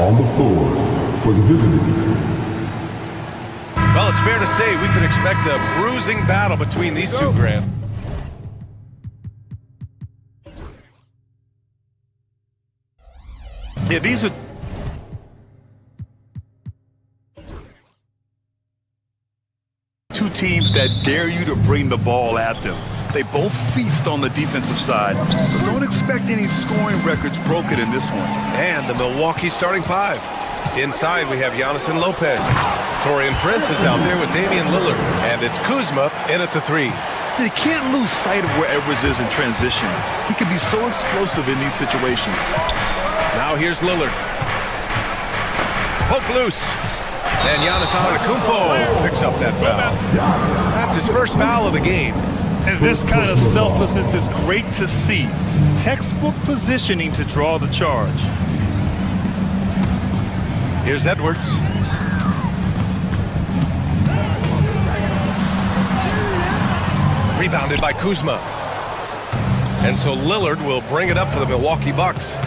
On the floor for the visiting team. Well, it's fair to say we can expect a bruising battle between these two, Grant. Yeah, these are two teams that dare you to bring the ball at them. They both feast on the defensive side, so don't expect any scoring records broken in this one. And the Milwaukee starting five. Inside, we have Giannis and Lopez. Torian Prince is out there with Damian Lillard. And it's Kuzma in at the three. You can't lose sight of where Edwards is in transition. He can be so explosive in these situations. Now here's Lillard. Poke loose. And Giannis Antetokounmpo picks up that foul. That's his first foul of the game. And this kind of selflessness is great to see. Textbook positioning to draw the charge. Here's Edwards. Rebounded by Kuzma. And so Lillard will bring it up for the Milwaukee Bucks.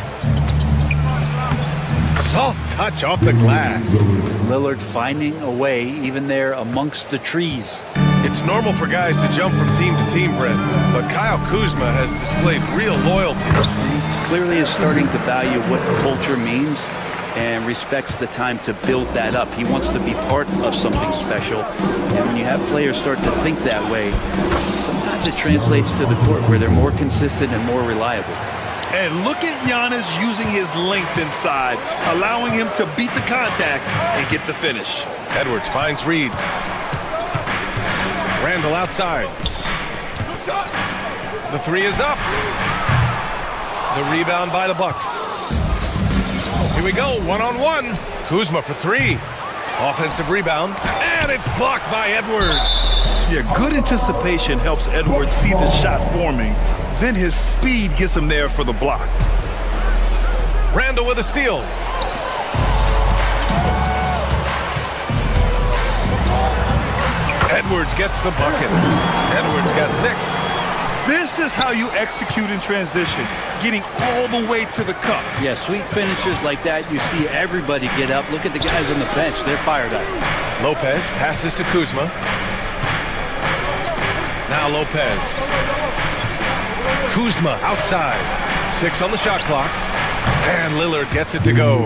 Soft touch off the glass. Lillard finding a way even there amongst the trees. It's normal for guys to jump from team to team, Brent, but Kyle Kuzma has displayed real loyalty. Clearly is starting to value what culture means and respects the time to build that up. He wants to be part of something special. And when you have players start to think that way, sometimes it translates to the court where they're more consistent and more reliable. And look at Giannis using his length inside, allowing him to beat the contact and get the finish. Edwards finds Reed. Randall outside. The three is up. The rebound by the Bucks. Here we go, one-on-one. Kuzma for three. Offensive rebound, and it's blocked by Edwards. Yeah, good anticipation helps Edwards see the shot forming. Then his speed gets him there for the block. Randall with a steal. Edwards gets the bucket. Edwards got 6. This is how you execute in transition, getting all the way to the cup. Yeah, sweet finishes like that, you see everybody get up. Look at the guys on the bench. They're fired up. Lopez passes to Kuzma. Now Lopez. Kuzma outside. 6 on the shot clock. And Lillard gets it to go.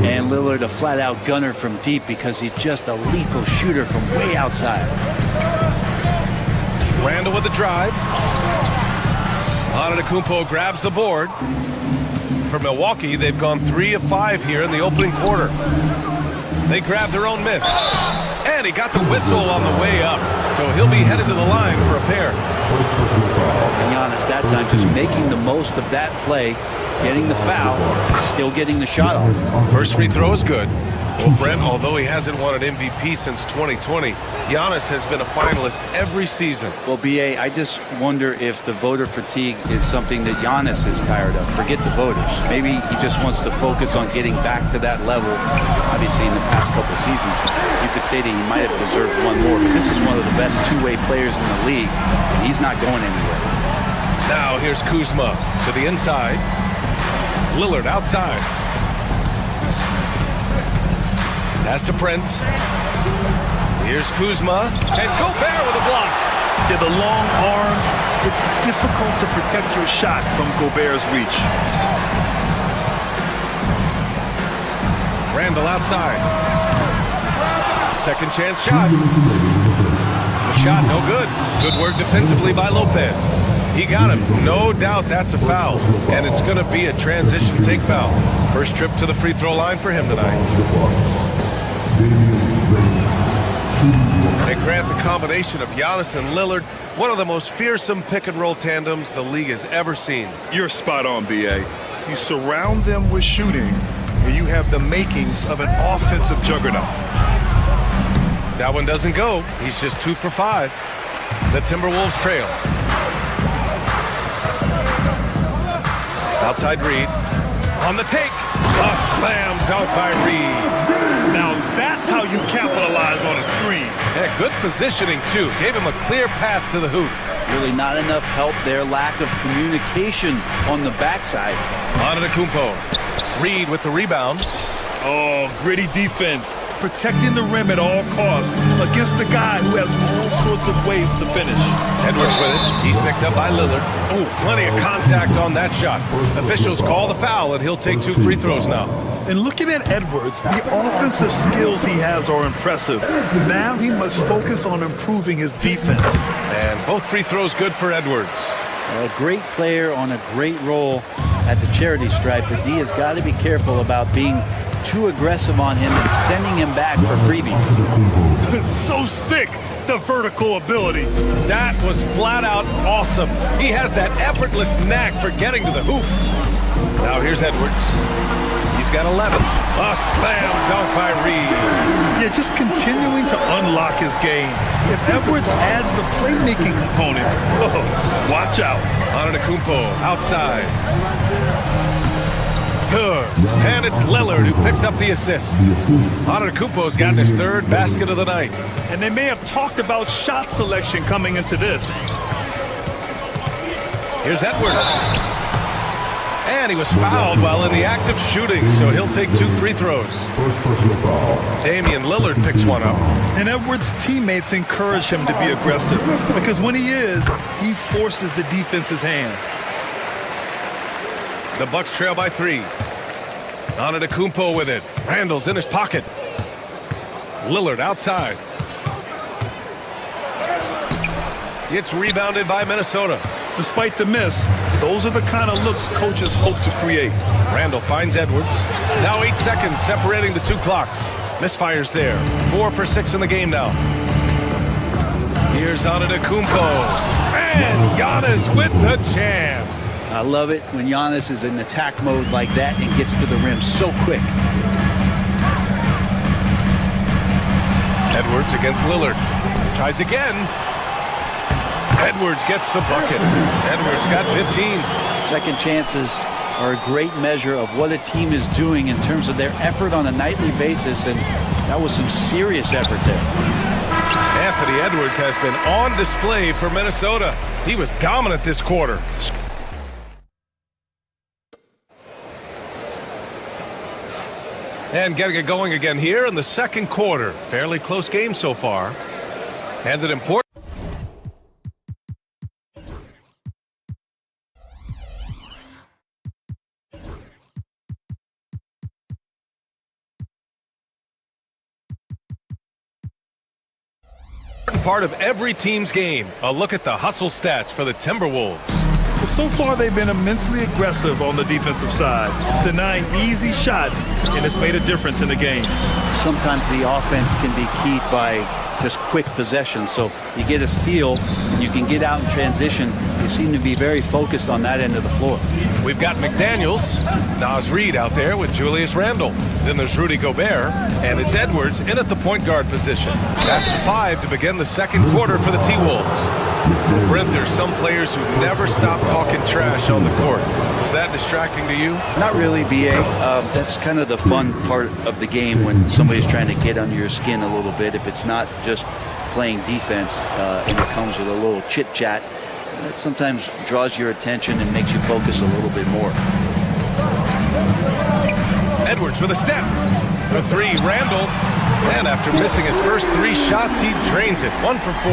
And Lillard a flat-out gunner from deep because he's just a lethal shooter from way outside. Randall with the drive. Antetokounmpo grabs the board. For Milwaukee, they've gone 3 of 5 here in the opening quarter. They grabbed their own miss. And he got the whistle on the way up. So he'll be headed to the line for a pair. And Giannis that time just making the most of that play, getting the foul, still getting the shot off. First free throw is good. Well, Brent, although he hasn't won an MVP since 2020, Giannis has been a finalist every season. Well, B.A., I just wonder if the voter fatigue is something that Giannis is tired of. Forget the voters. Maybe he just wants to focus on getting back to that level. Obviously, in the past couple seasons, you could say that he might have deserved one more, but this is one of the best two-way players in the league, and he's not going anywhere. Now here's Kuzma to the inside. Lillard outside. Pass to Prince. Here's Kuzma. And Gobert with a block. Yeah, the long arms, it's difficult to protect your shot from Gobert's reach. Randall outside. Second chance shot. The shot no good. Good work defensively by Lopez. He got him. No doubt that's a foul. And it's going to be a transition take foul. First trip to the free throw line for him tonight. And Grant, the combination of Giannis and Lillard, one of the most fearsome pick-and-roll tandems the league has ever seen. You're spot on, B.A. You surround them with shooting, and you have the makings of an offensive juggernaut. That one doesn't go. He's just 2 for 5. The Timberwolves trail. Outside Reed. On the take. A slam dunk by Reed. Now that's how you capitalize on a screen. Yeah, good positioning, too. Gave him a clear path to the hoop. Really not enough help there. Lack of communication on the backside. Antetokounmpo. Reed with the rebound. Oh, gritty defense, protecting the rim at all costs against a guy who has all sorts of ways to finish. Edwards with it. He's picked up by Lillard. Oh, plenty of contact on that shot. Officials call the foul, and he'll take 2 free throws now. And looking at Edwards, the offensive skills he has are impressive. Now he must focus on improving his defense. And both free throws good for Edwards. A great player on a great role at the charity stripe. The D has got to be careful about being too aggressive on him and sending him back for freebies. So sick, the vertical ability. That was flat out awesome. He has that effortless knack for getting to the hoop. Now here's Edwards. He's got 11. A slam dunk by Reed. Yeah, just continuing to unlock his game. If Edwards adds the playmaking component, watch out. Antetokounmpo outside. Good. And it's Lillard who picks up the assist. Antetokounmpo's gotten his 3rd basket of the night. And they may have talked about shot selection coming into this. Here's Edwards. And he was fouled while in the act of shooting, so he'll take 2 free throws. First personal foul. Damian Lillard picks one up. And Edwards' teammates encourage him to be aggressive because when he is, he forces the defense's hand. The Bucks trail by 3. Antetokounmpo with it. Randall's in his pocket. Lillard outside. It's rebounded by Minnesota. Despite the miss, those are the kind of looks coaches hope to create. Randall finds Edwards. Now 8 seconds separating the 2 clocks. Misfires there. 4 for 6 in the game now. Here's Antetokounmpo. And Giannis with the jam. I love it when Giannis is in attack mode like that and gets to the rim so quick. Edwards against Lillard. Tries again. Edwards gets the bucket. Edwards got 15. Second chances are a great measure of what a team is doing in terms of their effort on a nightly basis, and that was some serious effort there. Anthony Edwards has been on display for Minnesota. He was dominant this quarter. And getting it going again here in the second quarter. Fairly close game so far. And an important part of every team's game. A look at the hustle stats for the Timberwolves. Well, so far they've been immensely aggressive on the defensive side, denying easy shots, and it's made a difference in the game. Sometimes the offense can be keyed by just quick possession. So you get a steal, and you can get out in transition. They seem to be very focused on that end of the floor. We've got McDaniels, Naz Reid out there with Julius Randle. Then there's Rudy Gobert, and it's Edwards in at the point guard position. That's 5 to begin the second quarter for the T-Wolves. Brent, there's some players who never stop talking trash on the court. Is that distracting to you? Not really, B.A. That's kind of the fun part of the game when somebody's trying to get under your skin a little bit. If it's not just playing defense and it comes with a little chit-chat, that sometimes draws your attention and makes you focus a little bit more. Edwards with a step. For 3, Randall. And after missing his first 3 shots, he drains it. 1 for 4.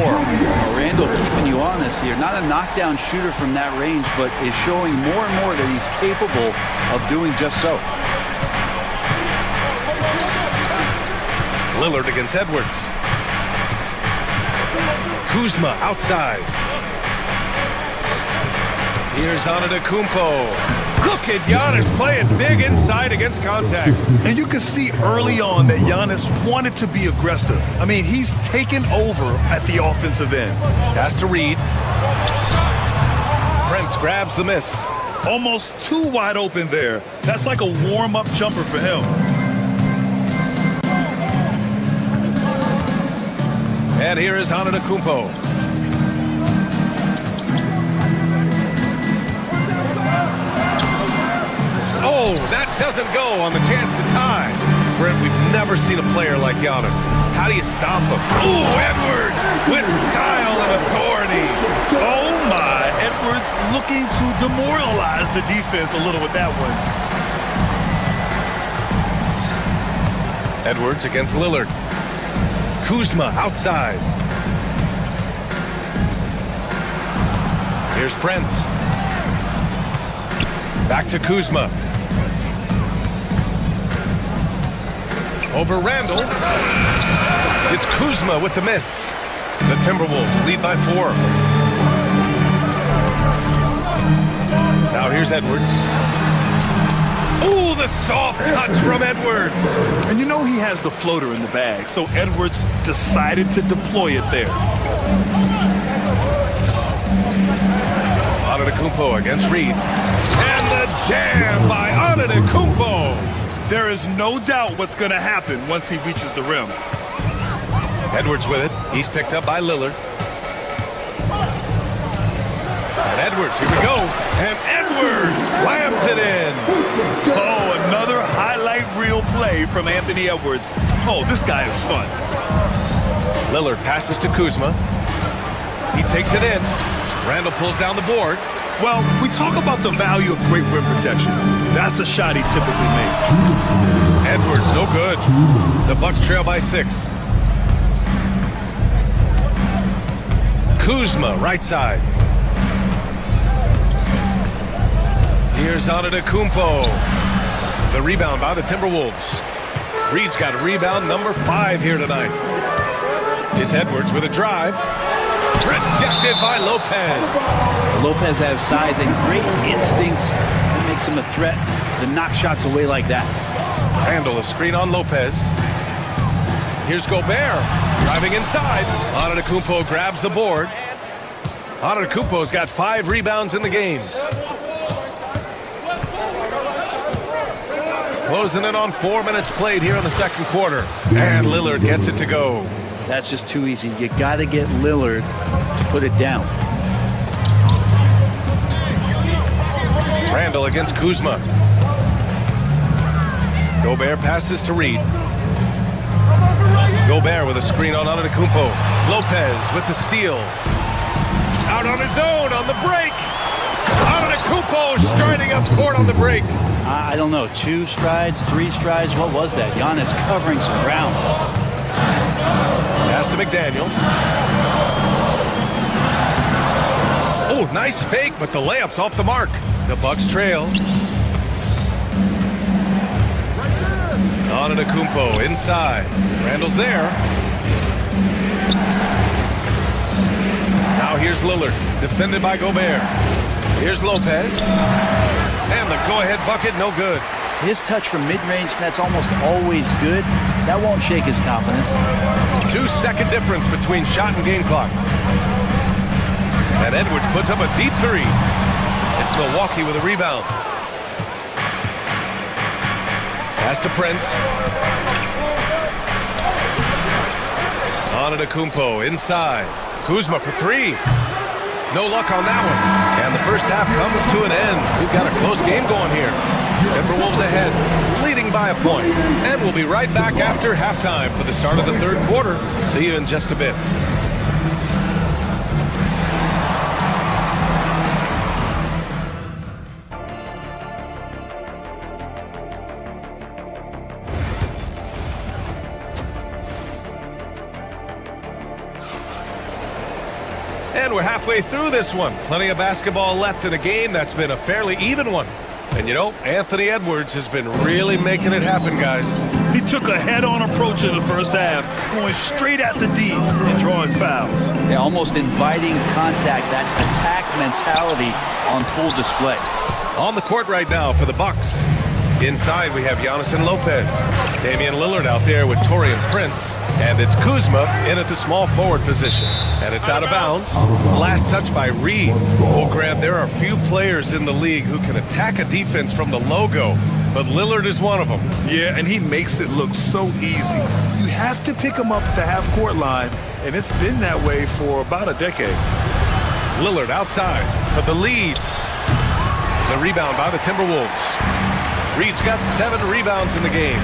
Randall keeping you honest here. Not a knockdown shooter from that range, but is showing more and more that he's capable of doing just so. Lillard against Edwards. Kuzma outside. Here's Antetokounmpo. Look at Giannis playing big inside against contact. And you can see early on that Giannis wanted to be aggressive. I mean, he's taken over at the offensive end. Pass to Reed. Prince grabs the miss. Almost too wide open there. That's like a warm-up jumper for him. And here is Antetokounmpo. Oh, that doesn't go on the chance to tie. Brent, we've never seen a player like Giannis. How do you stop him? Oh, Edwards with style and authority. Oh, my. Edwards looking to demoralize the defense a little with that one. Edwards against Lillard. Kuzma outside. Here's Prince. Back to Kuzma. Over Randall. It's Kuzma with the miss. The Timberwolves lead by 4. Now here's Edwards. Ooh, the soft touch from Edwards. And you know he has the floater in the bag, so Edwards decided to deploy it there. Antetokounmpo against Reed. And the jam by Antetokounmpo. There is no doubt what's going to happen once he reaches the rim. Edwards with it. He's picked up by Lillard. And Edwards, here we go. And Edwards slams it in. Oh, another highlight reel play from Anthony Edwards. Oh, this guy is fun. Lillard passes to Kuzma. He takes it in. Randall pulls down the board. Well, we talk about the value of great rim protection. That's a shot he typically makes. Edwards, no good. The Bucks trail by 6. Kuzma, right side. Here's Antetokounmpo. The rebound by the Timberwolves. Reed's got a rebound number 5 here tonight. It's Edwards with a drive. Rejected by Lopez. Lopez has size and great instincts. It makes him a threat to knock shots away like that. Randall, a screen on Lopez. Here's Gobert driving inside. Antetokounmpo grabs the board. Antetokounmpo's got 5 rebounds in the game. Closing in on 4 minutes played here in the second quarter. And Lillard gets it to go. That's just too easy. You got to get Lillard to put it down. Randall against Kuzma. Gobert passes to Reed. Gobert with a screen on Antetokounmpo. Lopez with the steal. Out on his own on the break. Antetokounmpo striding up court on the break. I don't know. 2 strides, 3 strides. What was that? Giannis covering some ground. Pass to McDaniels. Oh, nice fake, but the layup's off the mark. The Bucks trail. Antetokounmpo inside. Randall's there. Now here's Lillard, defended by Gobert. Here's Lopez. And the go-ahead bucket, no good. His touch from mid-range, that's almost always good. That won't shake his confidence. 2-second difference between shot and game clock. And Edwards puts up a deep 3. It's Milwaukee with a rebound. Pass to Prince. Antetokounmpo inside. Kuzma for 3. No luck on that one. And the first half comes to an end. We've got a close game going here. Timberwolves ahead, leading by a point. And we'll be right back after halftime for the start of the third quarter. See you in just a bit. And we're halfway through this one. Plenty of basketball left in a game that's been a fairly even one. And you know, Anthony Edwards has been really making it happen, guys. He took a head-on approach in the first half, going straight at the D and drawing fouls. Yeah, almost inviting contact, that attack mentality on full display. On the court right now for the Bucks. Inside we have Giannis and Lopez. Damian Lillard out there with Taurean Prince. And it's Kuzma in at the small forward position. And it's out of bounds. Last touch by Reed. Well, Grant, there are few players in the league who can attack a defense from the logo, but Lillard is one of them. Yeah, and he makes it look so easy. You have to pick him up at the half-court line, and it's been that way for about a decade. Lillard outside for the lead. The rebound by the Timberwolves. Reed's got 7 rebounds in the game.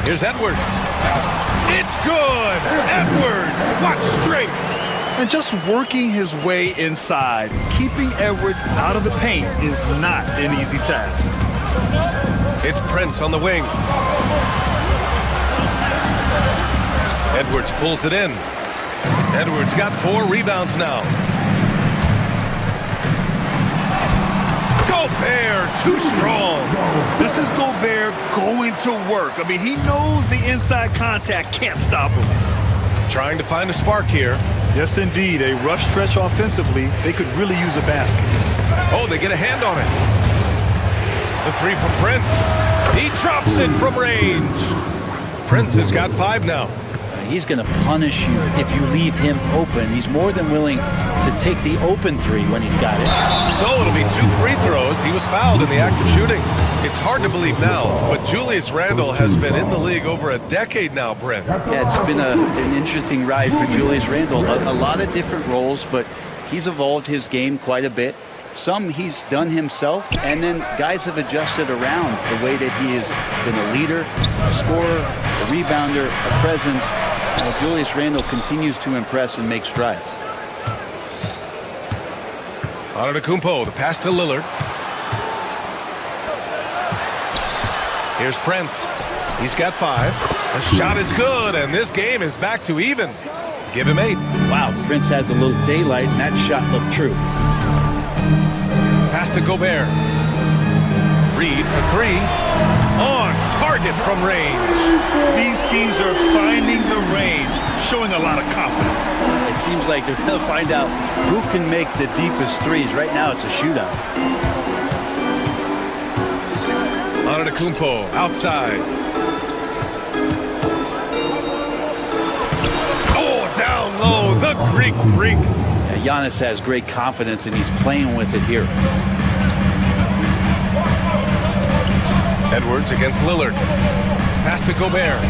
Here's Edwards. It's good! Edwards! What strength! And just working his way inside, keeping Edwards out of the paint is not an easy task. It's Prince on the wing. Edwards pulls it in. Edwards got 4 rebounds now. Gobert, too strong. This is Gobert going to work. I mean, he knows the inside contact can't stop him. Trying to find a spark here. Yes, indeed. A rough stretch offensively. They could really use a basket. Oh, they get a hand on it. The 3 from Prince. He drops it from range. Prince has got 5 now. He's going to punish you if you leave him open. He's more than willing to take the open 3 when he's got it. So it'll be 2 free throws. He was fouled in the act of shooting. It's hard to believe now, but Julius Randle has been in the league over a decade now, Brent. Yeah, it's been an interesting ride for Julius Randle. A lot of different roles, but he's evolved his game quite a bit. Some he's done himself, and then guys have adjusted around the way that he has been a leader, a scorer, a rebounder, a presence. Julius Randle continues to impress and make strides. Antetokounmpo, the pass to Lillard. Here's Prince. He's got 5. The shot is good, and this game is back to even. Give him 8. Wow, Prince has a little daylight, and that shot looked true. Pass to Gobert. Reed for 3. On target from range. These teams are finding the range, showing a lot of confidence. It seems like they're going to find out who can make the deepest threes. Right now, it's a shootout. Antetokounmpo outside. Oh, down low, the Greek freak. Yeah, Giannis has great confidence, and he's playing with it here. Edwards against Lillard. Pass to Gobert.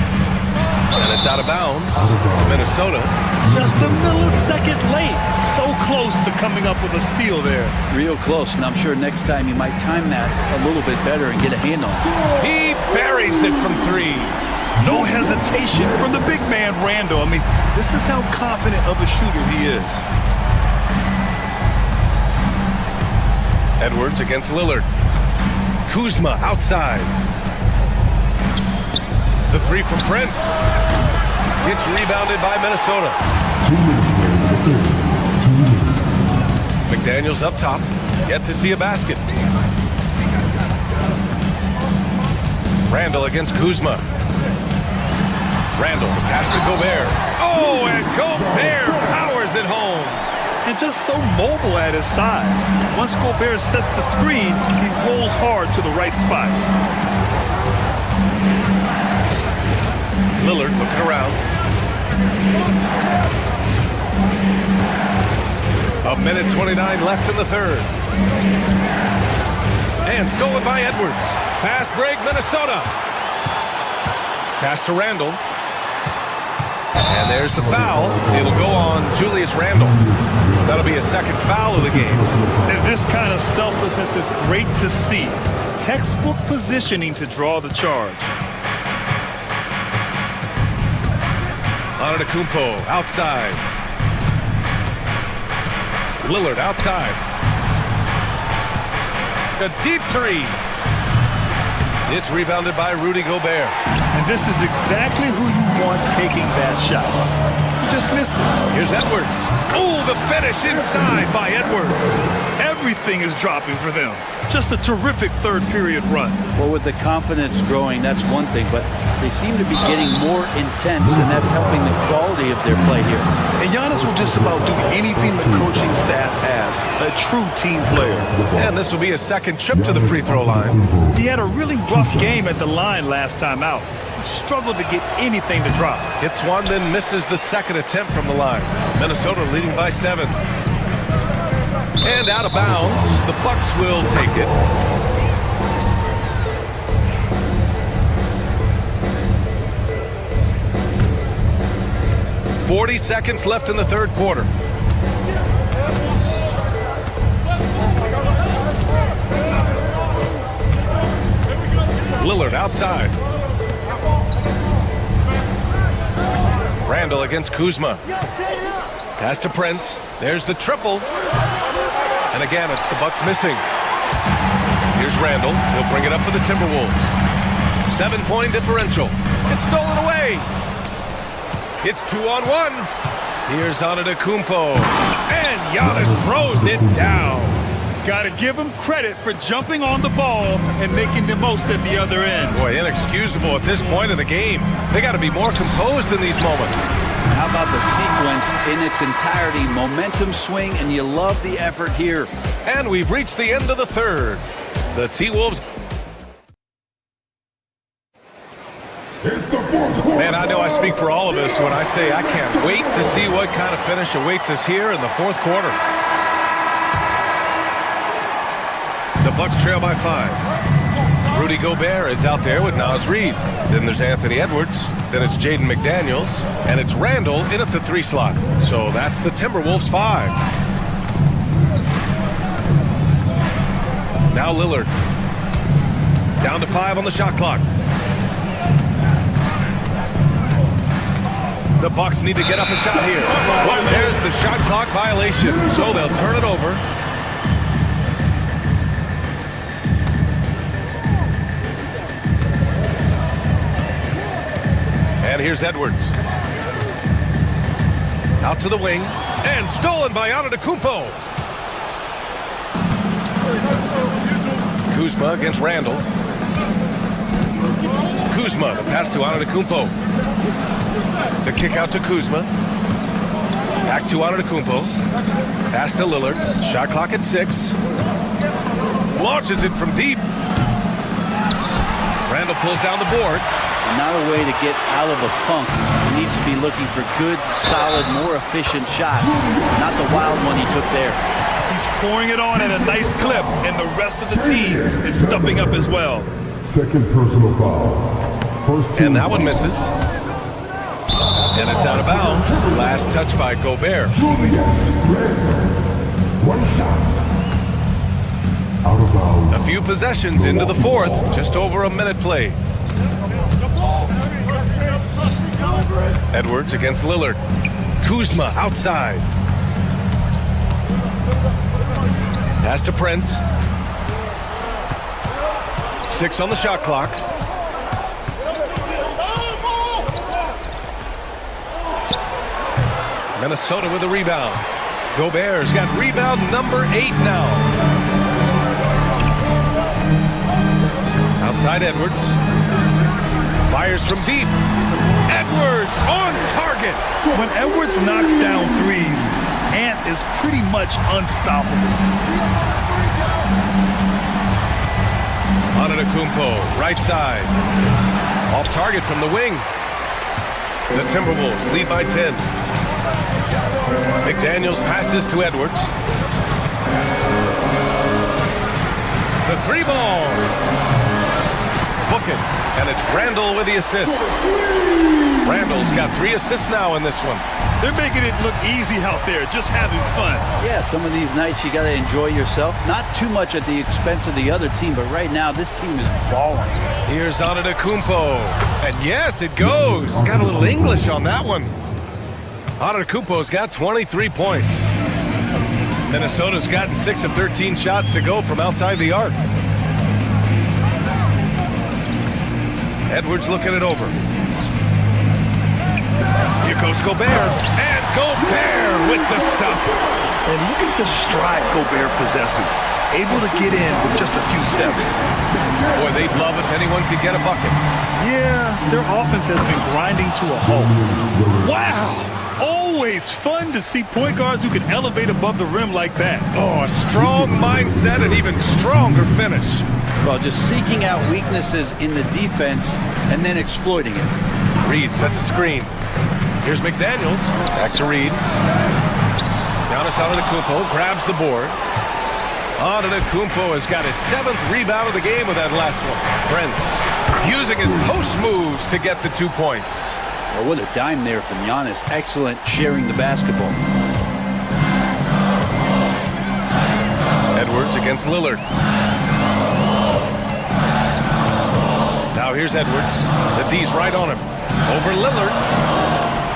And it's out of bounds to Minnesota. Just a millisecond late. So close to coming up with a steal there. Real close, and I'm sure next time he might time that a little bit better and get a hand on it. He buries it from 3. No hesitation from the big man, Randle. I mean, this is how confident of a shooter he is. Edwards against Lillard. Kuzma outside. The 3 from Prince. It's rebounded by Minnesota. 2 minutes. McDaniels up top. Yet to see a basket. Randle against Kuzma. Randle, pass to Gobert. Oh, and Gobert powers it home. And just so mobile at his size. Once Gobert sets the screen, he rolls hard to the right spot. Lillard looking around. A minute 29 left in the third. And stolen by Edwards. Fast break, Minnesota. Pass to Randle. And there's the foul. It'll go on Julius Randle. That'll be a second foul of the game. And this kind of selflessness is great to see. Textbook positioning to draw the charge. Antetokounmpo outside. Lillard outside. A deep 3. It's rebounded by Rudy Gobert. And this is exactly who you want taking that shot. You just missed it. Here's Edwards. Oh, the finish inside by Edwards. Everything is dropping for them. Just a terrific third period run. Well, with the confidence growing, that's one thing, but they seem to be getting more intense, and that's helping the quality of their play here. And Giannis will just about do anything the coaching staff asks. A true team player. And this will be his second trip to the free throw line. He had a really rough game at the line last time out. Struggled to get anything to drop. Hits one, then misses the second attempt from the line. Minnesota leading by 7. And out of bounds. The Bucks will take it. .40 seconds left in the third quarter. Lillard outside. Randle against Kuzma. Pass to Prince. There's the triple. And again, it's the Bucks missing. Here's Randle. He'll bring it up for the Timberwolves. 7-point differential. It's stolen away. It's 2-on-1. Here's Antetokounmpo. And Giannis throws it down. Got to give him credit for jumping on the ball and making the most at the other end. Boy, inexcusable at this point of the game. They got to be more composed in these moments. How about the sequence in its entirety? Momentum swing, and you love the effort here. And we've reached the end of the third. The T-Wolves. Man, I know I speak for all of us when I say I can't wait to see what kind of finish awaits us here in the fourth quarter. The Bucks trail by 5. Rudy Gobert is out there with Naz Reid. Then there's Anthony Edwards. Then it's Jaden McDaniels. And it's Randall in at the 3 slot. So that's the Timberwolves 5. Now Lillard. Down to 5 on the shot clock. The Bucks need to get up a shot here. Well, there's the shot clock violation. So they'll turn it over. And here's Edwards. Out to the wing. And stolen by Antetokounmpo. Kuzma against Randall. Kuzma, the pass to Antetokounmpo. The kick out to Kuzma. Back to Antetokounmpo. Pass to Lillard. Shot clock at 6. Launches it from deep. Randall pulls down the board. Not a way to get out of a funk. He needs to be looking for good, solid, more efficient shots. Not the wild one he took there. He's pouring it on at a nice clip, and the rest of the team is stepping up as well. Second personal foul. First team And that one misses. And it's out of bounds. Last touch by Gobert. Julius Randle. One shot. Out of bounds. A few possessions into the fourth. Just over a minute played. Edwards against Lillard. Kuzma outside. Pass to Prince. 6 on the shot clock. Minnesota with a rebound. Gobert's got rebound number 8 now. Outside Edwards. Fires from deep. Edwards on target. When Edwards knocks down threes, Ant is pretty much unstoppable. Antetokounmpo, right side. Off target from the wing. The Timberwolves lead by 10. McDaniels passes to Edwards. The 3 ball. Book it. And it's Randall with the assist. Randall's got 3 assists now in this one. They're making it look easy out there, just having fun. Yeah, some of these nights you got to enjoy yourself. Not too much at the expense of the other team, but right now this team is balling. Here's Antetokounmpo. And yes, it goes. Got a little English on that one. Antetokounmpo's got 23 points. Minnesota's gotten 6 of 13 shots to go from outside the arc. Edwards looking it over. Here goes Gobert. And Gobert with the stuff. And look at the stride Gobert possesses. Able to get in with just a few steps. Boy, they'd love if anyone could get a bucket. Yeah, their offense has been grinding to a halt. Wow! Always fun to see point guards who can elevate above the rim like that. Oh, a strong mindset and even stronger finish. Well, just seeking out weaknesses in the defense and then exploiting it. Reed sets a screen. Here's McDaniels. Back to Reed. Giannis Antetokounmpo grabs the board. Antetokounmpo has got his 7th rebound of the game with that last one. Prince using his post moves to get the 2 points. Well, what a dime there from Giannis. Excellent sharing the basketball. Edwards against Lillard. Now here's Edwards. The D's right on him. Over Lillard.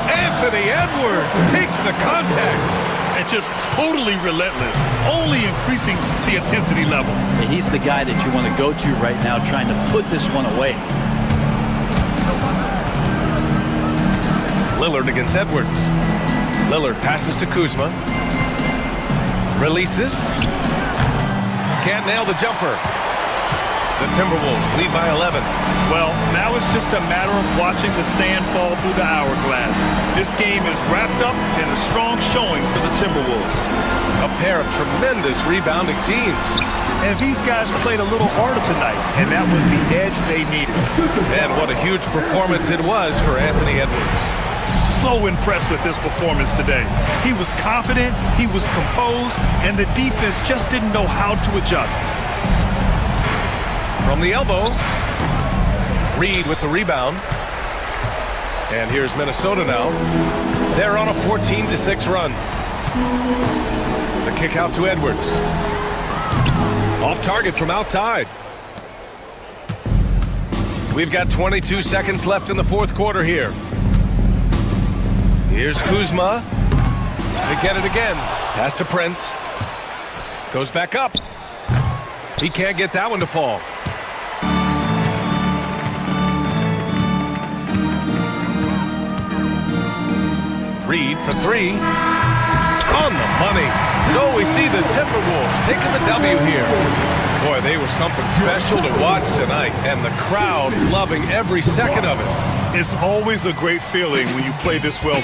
Anthony Edwards takes the contact. And just totally relentless, only increasing the intensity level. And he's the guy that you want to go to right now trying to put this one away. Lillard against Edwards. Lillard passes to Kuzma. Releases. Can't nail the jumper. The Timberwolves lead by 11. Well, now it's just a matter of watching the sand fall through the hourglass. This game is wrapped up in a strong showing for the Timberwolves. A pair of tremendous rebounding teams. And these guys played a little harder tonight, and that was the edge they needed. And what a huge performance it was for Anthony Edwards. So impressed with this performance today. He was confident, he was composed, and the defense just didn't know how to adjust. From the elbow, Reed with the rebound. And here's Minnesota now. They're on a 14-6 run. The kick out to Edwards. Off target from outside. We've got 22 seconds left in the fourth quarter here. Here's Kuzma. They get it again. Pass to Prince. Goes back up. He can't get that one to fall. Reed for three. On the money. So we see the Timberwolves taking the W here. Boy, they were something special to watch tonight, and the crowd loving every second of it. It's always a great feeling when you play this well.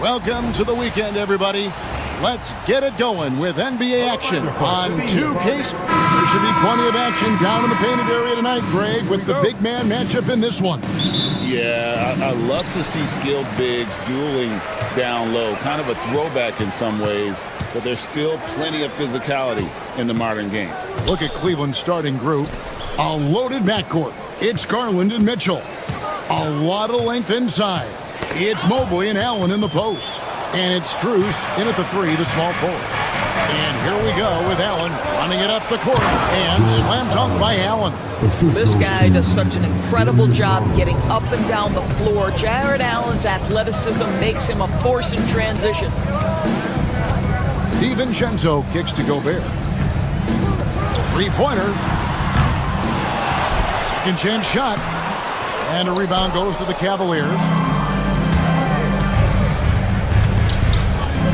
Welcome to the weekend, everybody. Let's get it going with NBA action on 2K. There should be plenty of action down in the painted area tonight, Greg, with the big man matchup in this one. Yeah, I love to see skilled bigs dueling down low. Kind of a throwback in some ways, but there's still plenty of physicality in the modern game. Look at Cleveland's starting group. A loaded backcourt. It's Garland and Mitchell. A lot of length inside. It's Mobley and Allen in the post. And it's Strus in at the 3, the small forward. And here we go with Allen running it up the court. And slam dunk by Allen. This guy does such an incredible job getting up and down the floor. Jared Allen's athleticism makes him a force in transition. DiVincenzo kicks to Gobert. Three-pointer. Second chance shot. And a rebound goes to the Cavaliers.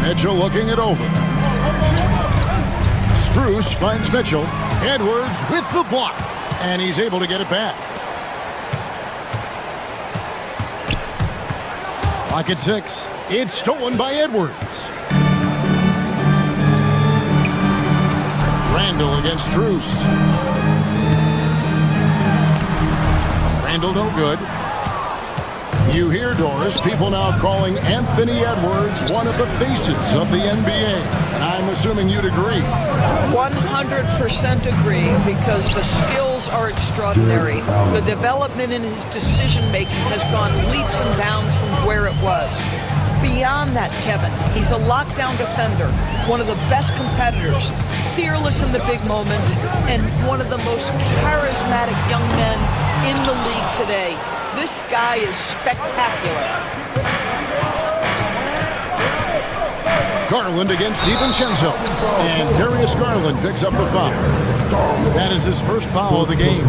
Mitchell looking it over. Strus finds Mitchell. Edwards with the block. And he's able to get it back. Clock at 6. It's stolen by Edwards. Randall against Strus. Randall no good. You hear, Doris, people now calling Anthony Edwards one of the faces of the NBA. And I'm assuming you'd agree. 100% agree, because the skills are extraordinary. The development in his decision-making has gone leaps and bounds from where it was. Beyond that, Kevin, he's a lockdown defender, one of the best competitors, fearless in the big moments, and one of the most charismatic young men in the league today. This guy is spectacular. Garland against DiVincenzo. And Darius Garland picks up the foul. That is his first foul of the game.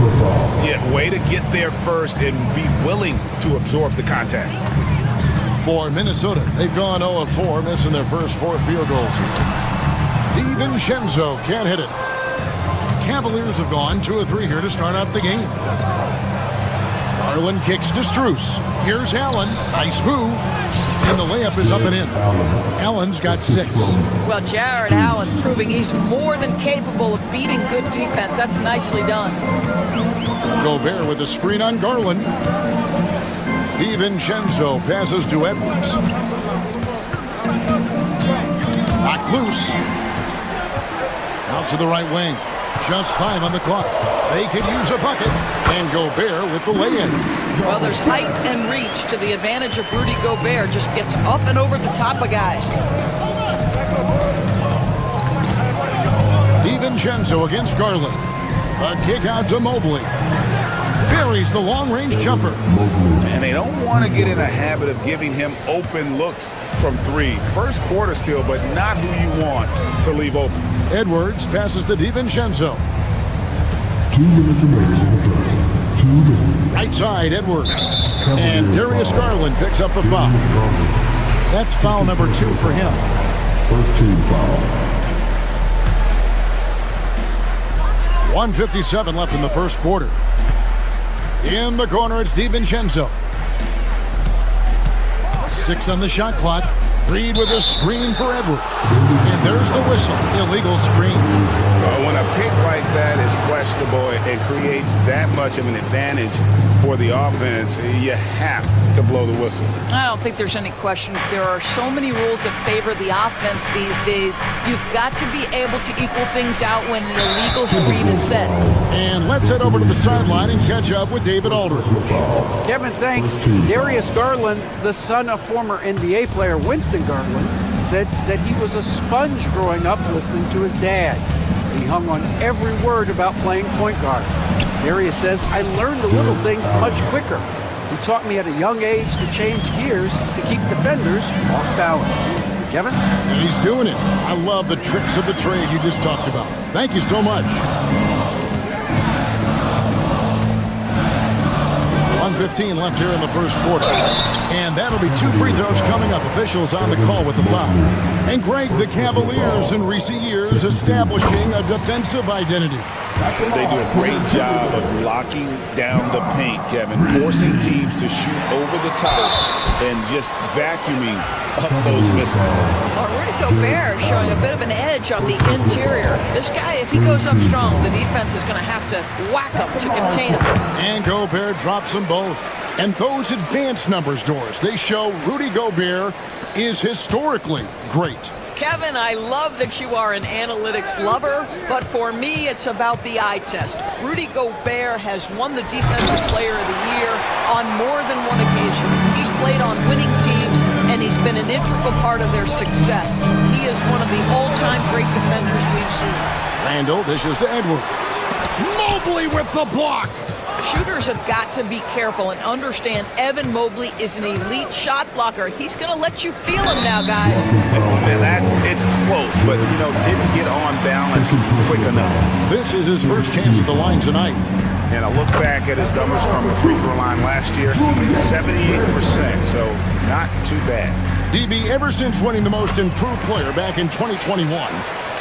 Yeah, way to get there first and be willing to absorb the contact. For Minnesota, they've gone 0-4, missing their first 4 field goals. DiVincenzo can't hit it. Cavaliers have gone 2 of 3 here to start out the game. Garland kicks to Strus. Here's Allen. Nice move. And the layup is up and in. Allen's got 6. Well, Jared Allen proving he's more than capable of beating good defense. That's nicely done. Gobert with a screen on Garland. DiVincenzo passes to Edwards. Knocked loose. Out to the right wing. Just 5 on the clock. They could use a bucket. And Gobert with the lay-in. Well, there's height and reach to the advantage of Rudy Gobert. Just gets up and over the top of guys. DiVincenzo against Garland. A kick out to Mobley. Buries the long-range jumper. And they don't want to get in a habit of giving him open looks from 3. First quarter still, but not who you want to leave open. Edwards passes to DiVincenzo. 2 minutes remaining in the first. 2 minutes. Right side, Edwards. And Darius Garland picks up the foul. That's foul number 2 for him. First team foul. 1:57 left in the first quarter. In the corner, it's DiVincenzo. 6 on the shot clock. Reed with a screen for Edwards. And there's the whistle. Illegal screen. When a pick like that is questionable and creates that much of an advantage for the offense, you have to blow the whistle. I don't think there's any question. There are so many rules that favor the offense these days. You've got to be able to equal things out when an illegal screen is set. And let's head over to the sideline and catch up with David Aldridge. Kevin, thanks. Darius Garland, the son of former NBA player Winston Garland, said that he was a sponge growing up listening to his dad. He hung on every word about playing point guard. Darius says, I learned the little things much quicker. He taught me at a young age to change gears to keep defenders off balance. Kevin? And he's doing it. I love the tricks of the trade you just talked about. Thank you so much. 1:15 left here in the first quarter. And that'll be 2 free throws coming up. Officials on the call with the foul. And Greg, the Cavaliers in recent years establishing a defensive identity. They do a great job of locking down the paint, Kevin, forcing teams to shoot over the top and just vacuuming up those missiles. Rudy Gobert showing a bit of an edge on the interior. This guy, if he goes up strong, the defense is going to have to whack him to contain him. And Gobert drops them both. And those advanced numbers, Doris, they show Rudy Gobert is historically great. Kevin, I love that you are an analytics lover, but for me, it's about the eye test. Rudy Gobert has won the Defensive Player of the Year on more than one occasion. He's played on winning teams, and he's been an integral part of their success. He is one of the all-time great defenders we've seen. Randall dishes to Edwards. Mobley with the block. Shooters have got to be careful and understand Evan Mobley is an elite shot blocker. He's going to let you feel him now, guys. And it's close, but, didn't get on balance quick enough. This is his first chance at the line tonight. And I look back at his numbers from the free throw line last year, 78%, so not too bad. DB, ever since winning the most improved player back in 2021,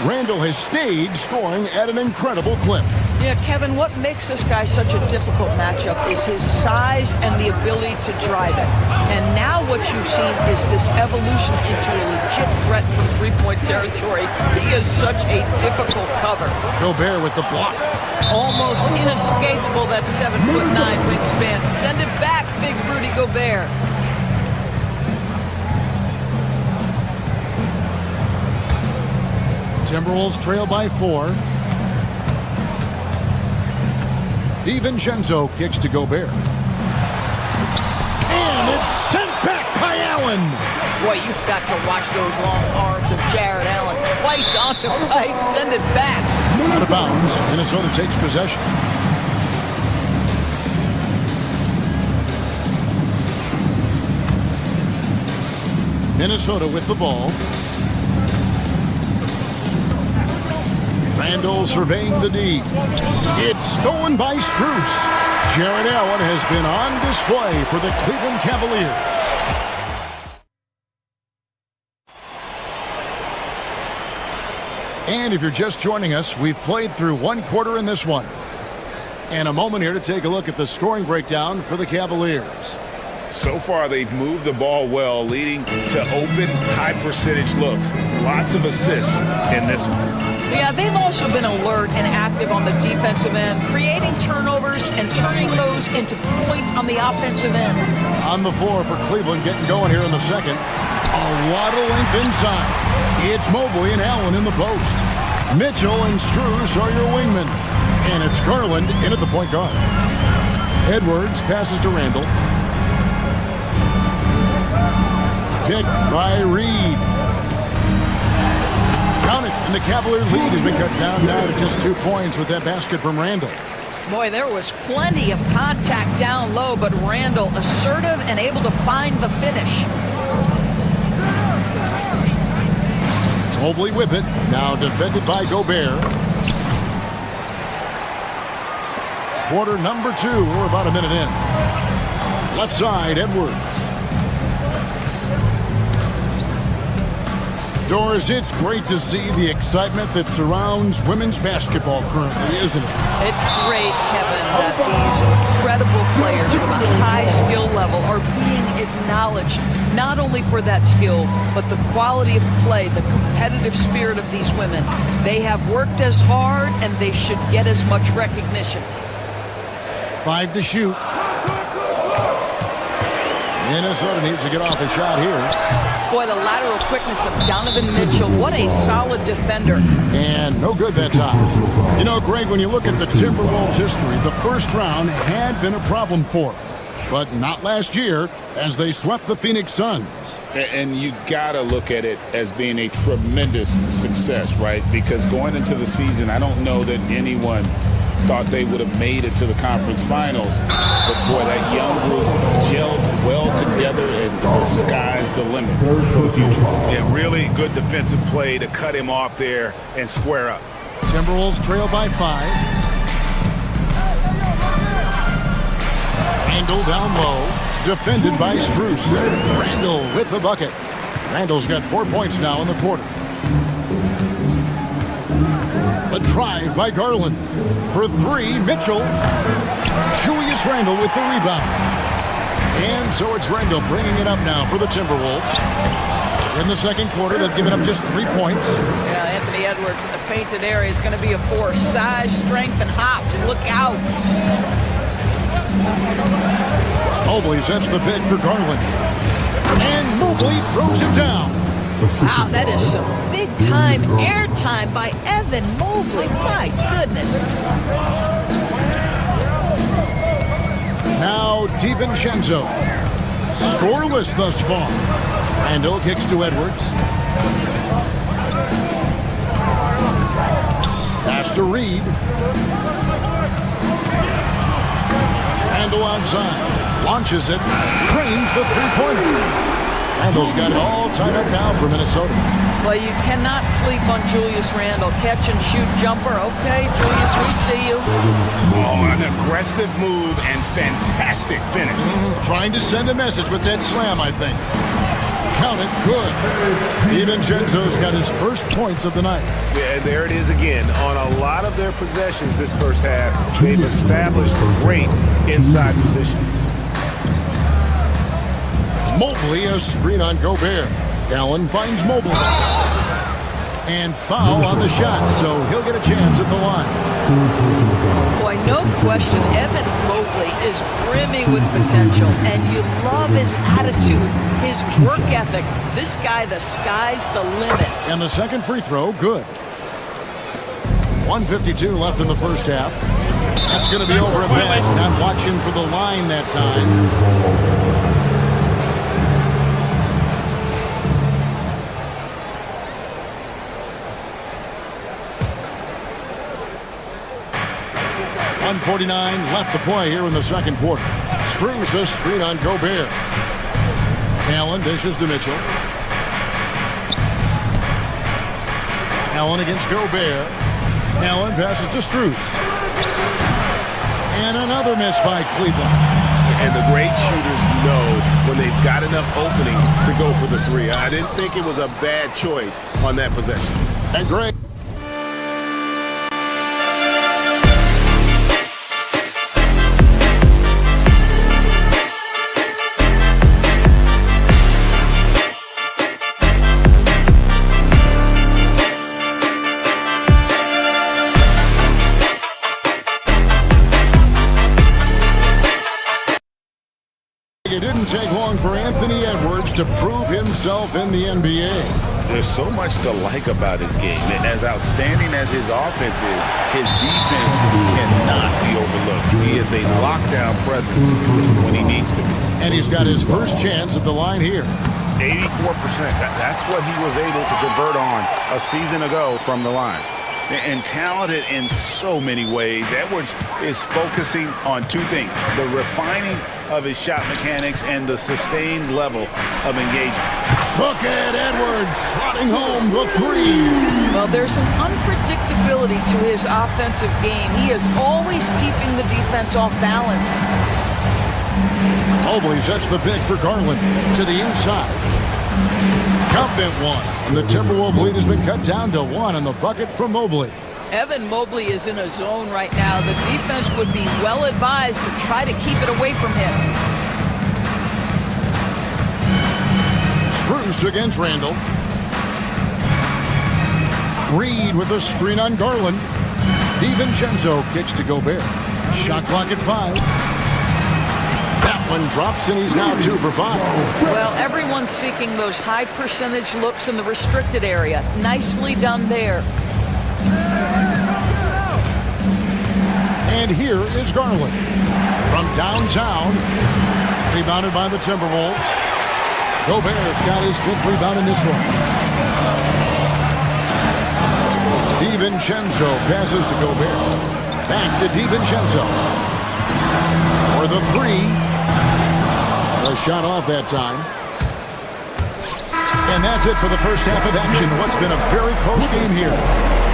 Randall has stayed scoring at an incredible clip. Yeah, Kevin, what makes this guy such a difficult matchup is his size and the ability to drive it. And now what you've seen is this evolution into a legit threat from three-point territory. He is such a difficult cover. Gobert with the block. Almost inescapable, that 7'9" wingspan. Send it back, big Rudy Gobert. Timberwolves trail by 4. DiVincenzo kicks to Gobert. And it's sent back by Allen. Boy, you've got to watch those long arms of Jared Allen. Twice on the pipe, send it back. Out of bounds, Minnesota takes possession. Minnesota with the ball. Randall surveying the D. It's stolen by Strus. Jared Allen has been on display for the Cleveland Cavaliers. And if you're just joining us, we've played through one quarter in this one. And a moment here to take a look at the scoring breakdown for the Cavaliers. So far, they've moved the ball well, leading to open, high-percentage looks. Lots of assists in this one. Yeah, they've also been alert and active on the defensive end, creating turnovers and turning those into points on the offensive end. On the floor for Cleveland, getting going here in the second. A lot of length inside. It's Mobley and Allen in the post. Mitchell and Strus are your wingmen. And it's Garland in at the point guard. Edwards passes to Randall. Pick by Reed. Count it, and the Cavalier lead has been cut down now to just 2 points with that basket from Randall. Boy, there was plenty of contact down low, but Randall assertive and able to find the finish. Mobley with it, now defended by Gobert. Quarter number 2, we're about a minute in. Left side, Edwards. Doris, it's great to see the excitement that surrounds women's basketball currently, isn't it? It's great, Kevin, that these incredible players with a high skill level are being acknowledged, not only for that skill, but the quality of play, the competitive spirit of these women. They have worked as hard, and they should get as much recognition. 5 to shoot. Minnesota needs to get off a shot here. Boy, the lateral quickness of Donovan Mitchell. What a solid defender. And no good that time. You know, Greg, when you look at the Timberwolves' history, the first round had been a problem for them. But not last year, as they swept the Phoenix Suns. And you got to look at it as being a tremendous success, right? Because going into the season, I don't know that anyone thought they would have made it to the conference finals. But, boy, that young group gelled well together, and the sky's the limit for the future. Yeah, really good defensive play to cut him off there and square up. Timberwolves trail by 5. Randall down low, defended by Strus. Randall with the bucket. Randall's got 4 points now in the quarter. A drive by Garland. For three, Mitchell. Julius Randle with the rebound. And so it's Randle bringing it up now for the Timberwolves. In the second quarter, they've given up just 3 points. Yeah, Anthony Edwards in the painted area is going to be a force. Size, strength, and hops. Look out. Mobley sets the pick for Garland. And Mobley throws it down. Wow, that is some big-time airtime by Evan Mobley. My goodness. Now DiVincenzo. Scoreless thus far. Randle kicks to Edwards. Pass to Reed. Randle outside. Launches it. Cranes the three-pointer. Randle's got it all tied up now for Minnesota. Well, you cannot sleep on Julius Randle. Catch and shoot jumper. Okay, Julius, we see you. Oh, an aggressive move and fantastic finish. Trying to send a message with that slam, I think. Count it. Good. DiVincenzo's got his first points of the night. Yeah, and there it is again. On a lot of their possessions this first half, they've established great inside position. Mobley, a screen on Gobert. Allen finds Mobley. And foul on the shot, so he'll get a chance at the line. Boy, no question, Evan Mobley is brimming with potential, and you love his attitude, his work ethic. This guy, the sky's the limit. And the second free throw, good. 1:52 left in the first half. That's going to be over a bit. Not watching for the line that time. 1:49 left to play here in the second quarter. Strus a screen on Gobert. Allen dishes to Mitchell. Allen against Gobert. Allen passes to Strus. And another miss by Cleveland. And the great shooters know when they've got enough opening to go for the three. I didn't think it was a bad choice on that possession. And great. It didn't take long for Anthony Edwards to prove himself in the NBA. There's so much to like about his game. And as outstanding as his offense is, his defense cannot be overlooked. He is a lockdown presence when he needs to be. And he's got his first chance at the line here. 84%. That's what he was able to convert on a season ago from the line. And talented in so many ways. Edwards is focusing on two things: the refining of his shot mechanics and the sustained level of engagement. Look at Edwards slotting home the three. Well, there's an unpredictability to his offensive game. He is always keeping the defense off balance. Mobley sets the pick for Garland to the inside. Count that one. And the Timberwolves lead has been cut down to 1 on the bucket from Mobley. Evan Mobley is in a zone right now. The defense would be well advised to try to keep it away from him. Strus against Randle. Reed with a screen on Garland. DiVincenzo kicks to Gobert. Shot clock at 5. That one drops, and he's now 2 for 5. Well, everyone's seeking those high percentage looks in the restricted area. Nicely done there. And here is Garland. From downtown, rebounded by the Timberwolves. Gobert's got his 5th rebound in this one. DiVincenzo passes to Gobert. Back to DiVincenzo. For the 3. A shot off that time. And that's it for the first half of action. What's been a very close game here.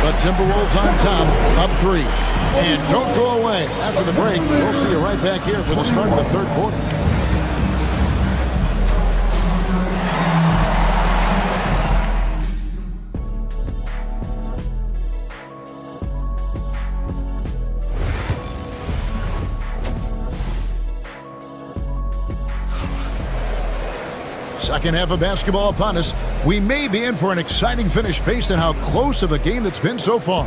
The Timberwolves on top, up 3. And don't go away. After the break, we'll see you right back here for the start of the third quarter. Second half of basketball upon us. We may be in for an exciting finish based on how close of a game that's been so far.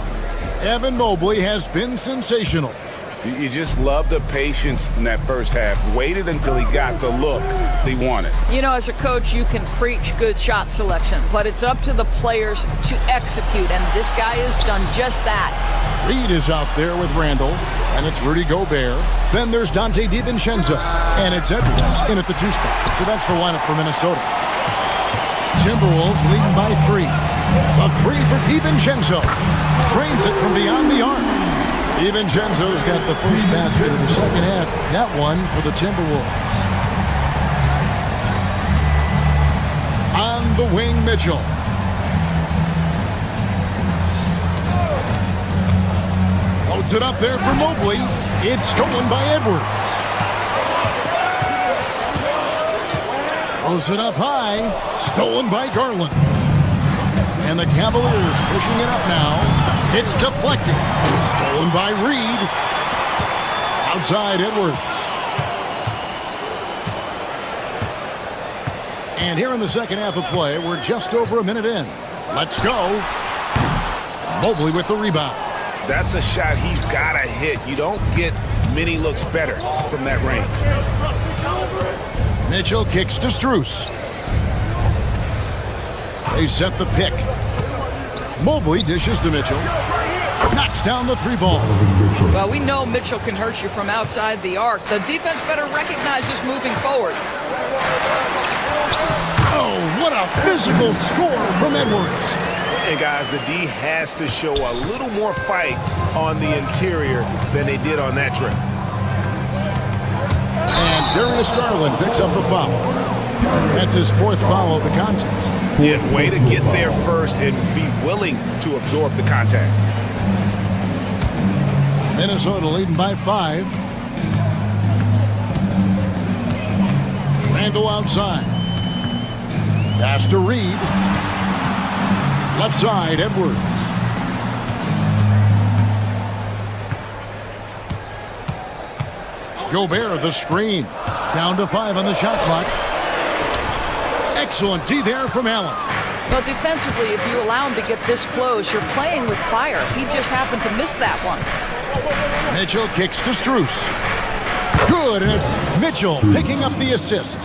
Evan Mobley has been sensational. You just love the patience in that first half. Waited until he got the look he wanted. You know, as a coach, you can preach good shot selection, but it's up to the players to execute, and this guy has done just that. Reed is out there with Randall, and it's Rudy Gobert. Then there's Dante DiVincenzo, and it's Edwards in at the 2 spot. So that's the lineup for Minnesota. Timberwolves leading by 3. A 3 for DiVincenzo. Trains it from beyond the arc. DiVincenzo's got the first basket of the second half. That one for the Timberwolves. On the wing, Mitchell. Loads it up there for Mobley. It's stolen by Edwards. Throws it up high. Stolen by Garland. And the Cavaliers pushing it up now. It's deflected. Stolen by Reed. Outside Edwards. And here in the second half of play, we're just over a minute in. Let's go. Mobley with the rebound. That's a shot he's got to hit. You don't get many looks better from that range. Mitchell kicks to Strus. They set the pick. Mobley dishes to Mitchell. Knocks down the 3-ball. Well, we know Mitchell can hurt you from outside the arc. The defense better recognize this moving forward. Oh, what a physical score from Edwards. And guys, the D has to show a little more fight on the interior than they did on that trip. And Darius Garland picks up the foul. That's his 4th foul of the contest. Yeah, way to get there first and be willing to absorb the contact. Minnesota leading by 5. Randall outside. Pass to Reed. Left side, Edwards. Gobert, the screen. Down to 5 on the shot clock. Excellent D there from Allen. But defensively, if you allow him to get this close, you're playing with fire. He just happened to miss that one. Mitchell kicks to Strus. Good, and it's Mitchell picking up the assist.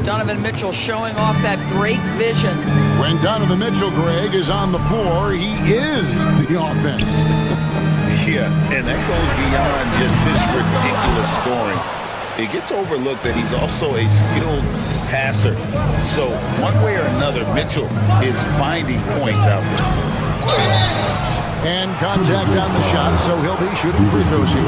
Donovan Mitchell showing off that great vision. When Donovan Mitchell, Greg, is on the floor, he is the offense. Yeah, and that goes beyond just his ridiculous scoring. It gets overlooked that he's also a skilled passer. So one way or another, Mitchell is finding points out there. And contact on the shot, so he'll be shooting free throws here.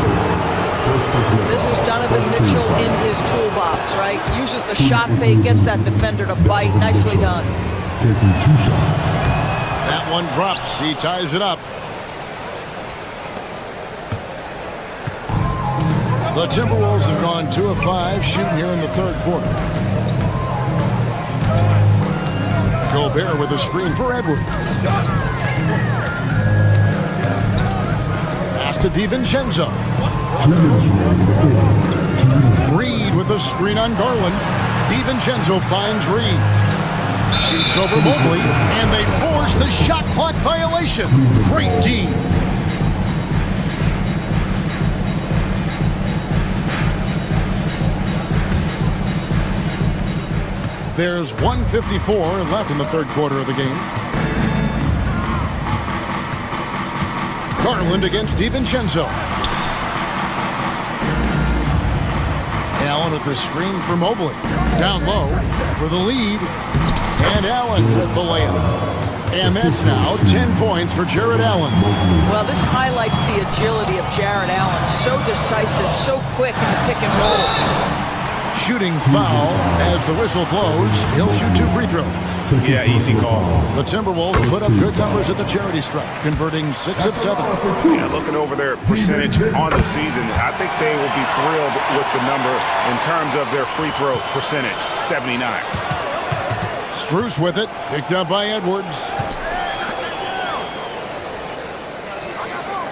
This is Donovan Mitchell in his toolbox, right? Uses the shot fake, gets that defender to bite. Nicely done. Taking 2 shots. That one drops. He ties it up. The Timberwolves have gone 2 of 5 shooting here in the 3rd quarter. Gobert with a screen for Edwards. Pass to DiVincenzo. Reed with a screen on Garland. DiVincenzo finds Reed. Shoots over Mobley, and they force the shot clock violation. Great team. There's 1:54 left in the 3rd quarter of the game. Garland against DiVincenzo. Allen at the screen for Mobley. Down low for the lead. And Allen with the layup. And that's now 10 points for Jared Allen. Well, this highlights the agility of Jared Allen. So decisive, so quick in the pick and roll. Shooting foul as the whistle blows. He'll shoot 2 free throws. Yeah, easy call. The Timberwolves put up good numbers at the charity stripe, converting 6 of 7. Yeah, looking over their percentage on the season, I think they will be thrilled with the number in terms of their free throw percentage, 79. Strus with it, picked up by Edwards.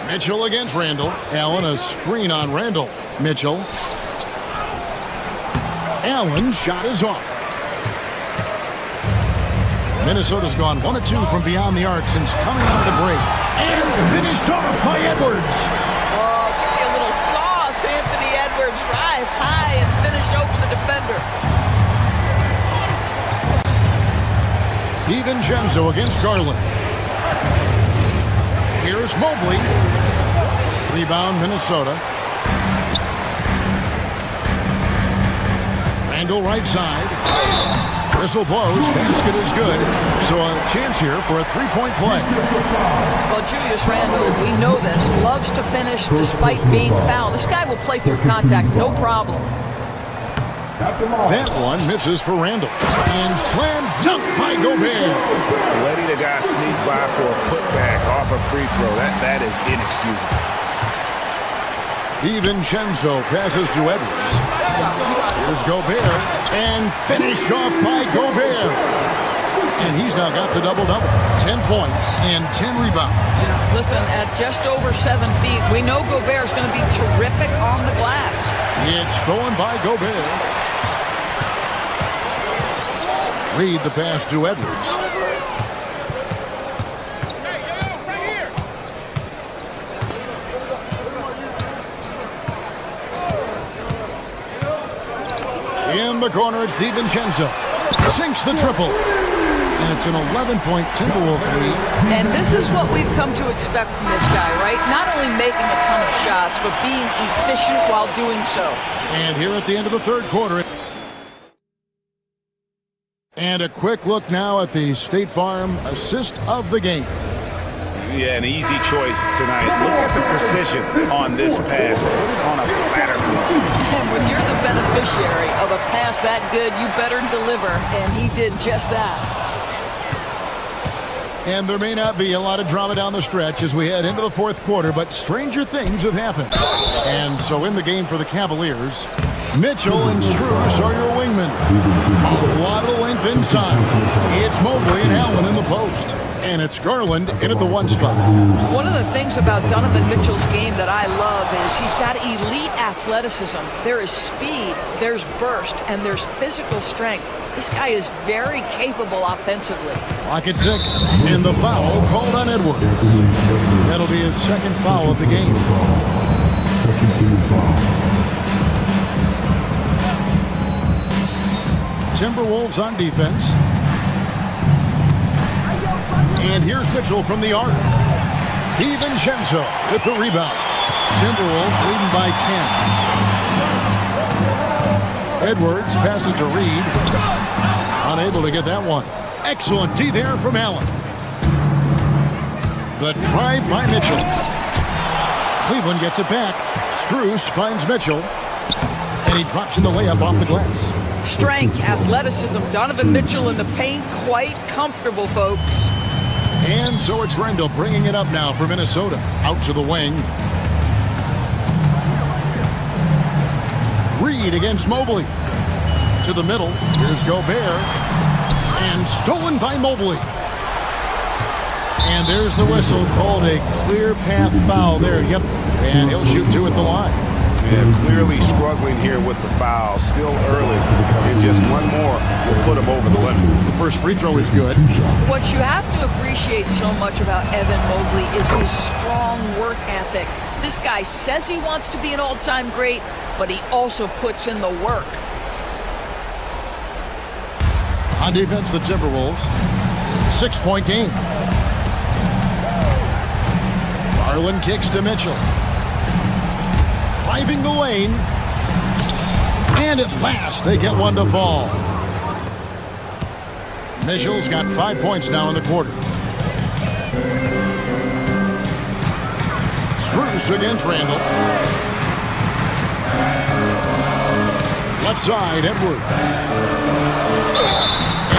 Mitchell against Randall. Allen a screen on Randall. Mitchell. Allen shot is off. Minnesota's gone 1 of 2 from beyond the arc since coming out of the break. And finished off by Edwards. Oh, give me a little sauce. Anthony Edwards rise high and finish over the defender. DiVincenzo against Garland. Here's Mobley. Rebound, Minnesota. Randall right side. Whistle blows. Basket is good. So a chance here for a three-point play. Well, Julius Randle, we know this, loves to finish despite being fouled. This guy will play through contact, no problem. That one misses for Randall. And slam dunk by Gobert. Letting the guy sneak by for a putback off a free throw, that is inexcusable. DiVincenzo passes to Edwards. Here's Gobert. And finished off by Gobert. And he's now got the double-double. 10 points and 10 rebounds. Listen, at just over 7 feet, we know Gobert is going to be terrific on the glass. It's stolen by Gobert. Reed the pass to Edwards. In the corner, it's DiVincenzo. Sinks the triple. And it's an 11-point Timberwolves lead. And this is what we've come to expect from this guy, right? Not only making a ton of shots, but being efficient while doing so. And here at the end of the third quarter. And a quick look now at the State Farm assist of the game. Yeah, an easy choice tonight. Look at the precision on this pass. Put it on a platter. And when you're the beneficiary of a pass that good, you better deliver. And he did just that. And there may not be a lot of drama down the stretch as we head into the fourth quarter, but stranger things have happened. And so in the game for the Cavaliers, Mitchell and Strus are your wingmen. A lot of length inside. It's Mobley and Allen in the post. And it's Garland in at the 1 spot. One of the things about Donovan Mitchell's game that I love is he's got elite athleticism. There is speed, there's burst, and there's physical strength. This guy is very capable offensively. Clock at 6, and the foul called on Edwards. That'll be his second foul of the game. Second team foul. Timberwolves on defense. And here's Mitchell from the arc. DiVincenzo with the rebound. Timberwolves leading by 10. Edwards passes to Reed. Unable to get that one. Excellent D there from Allen. The drive by Mitchell. Cleveland gets it back. Strus finds Mitchell. And he drops in the layup off the glass. Strength, athleticism, Donovan Mitchell in the paint, quite comfortable, folks. And so it's Randall bringing it up now for Minnesota. Out to the wing. Reed against Mobley. To the middle. Here's Gobert. And stolen by Mobley. And there's the whistle, called a clear path foul there. Yep. And he'll shoot 2 at the line. Yeah, clearly struggling here with the foul. Still early. And just one more will put him over the limit. The first free throw is good. What you have to appreciate so much about Evan Mobley is his strong work ethic. This guy says he wants to be an all-time great, but he also puts in the work. On defense, the Timberwolves. 6-point game. Garland kicks to Mitchell. Driving the lane. And at last, they get one to fall. Mitchell's got 5 points now in the quarter. Strus against Randall. Left side, Edwards.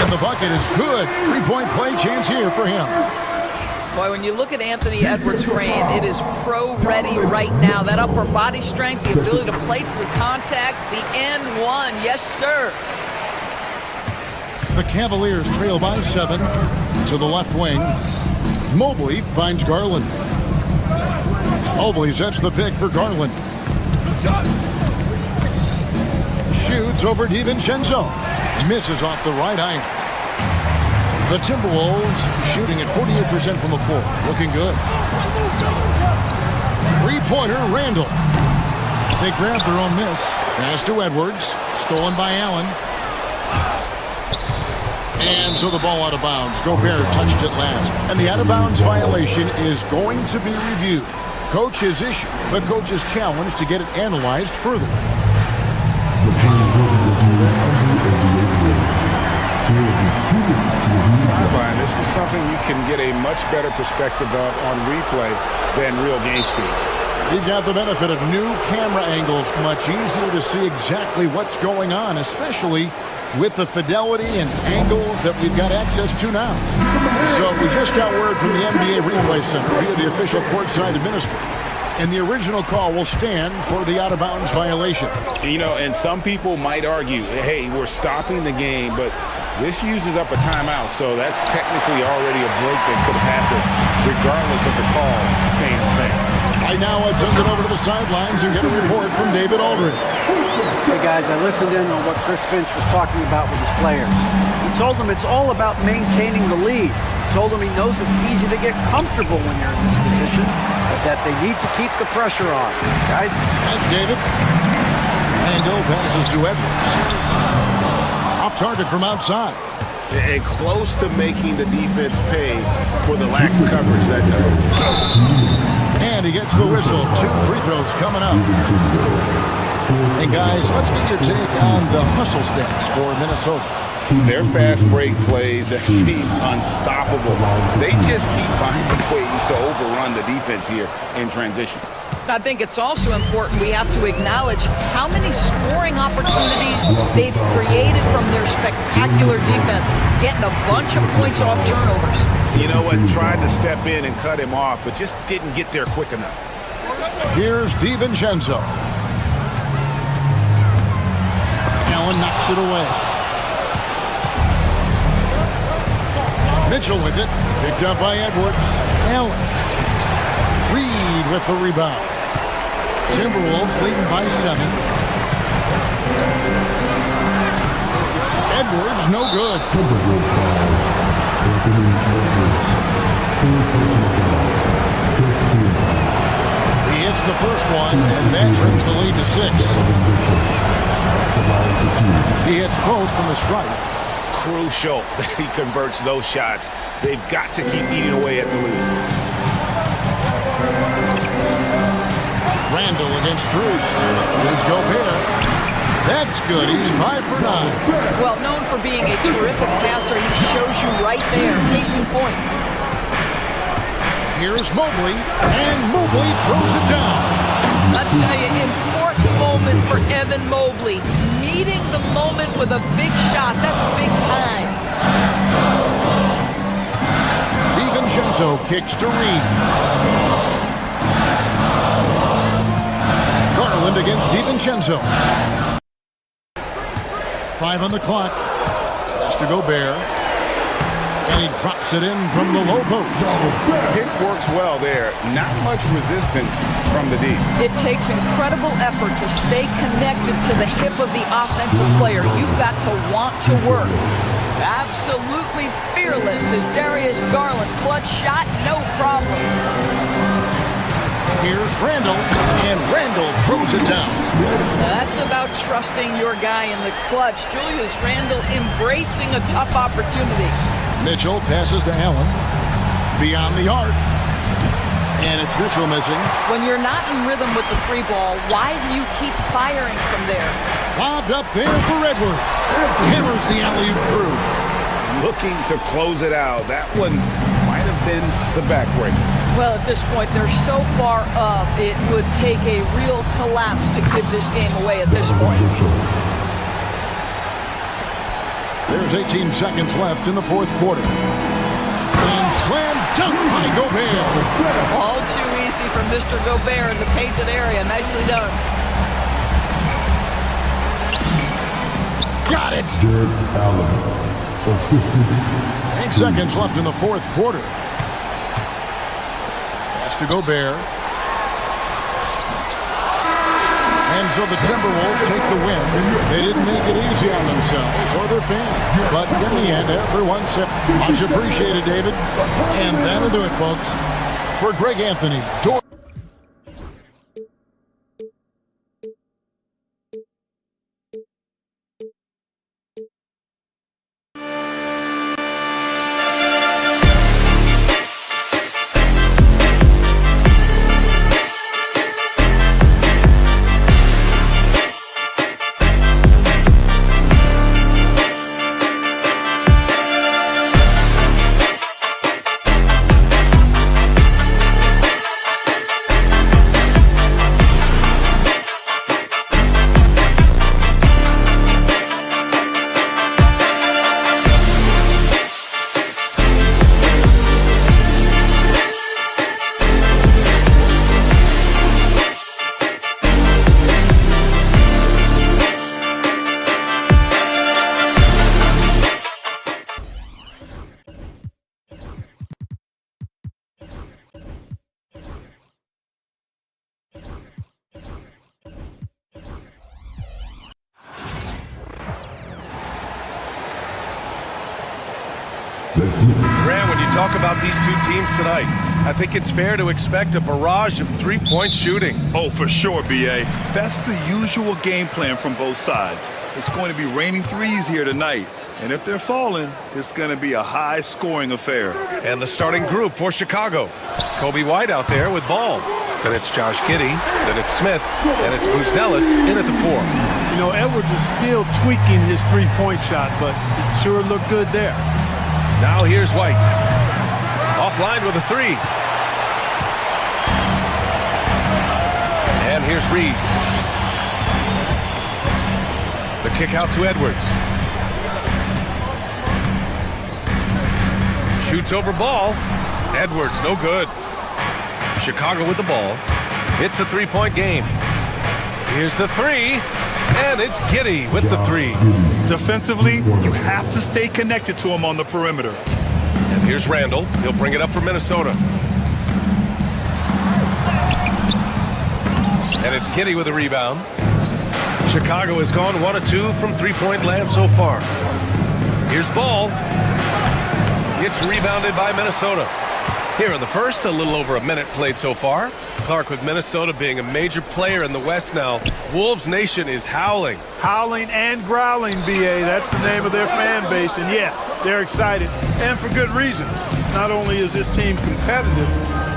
And the bucket is good. 3-point play chance here for him. Boy, when you look at Anthony Edwards' frame, it is pro-ready right now. That upper body strength, the ability to play through contact, the and one. Yes, sir. The Cavaliers trail by 7 to the left wing. Mobley finds Garland. Mobley sets the pick for Garland. Shoots over DiVincenzo. Misses off the right iron. The Timberwolves shooting at 48% from the floor. Looking good. Three-pointer, Randall. They grabbed their own miss. Pass to Edwards. Stolen by Allen. And so the ball out of bounds. Gobert touched it last. And the out-of-bounds violation is going to be reviewed. Coach has issued the coach's challenge to get it analyzed further. Sideline, this is something you can get a much better perspective of on replay than real game speed. We've got the benefit of new camera angles. Much easier to see exactly what's going on, especially with the fidelity and angles that we've got access to now. So we just got word from the NBA Replay Center via the official courtside administrator. And the original call will stand for the out-of-bounds violation. You know, and some people might argue, hey, we're stopping the game, but this uses up a timeout, so that's technically already a break that could happen regardless of the call staying the same. Right now, let's send it over to the sidelines and get a report from David Aldridge. Hey guys, I listened in on what Chris Finch was talking about with his players. He told them it's all about maintaining the lead. He told them he knows it's easy to get comfortable when you're in this position, but that they need to keep the pressure on. Guys? Thanks, David. Randall passes to Edwards. Off target from outside. And close to making the defense pay for the lax coverage that time. And he gets the whistle. 2 free throws coming up. And guys, let's get your take on the hustle stats for Minnesota. Their fast break plays that seem unstoppable. They just keep finding ways to overrun the defense here in transition. I think it's also important we have to acknowledge how many scoring opportunities they've created from their spectacular defense, getting a bunch of points off turnovers. You know what? Tried to step in and cut him off, but just didn't get there quick enough. Here's DiVincenzo. Allen knocks it away. Mitchell with it. Picked up by Edwards. Allen. Reed with the rebound. Timberwolves leading by 7. Edwards no good. He hits the first one, and that trims the lead to 6. He hits both from the stripe. Crucial that he converts those shots. They've got to keep eating away at the lead. Randall against Strus. Here's Gobert. That's good. He's 5 for 9. Well, known for being a terrific passer, he shows you right there. Case in point. Here's Mobley, and Mobley throws it down. I'll tell you, important moment for Evan Mobley. Meeting the moment with a big shot. That's big time. DiVincenzo kicks to Reed. Garland against DiVincenzo. 5 on the clock. Mr. Gobert. And he drops it in from the low post. It works well there. Not much resistance from the deep. It takes incredible effort to stay connected to the hip of the offensive player. You've got to want to work. Absolutely fearless is Darius Garland. Clutch shot, no problem. Here's Randall, and Randall throws it down. That's about trusting your guy in the clutch. Julius Randle embracing a tough opportunity. Mitchell passes to Allen. Beyond the arc. And it's Mitchell missing. When you're not in rhythm with the 3 ball, why do you keep firing from there? Lobbed up there for Edwards. Hammers the alley-oop through. Looking to close it out. That one might have been the backbreaker. Well, at this point, they're so far up, it would take a real collapse to give this game away at this point. There's 18 seconds left in the 4th quarter. And slam dunk by Gobert. All too easy for Mr. Gobert in the painted area. Nicely done. Got it. Jared Allen, assistant. 8 seconds left in the 4th quarter. Pass to Gobert. And And so the Timberwolves take the win. They didn't make it easy on themselves or their fans. But in the end, everyone said, much appreciated, David. And that'll do it, folks. For Greg Anthony, Grant, when you talk about these two teams tonight, I think it's fair to expect a barrage of three-point shooting. Oh, for sure, B.A. That's the usual game plan from both sides. It's going to be raining threes here tonight. And if they're falling, it's going to be a high-scoring affair. And the starting group for Chicago. Kobe White out there with ball. Then it's Josh Giddey. Then it's Smith. And it's Buzelis in at the 4. You know, Edwards is still tweaking his three-point shot, but it sure looked good there. Now here's White. Offline with a 3. And here's Reed. The kick out to Edwards. Shoots over ball. Edwards, no good. Chicago with the ball. It's a three-point game. Here's the 3. And it's Giddey with the 3. Defensively, you have to stay connected to him on the perimeter. And here's Randall. He'll bring it up for Minnesota. And it's Giddey with a rebound. Chicago has gone 1 of 2 from three-point land so far. Here's Ball. It's rebounded by Minnesota. Here in the first, a little over a minute played so far. Clark with Minnesota being a major player in the West now. Wolves Nation is howling. Howling and growling, B.A. That's the name of their fan base. And, yeah, they're excited. And for good reason. Not only is this team competitive,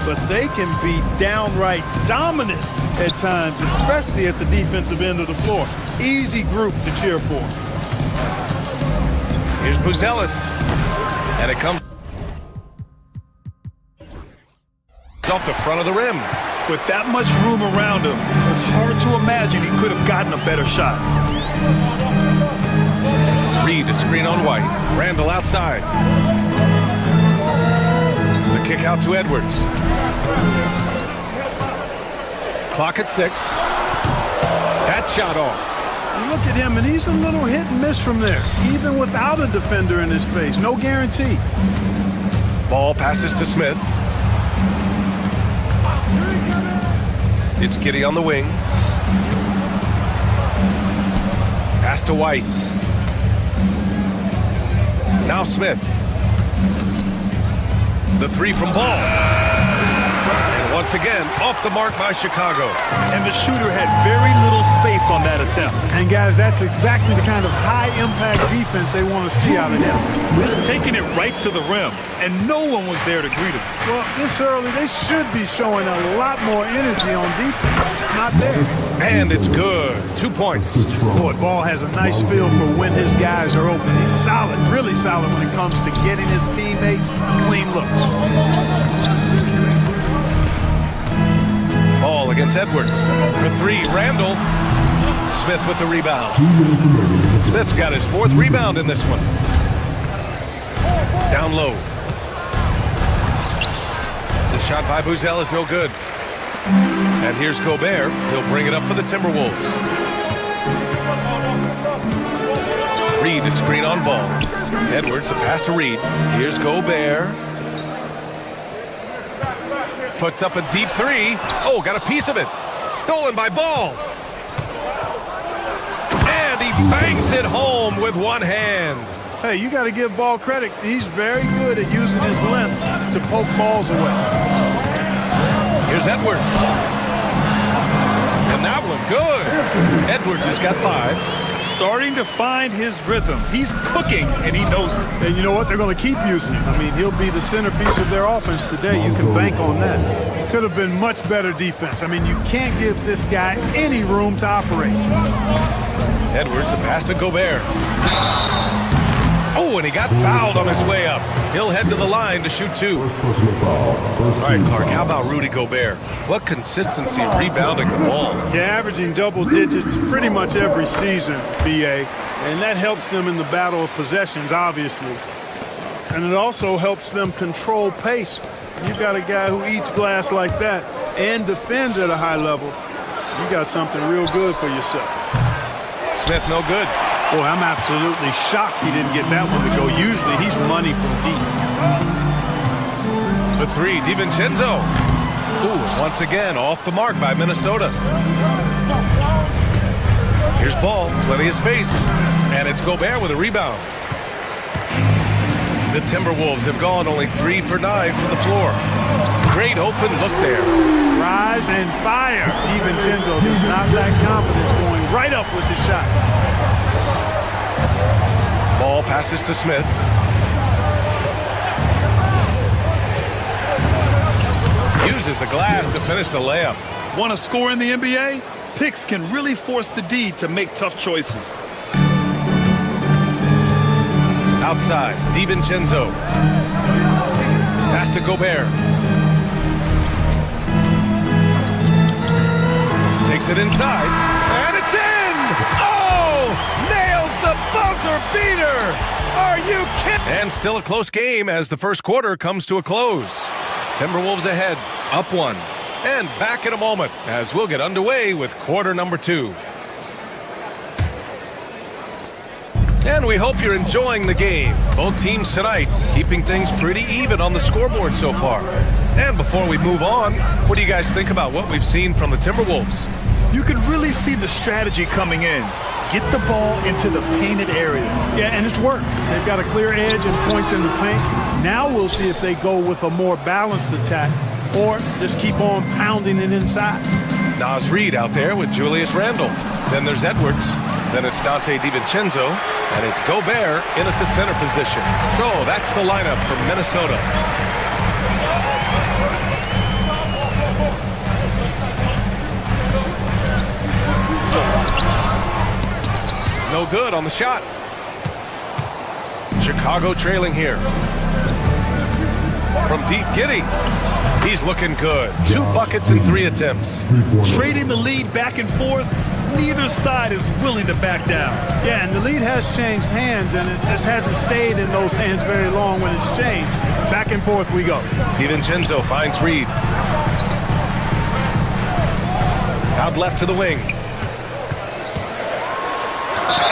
but they can be downright dominant at times, especially at the defensive end of the floor. Easy group to cheer for. Here's Buzelis. And it comes off the front of the rim. With that much room around him, it's hard to imagine he could have gotten a better shot. Reed, a screen on White. Randall outside. The kick out to Edwards. Clock at 6. That shot off. You look at him, and he's a little hit and miss from there, even without a defender in his face. No guarantee. Ball passes to Smith. It's Giddey on the wing. Pass to White. Now Smith. The 3 from Ball. And once again, off the mark by Chicago. And the shooter had very little space on that attempt. And, guys, that's exactly the kind of high-impact defense they want to see out of him. Just taking it right to the rim, and no one was there to greet him. Well, this early, they should be showing a lot more energy on defense. It's not there. And it's good. 2 points. Boy, Ball has a nice feel for when his guys are open. He's solid, really solid when it comes to getting his teammates clean looks. Ball against Edwards. For 3, Randall. Smith with the rebound. Smith's got his 4th rebound in this one. Down low. The shot by Buzelis is no good. And here's Gobert. He'll bring it up for the Timberwolves. Reed, a screen on Ball. Edwards, a pass to Reed. Here's Gobert. Puts up a deep 3. Oh, got a piece of it. Stolen by Ball. Bangs it home with one hand. Hey, you got to give Ball credit. He's very good at using his length to poke balls away. Here's Edwards. And that one, good. Edwards has got 5. Starting to find his rhythm. He's cooking, and he knows it. And you know what? They're going to keep using him. I mean, he'll be the centerpiece of their offense today. You can bank on that. Could have been much better defense. I mean, you can't give this guy any room to operate. Edwards, a pass to Gobert. Oh, and he got fouled on his way up. He'll head to the line to shoot 2. All right, Clark, how about Rudy Gobert? What consistency rebounding the ball. Yeah, averaging double digits pretty much every season, BA. And that helps them in the battle of possessions, obviously. And it also helps them control pace. You've got a guy who eats glass like that and defends at a high level. You got something real good for yourself. Smith, no good. Boy, I'm absolutely shocked he didn't get that one to go. Usually he's money from deep. The 3, DiVincenzo. Ooh, once again, off the mark by Minnesota. Here's Ball, plenty of space. And it's Gobert with a rebound. The Timberwolves have gone only 3 for 9 from the floor. Great open look there. Rise and fire. DiVincenzo does not lack confidence, going right up with the shot. Ball passes to Smith. Uses the glass to finish the layup. Want to score in the NBA? Picks can really force the D to make tough choices. Outside, DiVincenzo. Pass to Gobert. Takes it inside, and it's in! Oh! Nails the buzzer beater! Are you kidding? And still a close game as the first quarter comes to a close. Timberwolves ahead, up 1. And back in a moment as we'll get underway with quarter number 2. And we hope you're enjoying the game. Both teams tonight keeping things pretty even on the scoreboard so far. And before we move on, what do you guys think about what we've seen from the Timberwolves? You can really see the strategy coming in. Get the ball into the painted area. Yeah, and it's worked. They've got a clear edge and points in the paint. Now we'll see if they go with a more balanced attack or just keep on pounding it inside. Naz Reid out there with Julius Randle. Then there's Edwards. Then it's Dante DiVincenzo, and it's Gobert in at the center position. So that's the lineup for Minnesota. No good on the shot. Chicago trailing here. From deep, Giddey. He's looking good. 2 buckets and 3 attempts. Trading the lead back and forth. Neither side is willing to back down. Yeah, and the lead has changed hands, and it just hasn't stayed in those hands very long when it's changed. Back and forth we go. DiVincenzo finds Reid. Out left to the wing.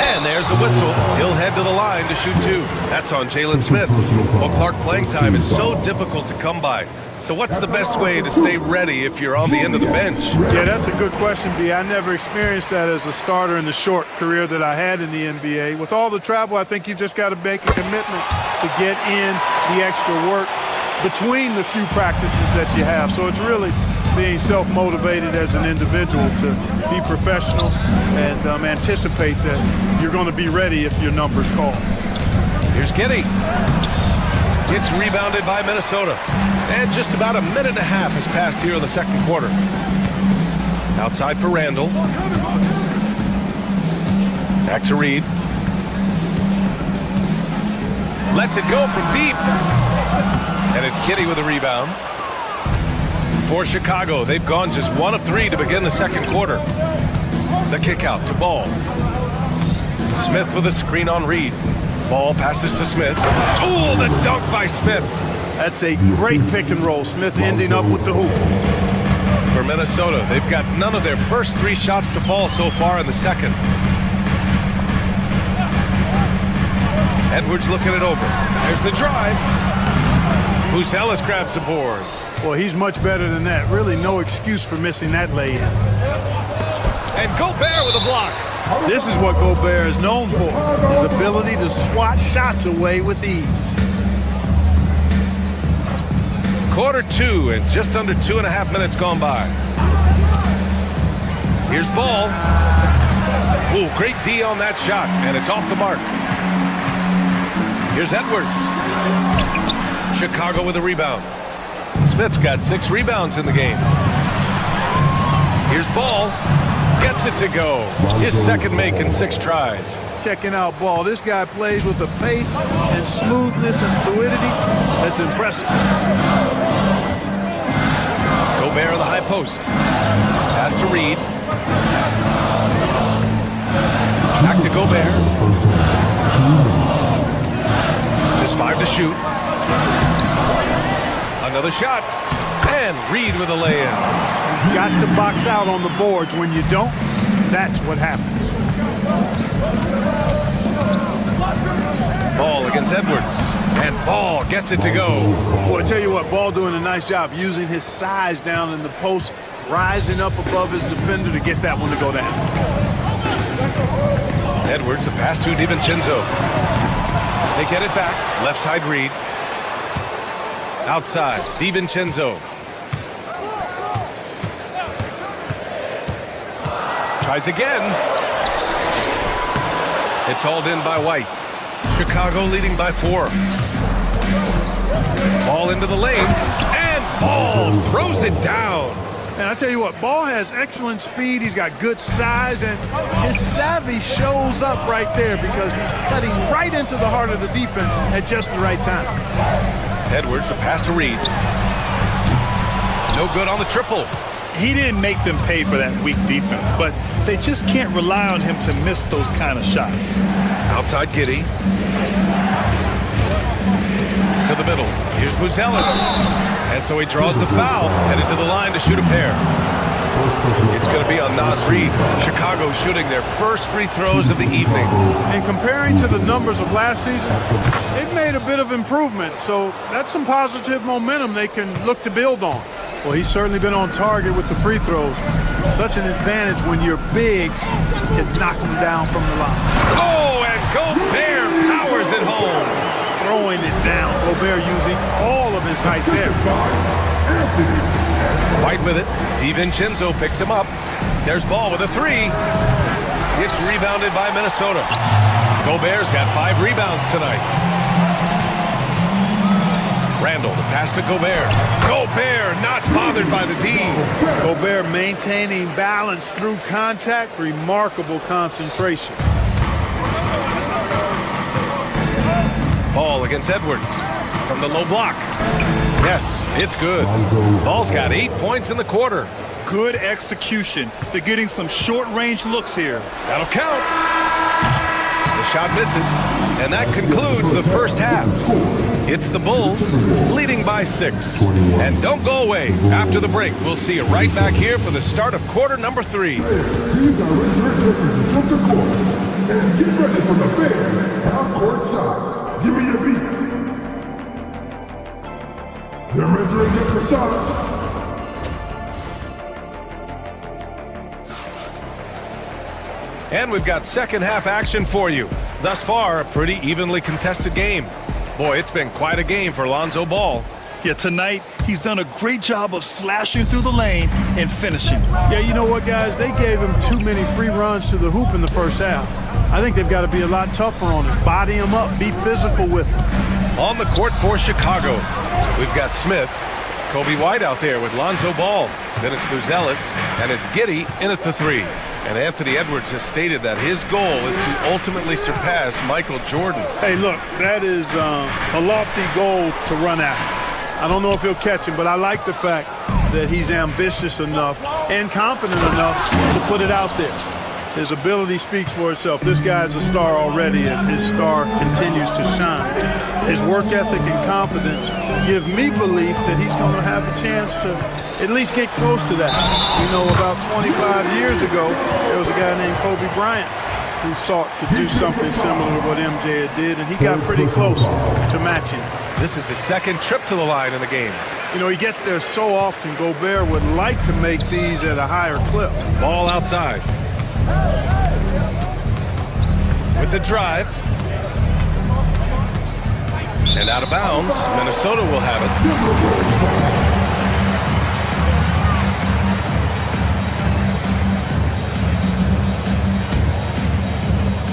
And there's a whistle. He'll head to the line to shoot 2. That's on Jalen Smith. Well, Clark, playing time is so difficult to come by. So what's the best way to stay ready if you're on the end of the bench? Yeah, that's a good question, B. I never experienced that as a starter in the short career that I had in the NBA. With all the travel, I think you've just got to make a commitment to get in the extra work between the few practices that you have. So it's really being self-motivated as an individual to be professional and anticipate that you're going to be ready if your number's called. Here's Giddey. It's rebounded by Minnesota. And just about a minute and a half has passed here in the second quarter. Outside for Randle. Back to Reid. Lets it go from deep. And it's Giddey with a rebound. For Chicago, they've gone just 1 of 3 to begin the second quarter. The kick out to Ball. Smith with a screen on Reid. Ball passes to Smith. Oh, the dunk by Smith. That's a great pick and roll. Smith ending up with the hoop. For Minnesota, they've got none of their first 3 shots to fall so far in the second. Edwards looking it over. There's the drive. Buzelis grabs the board. Well, he's much better than that. Really no excuse for missing that lay-in. And Gobert with a block. This is what Gobert is known for, his ability to swat shots away with ease. Quarter 2 and just under 2.5 minutes gone by. Here's Ball. Ooh, great D on that shot, and it's off the mark. Here's Edwards. Chicago with a rebound. Smith's got 6 rebounds in the game. Here's Ball. Gets it to go. His second make in 6 tries. Checking out Ball. This guy plays with a pace and smoothness and fluidity that's impressive. Gobert on the high post. Pass to Reed. Back to Gobert. Just 5 to shoot. Another shot. And Reed with a lay-in. Got to box out on the boards. When you don't, that's what happens. Ball against Edwards. And Ball gets it to go. Boy, I tell you what, Ball doing a nice job using his size down in the post, rising up above his defender to get that one to go down. Edwards, the pass to DiVincenzo. They get it back. Left side Reed. Outside, DiVincenzo. Tries again. It's hauled in by White. Chicago leading by 4. Ball into the lane. And Ball throws it down. And I tell you what, Ball has excellent speed. He's got good size, and his savvy shows up right there because he's cutting right into the heart of the defense at just the right time. Edwards, a pass to Reed. No good on the triple. He didn't make them pay for that weak defense, but they just can't rely on him to miss those kind of shots. Outside Giddey. To the middle. Here's Buzelis. And so he draws the foul, headed to the line to shoot a pair. It's going to be on Naz Reid. Chicago shooting their first free throws of the evening. And comparing to the numbers of last season, they've made a bit of improvement. So that's some positive momentum they can look to build on. Well, he's certainly been on target with the free throws. Such an advantage when your bigs can knock them down from the line. Oh, and Gobert powers it home. Throwing it down. Gobert using all of his height there. White with it. DiVincenzo picks him up. There's Ball with a 3. It's rebounded by Minnesota. Gobert's got 5 rebounds tonight. Randall, the pass to Gobert. Gobert not bothered by the D. Gobert maintaining balance through contact. Remarkable concentration. Ball against Edwards from the low block. Yes, it's good. Ball's got 8 points in the quarter. Good execution. They're getting some short-range looks here. That'll count. The shot misses, and that concludes the first half. It's the Bulls leading by 6. And don't go away. After the break, we'll see you right back here for the start of quarter number 3. Teams are entering the center court. And get ready for the big half-court shots. Give me your beat. They're measuring it for shots. And we've got second half action for you. Thus far, a pretty evenly contested game. Boy, it's been quite a game for Lonzo Ball. Yeah, tonight, he's done a great job of slashing through the lane and finishing. Yeah, you know what, guys? They gave him too many free runs to the hoop in the first half. I think they've got to be a lot tougher on him. Body him up, be physical with him. On the court for Chicago, we've got Smith, Kobe White out there with Lonzo Ball. Then it's Buzelis, and it's Giddey in at the 3. And Anthony Edwards has stated that his goal is to ultimately surpass Michael Jordan. Hey, look, that is a lofty goal to run after. I don't know if he'll catch him, but I like the fact that he's ambitious enough and confident enough to put it out there. His ability speaks for itself. This guy's a star already, and his star continues to shine. His work ethic and confidence give me belief that he's going to have a chance to at least get close to that. You know, about 25 years ago, there was a guy named Kobe Bryant who sought to do something similar to what MJ did, and he got pretty close to matching. This is his second trip to the line in the game. You know, he gets there so often. Gobert would like to make these at a higher clip. Ball outside. with the drive. And out of bounds, Minnesota will have it.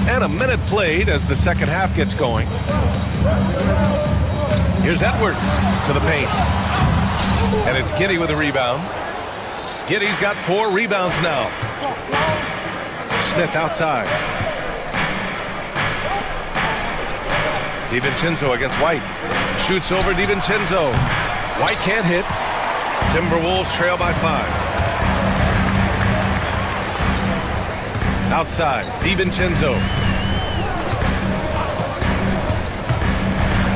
And a minute played as the second half gets going. Here's Edwards to the paint. And it's Giddey with a rebound. Giddey's got 4 rebounds now. Smith outside. DiVincenzo against White. Shoots over DiVincenzo. White can't hit. Timberwolves trail by 5. Outside, DiVincenzo.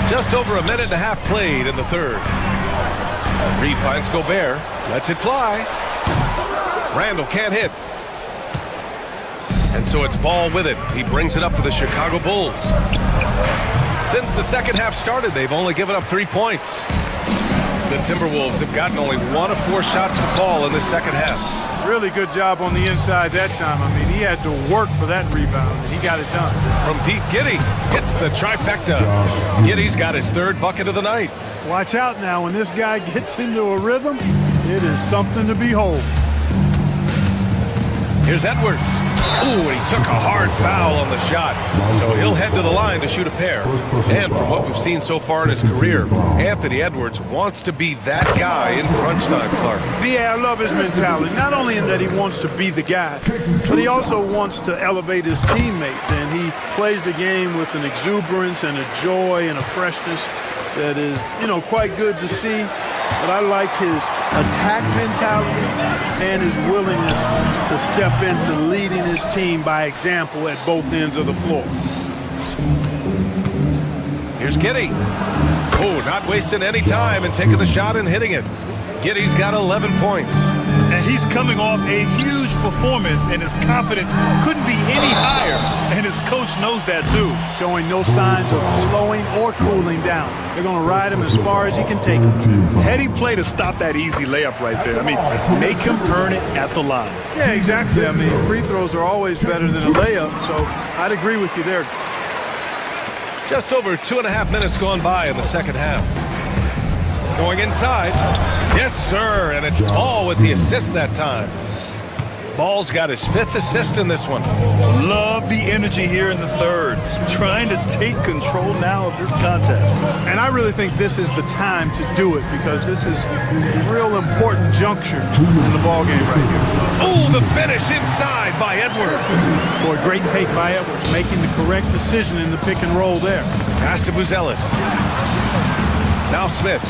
Just over a minute and a half played in the third. Reed finds Gobert. Lets it fly. Randall can't hit. And so it's Ball with it. He brings it up for the Chicago Bulls. Since the second half started, they've only given up 3 points. The Timberwolves have gotten only 1 of 4 shots to fall in the second half. Really good job on the inside that time. I mean, he had to work for that rebound, and he got it done. From deep, Giddey hits the trifecta. Giddey's got his 3rd bucket of the night. Watch out now. When this guy gets into a rhythm, it is something to behold. Here's Edwards. Ooh, and he took a hard foul on the shot. So he'll head to the line to shoot a pair. And from what we've seen so far in his career, Anthony Edwards wants to be that guy in crunch time, Clark. Yeah, I love his mentality. Not only in that he wants to be the guy, but he also wants to elevate his teammates. And he plays the game with an exuberance and a joy and a freshness that is, quite good to see. But I like his attack mentality and his willingness to step into leading his team by example at both ends of the floor. Here's Giddey. Oh, not wasting any time and taking the shot and hitting it. Giddey's got 11 points. And he's coming off a huge performance, and his confidence couldn't be any higher. And his coach knows that, too. Showing no signs of slowing or cooling down. They're going to ride him as far as he can take him. Heady play to stop that easy layup right there. I mean, make him earn it at the line. Yeah, exactly. I mean, free throws are always better than a layup, so I'd agree with you there. Just over 2.5 minutes gone by in the second half. Going inside. Yes, sir. And it's Ball with the assist that time. Ball's got his 5th assist in this one. Love the energy here in the third. Trying to take control now of this contest. And I really think this is the time to do it because this is a real important juncture in the ballgame right here. Oh, the finish inside by Edwards. Boy, great take by Edwards, making the correct decision in the pick and roll there. Pass to Buzelis. Now Smith.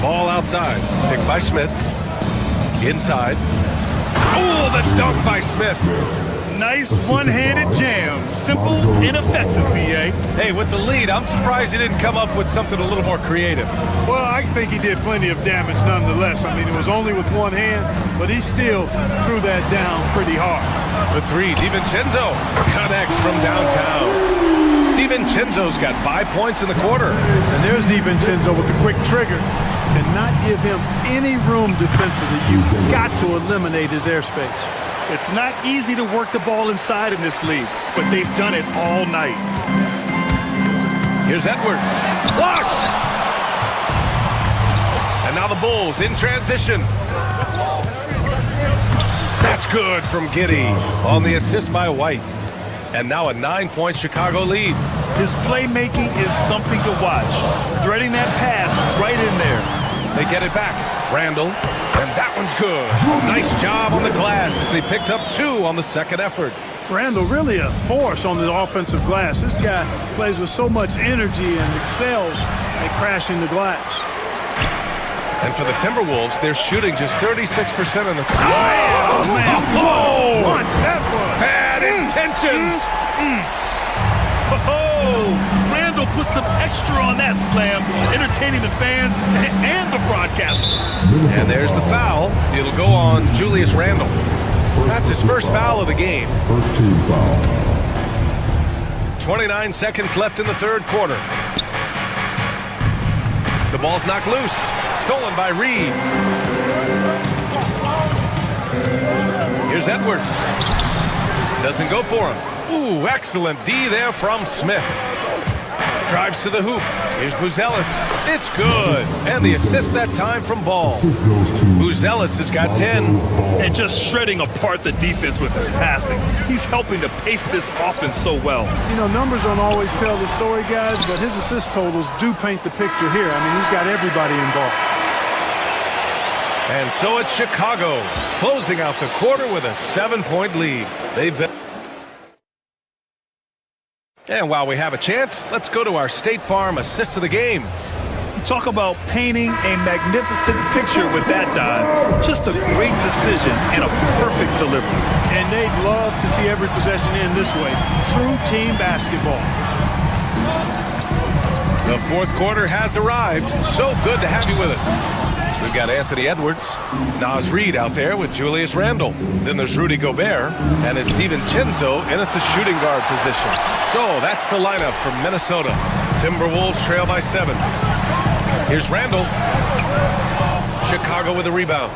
Ball outside. Picked by Smith. Inside. Oh, the dunk by Smith. Nice one-handed jam. Simple and effective, B.A. Hey, with the lead, I'm surprised he didn't come up with something a little more creative. Well, I think he did plenty of damage nonetheless. I mean, it was only with one hand, but he still threw that down pretty hard. The 3, DiVincenzo connects from downtown. DiVincenzo's got 5 points in the quarter. And there's DiVincenzo with the quick trigger. Cannot give him any room defensively. You've got to eliminate his airspace. It's not easy to work the ball inside in this league, but they've done it all night. Here's Edwards. Blocked! And now the Bulls in transition. That's good from Giddey on the assist by White. And now a 9-point Chicago lead. His playmaking is something to watch. Threading that pass right in there. They get it back. Randall. And that one's good. Nice job on the glass as they picked up 2 on the second effort. Randall really a force on the offensive glass. This guy plays with so much energy and excels at crashing the glass. And for the Timberwolves, they're shooting just 36% on the Oh, man. Oh! Watch that one. Bad intentions. Oh, Randall put some extra on that slam, entertaining the fans and the broadcasters. And there's the foul. It'll go on Julius Randle. That's his first foul of the game. First team foul. 29 seconds left in the third quarter. The ball's knocked loose. Stolen by Reed. Here's Edwards. Doesn't go for him. Ooh, excellent D there from Smith. Drives to the hoop. Here's Buzelis. It's good. And the assist that time from Ball. Buzelis has got 10. And just shredding apart the defense with his passing. He's helping to pace this offense so well. You know, numbers don't always tell the story, guys, but his assist totals do paint the picture here. I mean, he's got everybody involved. And so it's Chicago closing out the quarter with a 7-point lead. They've been... And while we have a chance, let's go to our State Farm assist of the game. Talk about painting a magnificent picture with that dive. Just a great decision and a perfect delivery. And they'd love to see every possession end this way. True team basketball. The fourth quarter has arrived. So good to have you with us. We've got Anthony Edwards, Naz Reid out there with Julius Randle. Then there's Rudy Gobert, and it's DiVincenzo in at the shooting guard position. So that's the lineup for Minnesota. Timberwolves trail by 7. Here's Randle. Chicago with a rebound.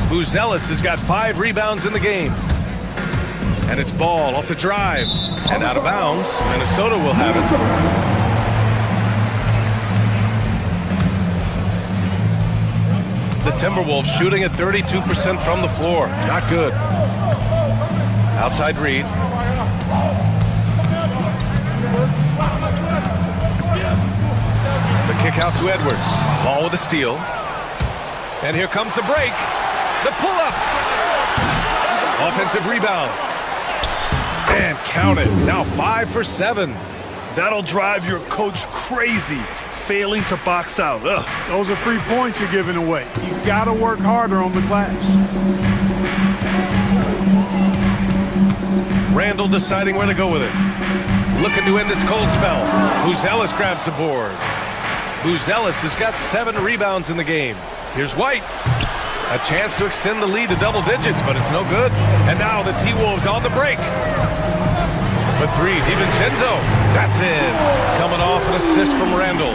Buzelis has got 5 rebounds in the game. And it's Ball off the drive. And out of bounds. Minnesota will have it. The Timberwolves shooting at 32% from the floor. Not good. Outside Reid. The kick out to Edwards. Ball with a steal. And here comes the break. The pull-up. Offensive rebound. And count it. Now 5 for 7. That'll drive your coach crazy. Failing to box out. Ugh. Those are free points you're giving away. You got to work harder on the glass. Randle deciding where to go with it. Looking to end this cold spell. Buzelis grabs the board. Buzelis has got 7 rebounds in the game. Here's White. A chance to extend the lead to double digits, but it's no good. And now the T-Wolves on the break. For 3, DiVincenzo. That's in. Coming off an assist from Randle.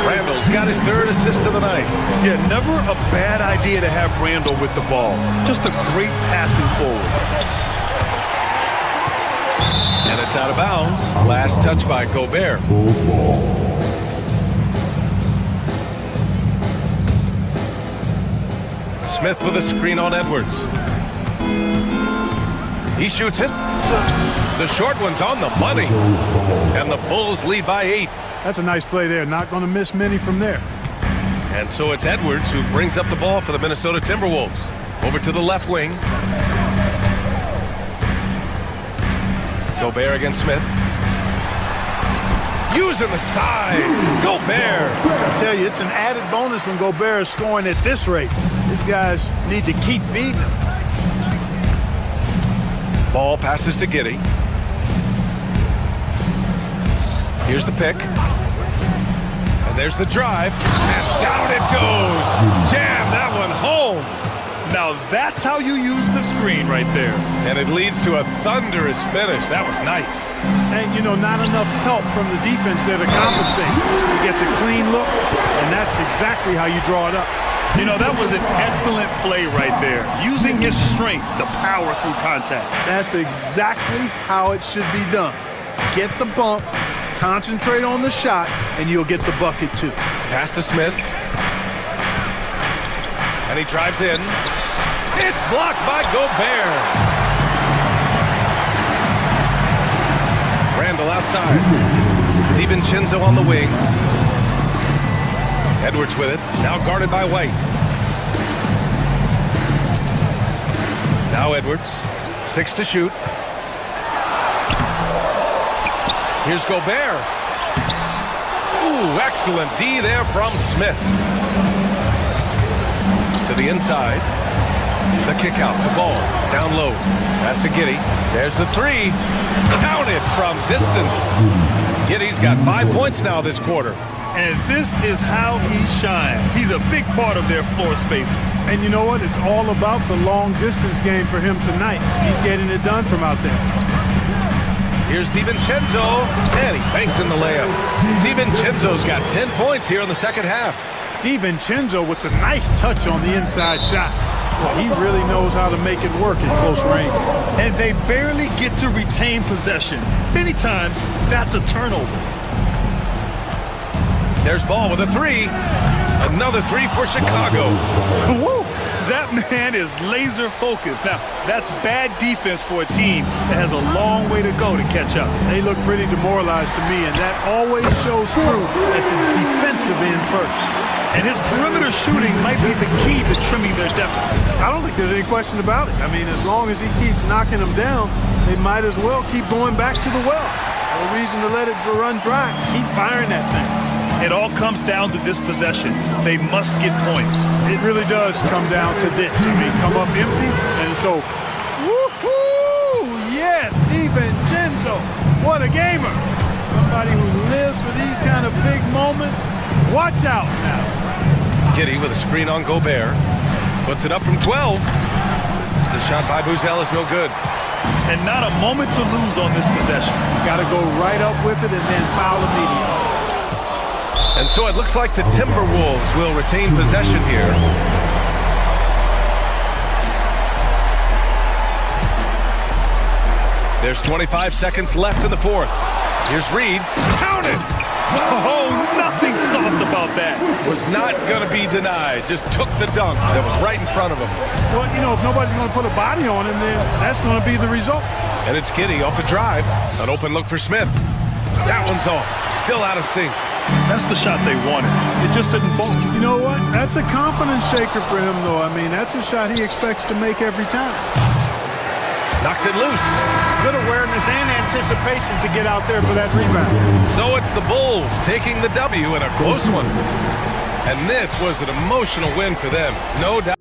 Randle's got his 3rd assist of the night. Yeah, never a bad idea to have Randle with the ball. Just a great passing forward. And it's out of bounds. Last touch by Gobert. Smith with a screen on Edwards. He shoots it. The short one's on the money. And the Bulls lead by 8. That's a nice play there. Not going to miss many from there. And so it's Edwards who brings up the ball for the Minnesota Timberwolves. Over to the left wing. Gobert against Smith. Using the size. Gobert. I tell you, it's an added bonus when Gobert is scoring at this rate. These guys need to keep feeding him. Ball passes to Giddey. Here's the pick. And there's the drive. And down it goes. Jam that one home. Now that's how you use the screen right there. And it leads to a thunderous finish. That was nice. And, you know, not enough help from the defense there to compensate. He gets a clean look, and that's exactly how you draw it up. You know, that was an excellent play right there. Using his strength to power through contact. That's exactly how it should be done. Get the bump, concentrate on the shot, and you'll get the bucket too. Pass to Smith. And he drives in. It's blocked by Gobert. Randle outside. DiVincenzo on the wing. Edwards with it. Now guarded by White. Now Edwards. 6 to shoot. Here's Gobert. Ooh, excellent D there from Smith. To the inside. The kick out to Ball. Down low. Pass to Giddey. There's the 3. Counted from distance. Giddey's got 5 points now this quarter. And this is how he shines. He's a big part of their floor space. And you know what? It's all about the long distance game for him tonight. He's getting it done from out there. Here's DiVincenzo, and he banks in the layup. DiVincenzo's got 10 points here in the second half. DiVincenzo with the nice touch on the inside shot. Well, he really knows how to make it work at close range. And they barely get to retain possession. Many times, that's a turnover. There's ball with a three. Another three for Chicago. Woo! That man is laser focused. Now, that's bad defense for a team that has a long way to go to catch up. They look pretty demoralized to me, and that always shows through at the defensive end first. And his perimeter shooting might be the key to trimming their deficit. I don't think there's any question about it. I mean, as long as he keeps knocking them down, they might as well keep going back to the well. No reason to let it run dry. Keep firing that thing. It all comes down to this possession. They must get points. It really does come down to this. I mean, come up empty, and it's over. Woo-hoo! Yes, DiVincenzo. What a gamer. Somebody who lives for these kind of big moments. Watch out now. Giddey with a screen on Gobert. Puts it up from 12. The shot by Buzel is no good. And not a moment to lose on this possession. Got to go right up with it and then foul immediately. And so it looks like the Timberwolves will retain possession here. There's 25 seconds left in the fourth. Here's Reed. Counted! Oh, nothing soft about that. Was not going to be denied. Just took the dunk that was right in front of him. Well, you know, if nobody's going to put a body on him, then that's going to be the result. And it's Giddey off the drive. An open look for Smith. That one's off. Still out of sync. That's the shot they wanted. It just didn't fall. You know what? That's a confidence shaker for him, though. I mean, that's a shot he expects to make every time. Knocks it loose. Good awareness and anticipation to get out there for that rebound. So it's the Bulls taking the W in a close one. And this was an emotional win for them. No doubt.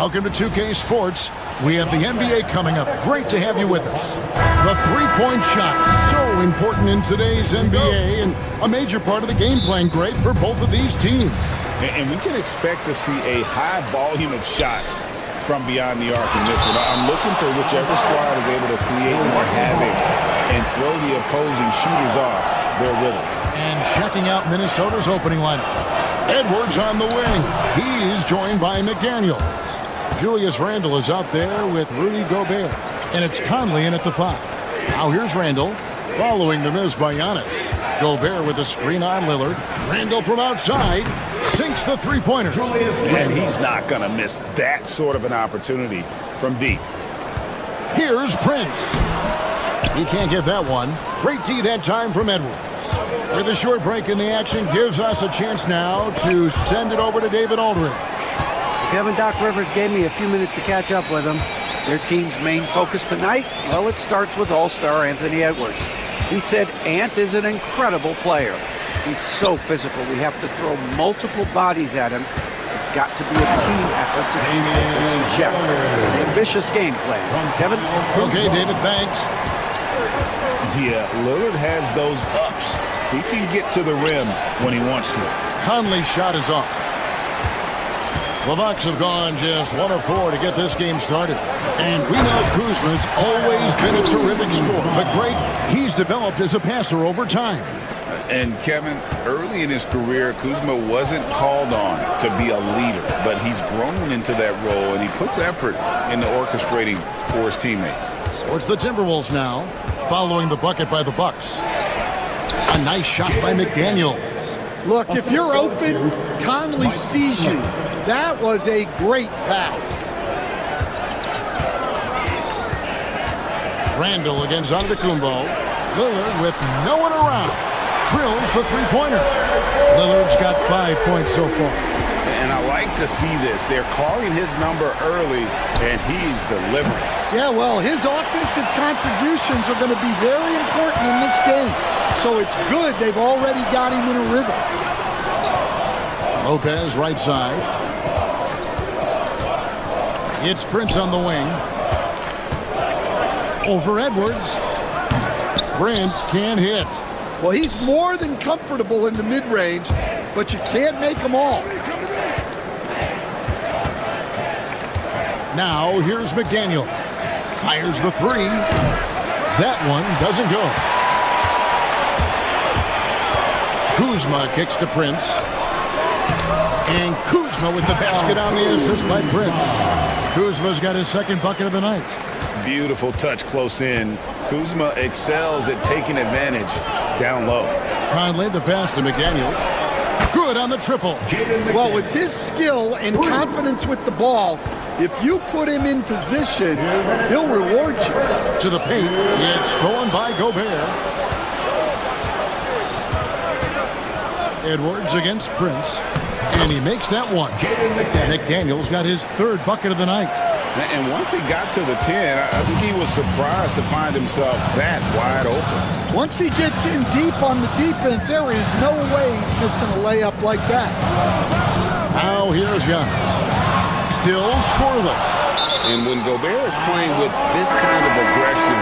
Welcome to 2K Sports. We have the NBA coming up. Great to have you with us. The three-point shot, so important in today's NBA and a major part of the game plan, Greg, for both of these teams. And we can expect to see a high volume of shots from beyond the arc in this one. I'm looking for whichever squad is able to create more havoc and throw the opposing shooters off their rhythm. And checking out Minnesota's opening lineup. Edwards on the wing. He's joined by McDaniels. Julius Randle is out there with Rudy Gobert. And it's Conley in at the 5. Now here's Randle following the miss by Giannis. Gobert with a screen on Lillard. Randle from outside sinks the three-pointer. And he's not going to miss that sort of an opportunity from deep. Here's Prince. He can't get that one. Great D that time from Edwards. With a short break in the action, gives us a chance now to send it over to David Aldridge. Kevin, Doc Rivers gave me a few minutes to catch up with them. Their team's main focus tonight, well, it starts with All-Star Anthony Edwards. He said Ant is an incredible player. He's so physical. We have to throw multiple bodies at him. It's got to be a team effort to keep Edwards in check. An ambitious game plan. Kevin? Okay, David, thanks. Yeah, Lillard has those ups. He can get to the rim when he wants to. Conley's shot is off. The Bucks have gone just 1 of 4 to get this game started. And we know Kuzma's always been a terrific scorer. But Greg, he's developed as a passer over time. And Kevin, early in his career, Kuzma wasn't called on to be a leader, but he's grown into that role, and he puts effort into orchestrating for his teammates. So it's the Timberwolves now, following the bucket by the Bucks. A nice shot by McDaniels. Look, if you're open, Conley sees you. That was a great pass. Randle against Antetokounmpo. Lillard with no one around. Drills the three-pointer. Lillard's got 5 points so far. And I like to see this. They're calling his number early, and he's delivering. Yeah, well, his offensive contributions are going to be very important in this game. So it's good they've already got him in a rhythm. Lopez right side. It's Prince on the wing. Over Edwards. Prince can't hit. Well, he's more than comfortable in the mid-range, but you can't make them all. Now here's McDaniels. Fires the three. That one doesn't go. Kuzma kicks to Prince. And Kuzma with the basket on the assist by Prince. Kuzma's got his second bucket of the night. Beautiful touch close in. Kuzma excels at taking advantage down low. Conley the pass to McDaniels. Good on the triple. Well, with his skill and confidence with the ball, if you put him in position, he'll reward you. To the paint. It's stolen by Gobert. Edwards against Prince. And he makes that one. McDaniels got his third bucket of the night. And once he got to the 10, I think he was surprised to find himself that wide open. Once he gets in deep on the defense, there is no way he's missing a layup like that. Now here's Giannis. Still scoreless. And when Gobert is playing with this kind of aggression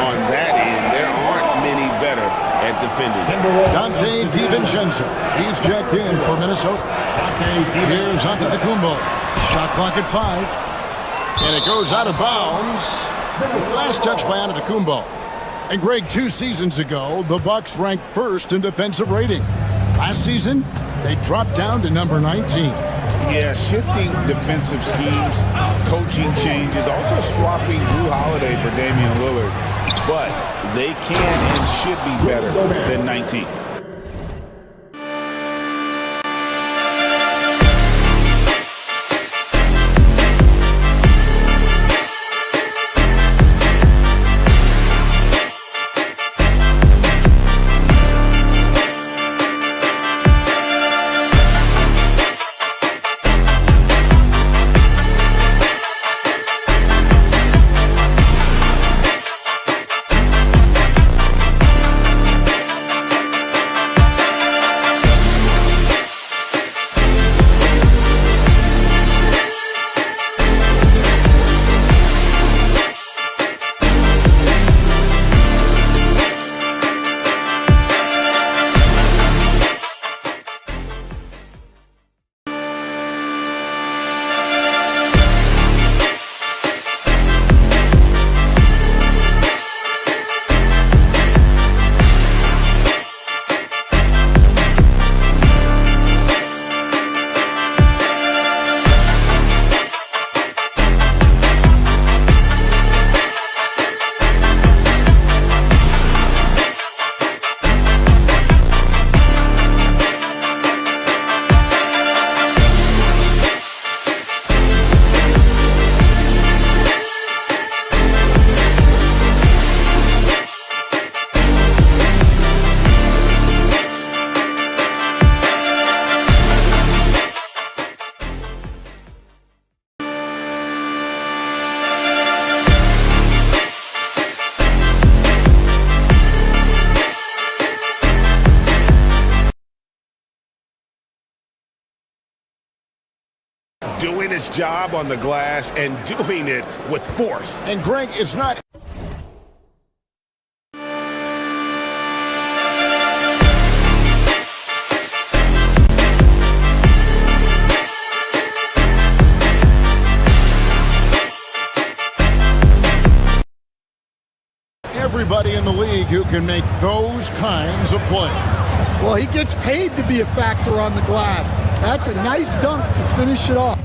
on that end, there aren't many better at defending. Dante DiVincenzo. He's checked in for Minnesota. Here's Antetokounmpo. Shot clock at 5. And it goes out of bounds. Last touch by Antetokounmpo. And Greg, 2 seasons ago, the Bucks ranked first in defensive rating. Last season, they dropped down to number 19. Yeah, shifting defensive schemes, coaching changes, also swapping Drew Holiday for Damian Lillard. But they can and should be better than 19. doing his job on the glass and doing it with force. And Greg, it's not... Everybody in the league who can make those kinds of plays. Well, he gets paid to be a factor on the glass. That's a nice dunk to finish it off.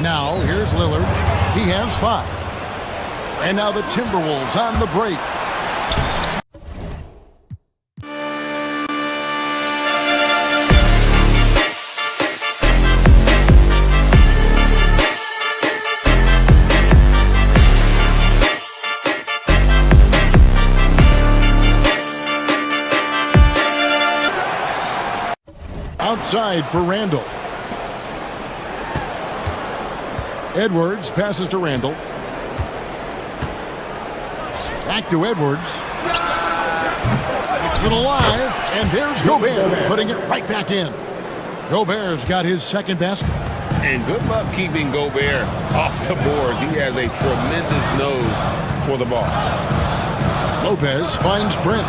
Now, here's Lillard. He has 5. And now the Timberwolves on the break. Outside for Randall. Edwards passes to Randall. Back to Edwards. Keeps it alive. And there's Gobert putting it right back in. Gobert's got his second basket. And good luck keeping Gobert off the boards. He has a tremendous nose for the ball. Lopez finds Prince.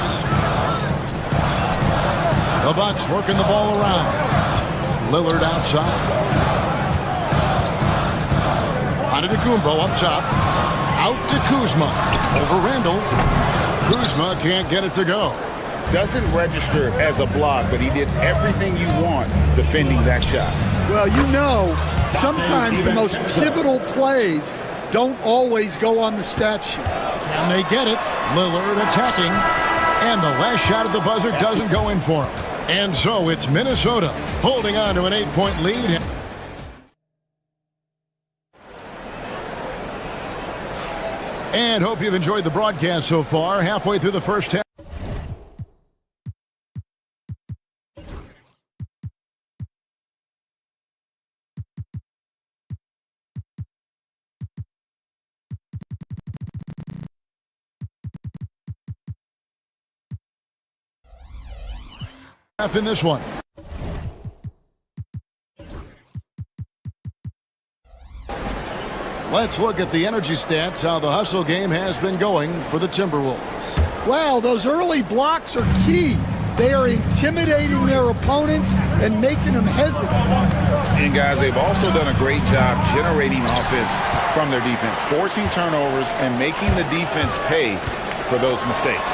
The Bucks working the ball around. Lillard outside. Antetokounmpo up top. Out to Kuzma. Over Randall. Kuzma can't get it to go. Doesn't register as a block, but he did everything you want defending that shot. Well, you know, sometimes the most pivotal plays don't always go on the stat sheet. Can they get it? Lillard attacking. And the last shot at the buzzer doesn't go in for him. And so it's Minnesota holding on to an 8-point lead. And hope you've enjoyed the broadcast so far. Halfway through the first half. In this one. Let's look at the energy stats, how the hustle game has been going for the Timberwolves. Wow, those early blocks are key. They are intimidating their opponents and making them hesitant. And guys, they've also done a great job generating offense from their defense, forcing turnovers and making the defense pay for those mistakes.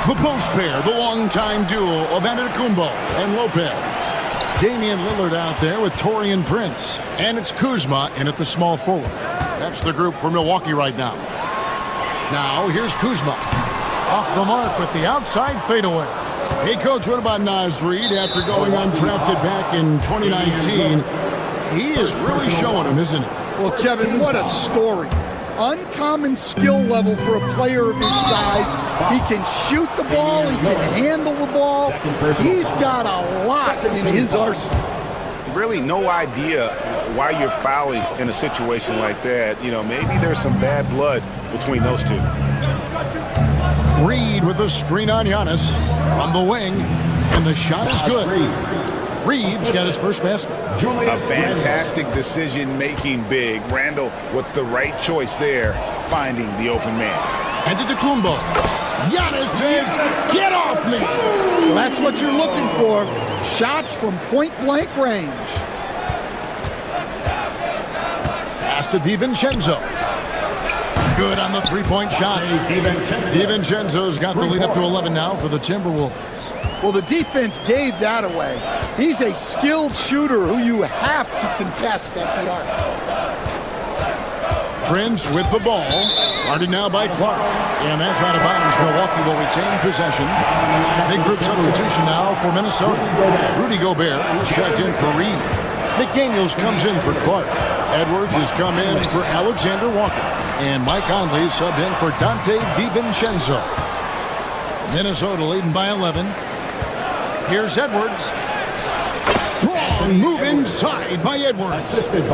The post pair, the longtime duo of Antetokounmpo and Lopez. Damian Lillard out there with Taurean Prince. And it's Kuzma in at the small forward. That's the group for Milwaukee right now. Now, here's Kuzma. Off the mark with the outside fadeaway. Hey, Coach, what about Naz Reid after going undrafted back in 2019? He is really showing him, isn't he? Well, Kevin, what a story. Uncommon skill level for a player of his size. He can shoot the ball. He can handle the ball. He's got a lot in his arsenal. Really no idea why you're fouling in a situation like that. You know, maybe there's some bad blood between those two. Reid with a screen on Giannis from the wing. And the shot is good. Reid's got his first basket. A fantastic decision-making big. Randall with the right choice there, finding the open man. And to Kumbo. Giannis says, get off me. Well, that's what you're looking for. Shots from point-blank range. Pass to DiVincenzo. Good on the three-point shot. DiVincenzo's got the lead up to 11 now for the Timberwolves. Well, the defense gave that away. He's a skilled shooter who you have to contest at the arc. Prince with the ball. Guarded now by Clark. And that's out of bounds. Milwaukee will retain possession. Big group substitution now for Minnesota. Rudy Gobert is checked in for Reed. McDaniels comes in for Clark. Edwards has come in for Alexander Walker. And Mike Conley subbed in for Dante DiVincenzo. Minnesota leading by 11. Here's Edwards. Strong move inside by Edwards.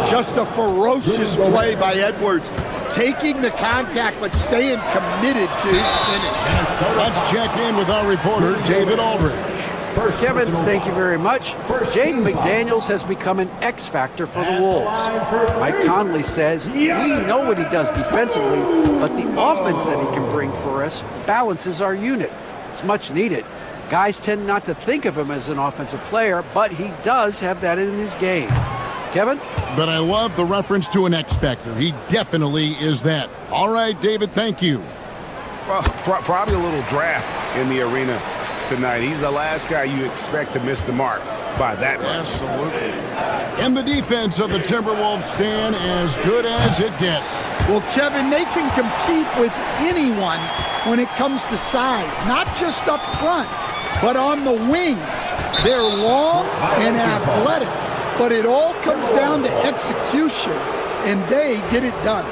Just a ferocious play by Edwards. Taking the contact, but staying committed to his finish. Let's check in with our reporter, David Aldridge. Kevin, thank you very much. Jaden McDaniels has become an X factor for the Wolves. Mike Conley says, we know what he does defensively, but the offense that he can bring for us balances our unit. It's much needed. Guys tend not to think of him as an offensive player, but he does have that in his game. Kevin? But I love the reference to an X factor. He definitely is that. All right, David, thank you. Well, probably a little draft in the arena tonight. He's the last guy you expect to miss the mark by that much. Absolutely. And the defense of the Timberwolves stand as good as it gets. Well, Kevin, they can compete with anyone when it comes to size, not just up front, but on the wings. They're long and athletic, but it all comes down to execution, and they get it done.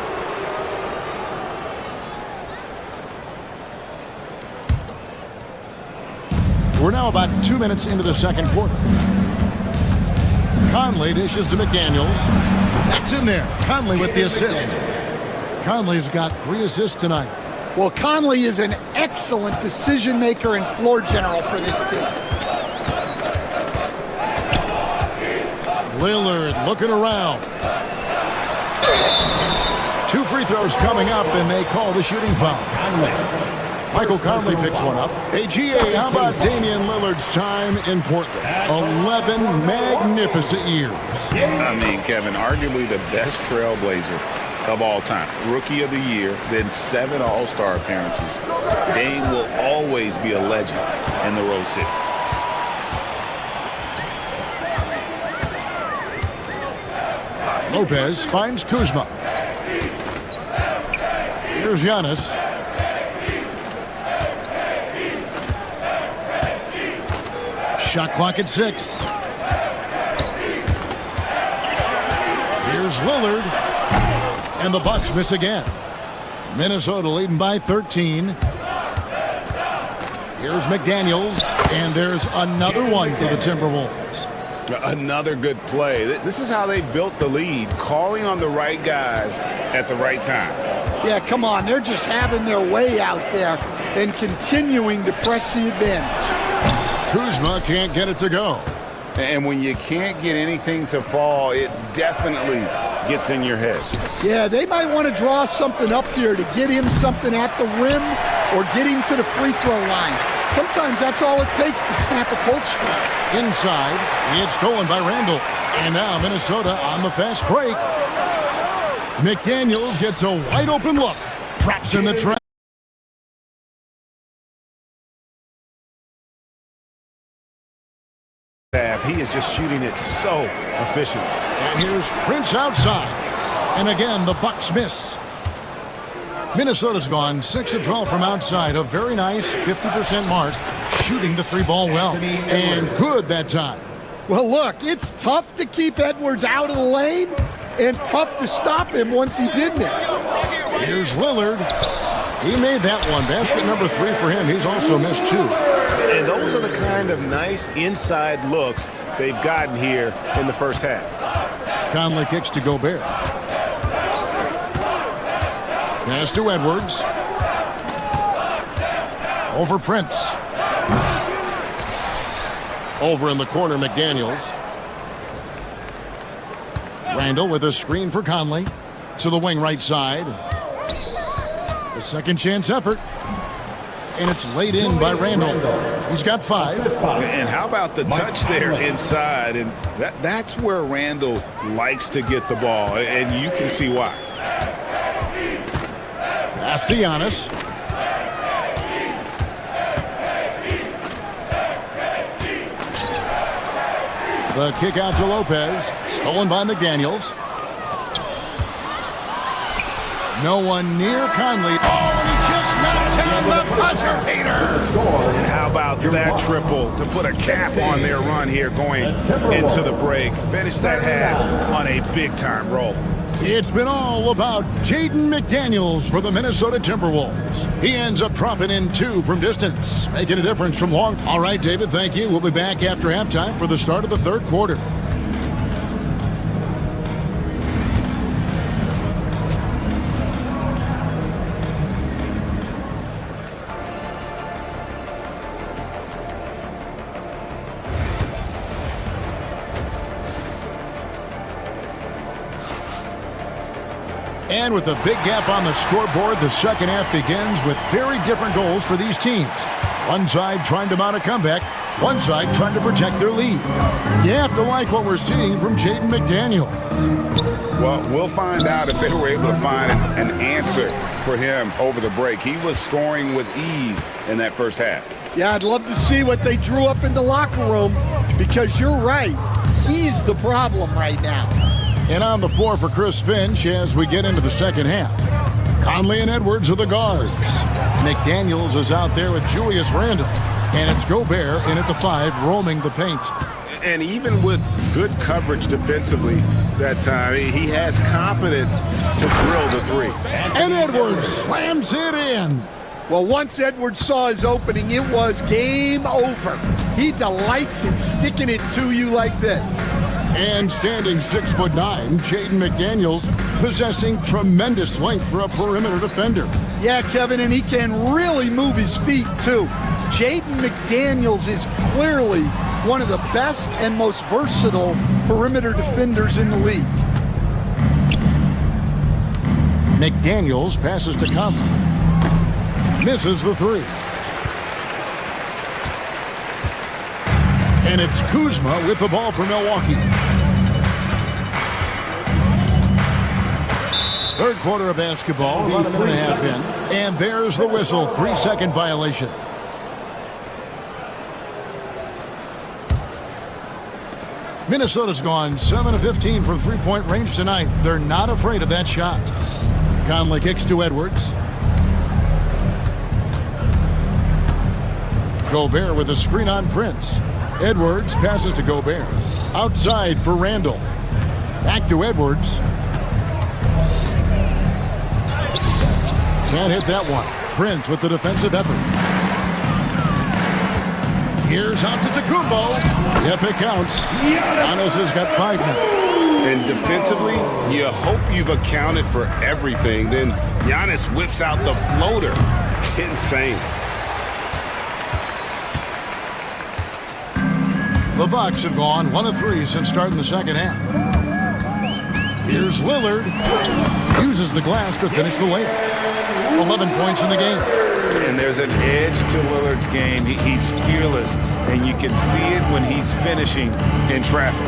We're now about 2 minutes into the second quarter. Conley dishes to McDaniels. That's in there. Conley with the assist. Conley's got 3 assists tonight. Well, Conley is an excellent decision maker and floor general for this team. Lillard looking around. 2 free throws coming up, and they call the shooting foul. Michael Conley picks one up. Hey, GA, how about Damian Lillard's time in Portland? 11 magnificent years. I mean, Kevin, arguably the best trailblazer of all time. Rookie of the year, then 7 All-Star appearances. Dame will always be a legend in the Rose City. Lopez finds Kuzma. Here's Giannis. Shot clock at 6. Here's Lillard. And the Bucks miss again. Minnesota leading by 13. Here's McDaniels. And there's another one for the Timberwolves. Another good play. This is how they built the lead, calling on the right guys at the right time. Yeah, come on. They're just having their way out there and continuing to press the advantage. Kuzma can't get it to go. And when you can't get anything to fall, it definitely gets in your head. Yeah, they might want to draw something up here to get him something at the rim or get him to the free throw line. Sometimes that's all it takes to snap a cold streak. Inside, it's stolen by Randall. And now Minnesota on the fast break. McDaniels gets a wide open look. Traps in the trap. He is just shooting it so efficient. And here's Prince outside. And again, the Bucks miss. Minnesota's gone 6 of 12 from outside. A very nice 50% mark. Shooting the 3-ball well. And good that time. Well, look, it's tough to keep Edwards out of the lane and tough to stop him once he's in there. Here's Lillard. He made that one. Basket number 3 for him. He's also missed 2. And those are the kind of nice inside looks they've gotten here in the first half. Conley kicks to Gobert. Pass to Edwards. Over Prince. Over in the corner, McDaniels. Randall with a screen for Conley. To the wing right side. The second chance effort. And it's laid in by Randall. He's got 5. And how about the touch there inside? And that's where Randall likes to get the ball, and you can see why. Pass to Giannis. The kick out to Lopez. Stolen by McDaniels. No one near Conley. Oh, and he just knocked down the buzzer beater. And how about that triple to put a cap on their run here going into the break. Finish that half on a big-time roll. It's been all about Jaden McDaniels for the Minnesota Timberwolves. He ends up dropping in 2 from distance, making a difference from long. All right, David, thank you. We'll be back after halftime for the start of the third quarter. And with a big gap on the scoreboard, the second half begins with very different goals for these teams. One side trying to mount a comeback, one side trying to protect their lead. You have to like what we're seeing from Jaden McDaniels. Well, we'll find out if they were able to find an answer for him over the break. He was scoring with ease in that first half. Yeah, I'd love to see what they drew up in the locker room, because you're right. He's the problem right now. And on the floor for Chris Finch as we get into the second half. Conley and Edwards are the guards. McDaniels is out there with Julius Randle. And it's Gobert in at the 5, roaming the paint. And even with good coverage defensively that time, he has confidence to drill the 3. And Edwards slams it in. Well, once Edwards saw his opening, it was game over. He delights in sticking it to you like this. And standing 6'9", Jaden McDaniels possessing tremendous length for a perimeter defender. Yeah, Kevin, and he can really move his feet, too. Jaden McDaniels is clearly one of the best and most versatile perimeter defenders in the league. McDaniels passes to Conley. Misses the 3. And it's Kuzma with the ball for Milwaukee. Third quarter of basketball, about a minute and a half in. And there's the whistle, 3-second violation. Minnesota's gone 7 of 15 from three-point range tonight. They're not afraid of that shot. Conley kicks to Edwards. Gobert with a screen on Prince. Edwards passes to Gobert. Outside for Randall. Back to Edwards. Can't hit that one. Prince with the defensive effort. Here's Antetokounmpo. Yep, it counts. Giannis has got 5 now. And defensively, you hope you've accounted for everything. Then Giannis whips out the floater. Insane. The Bucks have gone 1 of 3 since starting the second half. Here's Lillard. Uses the glass to finish the layup. 11 points in the game. And there's an edge to Lillard's game. He's fearless, and you can see it when he's finishing in traffic.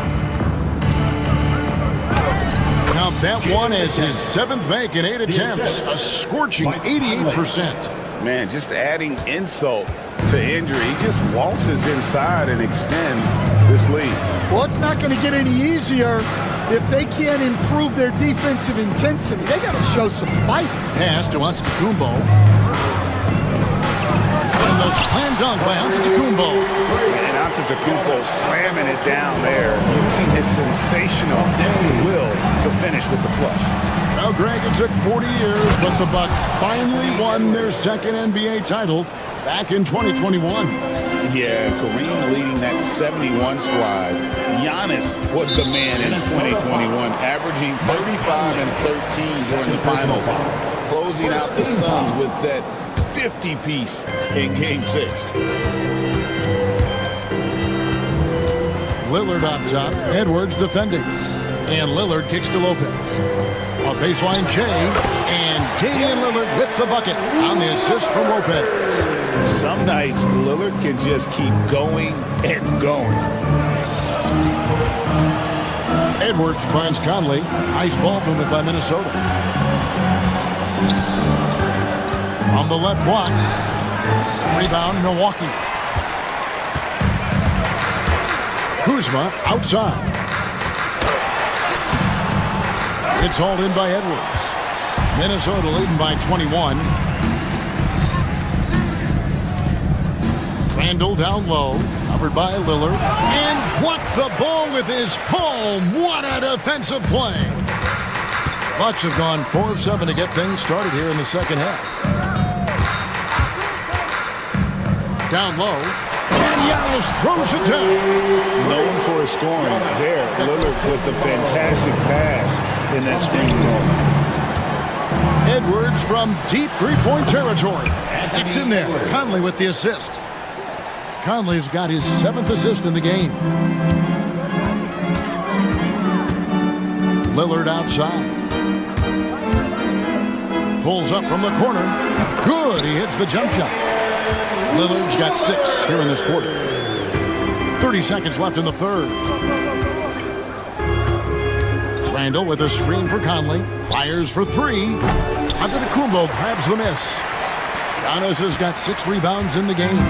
Now that one is his 7th make in 8 attempts. A scorching 88%. Man, just adding insult to injury. He just waltzes inside and extends this lead. Well, it's not going to get any easier if they can't improve their defensive intensity. They got to show some fight. Pass to Antetokounmpo. And the slam dunk by Antetokounmpo. And Antetokounmpo slamming it down there, using his sensational will to finish with the flush. Now, Greg, it took 40 years, but the Bucks finally won their second NBA title back in 2021. Yeah, Kareem leading that 71 squad. Giannis was the man in 2021, averaging 35 and 13 during the finals, closing out the Suns with that 50-piece in Game 6. Lillard on top, Edwards defending. And Lillard kicks to Lopez. A baseline J, and Damian Lillard with the bucket on the assist from Lopez. Some nights, Lillard can just keep going and going. Edwards finds Conley. Nice ball movement by Minnesota. From the left block. Rebound, Milwaukee. Kuzma outside. It's hauled in by Edwards. Minnesota leading by 21. Randall down low, covered by Lillard, and blocked the ball with his palm. What a defensive play. Bucks have gone 4 of 7 to get things started here in the second half. Down low, and Giannis throws it down. Known for his scoring there. Lillard with a fantastic pass in that screen ball. Edwards from deep three-point territory. It's in there. Conley with the assist. Conley's got his 7th assist in the game. Lillard outside. Pulls up from the corner. Good. He hits the jump shot. Lillard's got 6 here in this quarter. 30 seconds left in the third. Randall with a screen for Conley. Fires for 3. Antetokounmpo grabs the miss. Giannis has got 6 rebounds in the game.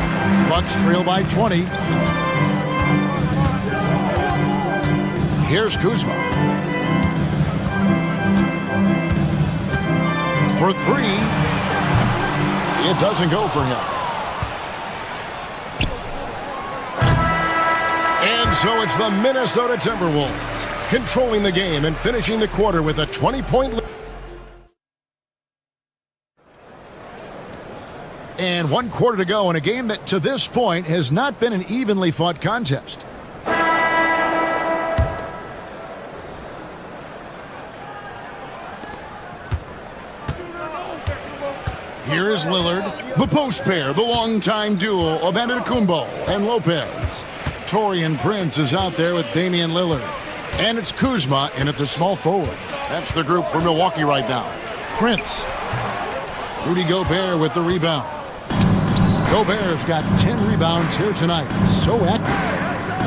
Bucks trail by 20. Here's Kuzma. For 3. It doesn't go for him. And so it's the Minnesota Timberwolves controlling the game and finishing the quarter with a 20-point lead. And 1 quarter to go in a game that to this point has not been an evenly fought contest. Here is Lillard, the post pair, the longtime duo of Antetokounmpo and Lopez. Taurean Prince is out there with Damian Lillard. And it's Kuzma in at the small forward. That's the group for Milwaukee right now. Prince. Rudy Gobert with the rebound. Gobert's got 10 rebounds here tonight. So active.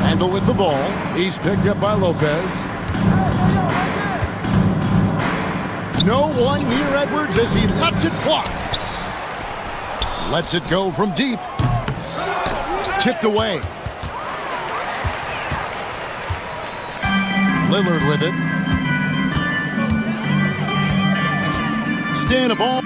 Randall with the ball. He's picked up by Lopez. No one near Edwards as he lets it fly. Lets it go from deep. Tipped away. Lillard with it. Stand a ball.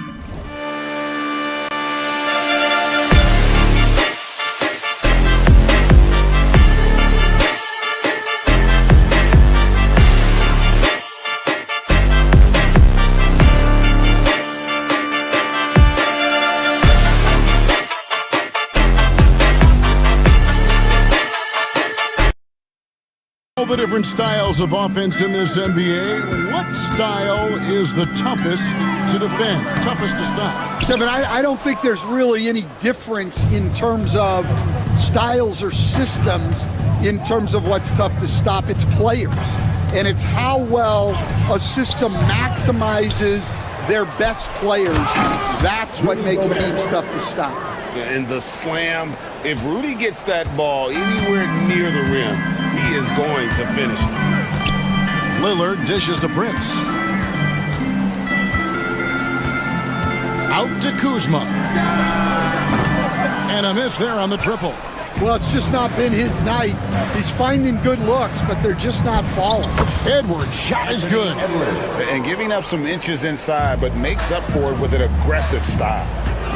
All the different styles of offense in this NBA, what style is the toughest to defend, toughest to stop? Kevin, I don't think there's really any difference in terms of styles or systems in terms of what's tough to stop. It's players, and it's how well a system maximizes their best players. That's what makes teams tough to stop. And the slam, if Rudy gets that ball anywhere near the rim, he is going to finish it. Lillard dishes to Prince. Out to Kuzma. And a miss there on the triple. Well, it's just not been his night. He's finding good looks, but they're just not falling. Edwards' shot is good. And giving up some inches inside, but makes up for it with an aggressive style.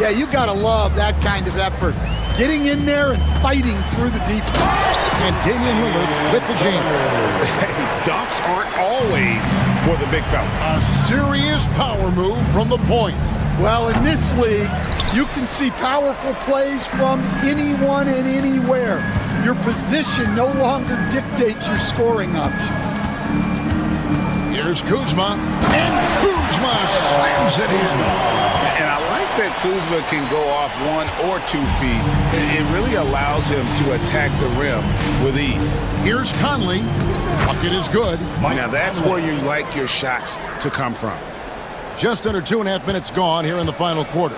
Yeah, you got to love that kind of effort. Getting in there and fighting through the defense. And Damian Lillard with the jam. Dunks aren't always for the big fella. A serious power move from the point. Well, in this league, you can see powerful plays from anyone and anywhere. Your position no longer dictates your scoring options. Here's Kuzma. And Kuzma slams it in. And I like that Kuzma can go off 1 or 2 feet, it really allows him to attack the rim with ease. Here's Conley. Bucket is good. Now that's where you like your shots to come from. Just under 2.5 minutes gone here in the final quarter.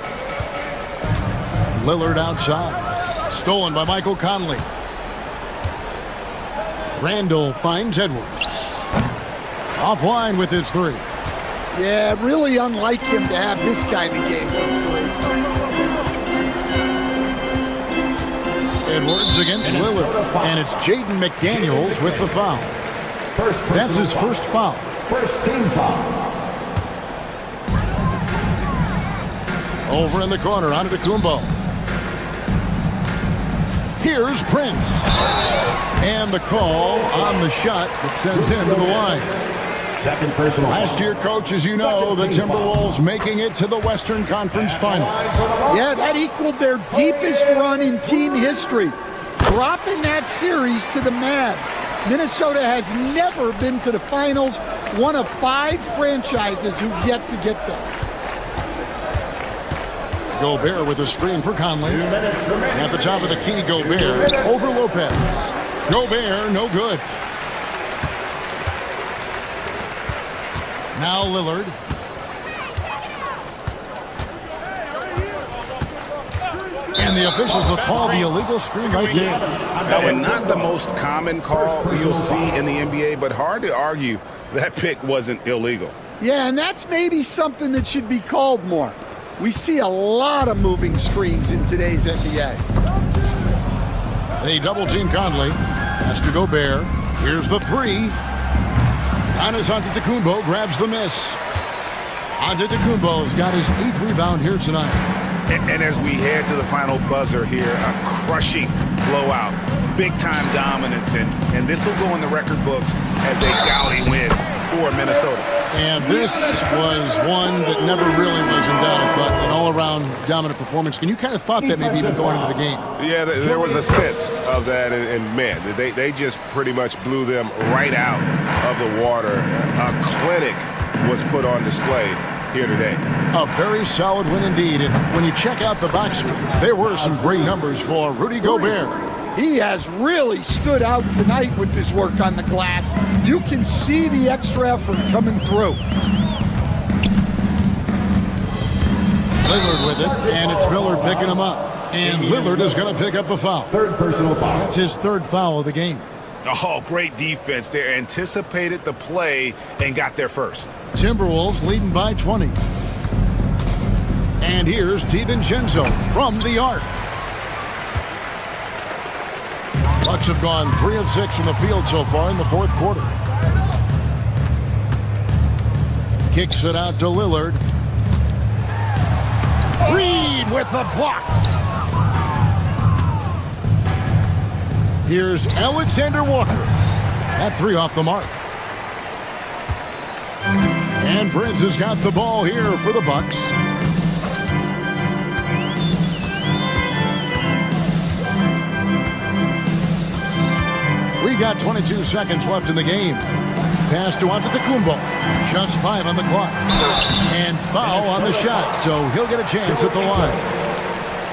Lillard outside. Stolen by Michael Conley. Randall finds Edwards. Offline with his 3. Yeah, really unlike him to have this kind of game from 3. Edwards against Lillard. And it's Jaden McDaniels with the foul. That's his first foul. First team foul. Over in the corner, Antetokounmpo. Here's Prince. And the call on the shot that sends him to the line. Second personal. Last year, coach, as you know, the Timberwolves making it to the Western Conference Finals. Yeah, that equaled their deepest run in team history, dropping that series to the Mavs. Minnesota has never been to the finals, one of 5 franchises who've yet to get there. Gobert with a screen for Conley. At the top of the key, Gobert over Lopez. Gobert, no good. Now Lillard. And the officials have called the illegal screen right there. And not the most common call you'll see in the NBA, but hard to argue that pick wasn't illegal. Yeah, and that's maybe something that should be called more. We see a lot of moving screens in today's NBA. They double-team Conley. Has to Gobert. Here's the 3. Giannis Antetokounmpo grabs the miss. Antetokounmpo's got his 8th rebound here tonight. And as we head to the final buzzer here, a crushing blowout, big-time dominance, and this will go in the record books as a gaudy win for Minnesota. And this was one that never really was in doubt, but an all-around dominant performance. And you kind of thought that maybe even going into the game. Yeah, there was a sense of that, and man, they just pretty much blew them right out of the water. A clinic was put on display here today. A very solid win indeed. And when you check out the box score, there were some great numbers for Rudy Gobert. He has really stood out tonight with his work on the glass. You can see the extra effort coming through. Lillard with it, and it's Miller picking him up. And Lillard is going to pick up the foul. Third personal foul. That's his 3rd foul of the game. Oh, great defense there. Anticipated the play and got there first. Timberwolves leading by 20. And here's DiVincenzo from the arc. Bucks have gone 3 of 6 from the field so far in the 4th quarter. Kicks it out to Lillard. Reed with the block. Here's Alexander Walker. That 3 off the mark. And Prince has got the ball here for the Bucks. We got 22 seconds left in the game. Pass to Antetokounmpo. Just 5 on the clock. And foul on the shot, so he'll get a chance at the line.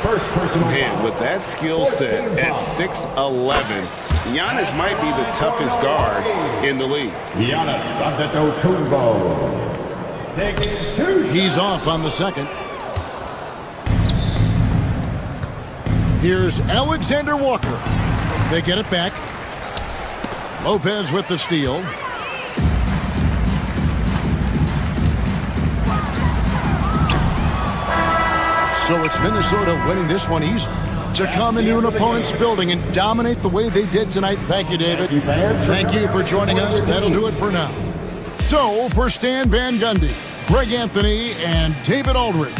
First personal foul. Man, with that skill set at 6'11", Giannis might be the toughest guard in the league. Giannis Antetokounmpo. Taking 2 shots. He's off on the second. Here's Alexander Walker. They get it back. Lopez with the steal. So it's Minnesota winning this one easy to come into an opponent's building and dominate the way they did tonight. Thank you, David. Thank you for joining us. That'll do it for now. So for Stan Van Gundy, Greg Anthony, and David Aldridge,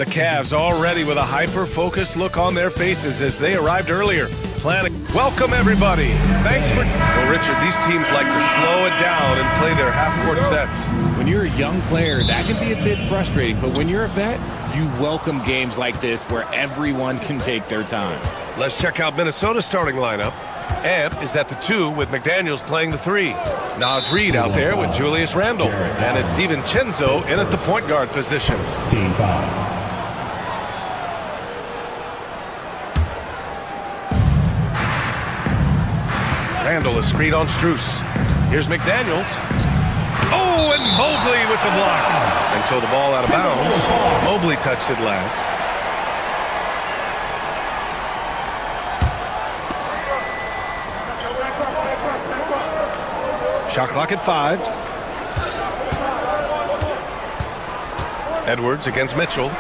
The Cavs already with a hyper-focused look on their faces as they arrived earlier. Planning. Welcome, everybody. Thanks for... Well, Richard, these teams like to slow it down and play their half-court sets. When you're a young player, that can be a bit frustrating. But when you're a vet, you welcome games like this where everyone can take their time. Let's check out Minnesota's starting lineup. Amp is at the 2 with McDaniels playing the 3. Naz Reid out there with Julius Randle. And it's DiVincenzo in at the point guard position. Team foul. Randle is screen on Strus. Here's McDaniels. Oh, and Mobley with the block. And so the ball out of bounds. Mobley touched it last. Shot clock at 5. Edwards against Mitchell.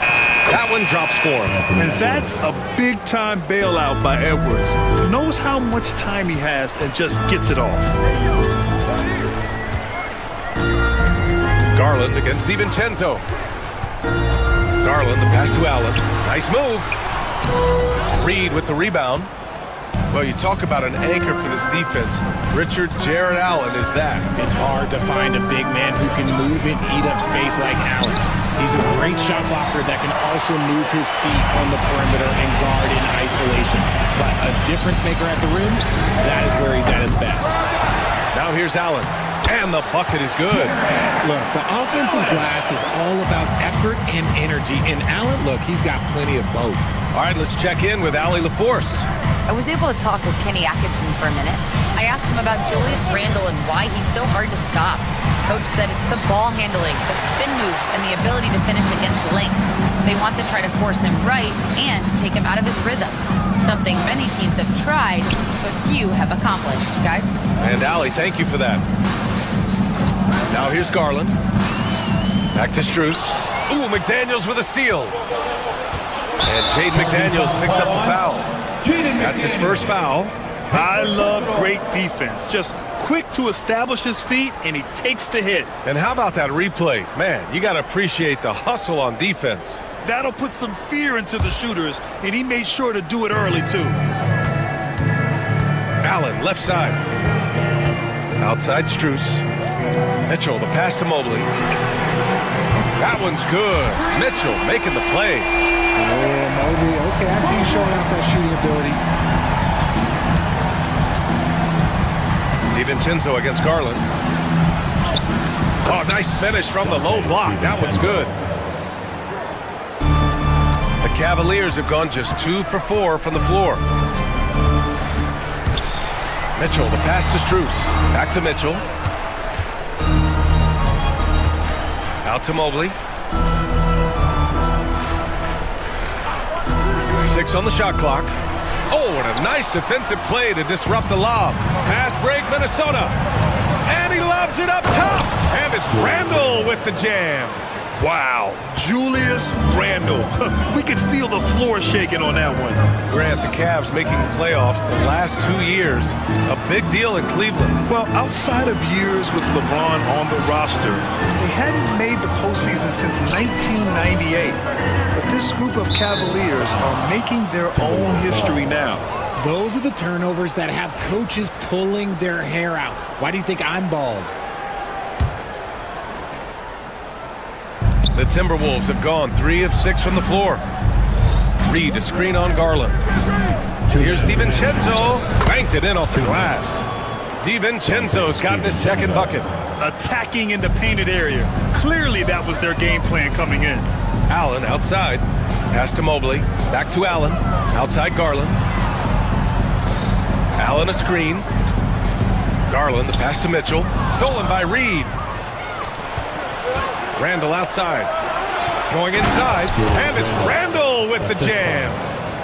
That one drops for him. And that's a big-time bailout by Edwards. Knows how much time he has and just gets it off. Garland against DiVincenzo. Garland, the pass to Allen. Nice move. Reid with the rebound. Well, you talk about an anchor for this defense. Richard Jarrett Allen is that. It's hard to find a big man who can move and eat up space like Allen. He's a great shot blocker that can also move his feet on the perimeter and guard in isolation. But a difference maker at the rim, that is where he's at his best. Now here's Allen. And the bucket is good. Look, the offensive glass is all about effort and energy. And Allen, look, he's got plenty of both. All right, let's check in with Allie LaForce. I was able to talk with Kenny Atkinson for a minute. I asked him about Julius Randle and why he's so hard to stop. Coach said it's the ball handling, the spin moves, and the ability to finish against length. They want to try to force him right and take him out of his rhythm. Something many teams have tried, but few have accomplished. Guys? And Allie, thank you for that. Now here's Garland. Back to Strus. Ooh, McDaniels with a steal. And Jaden McDaniels picks up the foul. That's his first foul. I love great defense. Just quick to establish his feet, and he takes the hit. And how about that replay? Man, you got to appreciate the hustle on defense. That'll put some fear into the shooters, and he made sure to do it early, too. Allen, left side. Outside Strus. Mitchell, the pass to Mobley. That one's good. Mitchell making the play. Oh, Mobley, okay, I see you showing off that shooting ability. DiVincenzo against Garland. Oh, nice finish from the low block. That one's good. The Cavaliers have gone just 2 for 4 from the floor. Mitchell, the pass to Strus. Back to Mitchell. Out to Mobley. 6 on the shot clock. Oh, and a nice defensive play to disrupt the lob. Fast break, Minnesota. And he lobs it up top. And it's Randle with the jam. Wow, Julius Randle. We could feel the floor shaking on that one. Grant, the Cavs making the playoffs the last 2 years. A big deal in Cleveland. Well, outside of years with LeBron on the roster, they hadn't made the postseason since 1998. But this group of Cavaliers are making their own history now. Those are the turnovers that have coaches pulling their hair out. Why do you think I'm bald? The Timberwolves have gone 3 of 6 from the floor. Reid, a screen on Garland. Here's DiVincenzo. Banked it in off the glass. DiVincenzo's gotten his second bucket. Attacking in the painted area. Clearly that was their game plan coming in. Allen outside. Pass to Mobley. Back to Allen. Outside Garland. Allen a screen. Garland, the pass to Mitchell. Stolen by Reid. Randle outside. Going inside. And it's Randle with the jam.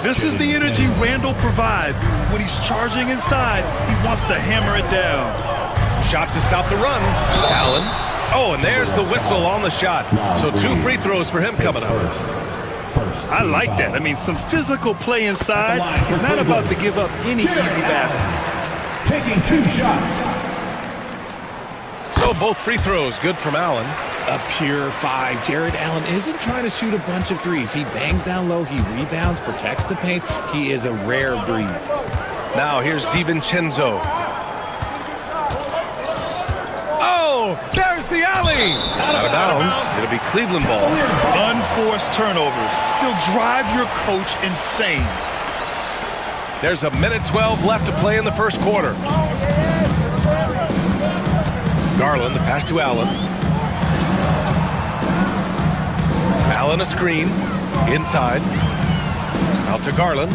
This is the energy Randle provides. When he's charging inside, he wants to hammer it down. Shot to stop the run. Allen. Oh, and there's the whistle on the shot. So 2 free throws for him coming up. I like that. I mean, some physical play inside. He's not about to give up any easy baskets. Taking 2 shots. So both free throws good from Allen. a pure 5. Jared Allen isn't trying to shoot a bunch of threes. He bangs down low, he rebounds, protects the paint. He is a rare breed. Now here's DiVincenzo. Oh, there's the alley. Out of bounds. It'll be Cleveland ball. Unforced turnovers. They'll drive your coach insane. There's a minute 12 left to play in the first quarter. Garland, the pass to Allen. Allen a screen. Inside. Out to Garland.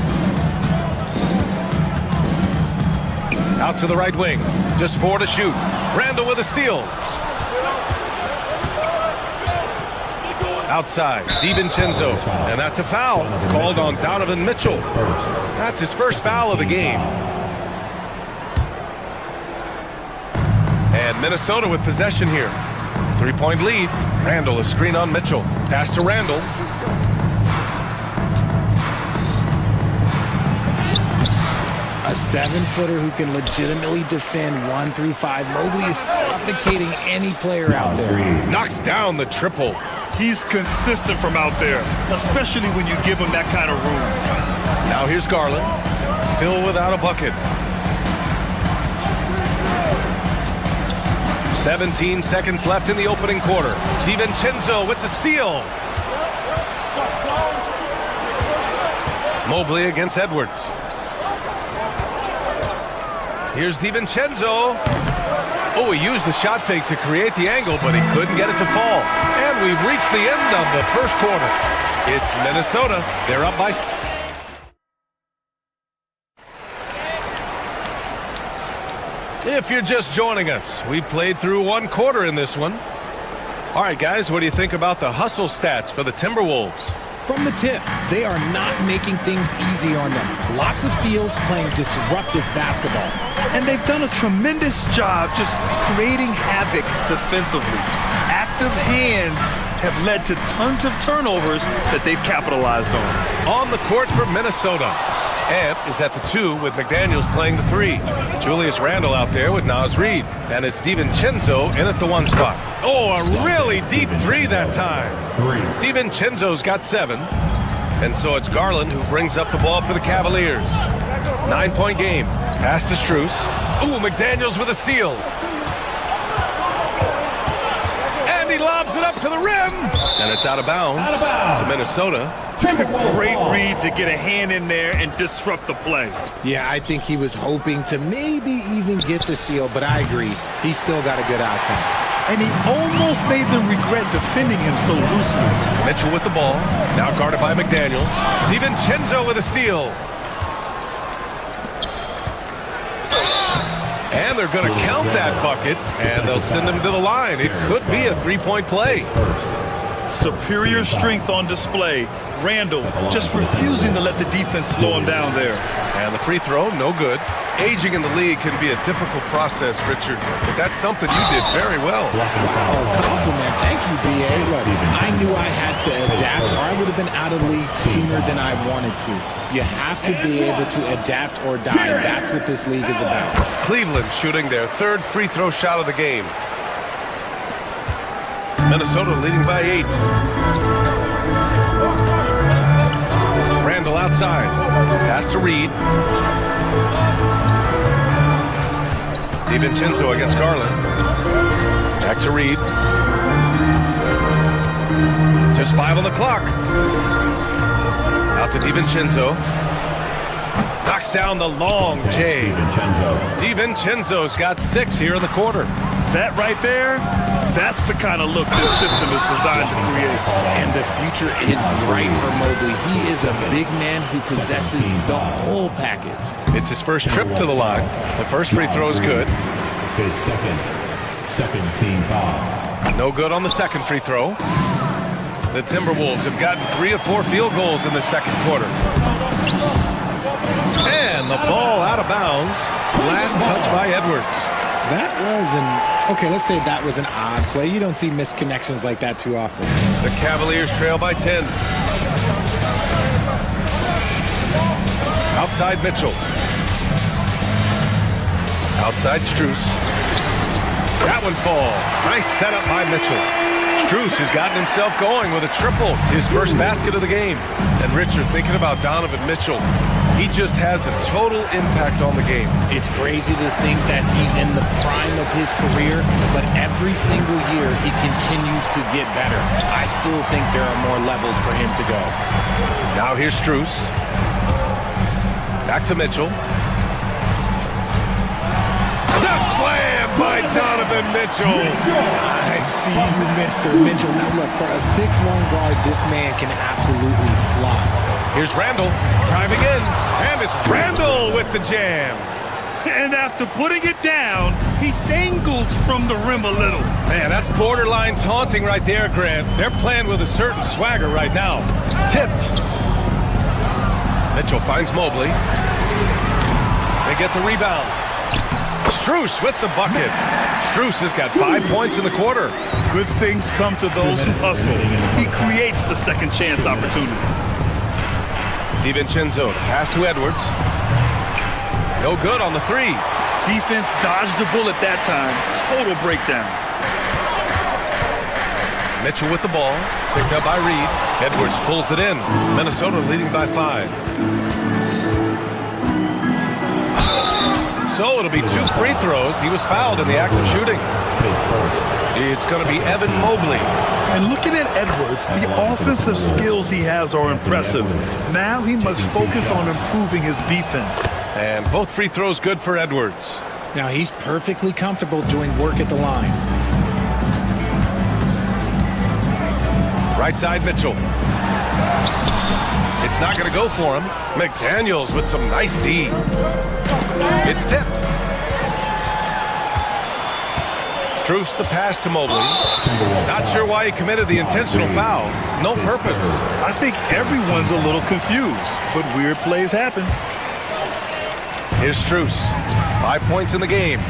Out to the right wing. Just 4 to shoot. Randall with a steal. Outside, DiVincenzo. And that's a foul called on Donovan Mitchell. That's his first foul of the game. And Minnesota with possession here. 3-point lead. Randall a screen on Mitchell. Pass to Randall. A 7-footer who can legitimately defend 1 through 5. Mobley is suffocating any player out there. Knocks down the triple. He's consistent from out there, especially when you give him that kind of room. Now here's Garland. Still without a bucket. 17 seconds left in the opening quarter. DiVincenzo with the steal. Mobley against Edwards. Here's DiVincenzo. Oh, he used the shot fake to create the angle, but he couldn't get it to fall. And we've reached the end of the first quarter. It's Minnesota. They're up by... If you're just joining us, we played through 1 quarter in this one. All right, guys, what do you think about the hustle stats for the Timberwolves? From the tip, they are not making things easy on them. Lots of steals, playing disruptive basketball. And they've done a tremendous job just creating havoc defensively. Active hands have led to tons of turnovers that they've capitalized on. On the court for Minnesota. Ant is at the 2 with McDaniels playing the 3. Julius Randle out there with Naz Reid. And it's DiVincenzo in at the 1 spot. Oh, a really deep 3 that time. DiVincenzo's got 7. And so it's Garland who brings up the ball for the Cavaliers. 9-point game. Pass to Strus. Ooh, McDaniels with a steal. And he lobs it up to the rim. And it's out of bounds. To Minnesota. Great read to get a hand in there and disrupt the play. Yeah, I think he was hoping to maybe even get the steal, but I agree. He still got a good outcome. And he almost made them regret defending him so loosely. Mitchell with the ball. Now guarded by McDaniels. DiVincenzo with a steal. And they're going to count that bucket, and they'll send him to the line. It could be a 3-point play. Superior strength on display. Randall just refusing to let the defense slow him down there. And the free throw, no good. Aging in the league can be a difficult process, Richard, but that's something you did very well. Wow, compliment. Thank you, B.A. Look, I knew I had to adapt, or I would have been out of the league sooner than I wanted to. You have to be able to adapt or die. That's what this league is about. Cleveland shooting their 3rd free throw shot of the game. Minnesota leading by 8. Randall outside. Pass to Reid. DiVincenzo against Garland. Back to Reid. Just 5 on the clock. Out to DiVincenzo. Knocks down the long J. DiVincenzo's got 6 here in the quarter. That right there, that's the kind of look this system is designed to create. And the future is bright for Mobley. He is a big man who possesses the whole package. It's his first trip to the line. The first free throw is good. His second team foul. No good on the second free throw. The Timberwolves have gotten 3 of 4 field goals in the second quarter. And the ball out of bounds. Last touch by Edwards. That was okay, let's say that was an odd play. You don't see misconnections like that too often. The Cavaliers trail by 10. Outside Mitchell. Outside Strus. That one falls. Nice setup by Mitchell. Strus has gotten himself going with a triple, his first basket of the game. And Richard, thinking about Donovan Mitchell, he just has a total impact on the game. It's crazy to think that he's in the prime of his career, but every single year he continues to get better. I still think there are more levels for him to go. Now here's Strus. Back to Mitchell. The slam by Donovan Mitchell. I see you, Mr. Mitchell. Now look, for a 6'1" guard, this man can absolutely fly. Here's Randall driving in, and it's Randall with the jam. And after putting it down, he dangles from the rim a little. Man, that's borderline taunting right there, Grant. They're playing with a certain swagger right now. Tipped. Mitchell finds Mobley. They get the rebound. Strus with the bucket. Strus has got 5 points in the quarter. Good things come to those who hustle. He creates the second chance opportunity. DiVincenzo, pass to Edwards. No good on the three. Defense dodged the bullet that time. Total breakdown. Mitchell with the ball. Picked up by Reed. Edwards pulls it in. Minnesota leading by 5. So it'll be 2 free throws. He was fouled in the act of shooting. It's going to be Evan Mobley. And looking at Edwards, the offensive skills he has are impressive. Now he must focus on improving his defense. And both free throws good for Edwards. Now he's perfectly comfortable doing work at the line. Right side, Mitchell. It's not going to go for him. McDaniels with some nice D. It's tipped. Strus the pass to Mobley. Not sure why he committed the intentional foul. No purpose. I think everyone's a little confused, but weird plays happen. Here's Strus. 5 points in the game.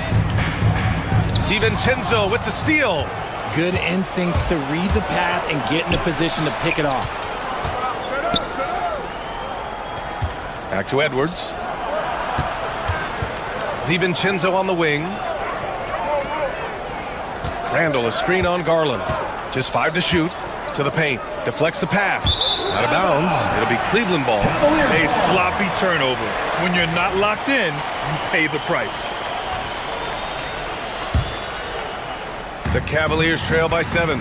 DiVincenzo with the steal. Good instincts to read the path and get in a position to pick it off. Back to Edwards. DiVincenzo on the wing. Randall, a screen on Garland. Just 5 to shoot. To the paint. Deflects the pass. Out of bounds. It'll be Cleveland ball. A sloppy turnover. When you're not locked in, you pay the price. The Cavaliers trail by 7.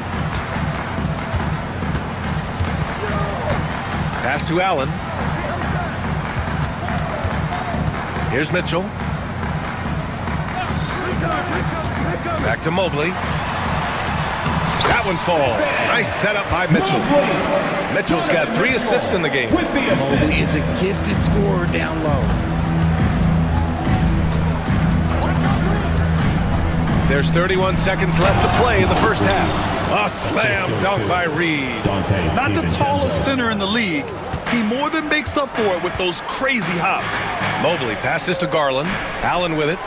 Pass to Allen. Here's Mitchell. Back to Mobley. That one falls. Nice setup by Mitchell. Mitchell's got 3 assists in the game. Mobley is a gifted scorer down low. There's 31 seconds left to play in the first half. A slam dunk by Reed. Not the tallest center in the league. He more than makes up for it with those crazy hops. Mobley passes to Garland. Allen with it.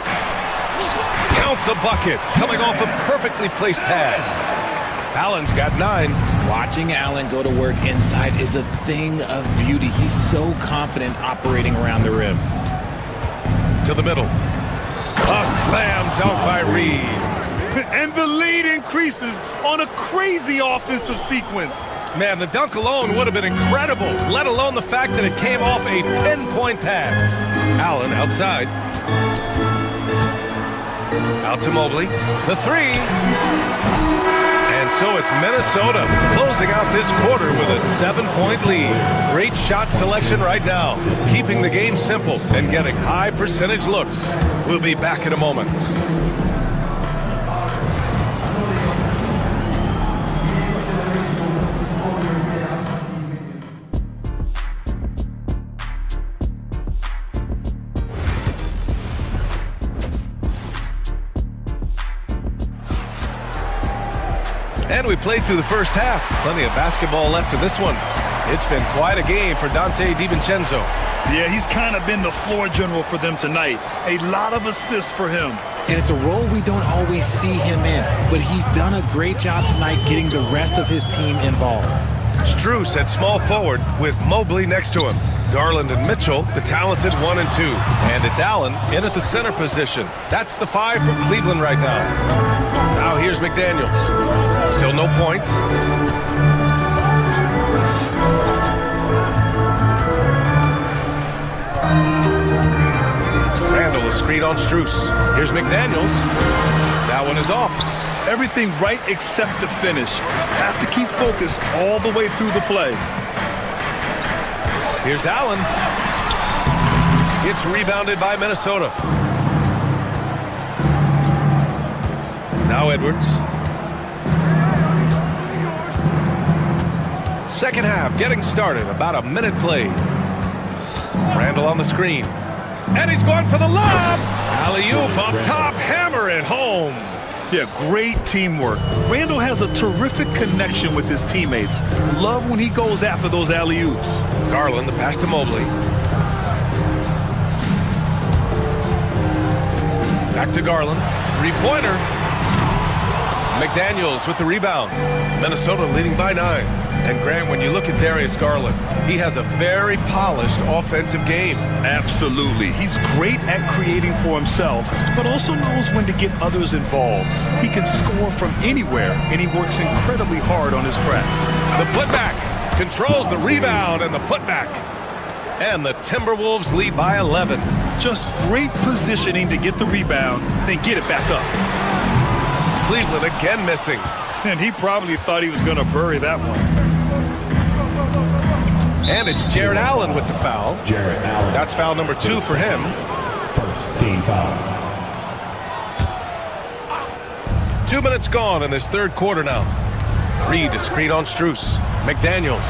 Count the bucket. Coming off a perfectly placed pass. Allen's got 9. Watching Allen go to work inside is a thing of beauty. He's so confident operating around the rim. To the middle. A slam dunk by Reed. And the lead increases on a crazy offensive sequence. Man, the dunk alone would have been incredible, let alone the fact that it came off a pinpoint pass. Allen outside. Out to Mobley. The 3. And so it's Minnesota closing out this quarter with a 7-point lead. Great shot selection right now, keeping the game simple and getting high percentage looks. We'll be back in a moment. And we played through the first half. Plenty of basketball left in this one. It's been quite a game for Dante DiVincenzo. Yeah, he's kind of been the floor general for them tonight. A lot of assists for him. And it's a role we don't always see him in, but he's done a great job tonight getting the rest of his team involved. Strus at small forward with Mobley next to him. Garland and Mitchell, the talented 1 and 2. And it's Allen in at the center position. That's the 5 for Cleveland right now. Now here's McDaniels. Still no points. Randall is screen on Strus. Here's McDaniels. That one is off. Everything right except the finish. Have to keep focused all the way through the play. Here's Allen. It's rebounded by Minnesota. Now Edwards. Second half getting started. About a minute played. Randall on the screen. And he's going for the lob. Alley-oop up top. Hammer it home. Yeah, great teamwork. Randall has a terrific connection with his teammates. Love when he goes after those alley-oops. Garland, the pass to Mobley. Back to Garland. Three-pointer. McDaniels with the rebound. Minnesota leading by 9. And Grant, when you look at Darius Garland, he has a very polished offensive game. Absolutely. He's great at creating for himself, but also knows when to get others involved. He can score from anywhere, and he works incredibly hard on his craft. The putback controls the rebound and the putback. And the Timberwolves lead by 11. Just great positioning to get the rebound, then get it back up. Cleveland again missing. And he probably thought he was going to bury that one. And it's Jared Allen with the foul. Jared Allen. That's foul number 2 for him. First team foul. 2 minutes gone in this third quarter now. Reed to screen on Strus. McDaniels.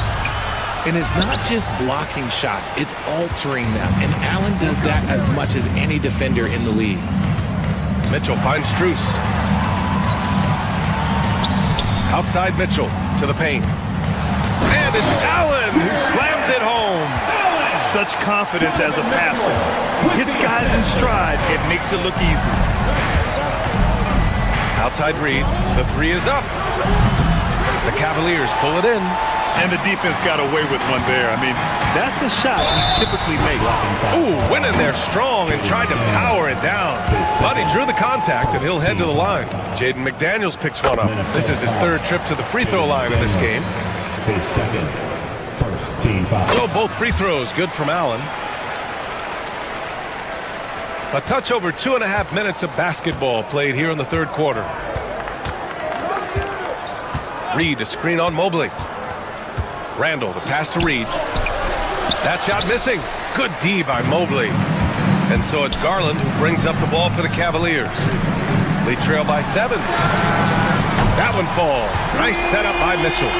And it's not just blocking shots, it's altering them. And Allen does that as much as any defender in the league. Mitchell finds Strus. Outside Mitchell to the paint. And it's Allen who slams it home. Such confidence as a passer. Hits guys in stride and makes it look easy. Outside Reed. The 3 is up. The Cavaliers pull it in. And the defense got away with one there. I mean, that's a shot he typically makes. Ooh, went in there strong and tried to power it down. But he drew the contact, and he'll head to the line. Jaden McDaniels picks one up. This is his third trip to the free throw line in this game. His second. First team foul. So both free throws good from Allen. A touch over 2.5 minutes of basketball played here in the third quarter. Reed to screen on Mobley. Randall, the pass to Reed. That shot missing. Good D by Mobley. And so it's Garland who brings up the ball for the Cavaliers. They trail by 7. That one falls. Nice setup by Mitchell.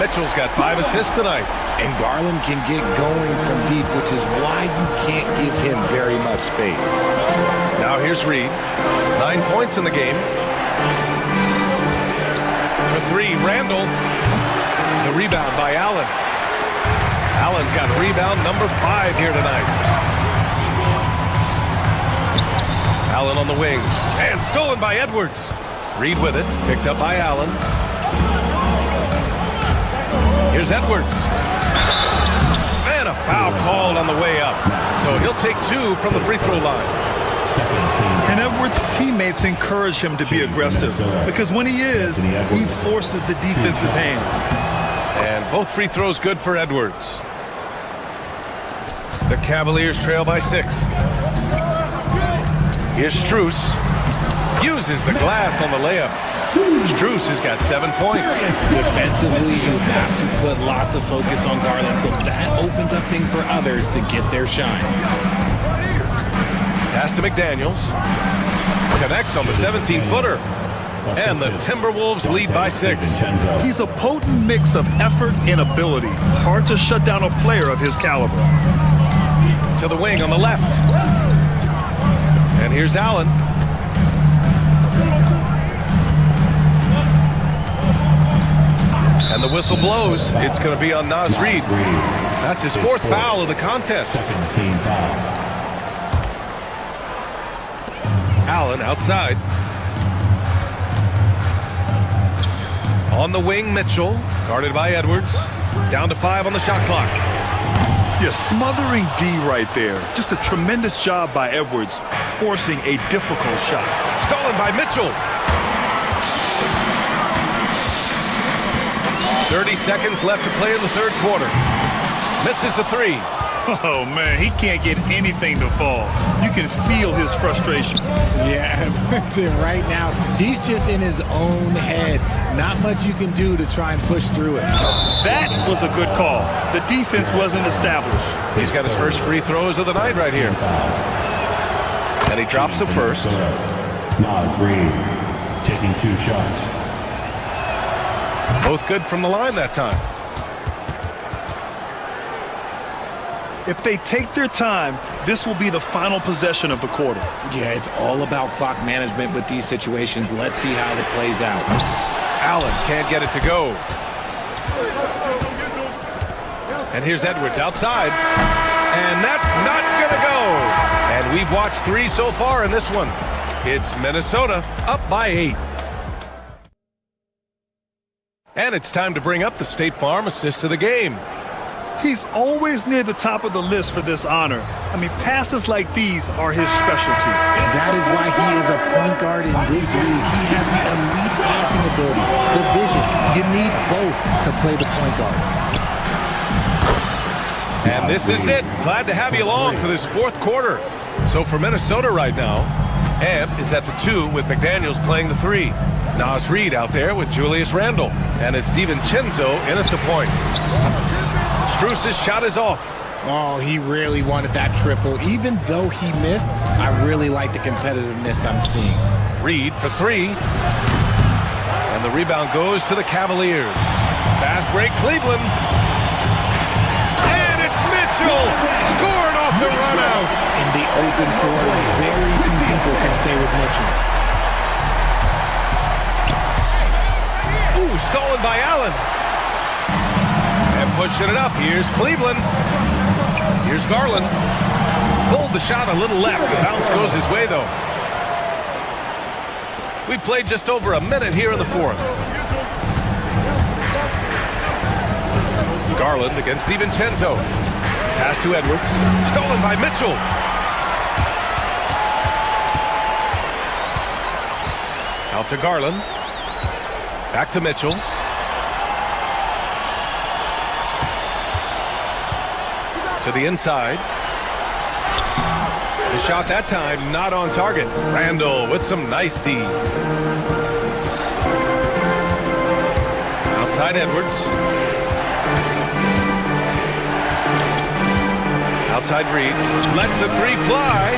Mitchell's got 5 assists tonight. And Garland can get going from deep, which is why you can't give him very much space. Now here's Reed. 9 points in the game. For 3, Randall. The rebound by Allen. Allen's got rebound number 5 here tonight. Allen on the wing. And stolen by Edwards. Reed with it. Picked up by Allen. Here's Edwards. And a foul called on the way up. So he'll take 2 from the free throw line. And Edwards' teammates encourage him to be aggressive because when he is, he forces the defense's hand. And both free throws good for Edwards. The Cavaliers trail by 6. Here's Strus. Uses the glass on the layup. Strus has got 7 points. Defensively, you have to put lots of focus on Garland, so that opens up things for others to get their shine. Pass to McDaniels. Connects on the 17-footer. And the Timberwolves lead by 6. He's a potent mix of effort and ability. Hard to shut down a player of his caliber. To the wing on the left. And here's Allen. And the whistle blows. It's going to be on Naz Reid. That's his 4th foul of the contest. Second team foul. Allen outside. On the wing, Mitchell, guarded by Edwards. Down to 5 on the shot clock. Yeah, smothering D right there. Just a tremendous job by Edwards, forcing a difficult shot. Stolen by Mitchell. 30 seconds left to play in the third quarter. Misses the 3. Oh, man, he can't get anything to fall. You can feel his frustration. Yeah, right now, he's just in his own head. Not much you can do to try and push through it. That was a good call. The defense wasn't established. He's got his first free throws of the night right here. And he drops the first. Nas Reed taking 2 shots. Both good from the line that time. If they take their time, this will be the final possession of the quarter. Yeah, it's all about clock management with these situations. Let's see how it plays out. Allen can't get it to go. And here's Edwards outside. And that's not going to go. And we've watched 3 so far in this one. It's Minnesota up by 8. And it's time to bring up the State Farm assist of the game. He's always near the top of the list for this honor. I mean, passes like these are his specialty. That is why he is a point guard in this league. He has the elite passing ability, the vision. You need both to play the point guard. And this is it. Glad to have you along for this fourth quarter. So for Minnesota right now, Ebb is at the 2 with McDaniels playing the 3. Nas Reed out there with Julius Randle. And it's DiVincenzo in at the point. Strus's shot is off. Oh, he really wanted that triple. Even though he missed, I really like the competitiveness I'm seeing. Reed for 3. And the rebound goes to the Cavaliers. Fast break, Cleveland. And it's Mitchell scoring off the run out. In the open floor, very few people can stay with Mitchell. Ooh, stolen by Allen. And pushing it up. Here's Cleveland. Here's Garland. Pulled the shot a little left. The bounce goes his way, though. We played just over a minute here in the fourth. Garland against DiVincenzo. Pass to Edwards. Stolen by Mitchell. Out to Garland. Back to Mitchell. To the inside. The shot that time not on target. Randle with some nice D. Outside Edwards. Outside Reed. Lets the 3 fly.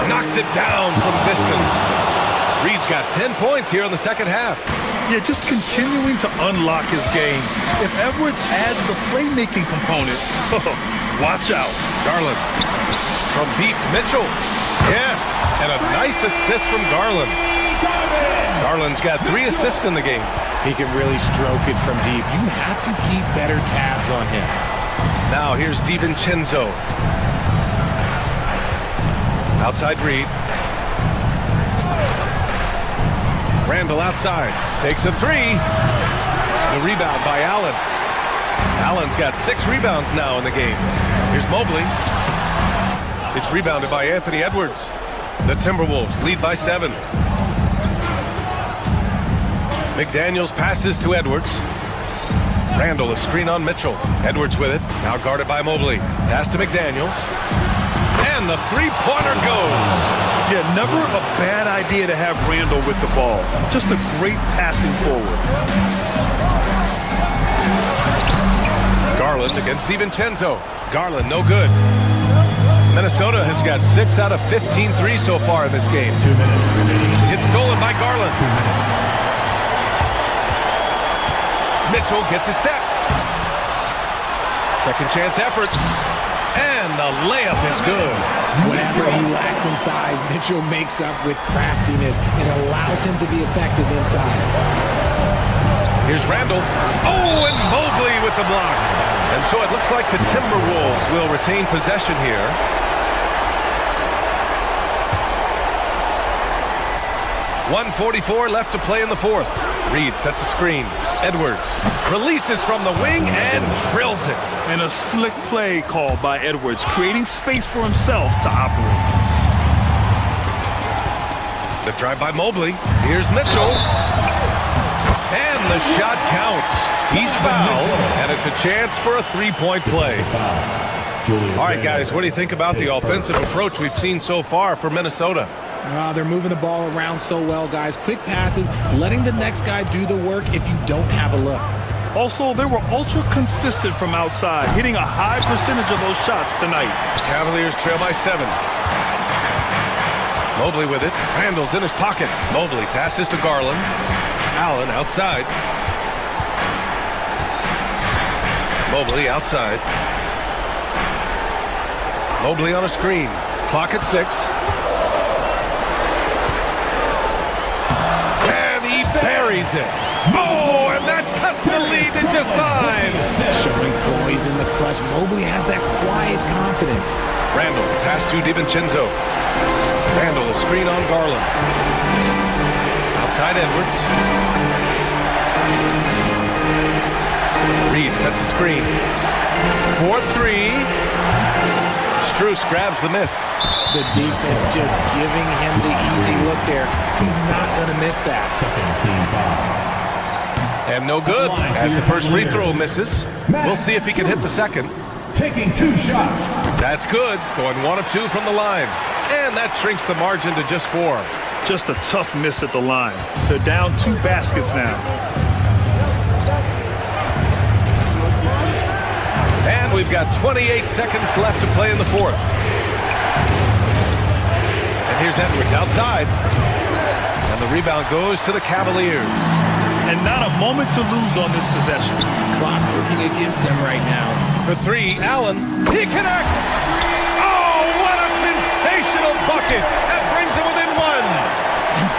Knocks it down from distance. Reed's got 10 points here in the second half. Yeah, just continuing to unlock his game. If Edwards adds the playmaking component, watch out. Garland from deep. Mitchell. Yes, and a nice assist from Garland. Garland's got 3 assists in the game. He can really stroke it from deep. You have to keep better tabs on him. Now here's DiVincenzo. Outside Reed. Randle outside. Takes a 3. The rebound by Allen. Allen's got 6 rebounds now in the game. Here's Mobley. It's rebounded by Anthony Edwards. The Timberwolves lead by 7. McDaniels passes to Edwards. Randle a screen on Mitchell. Edwards with it. Now guarded by Mobley. Pass to McDaniels. And the 3-pointer goes. Yeah, never a bad idea to have Randle with the ball. Just a great passing forward. Garland against DiVincenzo. Garland no good. Minnesota has got 6 out of 15 threes so far in this game. 2 minutes remaining. It's stolen by Garland. Mitchell gets a step. Second chance effort. And the layup is good. Whenever he lacks in size, Mitchell makes up with craftiness. It allows him to be effective inside. Here's Randle. Oh, and Mobley with the block. And so it looks like the Timberwolves will retain possession here. .144 left to play in the fourth. Reed sets a screen. Edwards releases from the wing and drills it. And a slick play called by Edwards, creating space for himself to operate. The drive by Mobley. Here's Mitchell. And the shot counts. He's fouled, and it's a chance for a three-point play. All right, guys, what do you think about the offensive approach we've seen so far for Minnesota? They're moving the ball around so well, guys. Quick passes, letting the next guy do the work if you don't have a look. Also, they were ultra consistent from outside, hitting a high percentage of those shots tonight. Cavaliers trail by 7. Mobley with it. Randall's in his pocket. Mobley passes to Garland. Allen outside. Mobley outside. Mobley on a screen. Clock at 6. And he buries it. Oh, and that cuts the lead to just 5. Showing poise in the clutch. Mobley has that quiet confidence. Randall pass to DiVincenzo. Randall a screen on Garland. Outside Edwards. Reed sets a screen. 4-3. Strus grabs the miss. The defense just giving him the easy look there. He's not going to miss that. And no good as the first free throw misses. We'll see if he can hit the second. Taking 2 shots. That's good. Going 1 of 2 from the line. And that shrinks the margin to just 4. Just a tough miss at the line. They're down 2 baskets now. And we've got 28 seconds left to play in the 4th. And here's Edwards outside. And the rebound goes to the Cavaliers. And not a moment to lose on this possession. Clock working against them right now. For 3, Allen. He connects! Oh, what a sensational bucket! That brings him within 1.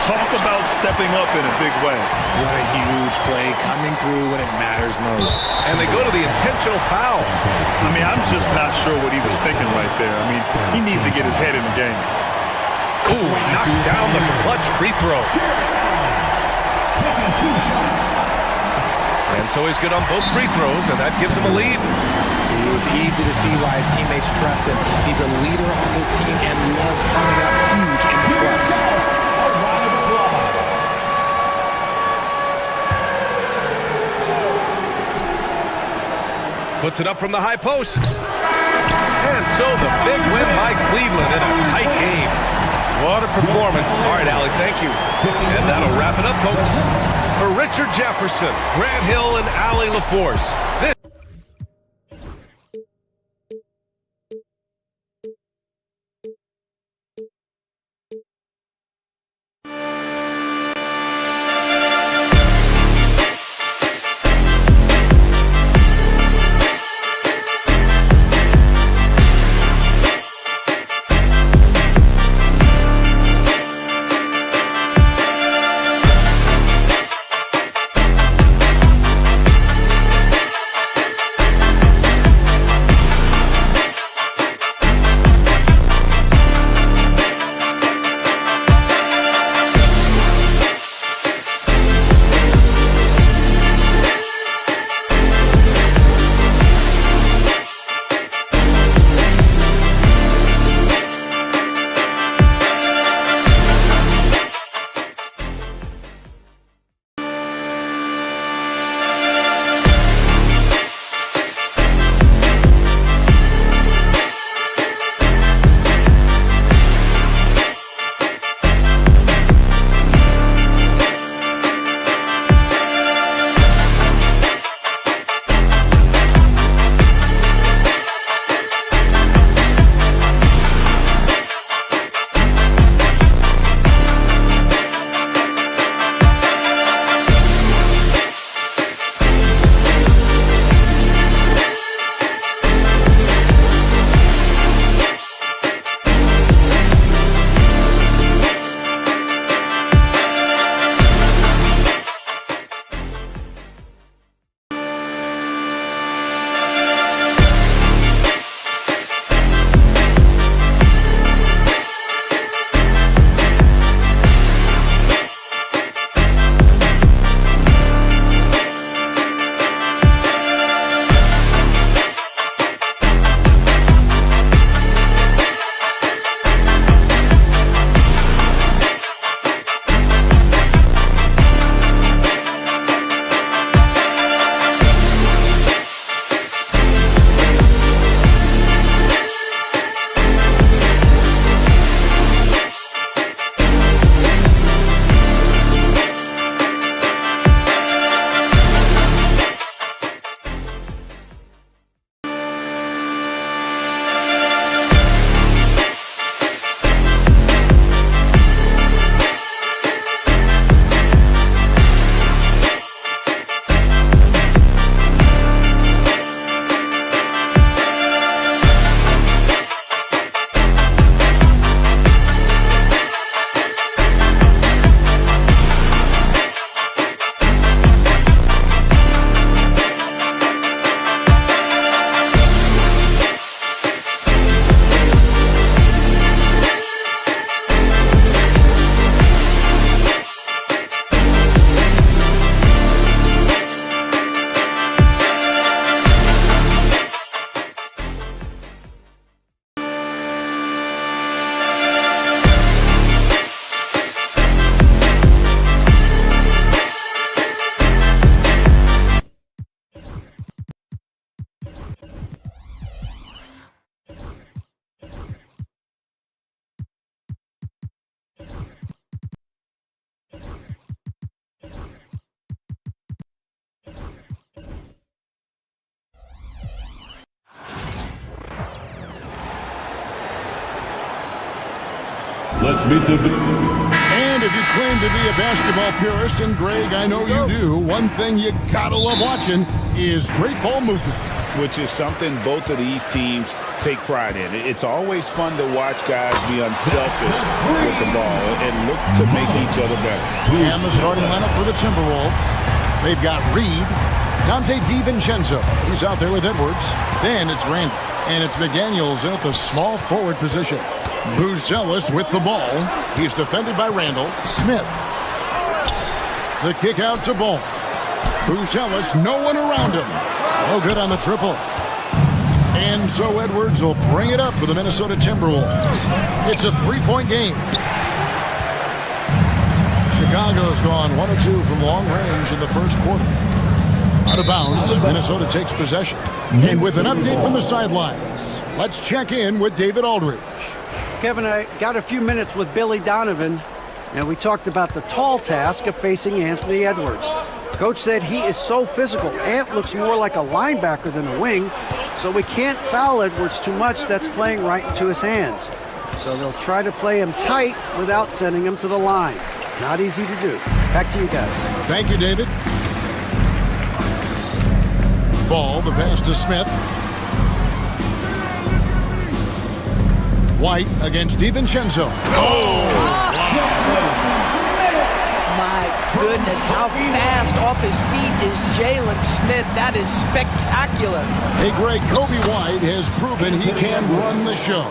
Talk about stepping up in a big way. What a huge play coming through when it matters most. And they go to the intentional foul. I mean, I'm just not sure what he was thinking right there. I mean, he needs to get his head in the game. Ooh, knocks down the clutch free throw. Taking 2 shots. And so he's good on both free throws, and that gives him a lead. It's easy to see why his teammates trust him. He's a leader on this team and loves coming up huge in the clutch. Puts it up from the high post. And so the big win by Cleveland in a tight game. What a performance. All right, Allie, thank you. And that'll wrap it up, folks. For Richard Jefferson, Grant Hill, and Allie LaForce, this Let's meet the... And if you claim to be a basketball purist, and Greg, I know you do, one thing you gotta love watching is great ball movement. Which is something both of these teams take pride in. It's always fun to watch guys be unselfish with the ball and look to make each other better. And the starting lineup for the Timberwolves. They've got Reed, Dante DiVincenzo. He's out there with Edwards. Then it's Randall. And it's McDaniels at the small forward position. Buzelis with the ball. He's defended by Randall. Smith. The kick out to Ball. Buzelis, no one around him. No good on the triple. And so Edwards will bring it up for the Minnesota Timberwolves. It's a 3-point game. Chicago's gone 1 of 2 from long range in the first quarter. Out of bounds, Minnesota takes possession. And with an update from the sidelines, let's check in with David Aldridge. Kevin, I got a few minutes with Billy Donovan, and we talked about the tall task of facing Anthony Edwards. Coach said he is so physical. Ant looks more like a linebacker than a wing, so we can't foul Edwards too much. That's playing right into his hands. So they'll try to play him tight without sending him to the line. Not easy to do. Back to you guys. Thank you, David. Ball, the pass to Smith. White against DiVincenzo. My goodness, how fast off his feet is Jalen Smith. That is spectacular. Hey, Greg, Kobe White has proven he can run the show.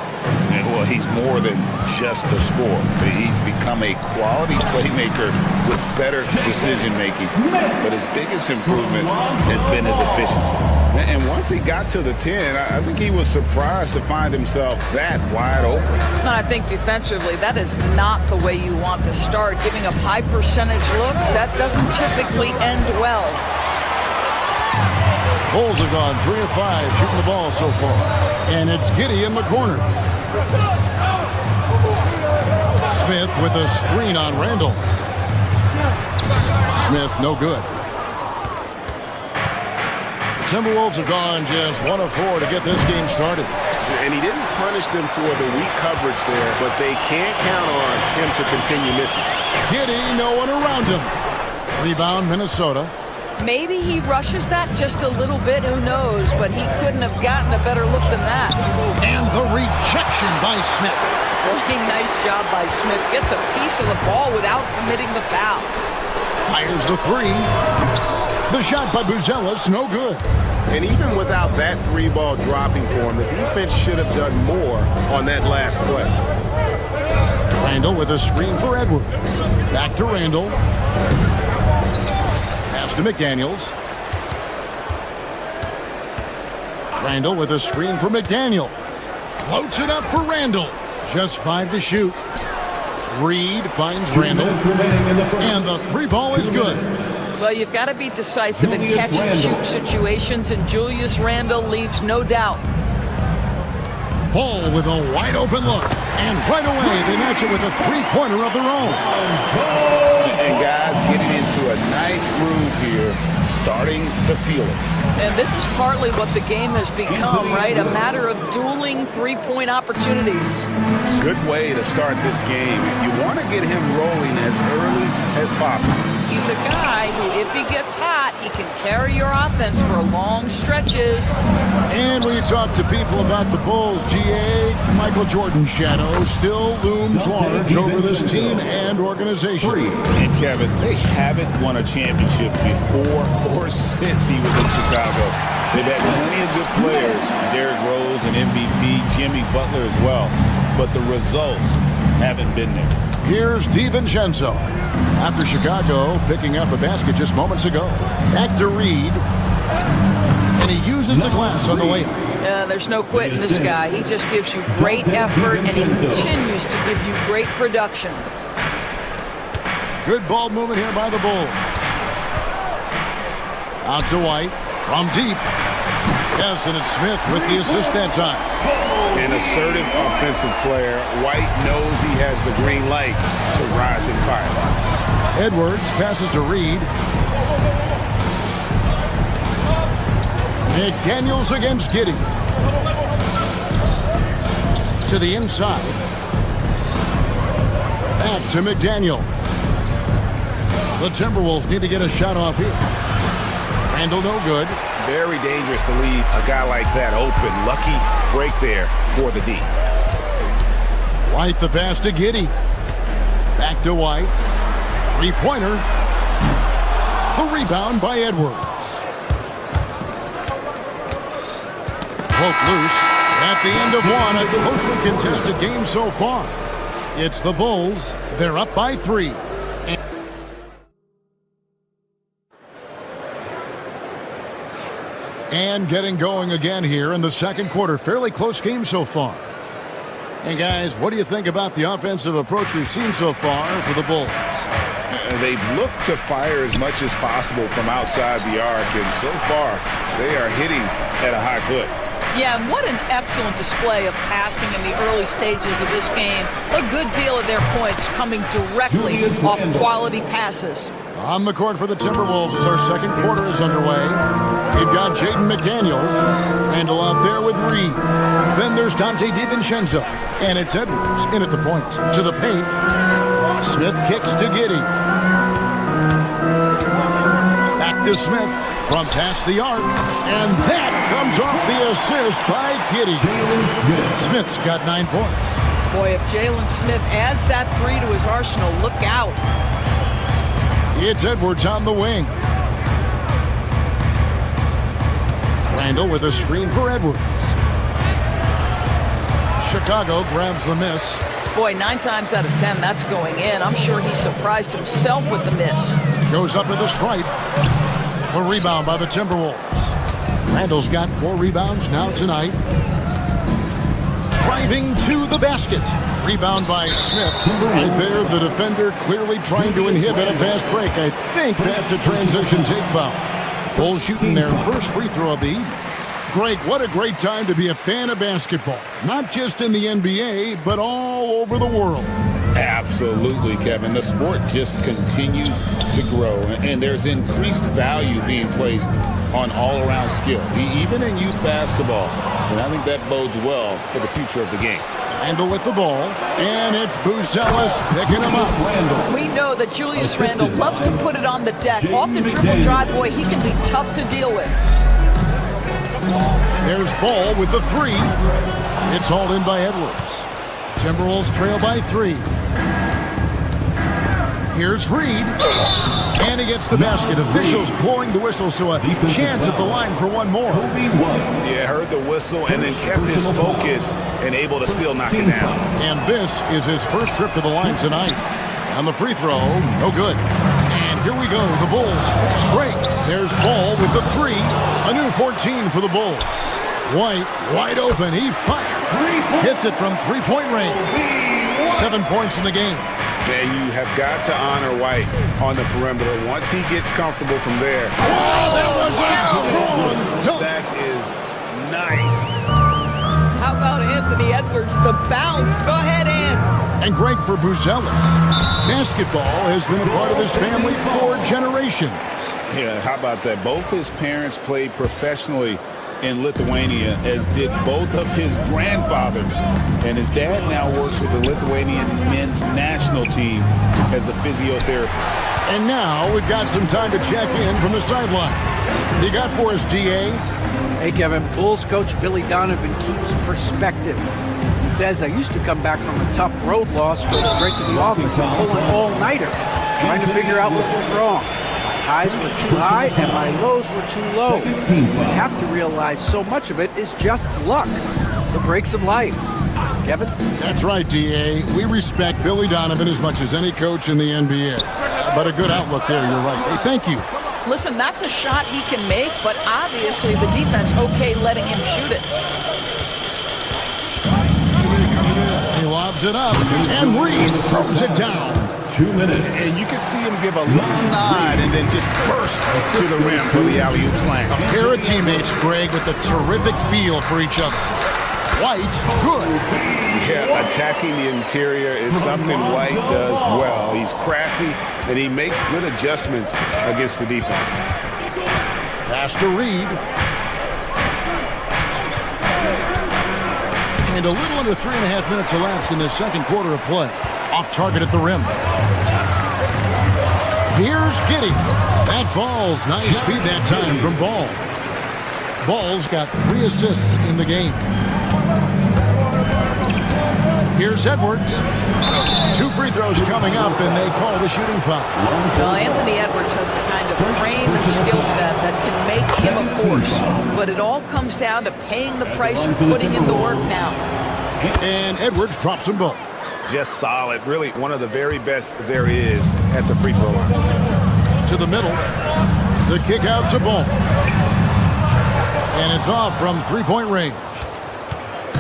And, well, he's more than just a scorer. He's become a quality playmaker with better decision-making. But his biggest improvement has been his efficiency. And once he got to the 10, I think he was surprised to find himself that wide open. And I think defensively, that is not the way you want to start. Giving up high percentage looks, that doesn't typically end well. Bulls have gone 3 of 5 shooting the ball so far. And it's Giddey in the corner. Smith with a screen on Randall. Smith, no good. The Timberwolves have gone just 1 of 4 to get this game started. And he didn't punish them for the weak coverage there, but they can't count on him to continue missing. Giddey, no one around him. Rebound, Minnesota. Maybe he rushes that just a little bit, who knows, but he couldn't have gotten a better look than that. And the rejection by Smith. Really nice job by Smith. Gets a piece of the ball without committing the foul. Fires the 3. The shot by Buzelis, no good. And even without that 3-ball dropping for him, the defense should have done more on that last play. Randall with a screen for Edwards. Back to Randall. Pass to McDaniels. Randall with a screen for McDaniels. Floats it up for Randall. Just 5 to shoot. Reed finds Randall. And the 3-ball is good. Well, you've got to be decisive in catch-and-shoot situations, and Julius Randle leaves no doubt. Ball with a wide-open look. And right away, they match it with a 3-pointer of their own. And guys getting into a nice groove here, starting to feel it. And this is partly what the game has become, right? A matter of dueling 3-point opportunities. Good way to start this game. You want to get him rolling as early as possible. He's a guy who, if he gets hot, he can carry your offense for long stretches. And when you talk to people about the Bulls, GA, Michael Jordan's shadow still looms large over this team and organization. And Kevin, they haven't won a championship before or since he was in Chicago. They've had plenty of good players, Derrick Rose and MVP, Jimmy Butler as well, but the results haven't been there. Here's DiVincenzo. After Chicago picking up a basket just moments ago. Back to Reed. And he uses the glass on the layup. There's no quitting this guy. He just gives you great effort, and he continues to give you great production. Good ball movement here by the Bulls. Out to White. From deep. Yes, and it's Smith with the assist that time. An assertive offensive player. White knows he has the green light to rise and fire. Edwards passes to Reed. McDaniels against Giddey. To the inside. Back to McDaniel. The Timberwolves need to get a shot off here. Randall no good. Very dangerous to leave a guy like that open. Lucky break there for the D. White the pass to Giddey. Back to White. Three-pointer. The rebound by Edwards. Poke loose. At the end of one, a closely contested game so far. It's the Bulls. They're up by 3. And getting going again here in the second quarter. Fairly close game so far. And guys, what do you think about the offensive approach we've seen so far for the Bulls? They've looked to fire as much as possible from outside the arc, and so far they are hitting at a high clip. Yeah, and what an excellent display of passing in the early stages of this game. A good deal of their points coming directly off quality passes. On the court for the Timberwolves as our second quarter is underway. We've got Jaden McDaniels. Randall out there with Reed. Then there's Dante DiVincenzo. And it's Edwards in at the point. To the paint. Smith kicks to Giddey. Back to Smith. From past the arc. And that comes off the assist by Giddey. Smith's got 9 points. Boy, if Jalen Smith adds that 3 to his arsenal, look out. It's Edwards on the wing. Randall with a screen for Edwards. Chicago grabs the miss. Boy, 9 times out of 10, that's going in. I'm sure he surprised himself with the miss. Goes up with a stripe. A rebound by the Timberwolves. Randall's got 4 rebounds now tonight. Driving to the basket. Rebound by Smith. Right there, the defender clearly trying to inhibit a fast break. I think that's a transition take foul. Bulls shooting their first free throw of the evening. Greg, what a great time to be a fan of basketball. Not just in the NBA, but all over the world. Absolutely, Kevin. The sport just continues to grow, and there's increased value being placed on all-around skill, even in youth basketball. And I think that bodes well for the future of the game. Randall with the ball, and it's Buzelis picking him up. We know that Julius Randle loves to put it on the deck. Off the dribble drive, boy, he can be tough to deal with. There's Ball with the 3. It's hauled in by Edwards. Timberwolves trail by 3. Here's Reed. And he gets the basket. Officials blowing the whistle, so a chance at the line for one more. Yeah, heard the whistle and then kept his focus and able to still knock it down. And this is his first trip to the line tonight. On the free throw, no good. And here we go, the Bulls fast break. There's Ball with the 3. A new 14 for the Bulls. White, wide open, he fired. Hits it from three-point range. 7 points in the game. And you have got to honor White on the perimeter. Once he gets comfortable from there. Oh, that was a that is nice. How about Anthony Edwards, the bounce? Go ahead, Ant. And Greg for Buzelis. Basketball has been a part of his family for generations. Yeah, how about that? Both his parents played professionally in Lithuania, as did both of his grandfathers. And his dad now works with the Lithuanian men's national team as a physiotherapist. And now we've got some time to check in from the sideline. You got for us, DA? Hey, Kevin, Bulls coach Billy Donovan keeps perspective. He says, I used to come back from a tough road loss, go straight to the office and pull an all-nighter, trying to figure out what went wrong. My highs were too high and my lows were too low. You have to realize so much of it is just luck, the breaks of life. Kevin? That's right, DA. We respect Billy Donovan as much as any coach in the NBA. But a good outlook there, you're right. Hey, thank you. Listen, that's a shot he can make, but obviously the defense okay letting him shoot it. He lobs it up, and Reed throws it down. 2 minutes. And you can see him give a little nod and then just burst to the rim for the alley-oop slam. A pair of teammates, Greg, with a terrific feel for each other. White, good. Yeah, attacking the interior is something White does well. He's crafty, and he makes good adjustments against the defense. Pass to Reed. And a little under 3.5 minutes elapsed in the second quarter of play. Off target at the rim. Here's Giddey. That falls. Nice feed that time from Ball. Ball's got 3 assists in the game. Here's Edwards. 2 free throws coming up, and they call the shooting foul. Well, Anthony Edwards has the kind of frame and skill set that can make him a force. But it all comes down to paying the price and putting in the work now. And Edwards drops them both. Just solid. Really one of the very best there is at the free throw line. To the middle. The kick out to Ball. And it's off from 3-point range.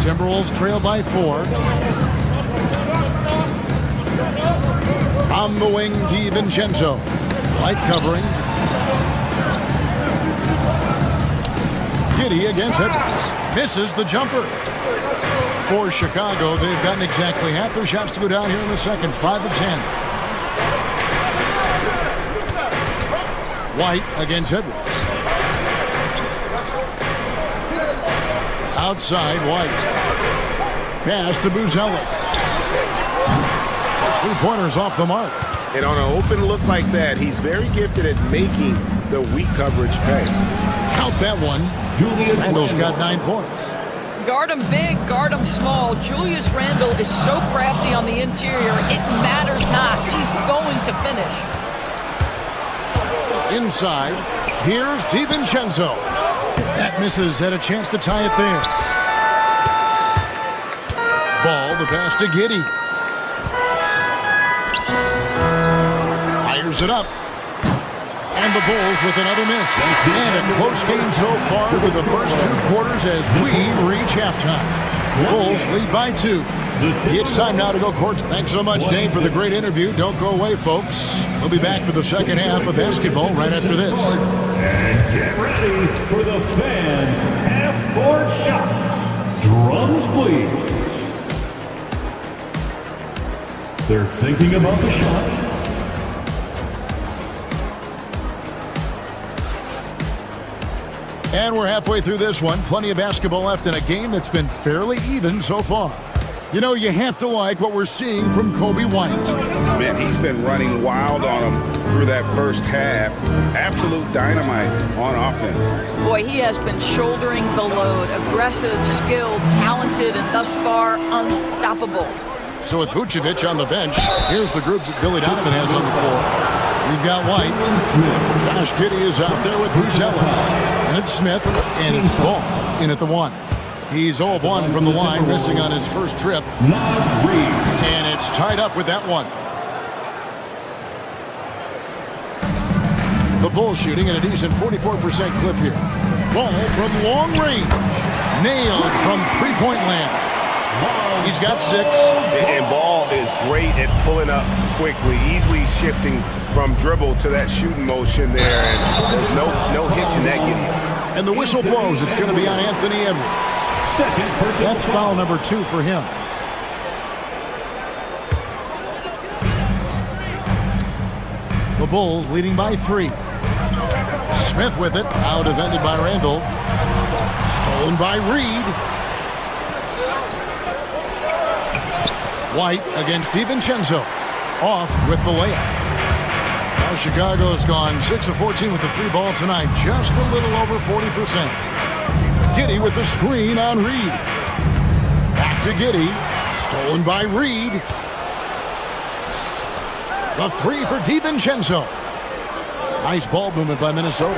Timberwolves trail by 4. On the wing, DiVincenzo. Light covering. Giddey against Edwards. Misses the jumper. For Chicago, they've gotten exactly half their shots to go down here in the second. 5 of 10. White against Edwards. Outside, White. Pass to Buzelis. 3-pointers off the mark. And on an open look like that, he's very gifted at making the weak coverage pay. Count that one. Randall's got 9 points. Guard him big, guard him small. Julius Randle is so crafty on the interior, it matters not. He's going to finish. Inside, here's DiVincenzo. That misses, had a chance to tie it there. Ball, the pass to Giddey. Fires it up. And the Bulls with another miss. And a close game so far with the first 2 quarters as we reach halftime. Bulls lead by 2. It's time now to go court. Thanks so much, Dave, for the great interview. Don't go away, folks. We'll be back for the second half of basketball right after this. And get ready for the fan half-court shots. Drums, please. They're thinking about the shot. And we're halfway through this one. Plenty of basketball left in a game that's been fairly even so far. You know, you have to like what we're seeing from Kobe White. Man, he's been running wild on him through that first half. Absolute dynamite on offense. Boy, he has been shouldering the load. Aggressive, skilled, talented, and thus far unstoppable. So with Vucevic on the bench, here's the group that Billy Donovan has on the floor. We've got White. Josh Giddey is out there with Buzelis. And it's Smith, and it's Ball in at the 1. He's 0 of 1 from the line, missing on his first trip. And it's tied up with that one. The Bulls shooting at a decent 44% clip here. Ball from long range. Nailed from 3-point land. He's got 6. And Ball is great at pulling up quickly, easily shifting from dribble to that shooting motion there, and there's no hitch in that Giddey. And the whistle blows. It's going to be on Anthony Edwards. That's foul number 2 for him. The Bulls leading by 3. Smith with it, now defended by Randall. Stolen by Reed. White against DiVincenzo. Off with the layup. Now Chicago's gone 6 of 14 with the 3 ball tonight. Just a little over 40%. Giddey with the screen on Reed. Back to Giddey. Stolen by Reed. The 3 for DiVincenzo. Nice ball movement by Minnesota.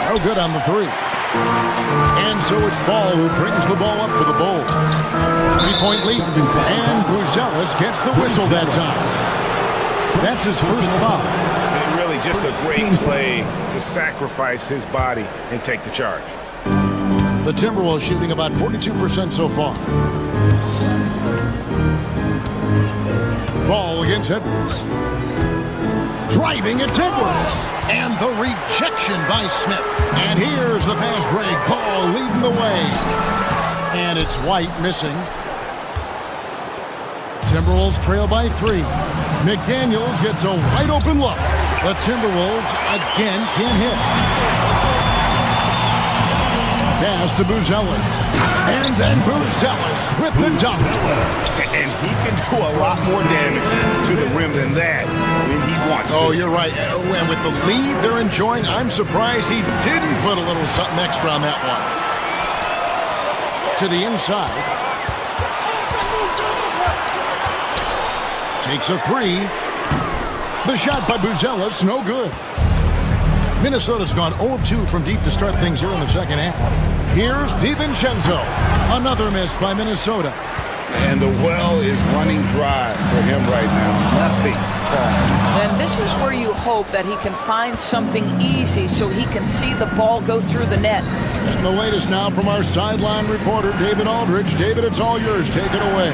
No good on the 3. And so it's Ball who brings the ball up for the Bulls. 3-point lead. And Buzelis gets the whistle that time. That's his first foul. And really just a great play to sacrifice his body and take the charge. The Timberwolves shooting about 42% so far. Ball against Edwards. Driving, it's Edwards. And the rejection by Smith. And here's the fast break. Ball leading the way. And it's White missing. Timberwolves trail by 3. McDaniels gets a wide open look. The Timberwolves again can't hit. Pass to Buzelis. And then Buzelis with the dunk. And he can do a lot more damage to the rim than that when he wants to. Oh, you're right. And with the lead they're enjoying, I'm surprised he didn't put a little something extra on that one. To the inside. Takes a three. The shot by Buzelis, no good. Minnesota's gone 0 of 2 from deep to start things here in the second half. Here's DiVincenzo. Another miss by Minnesota. And the well is running dry for him right now. Nothing falling. And this is where you hope that he can find something easy so he can see the ball go through the net. And the latest now from our sideline reporter, David Aldridge. David, it's all yours. Take it away.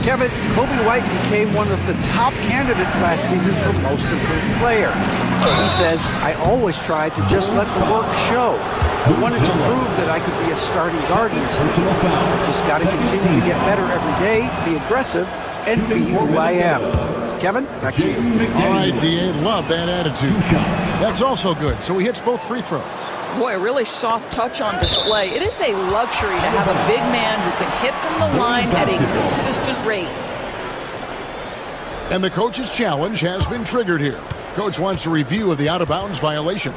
Kevin, Kobe White became one of the top candidates last season for most improved player. He says, I always tried to just let the work show. I wanted to prove that I could be a starting guard in this league. Just got to continue to get better every day, be aggressive, and be who I am. Kevin, back to you. All right, D.A., love that attitude. That's also good. So he hits both free throws. Boy, a really soft touch on display. It is a luxury to have a big man who can hit from the line at a consistent rate. And the coach's challenge has been triggered here. Coach wants a review of the out-of-bounds violation.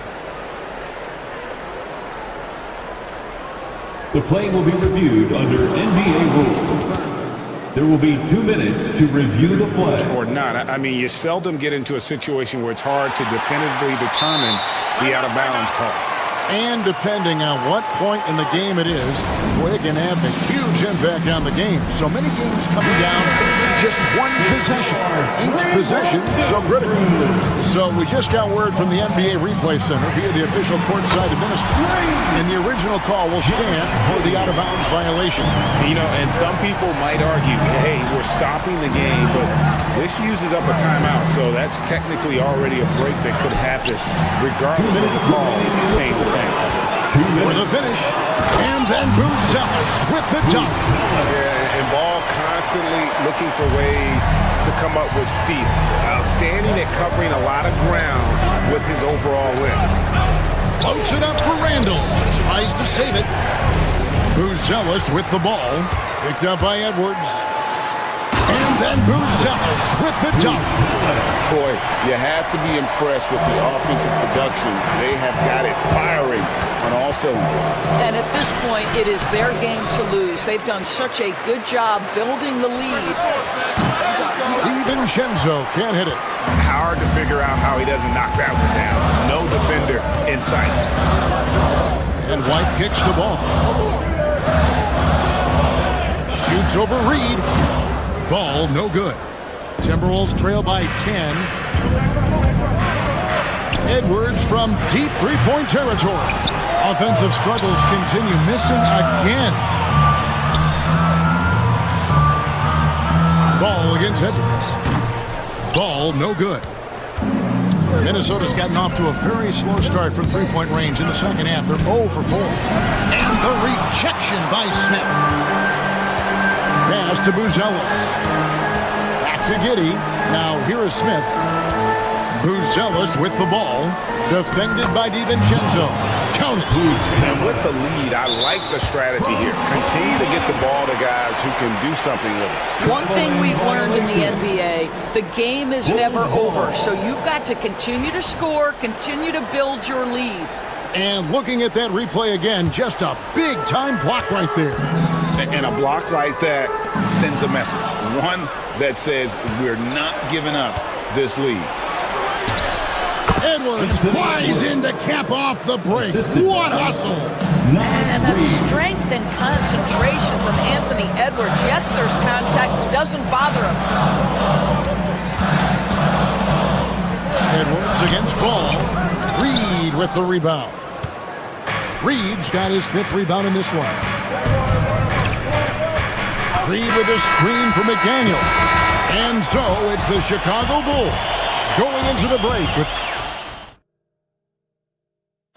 The play will be reviewed under NBA rules. There will be 2 minutes to review the play. Or not. I mean, you seldom get into a situation where it's hard to definitively determine the out-of-bounds call. And depending on what point in the game it is, boy, it can have a huge impact on the game. So many games coming down to just one possession. Each possession so critical. So we just got word from the NBA Replay Center via the official courtside administrator. And the original call will stand for the out-of-bounds violation. You know, and some people might argue, hey, we're stopping the game, but this uses up a timeout. So that's technically already a break that could happen regardless of the call staying the same. For the finish, and then Buzelis with the dunk. Yeah, and Ball constantly looking for ways to come up with steals. Outstanding at covering a lot of ground with his overall length. Floats it up for Randall. Tries to save it. Buzelis with the ball. Picked up by Edwards. And then Buzelis with the dunk. Boy, you have to be impressed with the offensive production. They have got it firing on all cylinders. And at this point, it is their game to lose. They've done such a good job building the lead. DiVincenzo can't hit it. Hard to figure out how he doesn't knock that one down. No defender in sight. And White kicks the ball. Shoots over Reed. Ball no good. Timberwolves trail by 10. Edwards from deep three-point territory. Offensive struggles continue, missing again. Ball against Edwards. Ball no good. Minnesota's gotten off to a very slow start from three-point range in the second half. They're 0 for 4. And the rejection by Smith. Pass to Buzelis. Back to Giddey. Now here is Smith. Buzelis with the ball. Defended by DiVincenzo. Count it. And with the lead, I like the strategy here. Continue to get the ball to guys who can do something with it. One thing we've learned in the NBA, the game is never over. So you've got to continue to score, continue to build your lead. And looking at that replay again, just a big-time block right there. And a block like that sends a message. One that says we're not giving up this lead. Edwards flies in to cap off the break. What hustle! And that strength and concentration from Anthony Edwards. Yes, there's contact, but doesn't bother him. Edwards against Ball. Reed with the rebound. Reed's got his 5th rebound in this one. Reed with a screen for McDaniel. And so it's the Chicago Bulls going into the break.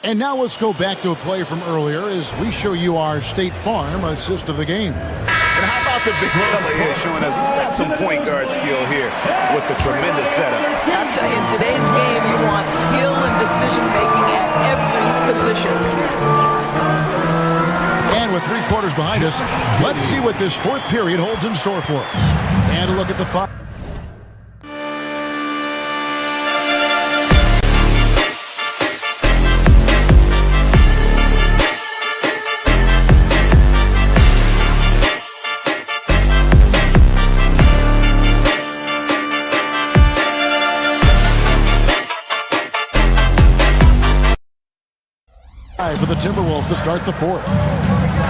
And now let's go back to a play from earlier as we show you our State Farm assist of the game. And how about the big fella here showing us he's got some point guard skill here with the tremendous setup. I'll tell you, in today's game, you want skill and decision-making at every position. And with 3/4 is behind us. Let's see what this fourth period holds in store for us. And a look at the five. For the Timberwolves to start the fourth.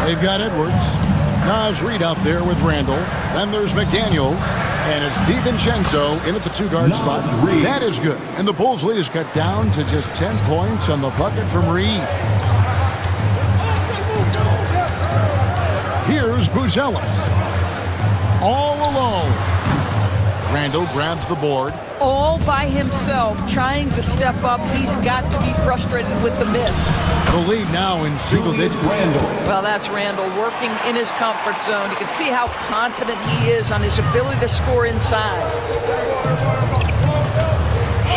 They've got Edwards. Naz Reid out there with Randall. Then there's McDaniels. And it's DiVincenzo in at the two-guard spot. That is good. And the Bulls' lead is cut down to just 10 points on the bucket from Reid. Here's Buzelis. All alone. Randall grabs the board. All by himself, trying to step up. He's got to be frustrated with the miss. The lead now in single digits. Well, that's Randall working in his comfort zone. You can see how confident he is on his ability to score inside.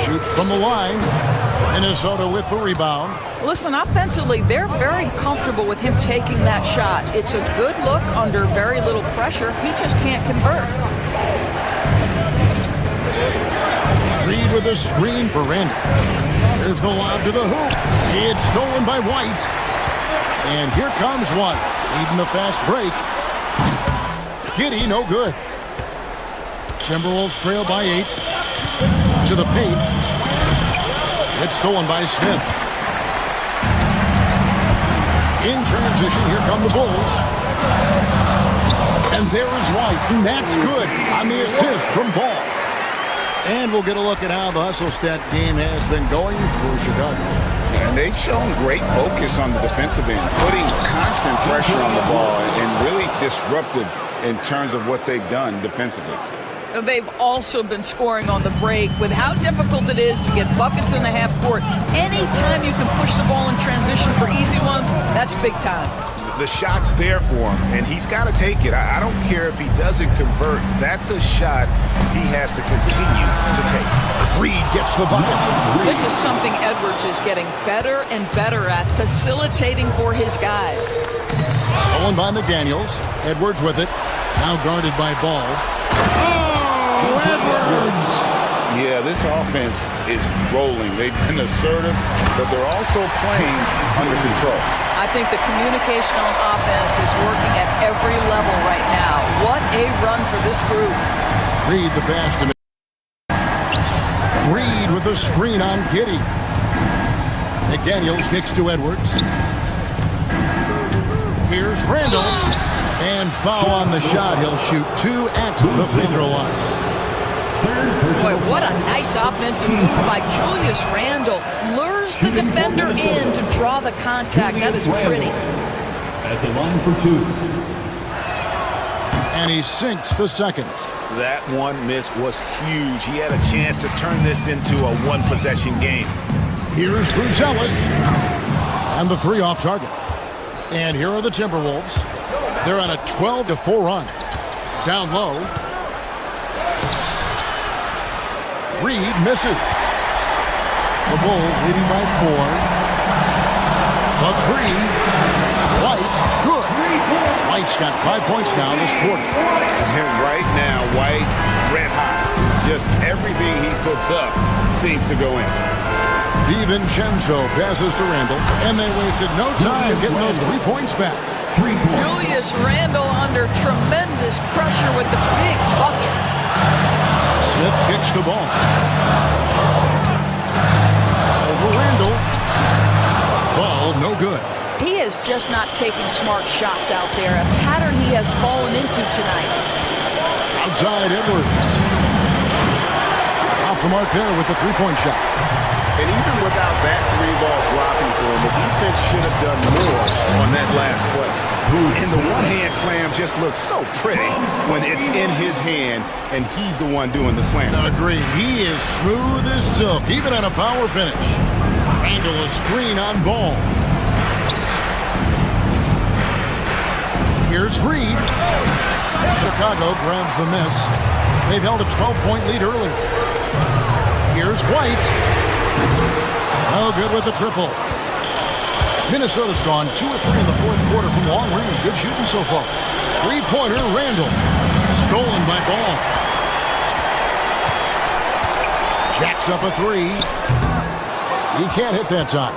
Shoots from the line. Minnesota with the rebound. Listen, offensively, they're very comfortable with him taking that shot. It's a good look under very little pressure. He just can't convert. Reid with a screen for Randall. There's the lob to the hoop. It's stolen by White. And here comes White, leading the fast break. Giddey, no good. Timberwolves trail by 8. To the paint. It's stolen by Smith. In transition, here come the Bulls. And there is White, and that's good on the assist from Ball. And we'll get a look at how the hustle stat game has been going for Chicago. And they've shown great focus on the defensive end, putting constant pressure on the ball and really disruptive in terms of what they've done defensively. They've also been scoring on the break with how difficult it is to get buckets in the half court. Anytime you can push the ball in transition for easy ones, that's big time. The shot's there for him, and he's got to take it. I don't care if he doesn't convert. That's a shot he has to continue to take. Reid gets the bucket. This is something Edwards is getting better and better at, facilitating for his guys. Stolen by McDaniels. Edwards with it. Now guarded by Ball. Oh, Edwards! Yeah, this offense is rolling. They've been assertive, but they're also playing under control. I think the communication on offense is working at every level right now. What a run for this group. Reid the pass to Reid with the screen on Giddey. McDaniels kicks to Edwards. Here's Randall. And foul on the shot. He'll shoot 2 at the free throw line. Boy, what a nice offensive move by Julius Randle. Lures the defender in to draw the contact. That is pretty. At the line for 2. And he sinks the second. That one miss was huge. He had a chance to turn this into a one-possession game. Here's Buzelis. And the 3 off target. And here are the Timberwolves. They're on a 12-4 run. Down low. Reid misses. The Bulls leading by 4. The 3. White, good. White's got 5 points now this quarter. And right now, White, red hot. Just everything he puts up seems to go in. DiVincenzo passes to Randall, and they wasted no time getting those 3 points back. 3 points. Julius Randle under tremendous pressure with the big bucket. Smith kicks the ball. Over Randall. Ball no good. He is just not taking smart shots out there. A pattern he has fallen into tonight. Outside Edwards. Off the mark there with the 3-point shot. And even without that 3-ball dropping for him, the defense should have done more on that last play. And the one-hand slam just looks so pretty when it's in his hand and he's the one doing the slam. Agreed. He is smooth as silk, even on a power finish. Randall a screen on Ball. Here's Reid. Chicago grabs the miss. They've held a 12-point lead early. Here's White. No good with the triple. Minnesota's gone 2 of 3 in the fourth quarter from long range. Good shooting so far. Three-pointer, Randall. Stolen by Ball. Jacks up a three. He can't hit that time.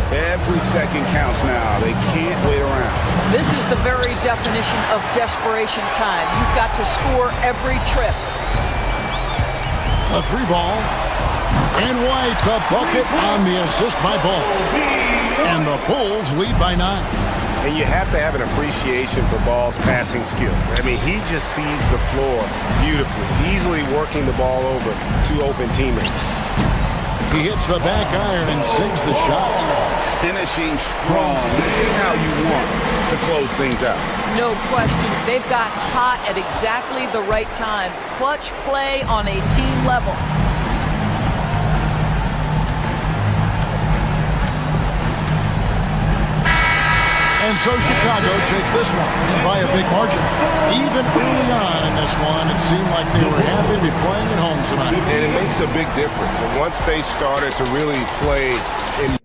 Every second counts now. They can't wait around. This is the very definition of desperation time. You've got to score every trip. A three ball. And White, the bucket on the assist by Ball. And the Bulls lead by 9. And you have to have an appreciation for Ball's passing skills. I mean, he just sees the floor beautifully, easily working the ball over two open teammates. He hits the back iron and sinks the shot. Finishing strong. This is how you want to close things out. No question. They've got hot at exactly the right time. Clutch play on a team level. And so Chicago takes this one, and by a big margin. Even early on in this one, it seemed like they were happy to be playing at home tonight. And it makes a big difference. And once they started to really play in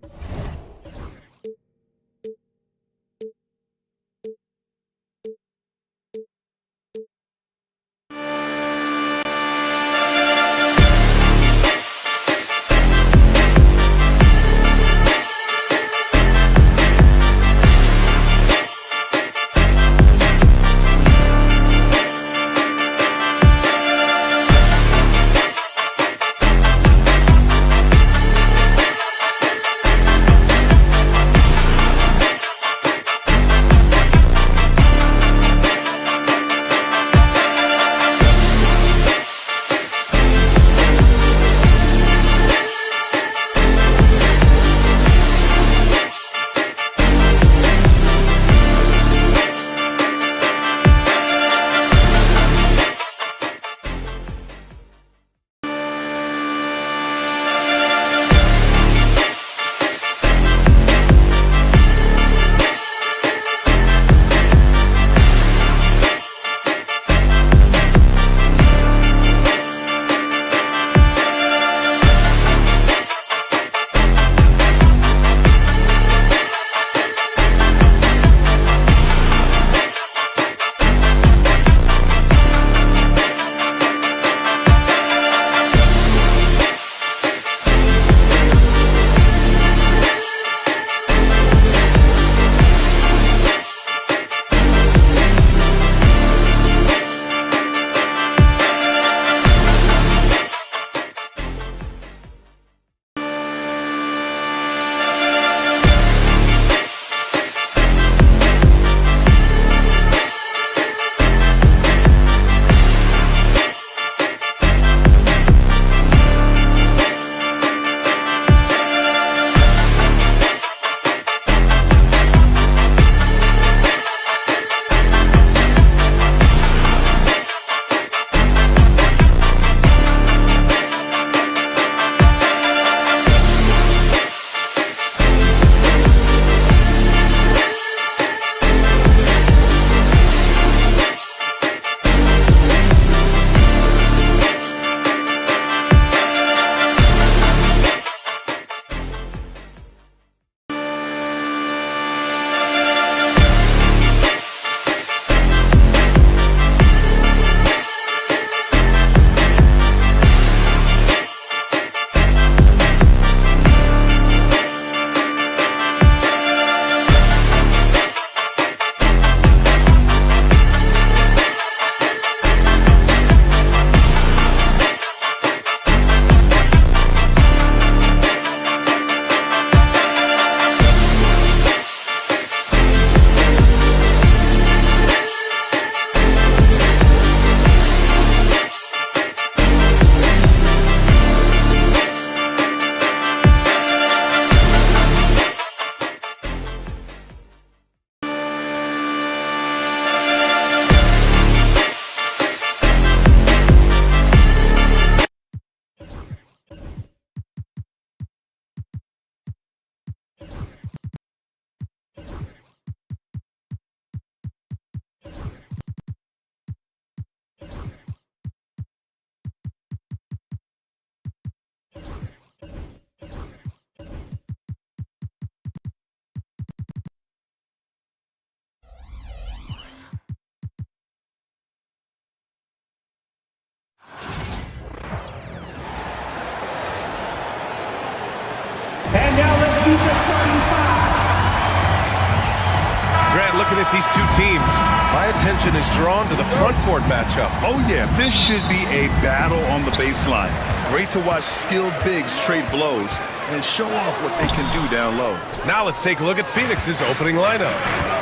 Grant, looking at these two teams, my attention is drawn to the front court matchup. Oh, yeah, this should be a battle on the baseline. Great to watch skilled bigs trade blows and show off what they can do down low. Now let's take a look at Phoenix's opening lineup.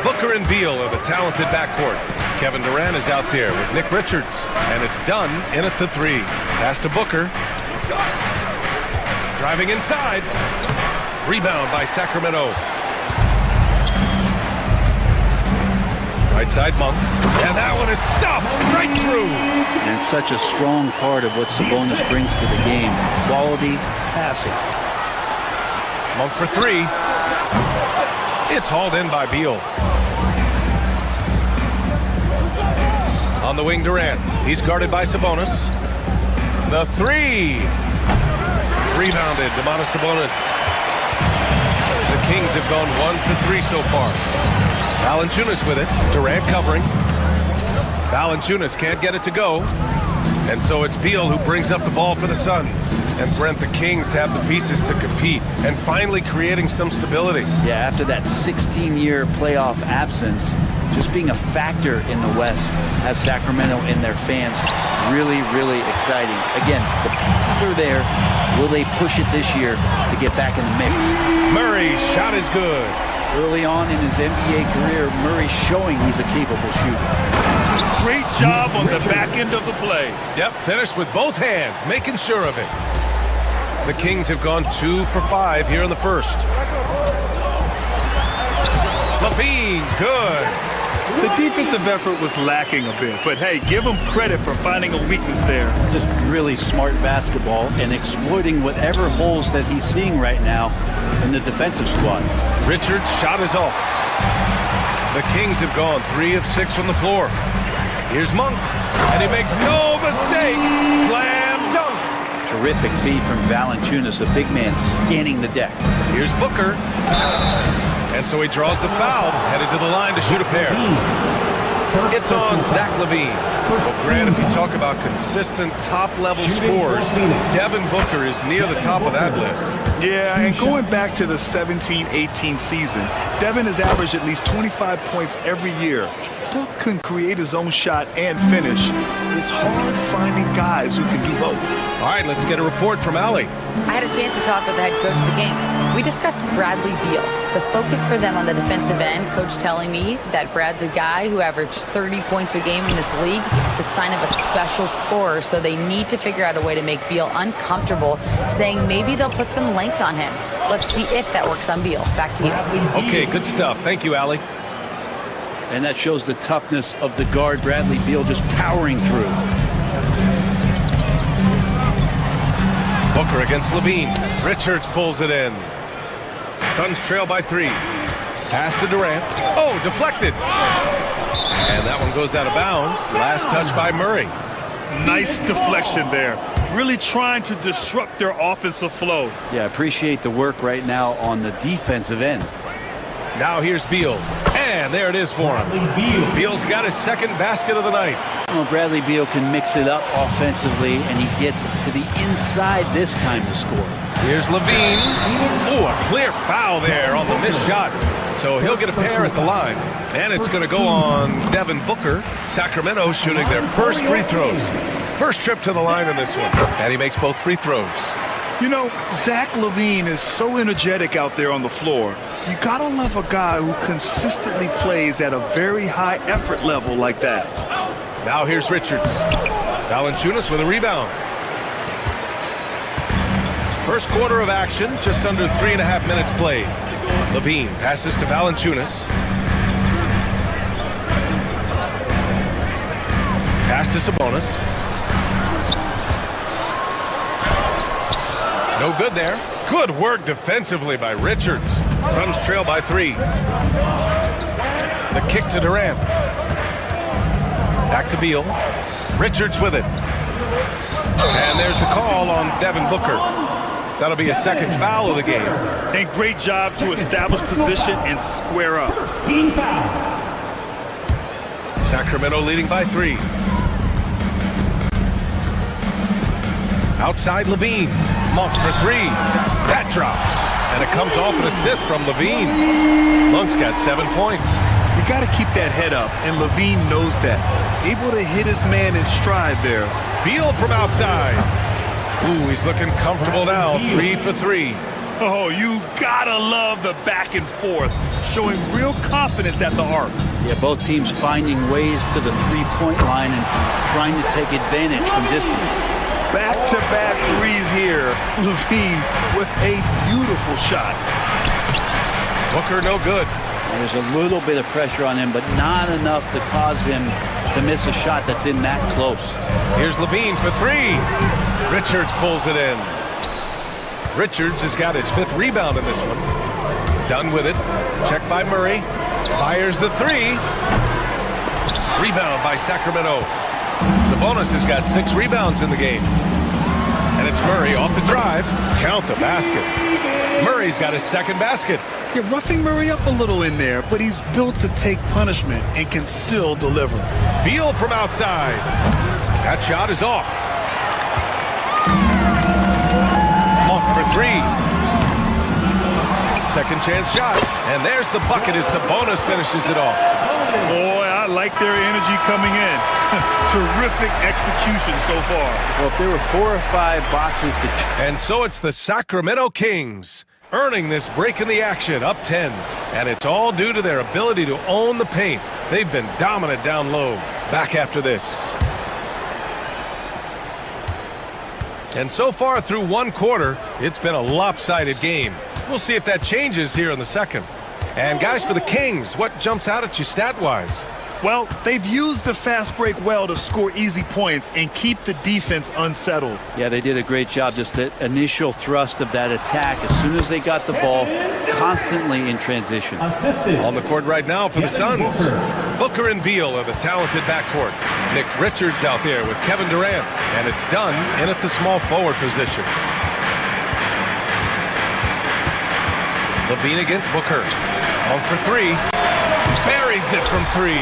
Booker and Beal are the talented backcourt. Kevin Durant is out there with Nick Richards, and it's done in at the three. Pass to Booker. Driving inside. Rebound by Sacramento. Right side Monk. And that one is stuffed right through. And it's such a strong part of what Sabonis brings to the game. Quality passing. Monk for three. It's hauled in by Beal. On the wing, Durant. He's guarded by Sabonis. The three. Rebounded, Domantas Sabonis. The Kings have gone 1 for 3 so far. Valanciunas with it. Durant covering. Valanciunas can't get it to go. And so it's Beal who brings up the ball for the Suns. And Brent, the Kings have the pieces to compete and finally creating some stability. Yeah, after that 16-year playoff absence, just being a factor in the West has Sacramento and their fans really, really exciting. Again, the pieces are there. Will they push it this year to get back in the mix? Murray's shot is good. Early on in his NBA career, Murray showing he's a capable shooter. Great job on the back end of the play. Yep, finished with both hands, making sure of it. The Kings have gone 2 for 5 here in the first. LaVine, good. The defensive effort was lacking a bit, but hey, give them credit for finding a weakness there. Just really smart basketball and exploiting whatever holes that he's seeing right now in the defensive squad. Richards' shot is off. The Kings have gone 3 of 6 from the floor. Here's Monk, and he makes no mistake. Slam dunk. Terrific feed from Valanciunas, a big man scanning the deck. Here's Booker. And so he draws the foul, headed to the line to shoot a pair. It's on Zach LaVine. Well, Grant, if you talk about consistent top-level scores, Devin Booker is near the top of that list. Yeah, and going back to the 17-18 season, Devin has averaged at least 25 points every year. Book can create his own shot and finish. It's hard finding guys who can do both. All right, let's get a report from Allie. I had a chance to talk with the head coach of the Kings. We discussed Bradley Beal. The focus for them on the defensive end, coach telling me that Brad's a guy who averaged 30 points a game in this league, the sign of a special scorer, so they need to figure out a way to make Beal uncomfortable, saying maybe they'll put some length on him. Let's see if that works on Beal. Back to you. Okay, good stuff. Thank you, Allie. And that shows the toughness of the guard, Bradley Beal, just powering through. Booker against LaVine. Richards pulls it in. Suns trail by 3. Pass to Durant. Oh, deflected. And that one goes out of bounds. Last touch by Murray. Nice deflection there. Really trying to disrupt their offensive flow. Yeah, appreciate the work right now on the defensive end. Now here's Beal. And there it is for him. Beal's got his second basket of the night. Well, Bradley Beal can mix it up offensively, and he gets to the inside this time to score. Here's LaVine. Oh, a clear foul there on the missed shot. So he'll get a pair at the line. And it's going to go on Devin Booker. Sacramento shooting their first free throws. First trip to the line in this one. And he makes both free throws. You know, Zach LaVine is so energetic out there on the floor. You gotta love a guy who consistently plays at a very high effort level like that. Now here's Richards. Valanciunas with a rebound. First quarter of action, just under 3.5 minutes played. LaVine passes to Valanciunas. Pass to Sabonis. No good there. Good work defensively by Richards. Suns trail by 3. The kick to Durant. Back to Beal. Richards with it. And there's the call on Devin Booker. That'll be a second foul of the game. And great job to establish position and square up. Sacramento leading by 3. Outside LaVine. Monk for 3. That drops. And it comes off an assist from Levine. Monk's got 7 points. You got to keep that head up, and Levine knows that. Able to hit his man in stride there. Beal from outside. Ooh, he's looking comfortable now. 3 for 3. Oh, you gotta love the back and forth, showing real confidence at the arc. Yeah, both teams finding ways to the three-point line and trying to take advantage from distance. Back-to-back threes here. Levine with a beautiful shot. Booker no good. There's a little bit of pressure on him, but not enough to cause him to miss a shot that's in that close. Here's Levine for 3. Richards pulls it in. Richards has got his 5th rebound in this one. Done with it. Checked by Murray. Fires the 3. Rebound by Sacramento. Sabonis has got 6 rebounds in the game. And it's Murray off the drive. Count the basket. Murray's got his 2nd basket. You're roughing Murray up a little in there, but he's built to take punishment and can still deliver. Beal from outside. That shot is off. Monk for 3. Second chance shot. And there's the bucket as Sabonis finishes it off. Boy, I like their energy coming in. Terrific execution so far. Well, if there were 4 or 5 boxes to... And so it's the Sacramento Kings earning this break in the action, up 10. And it's all due to their ability to own the paint. They've been dominant down low. Back after this. And so far through 1 quarter, it's been a lopsided game. We'll see if that changes here in the second. And guys, for the Kings, what jumps out at you stat-wise? Well, they've used the fast break well to score easy points and keep the defense unsettled. Yeah, they did a great job. Just the initial thrust of that attack, as soon as they got the ball, constantly in transition. On the court right now for the Suns. Booker and Beal are the talented backcourt. Nick Richards out there with Kevin Durant. And it's done in at the small forward position. Levine against Booker. On for 3. Buries it from 3.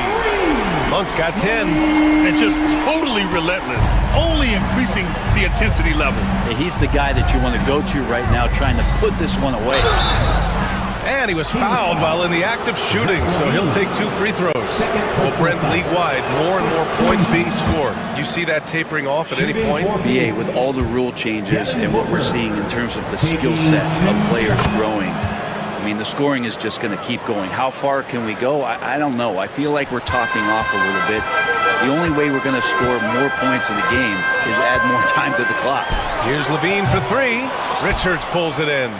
Monk's got 10. And just totally relentless, only increasing the intensity level. Yeah, he's the guy that you want to go to right now, trying to put this one away. And he was fouled while in the act of shooting, so he'll take 2 free throws. Well, Brent, league-wide, more and more points being scored. You see that tapering off at any point? BA, with all the rule changes and what we're seeing in terms of the skill set of players growing, I mean, the scoring is just going to keep going. How far can we go? I don't know. I feel like we're topping off a little bit. The only way we're going to score more points in the game is add more time to the clock. Here's Levine for 3. Richards pulls it in.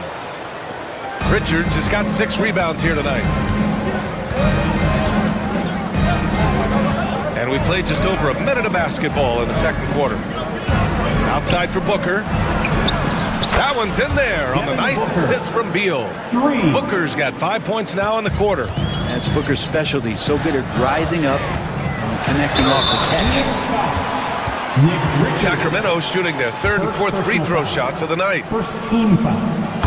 Richards has got 6 rebounds here tonight. And we played just over a minute of basketball in the second quarter. Outside for Booker. That one's in there on the nice assist from Beal. Booker's got 5 points now in the quarter. That's Booker's specialty. So good at rising up and connecting off the catch. Sacramento shooting their 3rd and 4th free throw shots of the night. First team foul.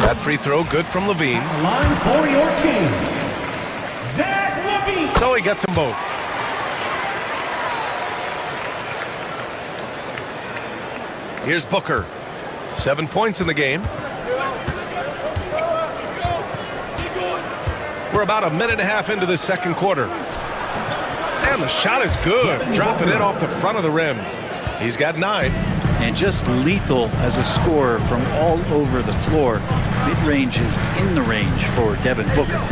That free throw good from Levine. Line for your Kings. Zach Levine. So he gets them both. Here's Booker. 7 points in the game. We're about a minute and a half into the second quarter. And the shot is good. Dropping it off the front of the rim. He's got 9. And just lethal as a scorer from all over the floor. Mid-range is in the range for Devin Booker.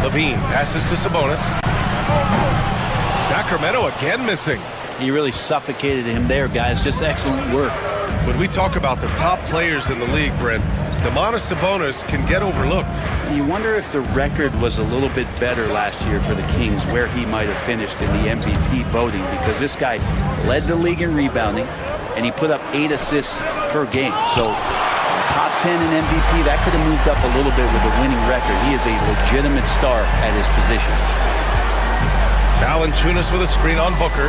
Levine passes to Sabonis. Sacramento again missing. He really suffocated him there, guys. Just excellent work. When we talk about the top players in the league, Brent, Domantas Sabonis can get overlooked. You wonder if the record was a little bit better last year for the Kings, where he might have finished in the MVP voting, because this guy led the league in rebounding, and he put up 8 assists per game. So top 10 in MVP, that could have moved up a little bit with a winning record. He is a legitimate star at his position. Valanciunas with a screen on Booker.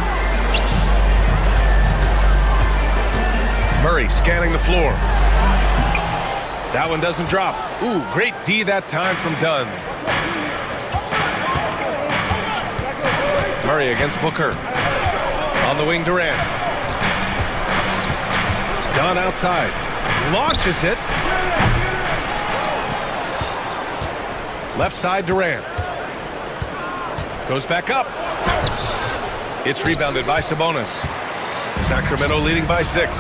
Murray scanning the floor. That one doesn't drop. Ooh, great D that time from Dunn. Murray against Booker. On the wing, Durant. Dunn outside. launches it. Left side Durant. Goes back up. It's rebounded by Sabonis. Sacramento leading by 6.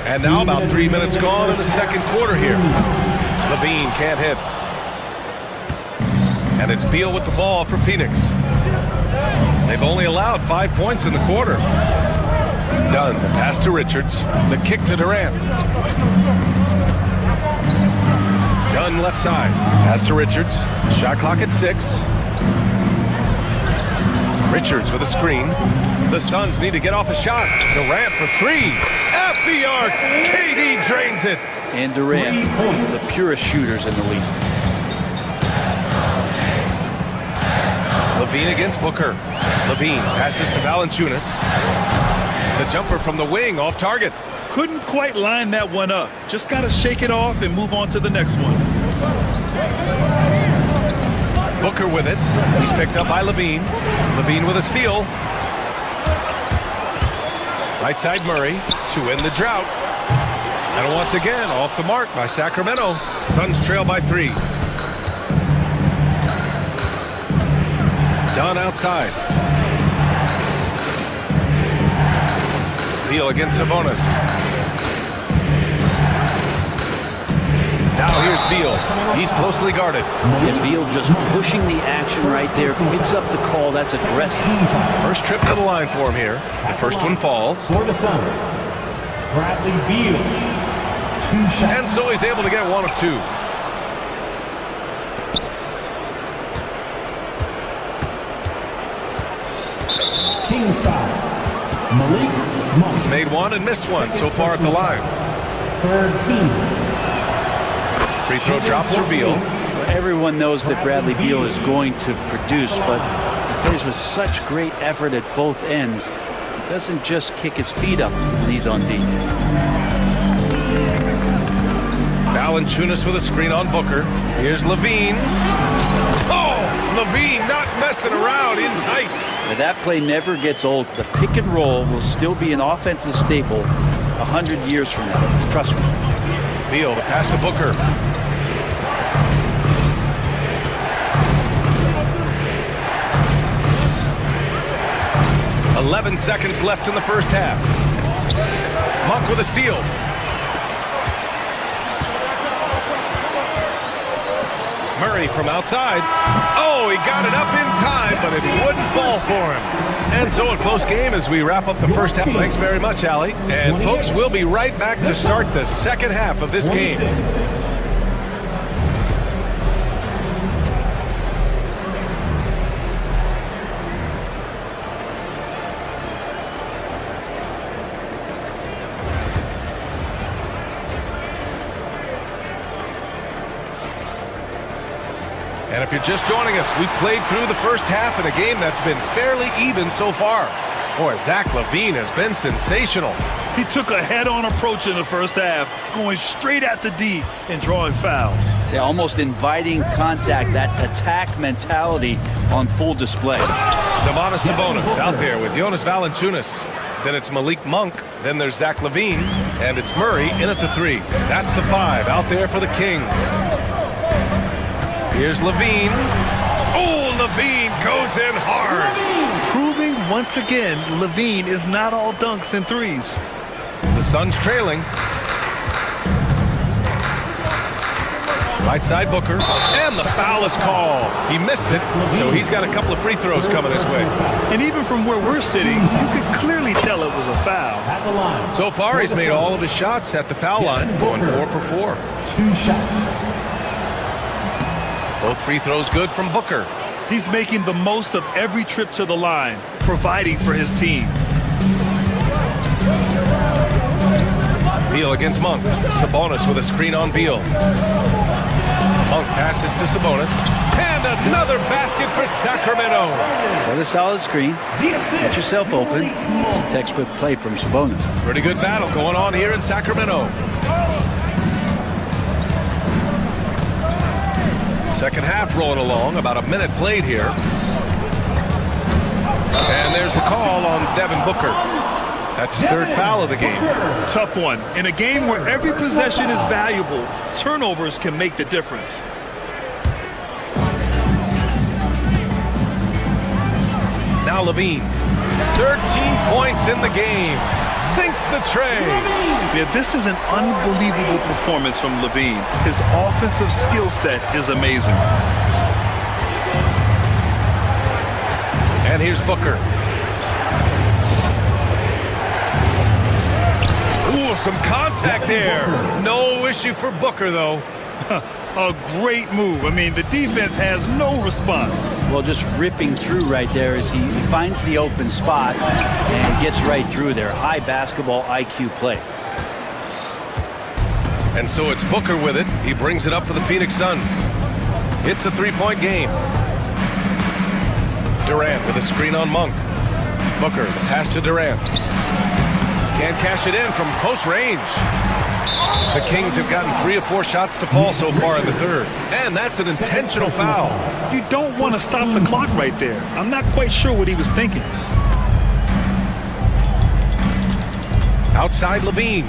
And now about 3 minutes gone in the second quarter here. Levine can't hit. And it's Beal with the ball for Phoenix. They've only allowed 5 points in the quarter. Dunn, the pass to Richards. The kick to Durant. Dunn left side. Pass to Richards. Shot clock at 6. Richards with a screen. The Suns need to get off a shot. Durant for 3. At the arc. KD drains it. And Durant, the purest shooters in the league. Levine against Booker. Levine passes to Valanciunas. The jumper from the wing off target. Couldn't quite line that one up. Just got to shake it off and move on to the next one. Booker with it. He's picked up by Levine. Levine with a steal. Right side Murray to end the drought. And once again, off the mark by Sacramento. Suns trail by 3. Dunn outside. Beal against Sabonis. Now here's Beal. He's closely guarded. And Beal just pushing the action right there. Picks up the call. That's aggressive. First trip to the line for him here. The first one falls. For the Suns, Bradley Beal. 2 shots. And so he's able to get 1 of 2. Kings foul. Malik Monk. He's made 1 and missed 1 so far at the line. Third team. Free throw drops for Beal. Everyone knows that Bradley Beal is going to produce, but he plays with such great effort at both ends. He doesn't just kick his feet up when he's on deep. Valanciunas with a screen on Booker. Here's Levine. Oh, Levine not messing around in tight. Now that play never gets old. The pick and roll will still be an offensive staple 100 years from now. Trust me. Beal, the pass to Booker. 11 seconds left in the first half. Monk with a steal. Murray from outside. Oh, he got it up in time, but it wouldn't fall for him. And so a close game as we wrap up the first half. Thanks very much, Allie. And folks, we'll be right back to start the second half of this game. And if you're just joining us, we played through the first half in a game that's been fairly even so far. Boy, Zach LaVine has been sensational. He took a head-on approach in the first half, going straight at the D and drawing fouls. Yeah, almost inviting contact, that attack mentality on full display. Domantas Sabonis out there with Jonas Valanciunas. Then it's Malik Monk. Then there's Zach LaVine. And it's Murray in at the 3. That's the 5 out there for the Kings. Here's Levine. Oh, Levine goes in hard. Proving once again, Levine is not all dunks and threes. The Suns trailing. Right side Booker. And the foul is called. He missed it, so he's got a couple of free throws coming his way. And even from where we're sitting, you could clearly tell it was a foul. At the line. So far, he's made all of his shots at the foul line, going 4 for 4. 2 shots. Both free throws good from Booker. He's making the most of every trip to the line, providing for his team. Beal against Monk. Sabonis with a screen on Beal. Monk passes to Sabonis. And another basket for Sacramento. Set a solid screen. Get yourself open. It's a textbook play from Sabonis. Pretty good battle going on here in Sacramento. Second half rolling along, about a minute played here. And there's the call on Devin Booker. That's his third foul of the game. Tough one. In a game where every possession is valuable, turnovers can make the difference. Now Levine. 13 points in the game. Sinks the tray. Yeah, this is an unbelievable performance from Levine. His offensive skill set is amazing. And here's Booker. Ooh, some contact there. No issue for Booker, though. A great move. I mean, the defense has no response. Well, just ripping through right there as he finds the open spot and gets right through there. High basketball IQ play. And so it's Booker with it. He brings it up for the Phoenix Suns. It's a three-point game. Durant with a screen on Monk. Booker, the pass to Durant. Can't cash it in from close range. The Kings have gotten 3 or 4 shots to fall so far in the third. And that's an intentional foul. You don't want to stop the clock right there. I'm not quite sure what he was thinking. Outside Levine.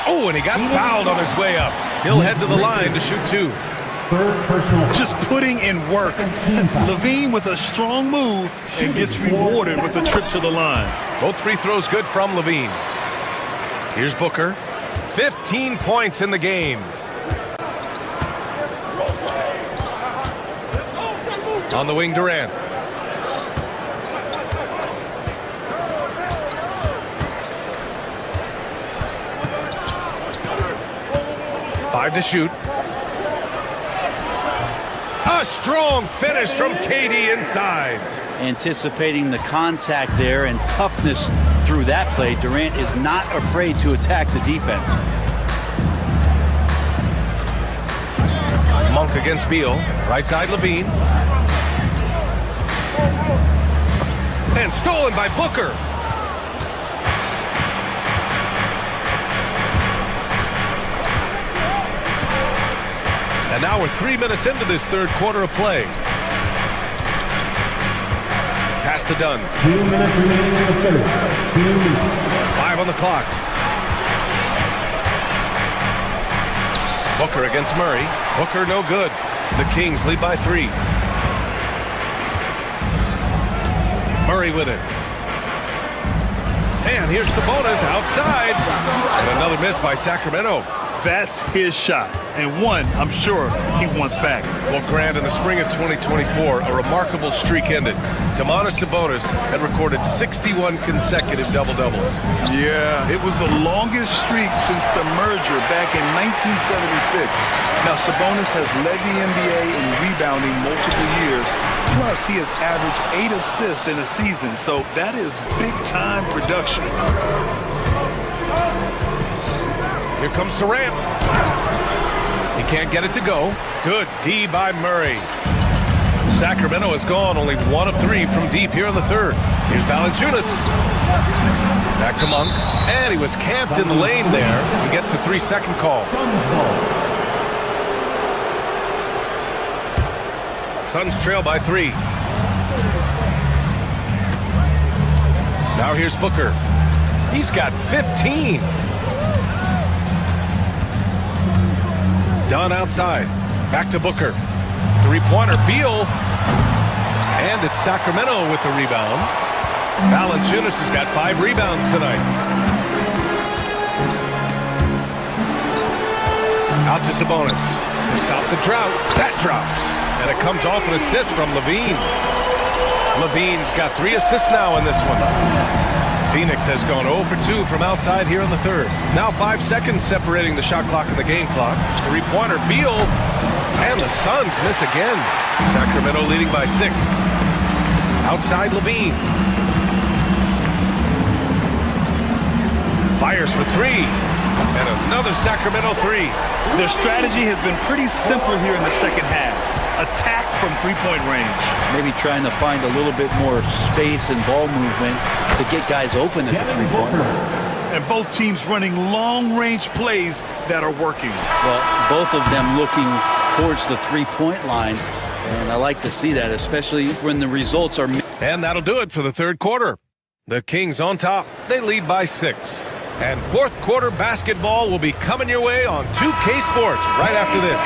Oh, and he got fouled on his way up. He'll head to the line to shoot 2. Just putting in work. Levine with a strong move and gets rewarded with a trip to the line. Both free throws good from Levine. Here's Booker. 15 points in the game. On the wing, Durant. Five to shoot. A strong finish from KD inside. Anticipating the contact there and toughness through that play, Durant is not afraid to attack the defense. Monk against Beal. Right side Levine. And stolen by Booker. And now we're 3 minutes into this third quarter of play. Pass to Dunn. 2 minutes remaining in the third. 2 minutes. 5 on the clock. Booker against Murray. Booker no good. The Kings lead by 3. Murray with it. And here's Sabonis outside. And another miss by Sacramento. That's his shot, and one I'm sure he wants back. Well, Grant, in the spring of 2024, a remarkable streak ended. Domantas Sabonis had recorded 61 consecutive double-doubles. Yeah, it was the longest streak since the merger back in 1976. Now, Sabonis has led the NBA in rebounding multiple years. Plus, he has averaged 8 assists in a season, so that is big-time production. Here comes Durant. He can't get it to go. Good D by Murray. Sacramento has gone only 1 of 3 from deep here in the third. Here's Valanciunas. Back to Monk. And he was camped in the lane there. He gets a 3-second call. Suns trail by 3. Now here's Booker. He's got 15. Dunn outside. Back to Booker. Three-pointer, Beal. And it's Sacramento with the rebound. Valanciunas has got 5 rebounds tonight. Out to Sabonis to stop the drought. That drops. And it comes off an assist from Levine. Levine's got 3 assists now in this one. Phoenix has gone 0 for 2 from outside here in the third. Now 5 seconds separating the shot clock and the game clock. Three-pointer, Beal. And the Suns miss again. Sacramento leading by 6. Outside Levine. Fires for 3. And another Sacramento 3. Their strategy has been pretty simple here in the second half. Attack from three-point range. Maybe trying to find a little bit more space and ball movement to get guys open at the three-point line. And both teams running long-range plays that are working. Well, both of them looking towards the three-point line. And I like to see that, especially when the results are... And that'll do it for the third quarter. The Kings on top. They lead by 6. And fourth quarter basketball will be coming your way on 2K Sports right after this.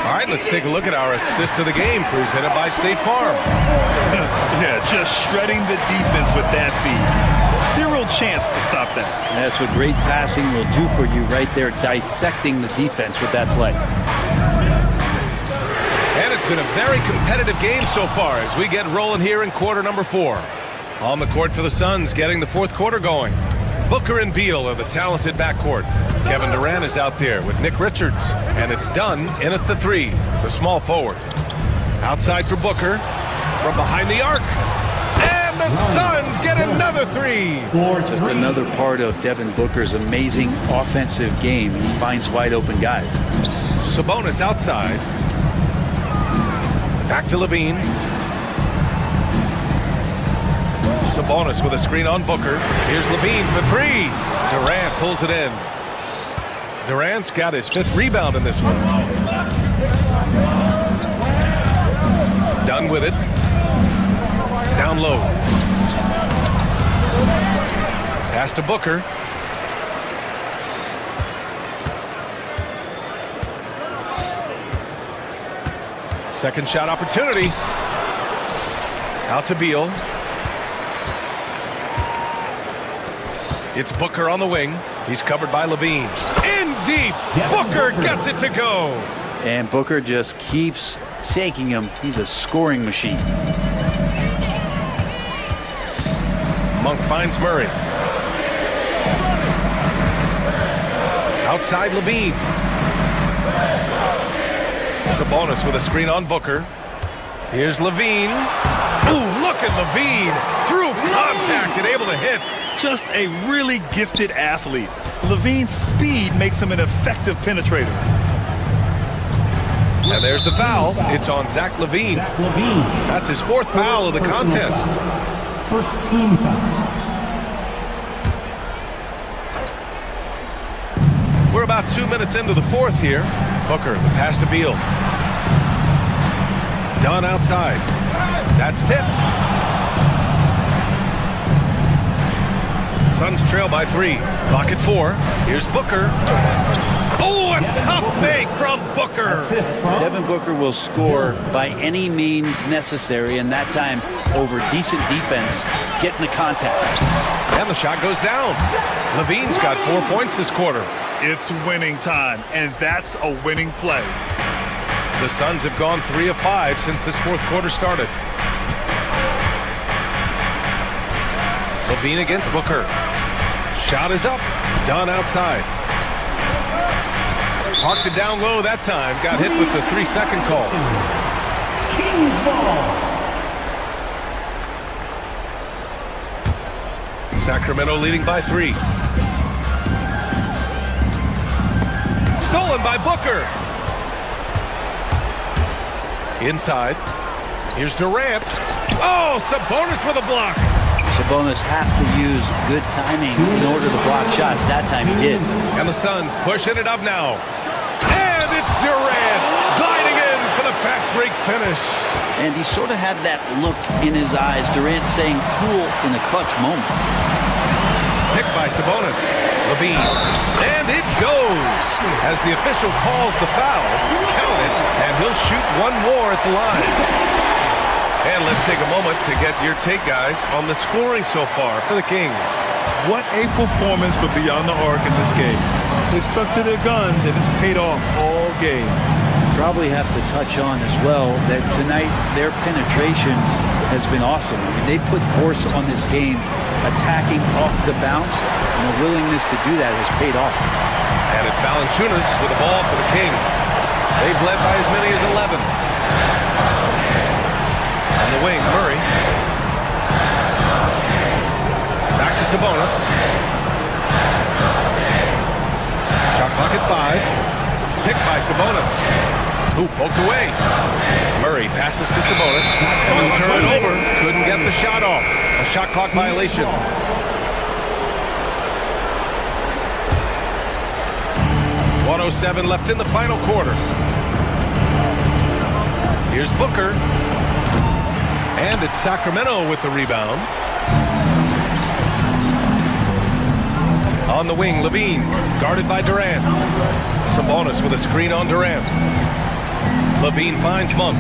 All right, let's take a look at our assist of the game presented by State Farm. Yeah, just shredding the defense with that feed. Zero chance to stop that. That's what great passing will do for you right there, dissecting the defense with that play. And it's been a very competitive game so far as we get rolling here in quarter number 4. On the court for the Suns, getting the fourth quarter going. Booker and Beal are the talented backcourt. Kevin Durant is out there with Nick Richards. And it's Dunn in at the 3, the small forward. Outside for Booker, from behind the arc. And the Suns get another 3. Just another part of Devin Booker's amazing offensive game. He finds wide open guys. Sabonis outside. Back to Levine. Sabonis with a screen on Booker. Here's Levine for 3. Durant pulls it in. Durant's got his 5th rebound in this one. Done with it. Down low. Pass to Booker. Second shot opportunity. Out to Beal. It's Booker on the wing. He's covered by Levine. In deep. Booker gets it to go. And Booker just keeps taking him. He's a scoring machine. Monk finds Murray. Outside Levine. Sabonis with a screen on Booker. Here's Levine. Ooh, look at Levine. Through contact and able to hit. Just a really gifted athlete. Levine's speed makes him an effective penetrator. And there's the foul. It's on Zach LaVine. That's his 4th foul of the contest. First team foul. We're about 2 minutes into the 4th here. Booker, the pass to Beal. Dunn outside. That's tipped. Suns trail by 3. Clock at 4. Here's Booker. Oh, a tough make from Booker. Devin Booker will score by any means necessary, and that time over decent defense, getting the contact. And the shot goes down. Levine's got 4 points this quarter. It's winning time, and that's a winning play. The Suns have gone 3 of 5 since this fourth quarter started. Levine against Booker. Shot is up. Dunn outside. Parked it down low that time. Got hit with the 3-second call. Kings ball. Sacramento leading by 3. Stolen by Booker. Inside. Here's Durant. Oh, Sabonis with a block. Sabonis has to use good timing in order to block shots. That time he did. And the Suns pushing it up now. And it's Durant gliding in for the fast break finish. And he sort of had that look in his eyes. Durant staying cool in a clutch moment. Picked by Sabonis. Levine. And it goes. As the official calls the foul, count it, and he'll shoot. shoot one more at the line. And let's take a moment to get your take, guys, on the scoring so far for the Kings. What a performance for Beyond the Arc in this game. They stuck to their guns, and it's paid off all game. Probably have to touch on as well that tonight their penetration has been awesome. I mean, they put force on this game, attacking off the bounce, and the willingness to do that has paid off. And it's Valanciunas with the ball for the Kings. They've led by as many as 11. On the wing, Murray. Back to Sabonis. Shot clock at 5. Picked by Sabonis. Who poked away. Murray passes to Sabonis. One turnover. Couldn't get the shot off. A shot clock violation. .107 left in the final quarter. Here's Booker. And it's Sacramento with the rebound. On the wing, Levine, guarded by Durant. Sabonis with a screen on Durant. Levine finds Monk.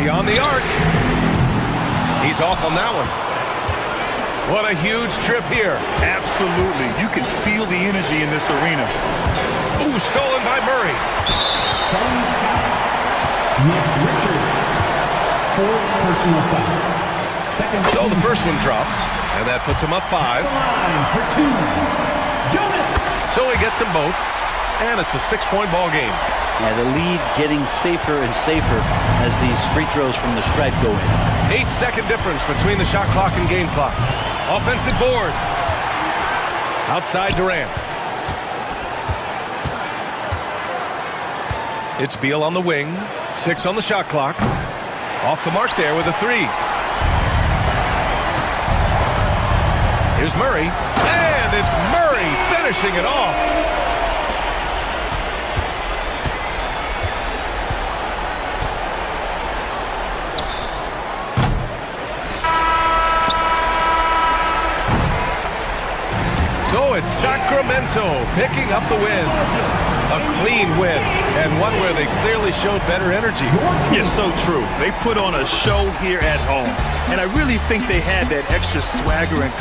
Beyond the arc. He's off on that one. What a huge trip here. Absolutely. You can feel the energy in this arena. Ooh, stolen by Murray. Suns foul. Nick Richards. 4th personal foul. Second. So the first one drops, and that puts him up 5. Line for 2. Jonas. So he gets them both, and it's a 6-point ball game. Yeah, the lead getting safer and safer as these free throws from the stripe go in. 8-second difference between the shot clock and game clock. Offensive board. Outside Durant. It's Beal on the wing. 6 on the shot clock. Off the mark there with a 3. Here's Murray. And it's Murray finishing it off. So it's Sacramento picking up the win. A clean win, and one where they clearly showed better energy. Yes, so true. They put on a show here at home, and I really think they had that extra swagger and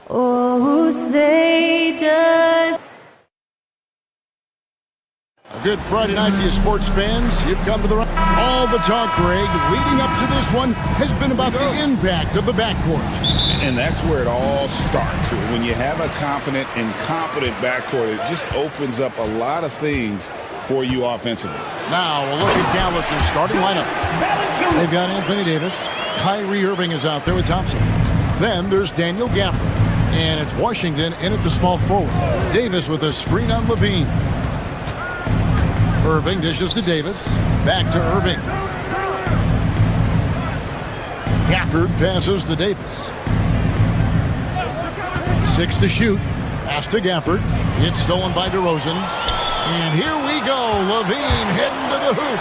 Oh, say does. A good Friday night to you sports fans. You've come to the right. All the talk, Greg, leading up to this one has been about the impact of the backcourt. And that's where it all starts. When you have a confident and competent backcourt, it just opens up a lot of things for you offensively. Now we'll look at Dallas' starting lineup. They've got Anthony Davis. Kyrie Irving is out there with Thompson. Then there's Daniel Gafford. And it's Washington in at the small forward. Davis with a screen on Levine. Irving dishes to Davis. Back to Irving. Gafford passes to Davis. 6 to shoot. Pass to Gafford. It's stolen by DeRozan. And here we go. Levine heading to the hoop.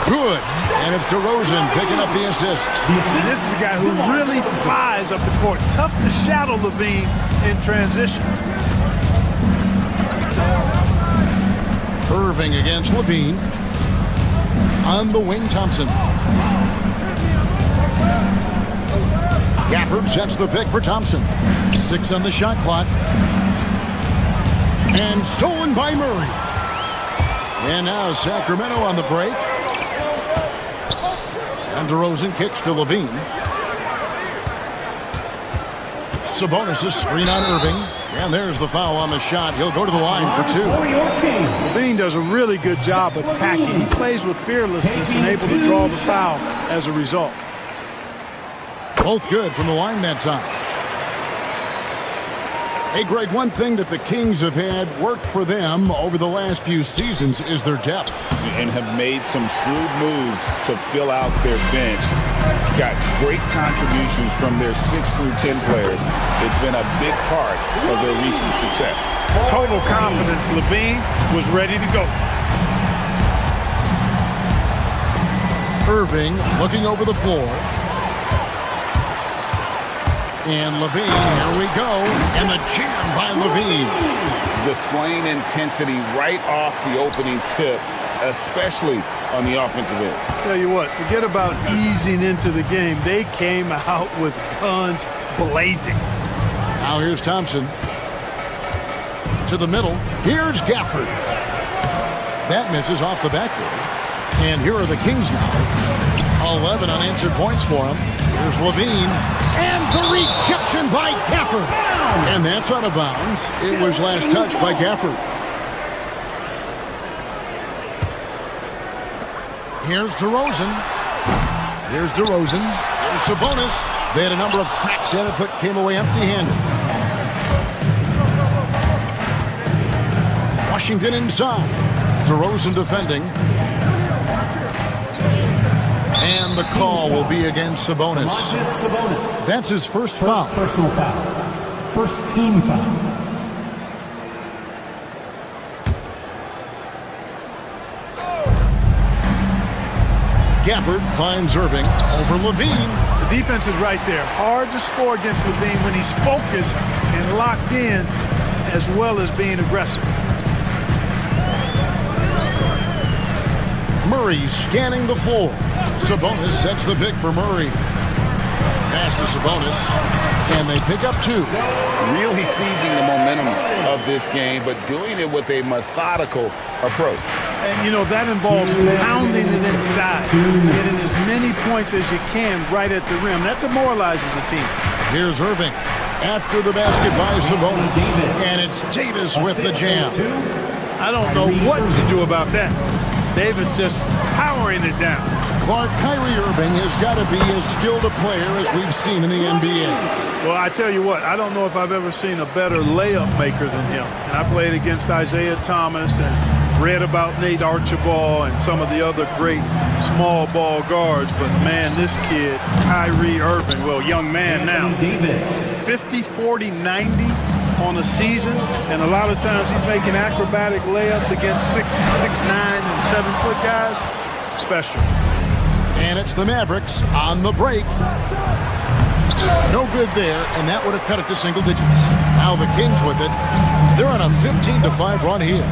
Good. And it's DeRozan picking up the assist. This is a guy who really flies up the court. Tough to shadow Levine in transition. Irving against Levine. On the wing, Thompson. Gafford sets the pick for Thompson. 6 on the shot clock. And stolen by Murray. And now Sacramento on the break. And DeRozan kicks to Levine. Sabonis' screen on Irving. And there's the foul on the shot. He'll go to the line for 2. Levine does a really good job attacking. He plays with fearlessness and able to draw the foul as a result. Both good from the line that time. Hey, Greg, one thing that the Kings have had work for them over the last few seasons is their depth. And have made some shrewd moves to fill out their bench. Got great contributions from their 6 through 10 players. It's been a big part of their recent success. Total confidence. Levine was ready to go. Irving looking over the floor. And Levine, here we go. And the jam by Levine. Displaying intensity right off the opening tip, especially on the offensive end. Tell you what, forget about easing into the game. They came out with guns blazing. Now here's Thompson. To the middle. Here's Gafford. That misses off the backboard. And here are the Kings now. 11 unanswered points for him. Here's Levine. And the rejection by Gafford. And that's out of bounds. It was last touched by Gafford. Here's DeRozan. Here's DeRozan. Here's Sabonis. They had a number of cracks at it, but came away empty-handed. Washington inside. DeRozan defending. And the call will be against Sabonis. That's his first foul. Personal foul. First team foul. Gafford finds Irving over Levine. The defense is right there. Hard to score against Levine when he's focused and locked in as well as being aggressive. Murray scanning the floor. Sabonis sets the pick for Murray. Pass to Sabonis. And they pick up 2. Really seizing the momentum of this game, but doing it with a methodical approach. And, you know, that involves pounding it inside, getting as many points as you can right at the rim. That demoralizes the team. Here's Irving after the basket by Sabonis. And it's Davis with the jam. I don't know what to do about that. Davis just powering it down. Kyrie Irving has got to be as skilled a player as we've seen in the NBA. Well, I tell you what, I don't know if I've ever seen a better layup maker than him. And I played against Isaiah Thomas and read about Nate Archibald and some of the other great small ball guards. But, man, this kid, Kyrie Irving, well, young man now, 50, 40, 90 on a season. And a lot of times he's making acrobatic layups against 6'9", and 7-foot guys. Special. And it's the Mavericks on the break. No good there, and that would have cut it to single digits. Now the Kings with it. They're on a 15-5 run here.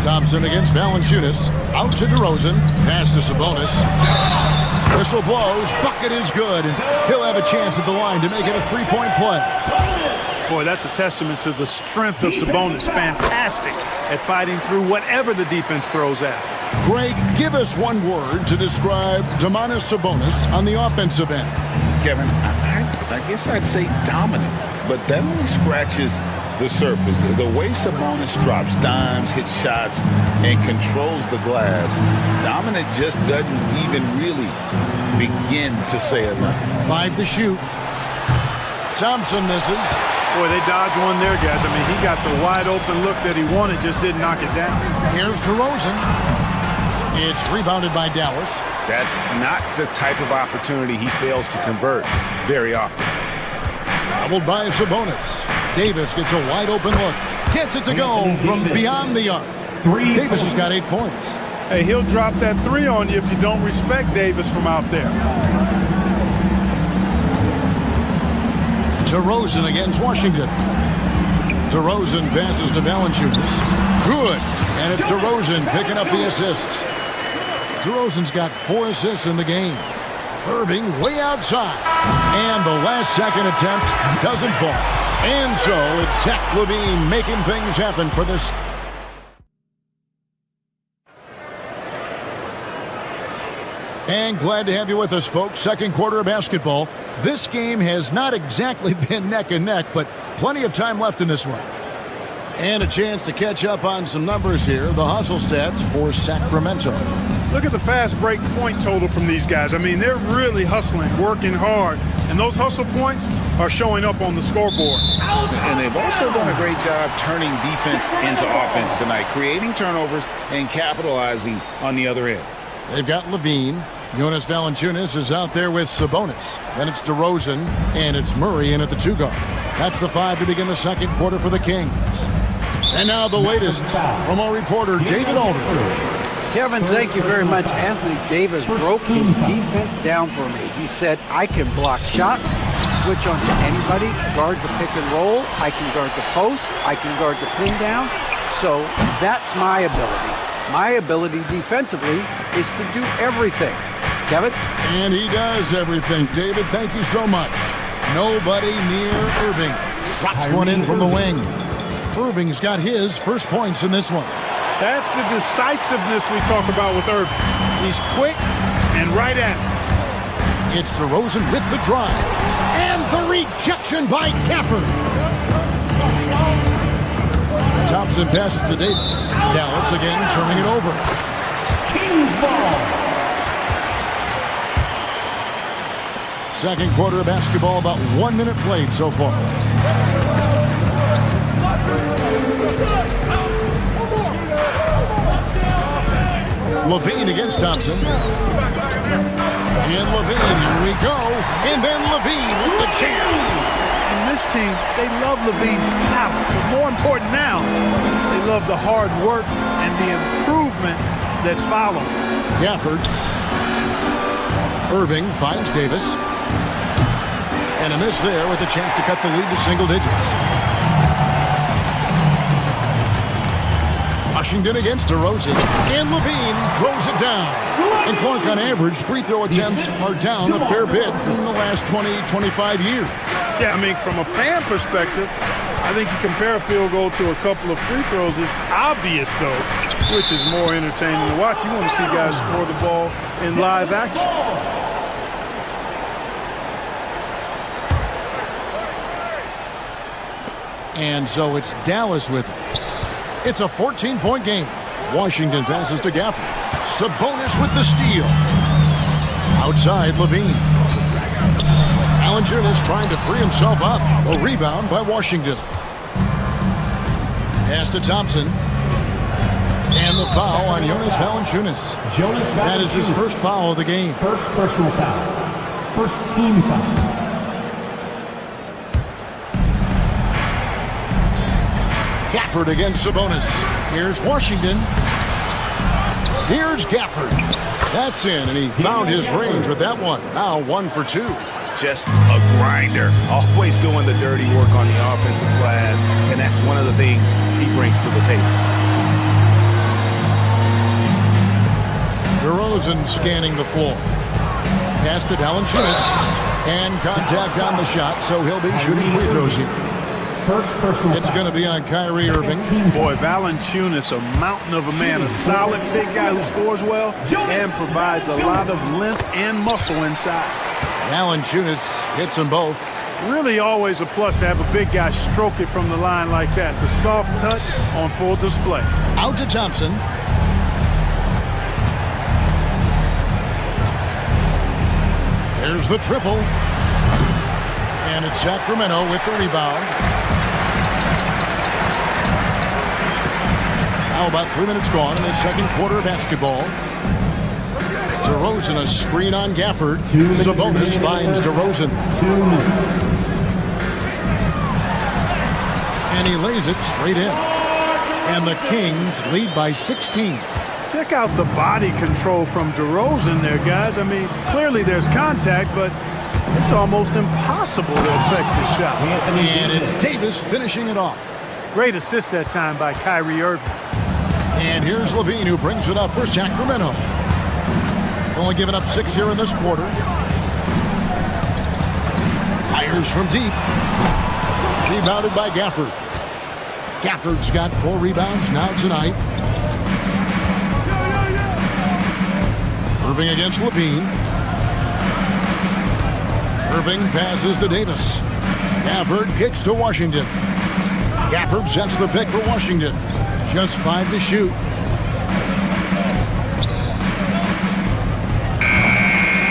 Thompson against Valanciunas. Out to DeRozan. Pass to Sabonis. Whistle blows. Bucket is good, and he'll have a chance at the line to make it a 3-point play. Boy, that's a testament to the strength of Sabonis. Fantastic at fighting through whatever the defense throws at. Greg, give us one word to describe Domantas Sabonis on the offensive end. Kevin, I guess I'd say dominant, but that only scratches the surface. The way Sabonis drops dimes, hits shots, and controls the glass, dominant just doesn't even really begin to say enough. 5 to shoot. Thompson misses. Boy, they dodged one there, guys. I mean, he got the wide open look that he wanted, just didn't knock it down. Here's DeRozan. It's rebounded by Dallas. That's not the type of opportunity he fails to convert very often. Doubled by Sabonis. Davis gets a wide open look. Gets it to go from beyond the arc. Davis has got 8 points. Hey, he'll drop that 3 on you if you don't respect Davis from out there. DeRozan against Washington. DeRozan passes to Valanciunas. Good. And it's DeRozan picking up the assists. DeRozan's got 4 assists in the game. Irving way outside. And the last second attempt doesn't fall. And so it's Zach LaVine making things happen for this. And glad to have you with us, folks. Second quarter of basketball. This game has not exactly been neck and neck, but plenty of time left in this one. And a chance to catch up on some numbers here. The hustle stats for Sacramento. Look at the fast break point total from these guys. I mean, they're really hustling, working hard, and those hustle points are showing up on the scoreboard. And they've also done a great job turning defense into offense tonight, creating turnovers and capitalizing on the other end. They've got LaVine. Jonas Valanciunas is out there with Sabonis. Then it's DeRozan, and it's Murray in at the 2 guard. That's the 5 to begin the second quarter for the Kings. And now the latest from our reporter, David Aldridge. Kevin, thank you very much. Anthony Davis broke his defense down for me. He said, I can block shots, switch on to anybody, guard the pick and roll, I can guard the post, I can guard the pin down. So that's my ability. My ability defensively is to do everything. Kevin? And he does everything. David, thank you so much. Nobody near Irving. Drops one in from the wing. Irving's got his first points in this one. That's the decisiveness we talk about with Irving. He's quick and right at it. It's DeRozan with the drive. And the rejection by Gafford. Thompson passes to Davis. Dallas again turning it over. Kings ball. Second quarter of basketball, about 1 minute played so far. LaVine against Thompson. And LaVine, here we go. And then LaVine with the jam. And this team, they love LaVine's talent. But more important now, they love the hard work and the improvement that's following. Gafford. Irving finds Davis. And a miss there with a chance to cut the lead to single digits. Washington against DeRozan. And LaVine throws it down. And Clark, on average, free throw attempts are down a fair bit in the last 20, 25 years. Yeah, I mean, from a fan perspective, I think you compare a field goal to a couple of free throws. It's obvious, though, which is more entertaining to watch. You want to see guys score the ball in live action. And so it's Dallas with it. It's a 14-point game. Washington passes to Gafford. Sabonis with the steal. Outside, LaVine. Valanciunas trying to free himself up. A rebound by Washington. Pass to Thompson. And the foul on Jonas Valanciunas. That is his first foul of the game. First personal foul. First team foul. Gafford against Sabonis. Here's Washington. Here's Gafford. That's in, and he found his range with that one. Now 1 for 2. Just a grinder. Always doing the dirty work on the offensive glass, and that's one of the things he brings to the table. DeRozan scanning the floor. Pass to Valanciunas. And contact on the shot, so he'll be shooting free throws here. First personal It's going to be on Kyrie Irving. Boy, Valanciunas, a mountain of a man, a solid big guy who scores well and provides a lot of length and muscle inside. Valanciunas hits them both. Really always a plus to have a big guy stroke it from the line like that. The soft touch on full display. Out to Thompson. There's the triple. And it's Sacramento with the rebound. Now about 3 minutes gone in the second quarter of basketball. DeRozan a screen on Gafford. Sabonis finds DeRozan. 2 minutes. And he lays it straight in. And the Kings lead by 16. Check out the body control from DeRozan there, guys. I mean, clearly there's contact, but it's almost impossible to affect the shot. And it's Davis finishing it off. Great assist that time by Kyrie Irving. And here's Levine, who brings it up for Sacramento. Only giving up 6 here in this quarter. Fires from deep. Rebounded by Gafford. Gafford's got 4 rebounds now tonight. Irving against Levine. Irving passes to Davis. Gafford kicks to Washington. Gafford sets the pick for Washington. Just 5 to shoot.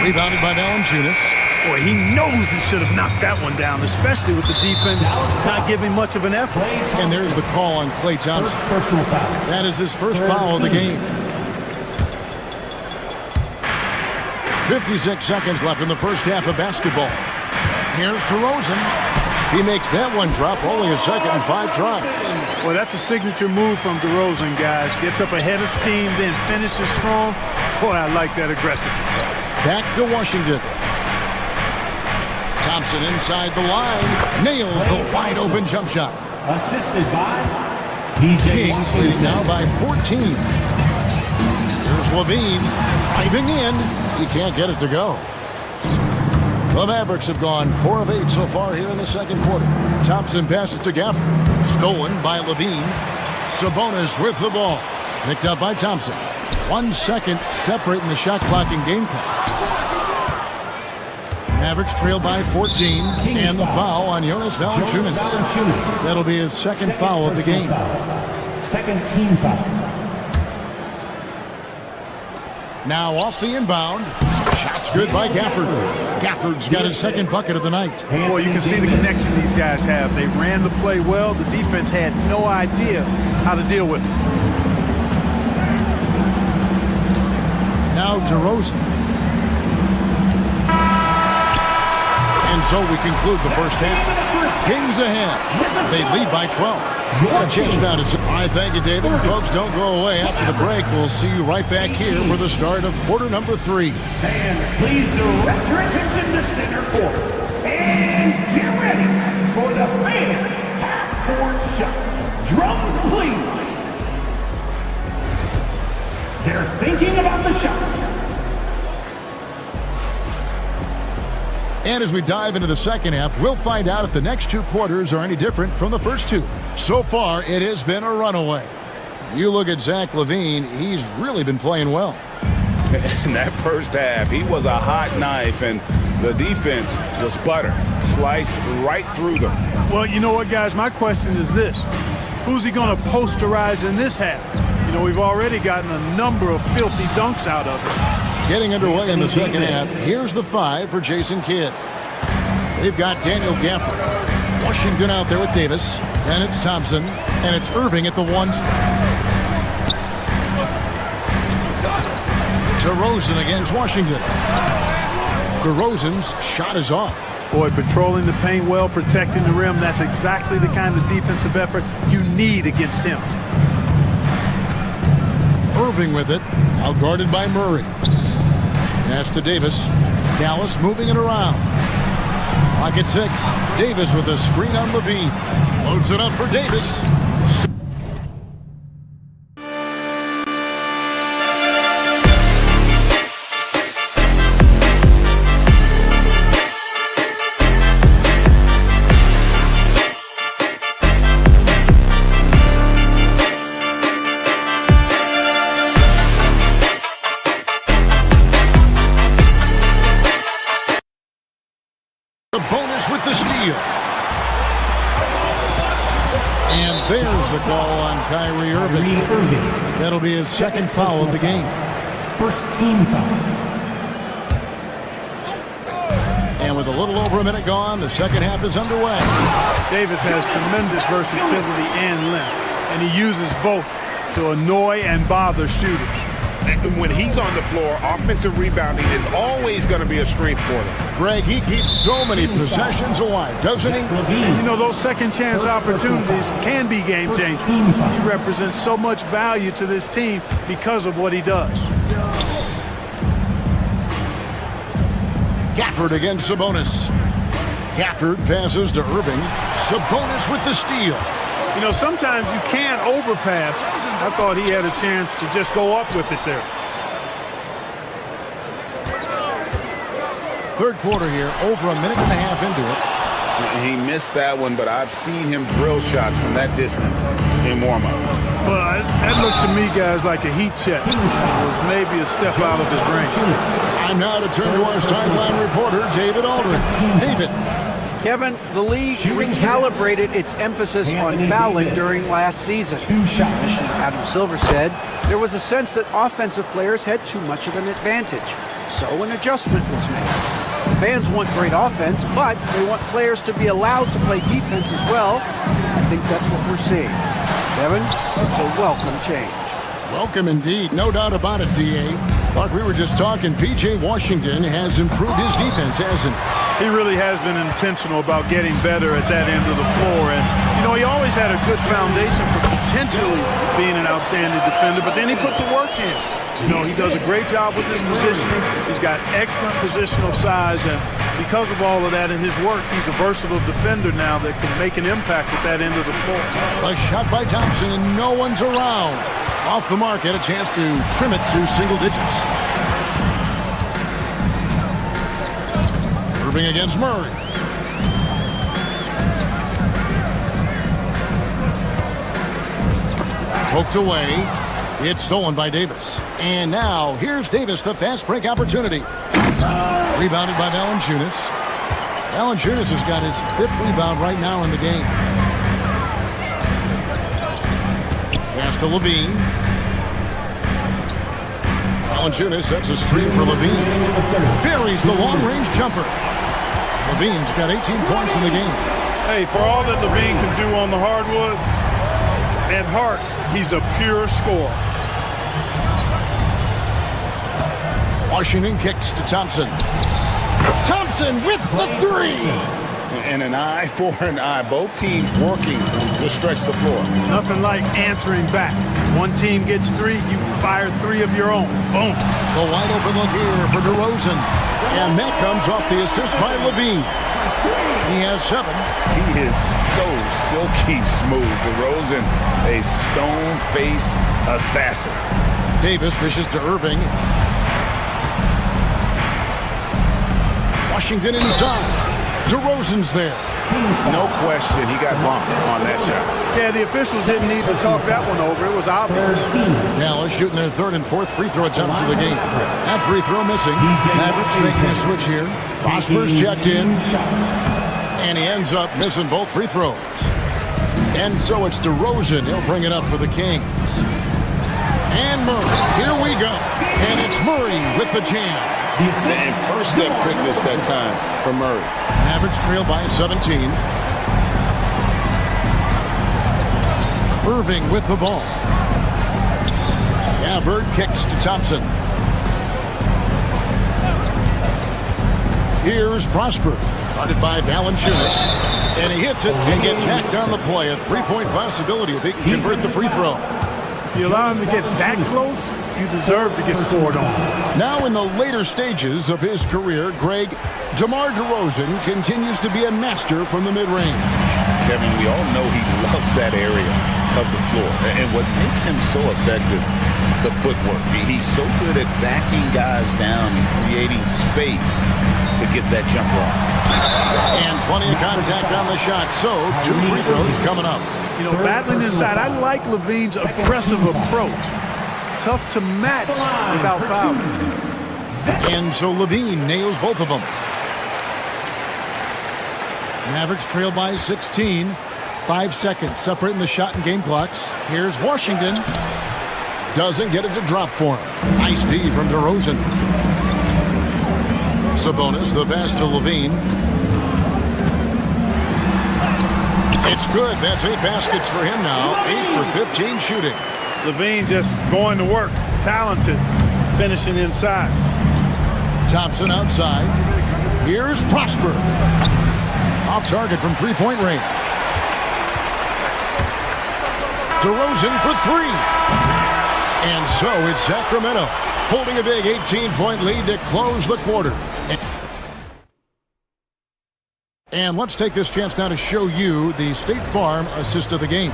Rebounded by Valanciunas. Boy, he knows he should have knocked that one down, especially with the defense not giving much of an effort. And there's the call on Klay Thompson. Personal foul. That is his first foul of the game. 56 seconds left in the first half of basketball. Here's DeRozan. He makes that one drop, only a second and 5 tries. Well, that's a signature move from DeRozan, guys. Gets up ahead of steam, then finishes strong. Boy, I like that aggressiveness. Back to Washington. Thompson inside the line. Nails the wide-open jump shot. Assisted by Kings leading now by 14. Here's Levine driving in. He can't get it to go. The Mavericks have gone 4 of 8 so far here in the second quarter. Thompson passes to Gafford. Stolen by Levine. Sabonis with the ball. Picked up by Thompson. 1 second separating the shot clock and game clock. Mavericks trail by 14. And the foul on Jonas Valanciunas. That'll be his second foul of the game. Second team foul. Now off the inbound. Shot's good by Gafford. Gafford's got his second bucket of the night. Boy, you can see the connection these guys have. They ran the play well. The defense had no idea how to deal with it. Now DeRozan. And so we conclude the first half. Kings ahead. They lead by 12. A chance now to... I thank you, David. Folks, don't go away. After the break, we'll see you right back here for the start of quarter number 3. Fans, please direct your attention to center court. And get ready for the fan half-court shots. Drums, please. They're thinking about the shots. And as we dive into the second half, we'll find out if the next 2 quarters are any different from the first 2. So far, it has been a runaway. You look at Zach LaVine, he's really been playing well. In that first half, he was a hot knife, and the defense was butter, sliced right through them. Well, you know what, guys? My question is this. Who's he going to posterize in this half? You know, we've already gotten a number of filthy dunks out of it. Getting underway in the second half, here's the 5 for Jason Kidd. They've got Daniel Gafford. Washington out there with Davis. And it's Thompson. And it's Irving at the 1 spot. DeRozan against Washington. DeRozan's shot is off. Boy, patrolling the paint well, protecting the rim. That's exactly the kind of defensive effort you need against him. Irving with it. Out guarded by Murray. Pass to Davis. Dallas moving it around. Clock at 6. Davis with a screen on Levine. Loads it up for Davis. Sabonis with the steal. And there's the call on Kyrie Irving. That'll be his second foul of the game. First team foul. And with a little over a minute gone, the second half is underway. Davis has tremendous versatility and length, and he uses both to annoy and bother shooters. And when he's on the floor, offensive rebounding is always going to be a strength for them. Greg, he keeps so many possessions alive, doesn't he? You know, those second chance opportunities can be game changing. He represents so much value to this team because of what he does. Gafford against Sabonis. Gafford passes to Irving. Sabonis with the steal. You know, sometimes you can't overpass. I thought he had a chance to just go up with it there. Third quarter here, over a minute and a half into it. He missed that one, but I've seen him drill shots from that distance in warm-up. Well, that looked to me, guys, like a heat check. It was maybe a step out of his range. Time now to turn to our sideline reporter, David Aldridge. David. Kevin, the league recalibrated its emphasis on fouling during last season. Commissioner Adam Silver said there was a sense that offensive players had too much of an advantage, so an adjustment was made. The fans want great offense, but they want players to be allowed to play defense as well. I think that's what we're seeing. Kevin, it's a welcome change. Welcome indeed, no doubt about it, D.A. Like we were just talking, P.J. Washington has improved his defense, hasn't he? He really has been intentional about getting better at that end of the floor. And, you know, he always had a good foundation for potentially being an outstanding defender, but then he put the work in. You know, he does a great job with his positioning. He's got excellent positional size, and because of all of that in his work, he's a versatile defender now that can make an impact at that end of the floor. A shot by Thompson, and no one's around. Off the mark, had a chance to trim it to single digits. Irving against Murray. Poked away. It's stolen by Davis. And now, here's Davis, the fast break opportunity. Rebounded by Valanciunas. Valanciunas has got his 5th rebound right now in the game. Pass to Levine. Valanciunas sets a screen for Levine. Buries the long-range jumper. Levine's got 18 points in the game. Hey, for all that Levine can do on the hardwood, at heart, he's a pure scorer. Washington kicks to Thompson. Thompson with the three. And an eye for an eye. Both teams working to stretch the floor. Nothing like answering back. One team gets 3, you fire 3 of your own. Boom. The wide open look here for DeRozan. And that comes off the assist by Levine. He has 7. He is so silky smooth. DeRozan, a stone face assassin. Davis dishes to Irving. Washington inside. DeRozan's there. No question, he got bumped on that shot. Yeah, the officials didn't need to talk that one over. It was obvious. Dallas shooting their 3rd and 4th free throw attempts of the game. That free throw missing. Mavericks making a switch here. Prosper's checked in. And he ends up missing both free throws. And so it's DeRozan. He'll bring it up for the Kings. And Murray. Here we go. And it's Murray with the jam. And first step quickness that time for Murray. Mavericks trail by 17. Irving with the ball. Gafford kicks to Thompson. Here's Prosper. Funded by Valanciunas. And he hits it and gets hacked on the play. A 3-point possibility if he can convert the free throw. If you allow him to get that close, you deserve to get scored on. Now in the later stages of his career, Greg, DeMar DeRozan continues to be a master from the mid-range. Kevin, we all know he loves that area of the floor. And what makes him so effective, the footwork. He's so good at backing guys down and creating space to get that jumper off. And plenty of contact on the shot. So 2 free throws coming up. You know, battling inside, I like Levine's aggressive approach. Tough to match without fouling. And so Levine nails both of them. Mavericks trail by 16. 5 seconds separating the shot and game clocks. Here's Washington. Doesn't get it to drop for him. Nice D from DeRozan. Sabonis, the pass to Levine. It's good. That's 8 baskets for him now. 8 for 15 shooting. Levine just going to work. Talented. Finishing inside. Thompson outside. Here's Prosper. Off target from 3-point range. DeRozan for 3. And so it's Sacramento holding a big 18-point lead to close the quarter. And let's take this chance now to show you the State Farm assist of the game.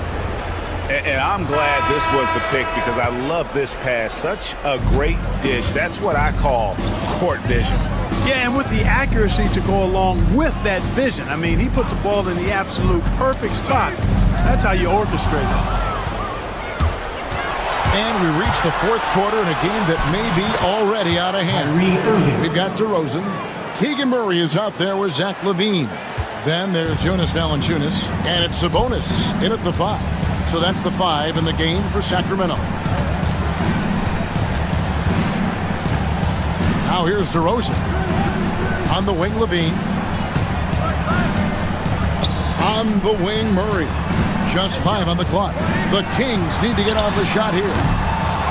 And I'm glad this was the pick because I love this pass. Such a great dish. That's what I call court vision. Yeah, and with the accuracy to go along with that vision. I mean, he put the ball in the absolute perfect spot. That's how you orchestrate it. And we reach the fourth quarter in a game that may be already out of hand. We've got DeRozan. Keegan Murray is out there with Zach LaVine. Then there's Jonas Valanciunas. And it's Sabonis in at the 5. So that's the 5 in the game for Sacramento. Now here's DeRozan. On the wing, LaVine. On the wing, Murray. Just 5 on the clock. The Kings need to get off a shot here.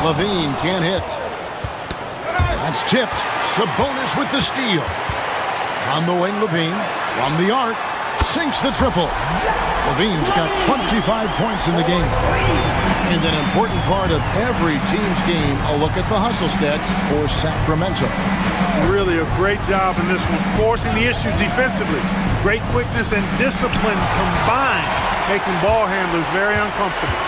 LaVine can't hit. That's tipped. Sabonis with the steal. On the wing, LaVine. From the arc. Sinks the triple. LaVine's got 25 points in the game. And an important part of every team's game, a look at the hustle stats for Sacramento. Really a great job in this one, forcing the issue defensively. Great quickness and discipline combined, making ball handlers very uncomfortable.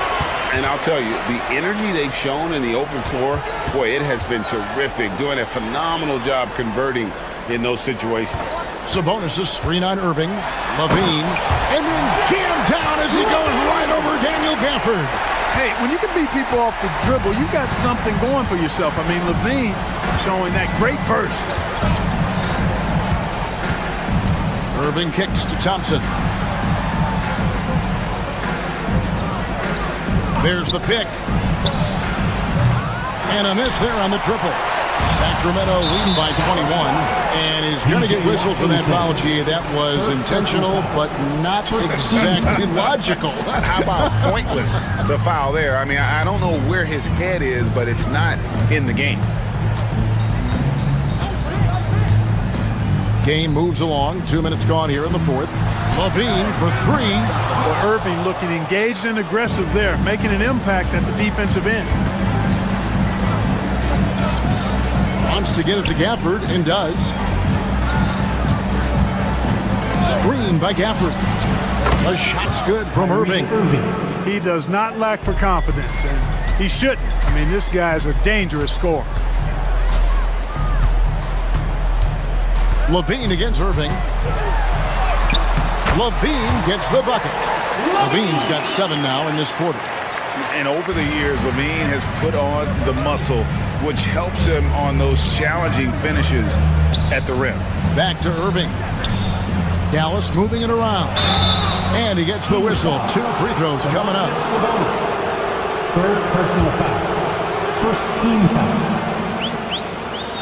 And I'll tell you, the energy they've shown in the open floor, boy, it has been terrific. Doing a phenomenal job converting in those situations. Sabonis' screen on Irving. LaVine. And then jammed down as he goes right over Daniel Gafford. Hey, when you can beat people off the dribble, you got something going for yourself. I mean, LaVine showing that great burst. Irving kicks to Thompson. There's the pick. And a miss there on the triple. Sacramento leading by 21, and is going to get whistled for that foul, G. That was intentional, but not exactly logical. How about pointless to foul there? I mean, I don't know where his head is, but it's not in the game. Game moves along. 2 minutes gone here in the fourth. LaVine for 3. Well, Irving looking engaged and aggressive there, making an impact at the defensive end. Wants to get it to Gafford, and does. Screen by Gafford. The shot's good from Irving. He does not lack for confidence, and he shouldn't. I mean, this guy's a dangerous scorer. LaVine against Irving. LaVine gets the bucket. LaVine's got 7 now in this quarter. And over the years, LaVine has put on the muscle, which helps him on those challenging finishes at the rim. Back to Irving. Dallas moving it around. And he gets the whistle. 2 free throws coming up. Third personal foul. First team foul.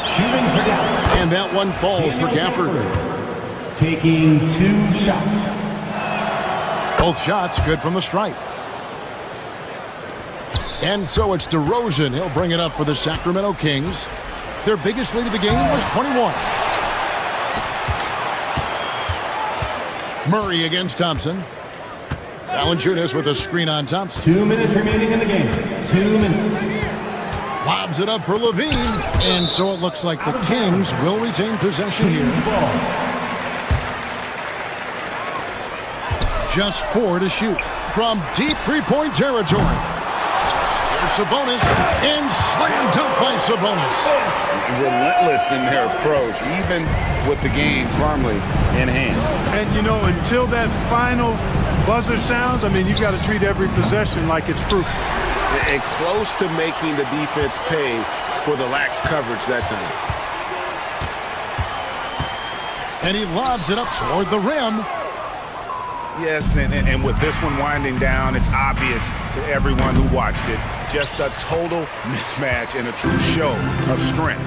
Shooting for Dallas. And that one falls for Gafford. Taking 2 shots. Both shots good from the stripe. And so it's DeRozan. He'll bring it up for the Sacramento Kings. Their biggest lead of the game was 21. Murray against Thompson. Valanciunas with a screen on Thompson. 2 minutes remaining in the game. 2 minutes. Lobs it up for LaVine. And so it looks like the Kings will retain possession here. Just 4 to shoot from deep three-point territory. Sabonis, and slam dunk by Sabonis. Relentless in their approach, even with the game firmly in hand. And, you know, until that final buzzer sounds, I mean, you've got to treat every possession like it's crucial. And close to making the defense pay for the lax coverage that time. And he lobs it up toward the rim. Yes, and with this one winding down, it's obvious to everyone who watched it. Just a total mismatch and a true show of strength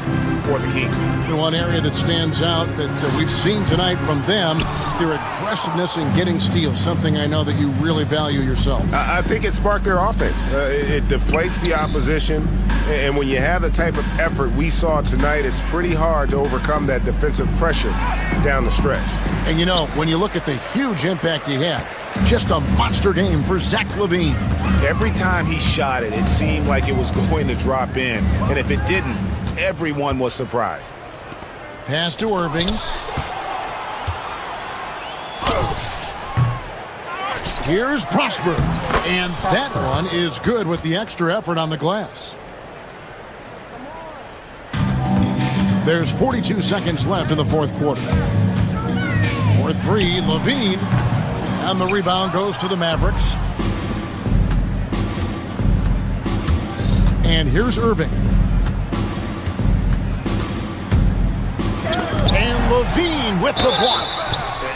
for the Kings. The one area that stands out that we've seen tonight from them, their aggressiveness in getting steals, something I know that you really value yourself. I think it sparked their offense. It deflates the opposition, and when you have the type of effort we saw tonight, it's pretty hard to overcome that defensive pressure down the stretch. And you know, when you look at the huge impact he had, just a monster game for Zach LaVine. Every time he shot it, it seemed like it was going to drop in. And if it didn't, everyone was surprised. Pass to Irving. Here's Prosper. And that one is good with the extra effort on the glass. There's 42 seconds left in the fourth quarter. For three, Levine. And the rebound goes to the Mavericks. And here's Irving. And Levine with the block.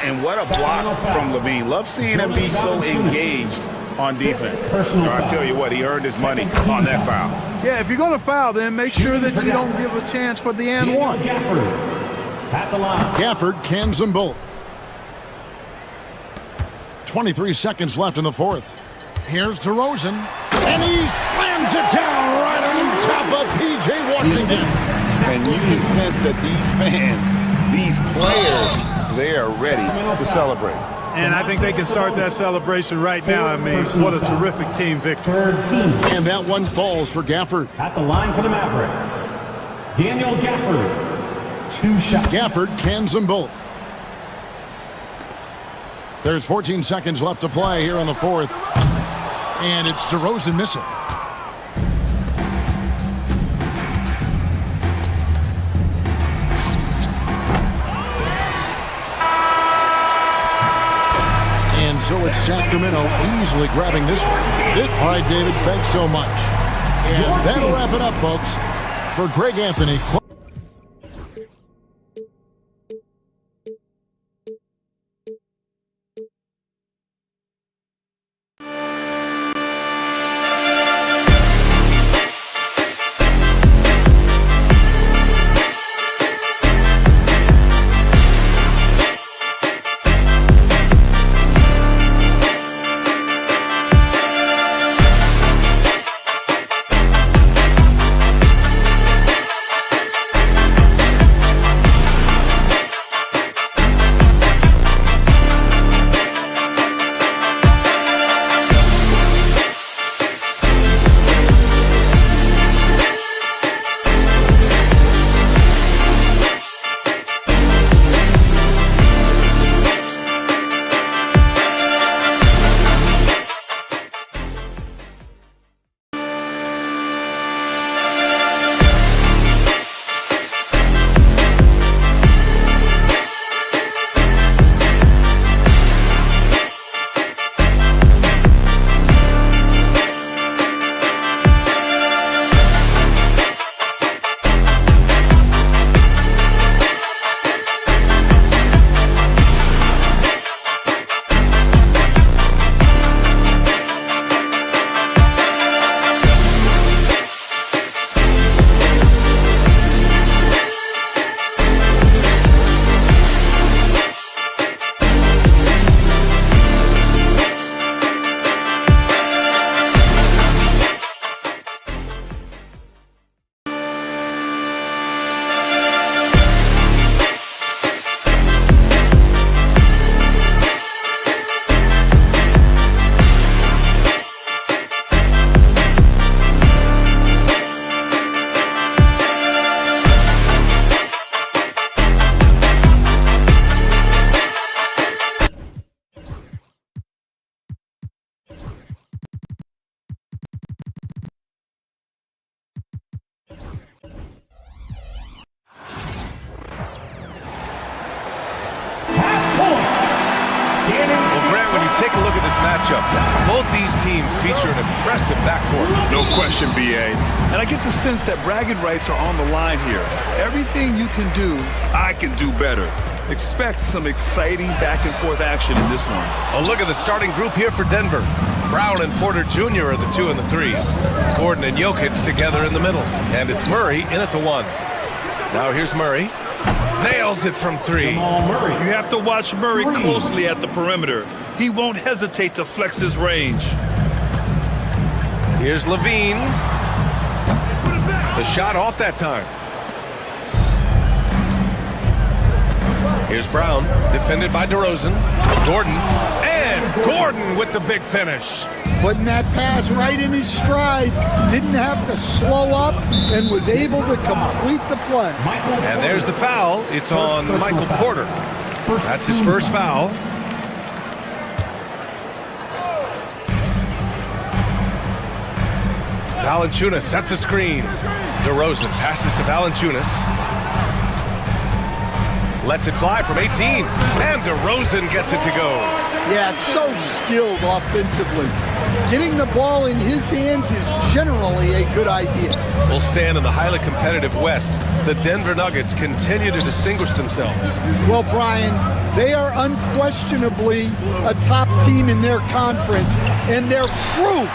And what a block from Levine. Love seeing him be so engaged on defense. I tell you what, he earned his money on that foul. Yeah, if you're going to foul, then make sure that you don't give a chance for the and one. Gafford cans them both. 23 seconds left in the fourth. Here's DeRozan. And he slams it down right on top of P.J. Washington. And you can sense that these fans, these players, they are ready to celebrate. And I think they can start that celebration right now. I mean, what a terrific team victory. And that one falls for Gafford. At the line for the Mavericks, Daniel Gafford. 2 shots. Gafford cans them both. There's 14 seconds left to play here in the fourth. And it's DeRozan missing. And so it's Sacramento easily grabbing this one. All right, David, thanks so much. And that'll wrap it up, folks. For Greg Anthony. Take a look at this matchup. Both these teams feature an impressive backcourt. No question, B.A. And I get the sense that bragging rights are on the line here. Everything you can do, I can do better. Expect some exciting back-and-forth action in this one. A look at the starting group here for Denver. Brown and Porter Jr. are the 2 and the 3. Gordon and Jokic together in the middle. And it's Murray in at the 1. Now here's Murray. Nails it from 3. You have to watch Murray closely at the perimeter. He won't hesitate to flex his range. Here's Levine. The shot off that time. Here's Brown, defended by DeRozan. Gordon, and Gordon with the big finish. Putting that pass right in his stride. Didn't have to slow up and was able to complete the play. And there's the foul. It's on Michael Porter. That's his first foul. Valanciunas sets a screen. DeRozan passes to Valanciunas. Lets it fly from 18. And DeRozan gets it to go. Yeah, so skilled offensively. Getting the ball in his hands is generally a good idea. We'll stand in the highly competitive West. The Denver Nuggets continue to distinguish themselves. Well, Brian, they are unquestionably a top team in their conference, and they're proof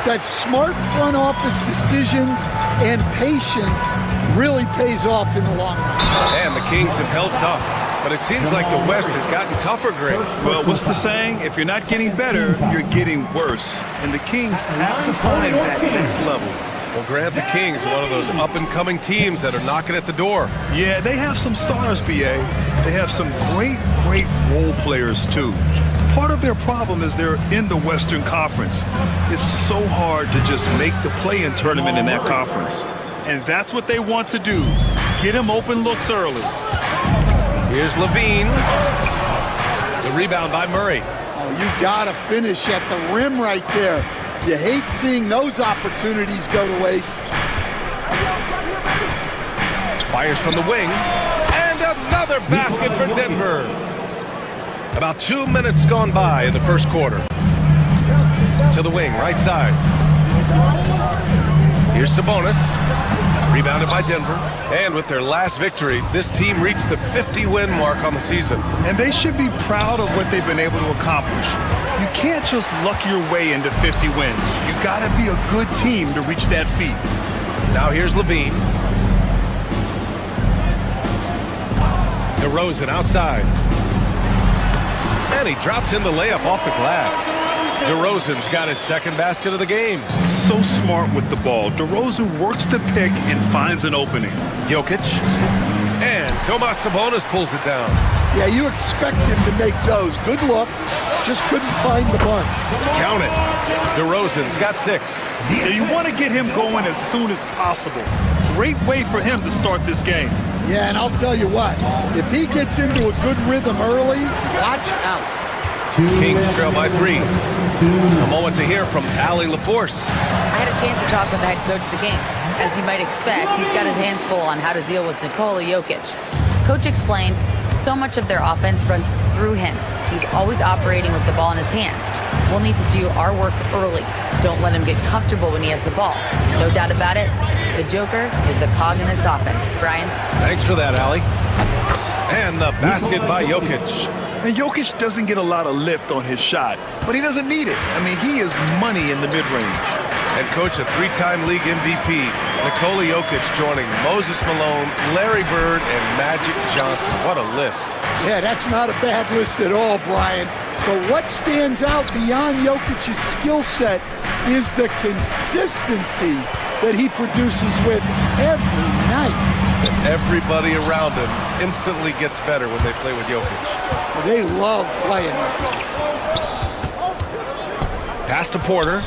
that smart front office decisions and patience really pays off in the long run. And the Kings have held tough, but it seems like the West has gotten tougher, Greg. Well, what's the saying? If you're not getting better, you're getting worse. And the Kings have to find that next level. Well, Grant, the Kings, one of those up-and-coming teams that are knocking at the door. Yeah, they have some stars, BA. They have some great role players, too. Part of their problem is they're in the Western Conference. It's so hard to just make the play-in tournament in that conference. And that's what they want to do. Get him open looks early. Here's Levine. The rebound by Murray. Oh, you gotta finish at the rim right there. You hate seeing those opportunities go to waste. Fires from the wing. And another basket for Denver. About 2 minutes gone by in the first quarter. To the wing, right side. Here's Sabonis. Rebounded by Denver. And with their last victory, this team reached the 50-win mark on the season. And they should be proud of what they've been able to accomplish. You can't just luck your way into 50 wins. You gotta be a good team to reach that feat. Now here's Levine. DeRozan outside. And he drops in the layup off the glass. DeRozan's got his second basket of the game. So smart with the ball. DeRozan works the pick and finds an opening. Jokic. And Domas Sabonis pulls it down. Yeah, you expect him to make those. Good look. Just couldn't find the bunch. Count it. DeRozan's got 6. Yeah, you want to get him going as soon as possible. Great way for him to start this game. Yeah, and I'll tell you what. If he gets into a good rhythm early, watch out. Kings trail by 3. A moment to hear from Allie LaForce. I had a chance to talk with the head coach of the Kings. As you might expect, he's got his hands full on how to deal with Nikola Jokic. Coach explained so much of their offense runs through him. He's always operating with the ball in his hands. We'll need to do our work early. Don't let him get comfortable when he has the ball. No doubt about it, the Joker is the cog in this offense. Brian? Thanks for that, Allie. And the basket by Jokic. And Jokic doesn't get a lot of lift on his shot, but he doesn't need it. I mean, he is money in the mid-range. And coach, a 3-time league MVP, Nikola Jokic joining Moses Malone, Larry Bird, and Magic Johnson. What a list. Yeah, that's not a bad list at all, Brian. But what stands out beyond Jokic's skill set is the consistency that he produces with every night. And everybody around him instantly gets better when they play with Jokic. They love playing with him. Pass to Porter.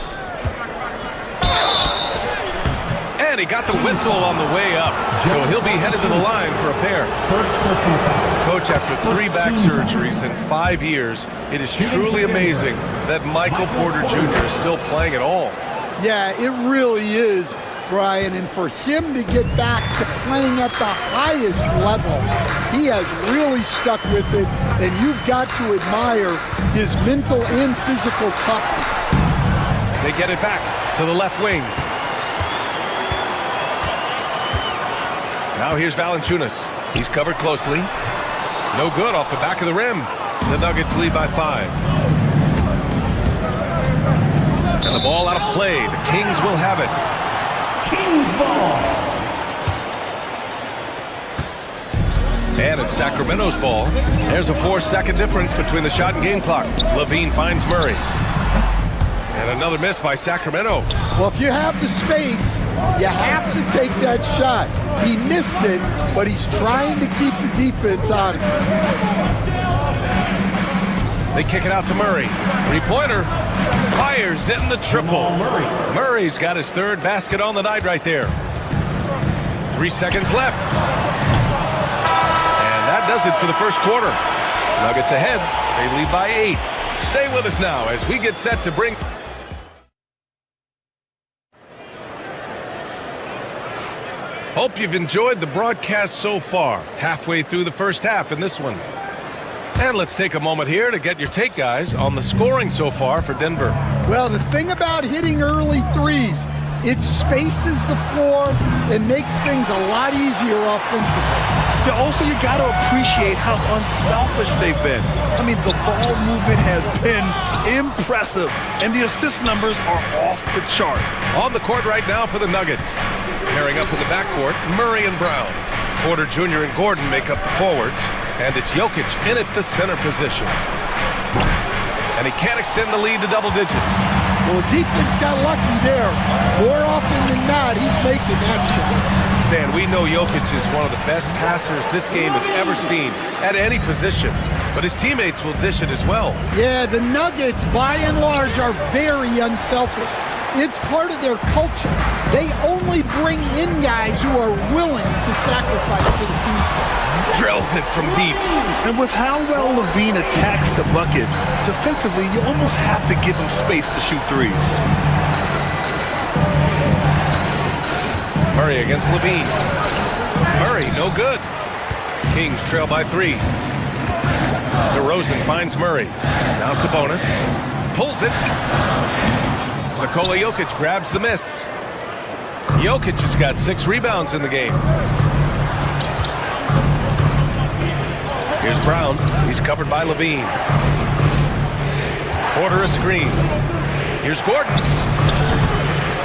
And he got the whistle on the way up, so he'll be headed to the line for a pair. Coach, after 3 back surgeries in 5 years, it is truly amazing that Michael Porter Jr. is still playing at all. Yeah, it really is, Brian, and for him to get back to playing at the highest level, he has really stuck with it, and you've got to admire his mental and physical toughness. They get it back to the left wing. Now here's Valanciunas. He's covered closely. No good off the back of the rim. The Nuggets lead by 5. And the ball out of play. The Kings will have it. Kings ball. And it's Sacramento's ball. There's a 4-second difference between the shot and game clock. Levine finds Murray. And another miss by Sacramento. Well, if you have the space, you have to take that shot. He missed it, but he's trying to keep the defense on him. They kick it out to Murray. 3-pointer. Fires in the triple. Murray's got his 3rd basket on the night right there. 3 seconds left. And that does it for the first quarter. Nuggets ahead. They lead by 8. Stay with us now as we get set to bring... Hope you've enjoyed the broadcast so far. Halfway through the first half in this one. And let's take a moment here to get your take, guys, on the scoring so far for Denver. Well, the thing about hitting early threes, it spaces the floor and makes things a lot easier offensively. Yeah, also, you got to appreciate how unselfish they've been. I mean, the ball movement has been impressive, and the assist numbers are off the chart. On the court right now for the Nuggets. Pairing up in the backcourt, Murray and Brown. Porter Jr. and Gordon make up the forwards, and it's Jokic in at the center position. And he can't extend the lead to double digits. Well, the defense got lucky there. More often than not, he's making that shot. Stan, we know Jokic is one of the best passers this game has ever seen at any position, but his teammates will dish it as well. Yeah, the Nuggets, by and large, are very unselfish. It's part of their culture. They only bring in guys who are willing to sacrifice for the team's sake. Drills it from deep. And with how well Levine attacks the bucket, defensively, you almost have to give him space to shoot threes. Murray against Levine. Murray, no good. Kings trail by 3. DeRozan finds Murray. Now Sabonis pulls it. Nikola Jokic grabs the miss. Jokic has got 6 rebounds in the game. Here's Brown. He's covered by Levine. Porter a screen. Here's Gordon.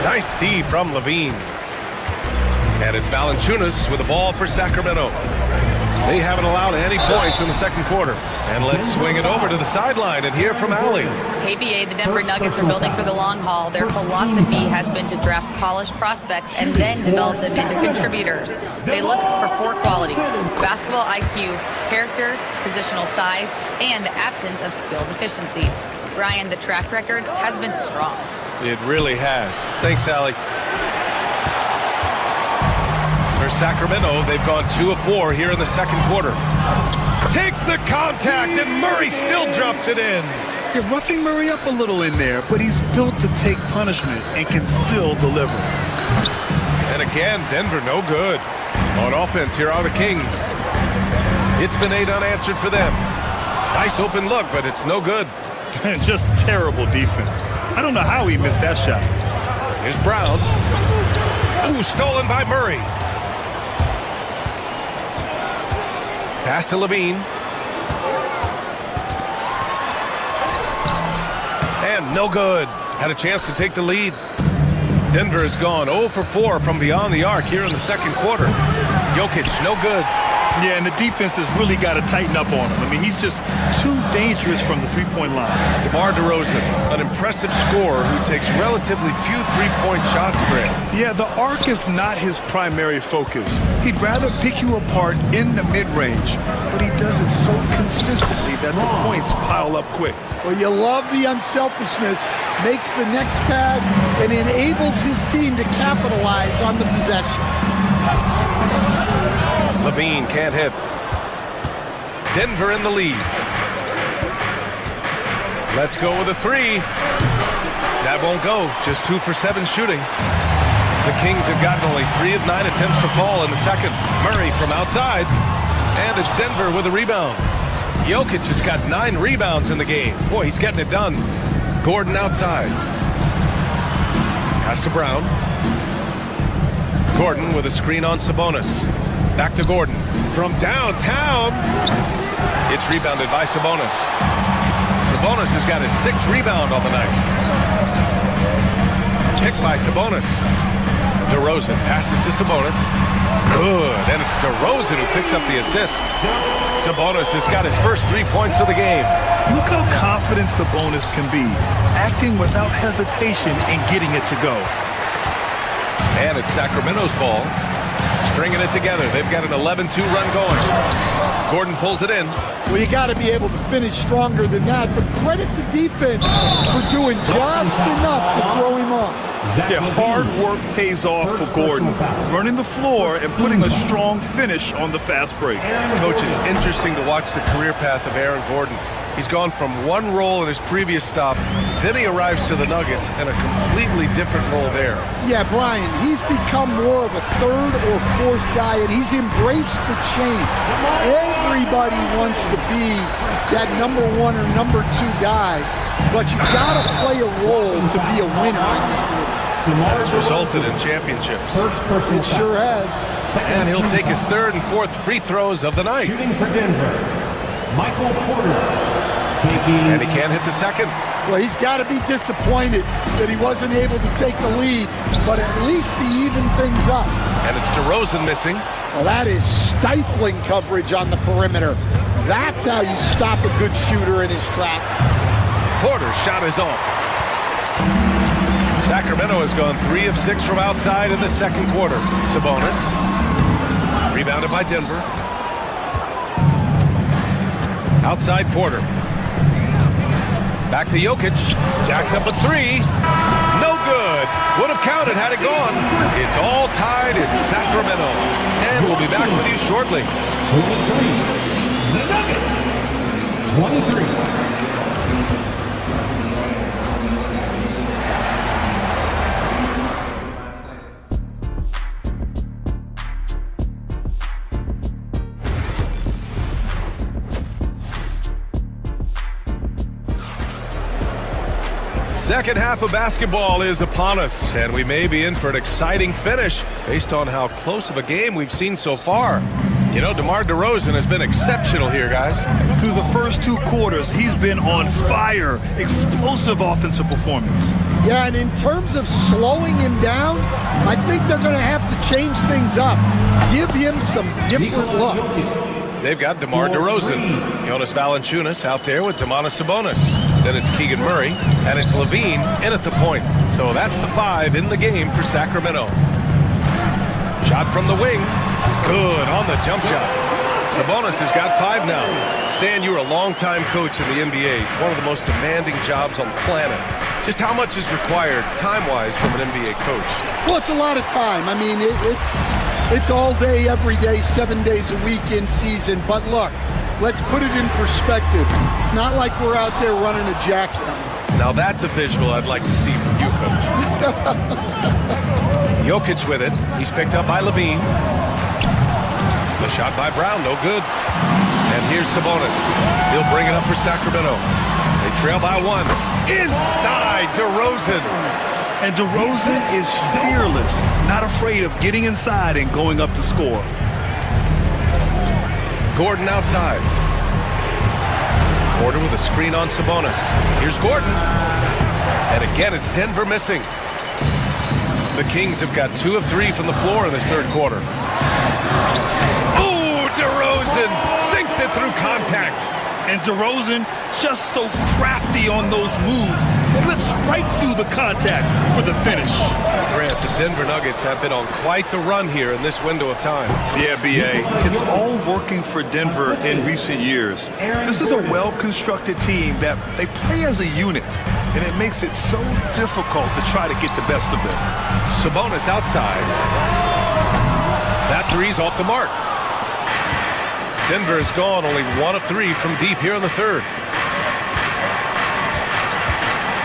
Nice D from Levine. And it's Valanciunas with the ball for Sacramento. They haven't allowed any points in the second quarter. And let's swing it over to the sideline and hear from Allie. Hey, BA, the Denver Nuggets are building for the long haul. Their philosophy has been to draft polished prospects and then develop them into contributors. They look for 4 qualities: basketball IQ, character, positional size, and the absence of skill deficiencies. Ryan, the track record has been strong. It really has. Thanks, Allie. For Sacramento, they've gone 2 of 4 here in the second quarter. Takes the contact, and Murray still drops it in. You're roughing Murray up a little in there, but he's built to take punishment and can still deliver. And again, Denver no good. On offense, here are the Kings. It's been 8 unanswered for them. Nice open look, but it's no good. Just terrible defense. I don't know how he missed that shot. Here's Brown. Ooh, stolen by Murray. Pass to Levine. And no good. Had a chance to take the lead. Denver has gone 0 for 4 from beyond the arc here in the second quarter. Jokic, no good. Yeah, and the defense has really got to tighten up on him. I mean, he's just too dangerous from the three-point line. DeMar DeRozan, an impressive scorer who takes relatively few three-point shots per him. Yeah, the arc is not his primary focus. He'd rather pick you apart in the mid-range, but he does it so consistently that the points pile up quick. Well, you love the unselfishness, makes the next pass, and enables his team to capitalize on the possession. Levine can't hit. Denver in the lead. Let's go with a 3. That won't go. Just 2 for 7 shooting. The Kings have gotten only 3 of 9 attempts to fall in the second. Murray from outside. And it's Denver with a rebound. Jokic has got 9 rebounds in the game. Boy, he's getting it done. Gordon outside. Pass to Brown. Gordon with a screen on Sabonis. Back to Gordon. From downtown. It's rebounded by Sabonis. Sabonis has got his 6th rebound on the night. Picked by Sabonis. DeRozan passes to Sabonis. Good. And it's DeRozan who picks up the assist. Sabonis has got his first 3 points of the game. Look how confident Sabonis can be, acting without hesitation and getting it to go. And it's Sacramento's ball. Stringing it together. They've got an 11-2 run going. Gordon pulls it in. Well, you got to be able to finish stronger than that, but credit the defense for doing just enough to throw him off. Yeah, hard work pays off for Gordon, running the floor and putting a strong finish on the fast break. Coach, it's interesting to watch the career path of Aaron Gordon. He's gone from one role in his previous stop, then he arrives to the Nuggets in a completely different role there. Yeah, Brian, he's become more of a third or fourth guy, and he's embraced the change. Everybody wants to be that number one or number two guy, but you gotta play a role to be a winner in this league. That has resulted in championships. It sure has. And he'll take his third and fourth free throws of the night. Shooting for Denver, Michael Porter. And he can't hit the second. Well, he's got to be disappointed that he wasn't able to take the lead, but at least he evened things up. And it's DeRozan missing. Well, that is stifling coverage on the perimeter. That's how you stop a good shooter in his tracks. Porter's shot is off. Sacramento has gone 3 of 6 from outside in the second quarter. Sabonis. Rebounded by Denver. Outside Porter. Back to Jokic. Jacks up a 3. No good. Would have counted had it gone. It's all tied in Sacramento. And we'll be back with you shortly. 23. The Nuggets. 23. Second half of basketball is upon us, and we may be in for an exciting finish based on how close of a game we've seen so far. You know, DeMar DeRozan has been exceptional here, guys. Through the first 2 quarters, he's been on fire. Explosive offensive performance. Yeah, and in terms of slowing him down, I think they're going to have to change things up. Give him some different looks. They've got DeMar DeRozan. Jonas Valanciunas out there with Domantas Sabonis. Then it's Keegan Murray, and it's Levine in at the point. So that's the 5 in the game for Sacramento. Shot from the wing. Good on the jump shot. Sabonis has got 5 now. Stan, you're a longtime coach in the NBA, one of the most demanding jobs on the planet. Just how much is required time-wise from an NBA coach? Well, it's a lot of time. I mean, it's all day, every day, 7 days a week in season. But look, let's put it in perspective. It's not like we're out there running a jackhammer. Now that's a visual I'd like to see from you, Coach. Jokic with it. He's picked up by Levine. The shot by Brown, no good. And here's Sabonis. He'll bring it up for Sacramento. They trail by 1. Inside DeRozan. And DeRozan is fearless, not afraid of getting inside and going up to score. Gordon outside. Porter with a screen on Sabonis. Here's Gordon. And again, it's Denver missing. The Kings have got 2 of 3 from the floor in this third quarter. Ooh, DeRozan sinks it through contact. And DeRozan, just so crafty on those moves, slips right through the contact for the finish. Grant, the Denver Nuggets have been on quite the run here in this window of time. Yeah, B.A. It's all working for Denver in recent years. This is a well-constructed team that they play as a unit, and it makes it so difficult to try to get the best of them. Sabonis outside. That 3's off the mark. Denver has gone only 1 of 3 from deep here in the third.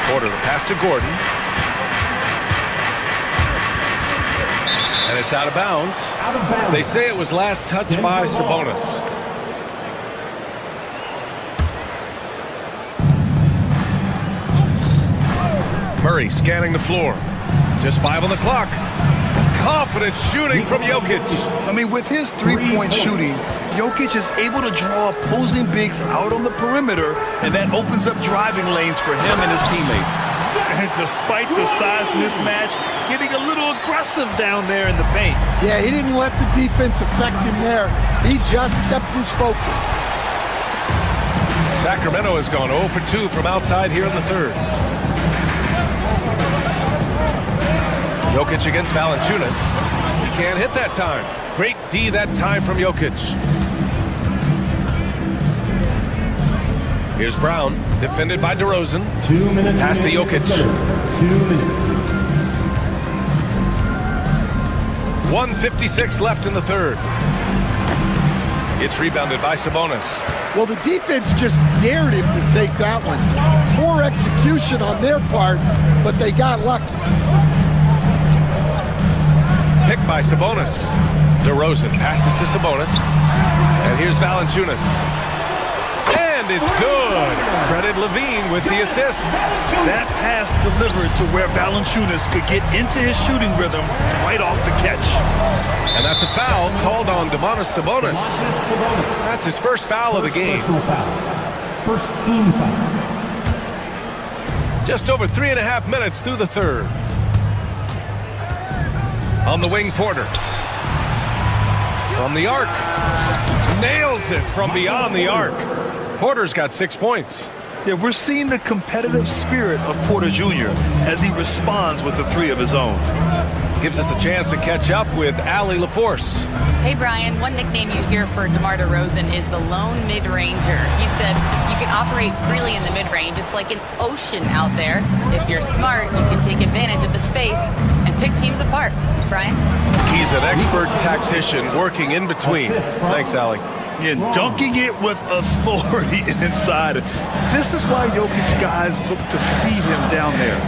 Porter, the pass to Gordon. And it's out of bounds. They say it was last touched by Sabonis. Murray scanning the floor. Just 5 on the clock. Confident shooting from Jokic. I mean, with his three-point shooting, Jokic is able to draw opposing bigs out on the perimeter, and that opens up driving lanes for him and his teammates. And despite the size mismatch, getting a little aggressive down there in the paint. Yeah, he didn't let the defense affect him there. He just kept his focus. Sacramento has gone 0 for 2 from outside here in the third. Jokic against Valanciunas. He can't hit that time. Great D that time from Jokic. Here's Brown, defended by DeRozan. 2 minutes. Pass to Jokic. 2 minutes. 1:56 left in the third. It's rebounded by Sabonis. Well, the defense just dared him to take that one. Poor execution on their part, but they got lucky. Picked by Sabonis. DeRozan passes to Sabonis. And here's Valanciunas. And it's good. Credit Levine with the assist. That pass delivered to where Valanciunas could get into his shooting rhythm right off the catch. And that's a foul called on Domantas Sabonis. That's his first foul of the game. First team foul. Just over 3.5 minutes through the third. On the wing, Porter. From the arc. Nails it from beyond the arc. Porter's got 6 points. Yeah, we're seeing the competitive spirit of Porter Jr. as he responds with the three of his own. Gives us a chance to catch up with Allie LaForce. Hey, Brian, one nickname you hear for DeMar DeRozan is the lone mid-ranger. He said you can operate freely in the mid-range. It's like an ocean out there. If you're smart, you can take advantage of the space and pick teams apart. Brian? He's an expert tactician working in between. Thanks, Allie. Yeah, dunking it with authority inside. This is why Jokic guys look to feed him down there.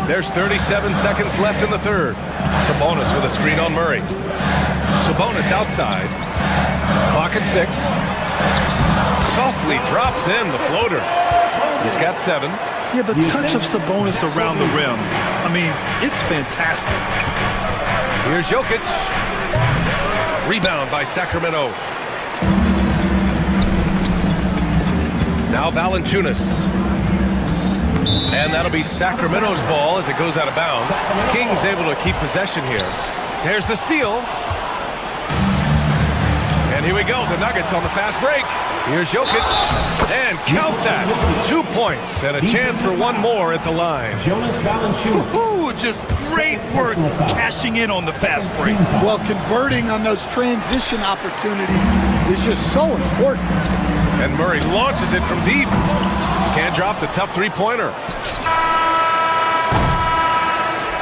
There's 37 seconds left in the third. Sabonis with a screen on Murray. Sabonis outside. Clock at 6. Softly drops in the floater. He's got 7. Yeah, the touch of Sabonis around the rim. I mean, it's fantastic. Here's Jokic. Rebound by Sacramento. Now Valanciunas. And that'll be Sacramento's ball as it goes out of bounds. Kings able to keep possession here. There's the steal. And here we go, the Nuggets on the fast break. Here's Jokic. And count that. 2 points and a chance for one more at the line. Jonas Valanciunas. Ooh, just great work cashing in on the fast break. Well, converting on those transition opportunities is just so important. And Murray launches it from deep. Can't drop the tough three-pointer.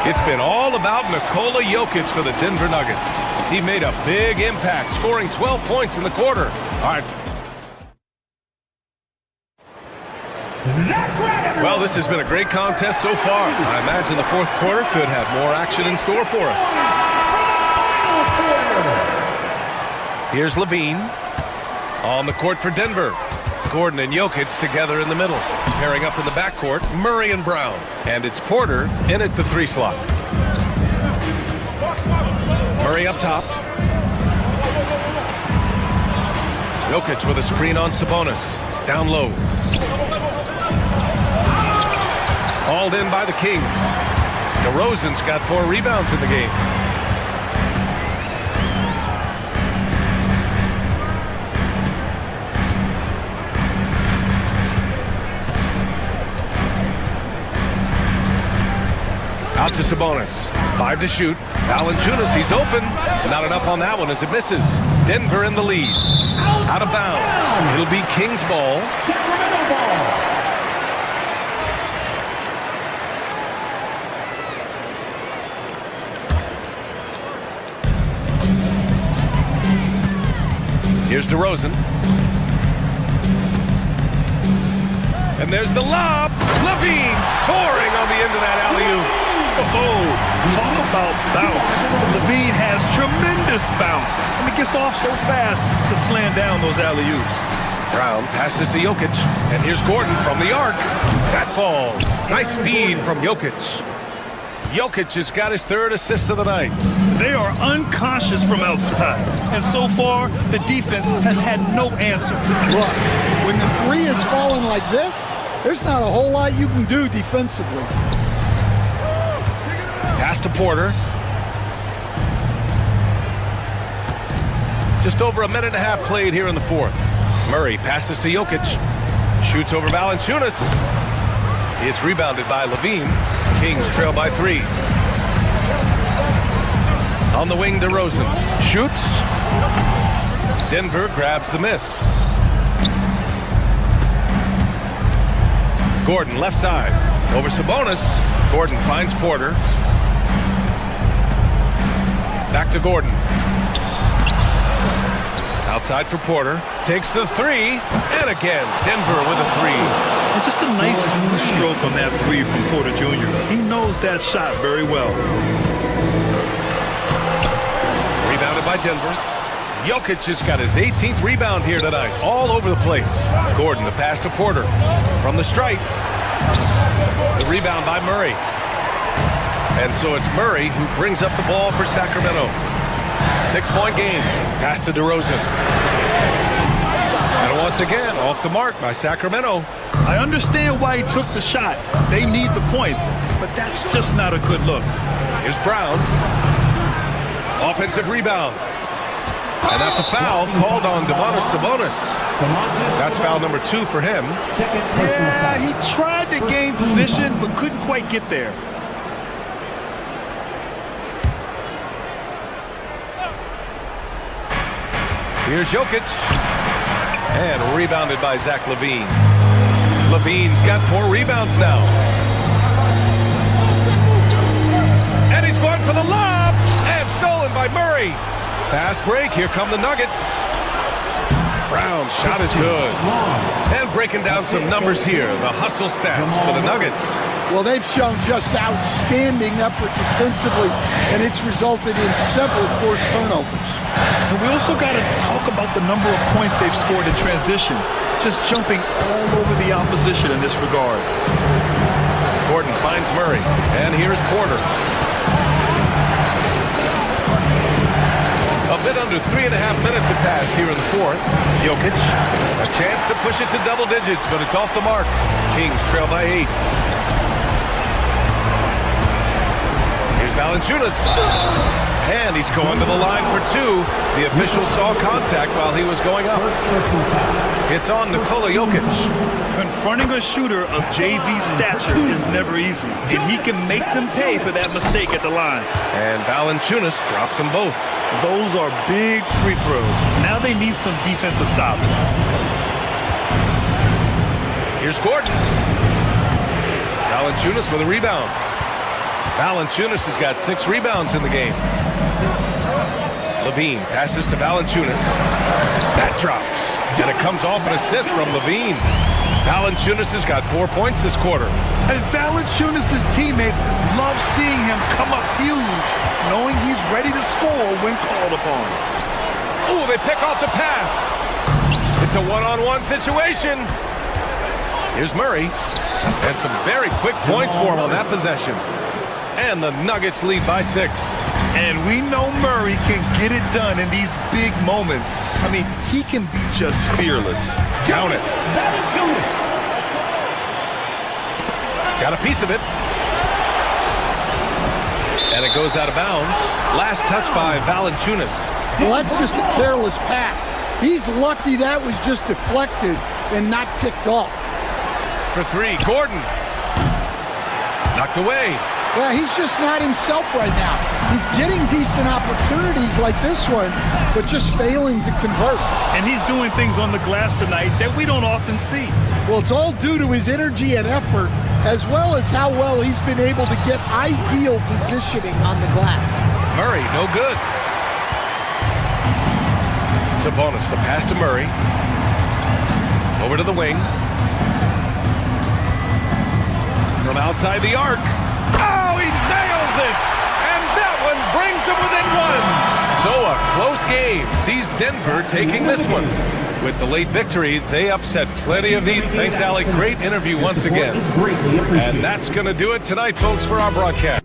It's been all about Nikola Jokic for the Denver Nuggets. He made a big impact, scoring 12 points in the quarter. All right. Well, this has been a great contest so far. I imagine the fourth quarter could have more action in store for us. Here's Levine on the court for Denver. Gordon and Jokic together in the middle. Pairing up in the backcourt, Murray and Brown. And it's Porter in at the 3 slot. Murray up top. Jokic with a screen on Sabonis. Down low. Hauled in by the Kings. DeRozan's got 4 rebounds in the game. Out to Sabonis. 5 to shoot. Valanciunas, he's open. Not enough on that one as it misses. Denver in the lead. Out of bounds. It'll be Kings ball. Sacramento ball. Here's DeRozan. And there's the lob. Levine soaring on the end of that alley-oop. Oh, talk about bounce. Levine has tremendous bounce. And he gets off so fast to slam down those alley-oops. Brown passes to Jokic. And here's Gordon from the arc. That falls. Nice feed from Jokic. Jokic has got his 3rd assist of the night. They are unconscious from outside. And so far, the defense has had no answer. Look, when the 3 is falling like this, there's not a whole lot you can do defensively. Pass to Porter. Just over a minute and a half played here in the 4th. Murray passes to Jokic. Shoots over Valanciunas. It's rebounded by Levine. Kings trail by 3. On the wing, DeRozan. Shoots. Denver grabs the miss. Gordon left side. Over Sabonis. Gordon finds Porter. Back to Gordon. Outside for Porter. Takes the three. And again, Denver with a three. And just a nice smooth stroke on that three from Porter Jr. He knows that shot very well. Rebounded by Denver. Jokic has got his 18th rebound here tonight. All over the place. Gordon, the pass to Porter. From the stripe. The rebound by Murray. And so it's Murray who brings up the ball for Sacramento. 6-point game. Pass to DeRozan. And once again, off the mark by Sacramento. I understand why he took the shot. They need the points, but that's just not a good look. Here's Brown. Offensive rebound. And that's a foul called on Sabonis. That's foul number 2 for him. Yeah, he tried to gain position, but couldn't quite get there. Here's Jokic. And rebounded by Zach LaVine. LaVine's got 4 rebounds now. And he's going for the lob. And stolen by Murray. Fast break. Here come the Nuggets. Brown's shot is good. And breaking down some numbers here. The hustle stats for the Nuggets. Well, they've shown just outstanding effort defensively, and it's resulted in several forced turnovers. And we also got to talk about the number of points they've scored in transition. Just jumping all over the opposition in this regard. Gordon finds Murray. And here's Porter. A bit under 3.5 minutes had passed here in the fourth. Jokic, a chance to push it to double digits, but it's off the mark. Kings trail by 8. Here's Valanciunas. And he's going to the line for 2. The official saw contact while he was going up. It's on Nikola Jokic. Confronting a shooter of JV stature is never easy, and he can make them pay for that mistake at the line. And Valanciunas drops them both. Those are big free throws. Now they need some defensive stops. Here's Gordon. Valanciunas with a rebound. Valanciunas has got 6 rebounds in the game. LaVine passes to Valanciunas. That drops. And it comes off an assist from LaVine. Valanciunas has got 4 points this quarter. And Valanciunas' teammates love seeing him come up huge, knowing he's ready to score when called upon. Oh, they pick off the pass. It's a one-on-one situation. Here's Murray. And some very quick points for him on that possession. And the Nuggets lead by 6. And we know Murray can get it done in these big moments. I mean, he can be just fearless. Count it. Got a piece of it. And it goes out of bounds. Last touch by Valanciunas. Well, that's just a careless pass. He's lucky that was just deflected and not picked off. For 3, Gordon. Knocked away. Yeah, he's just not himself right now. He's getting decent opportunities like this one, but just failing to convert. And he's doing things on the glass tonight that we don't often see. Well, it's all due to his energy and effort, as well as how well he's been able to get ideal positioning on the glass. Murray, no good. Sabonis, the pass to Murray. Over to the wing. From outside the arc. Oh, he nails it! And that one brings him within 1. So a close game sees Denver taking this one. With the late victory, they upset plenty of the... Thanks, Alec. Great interview once again. And that's going to do it tonight, folks, for our broadcast.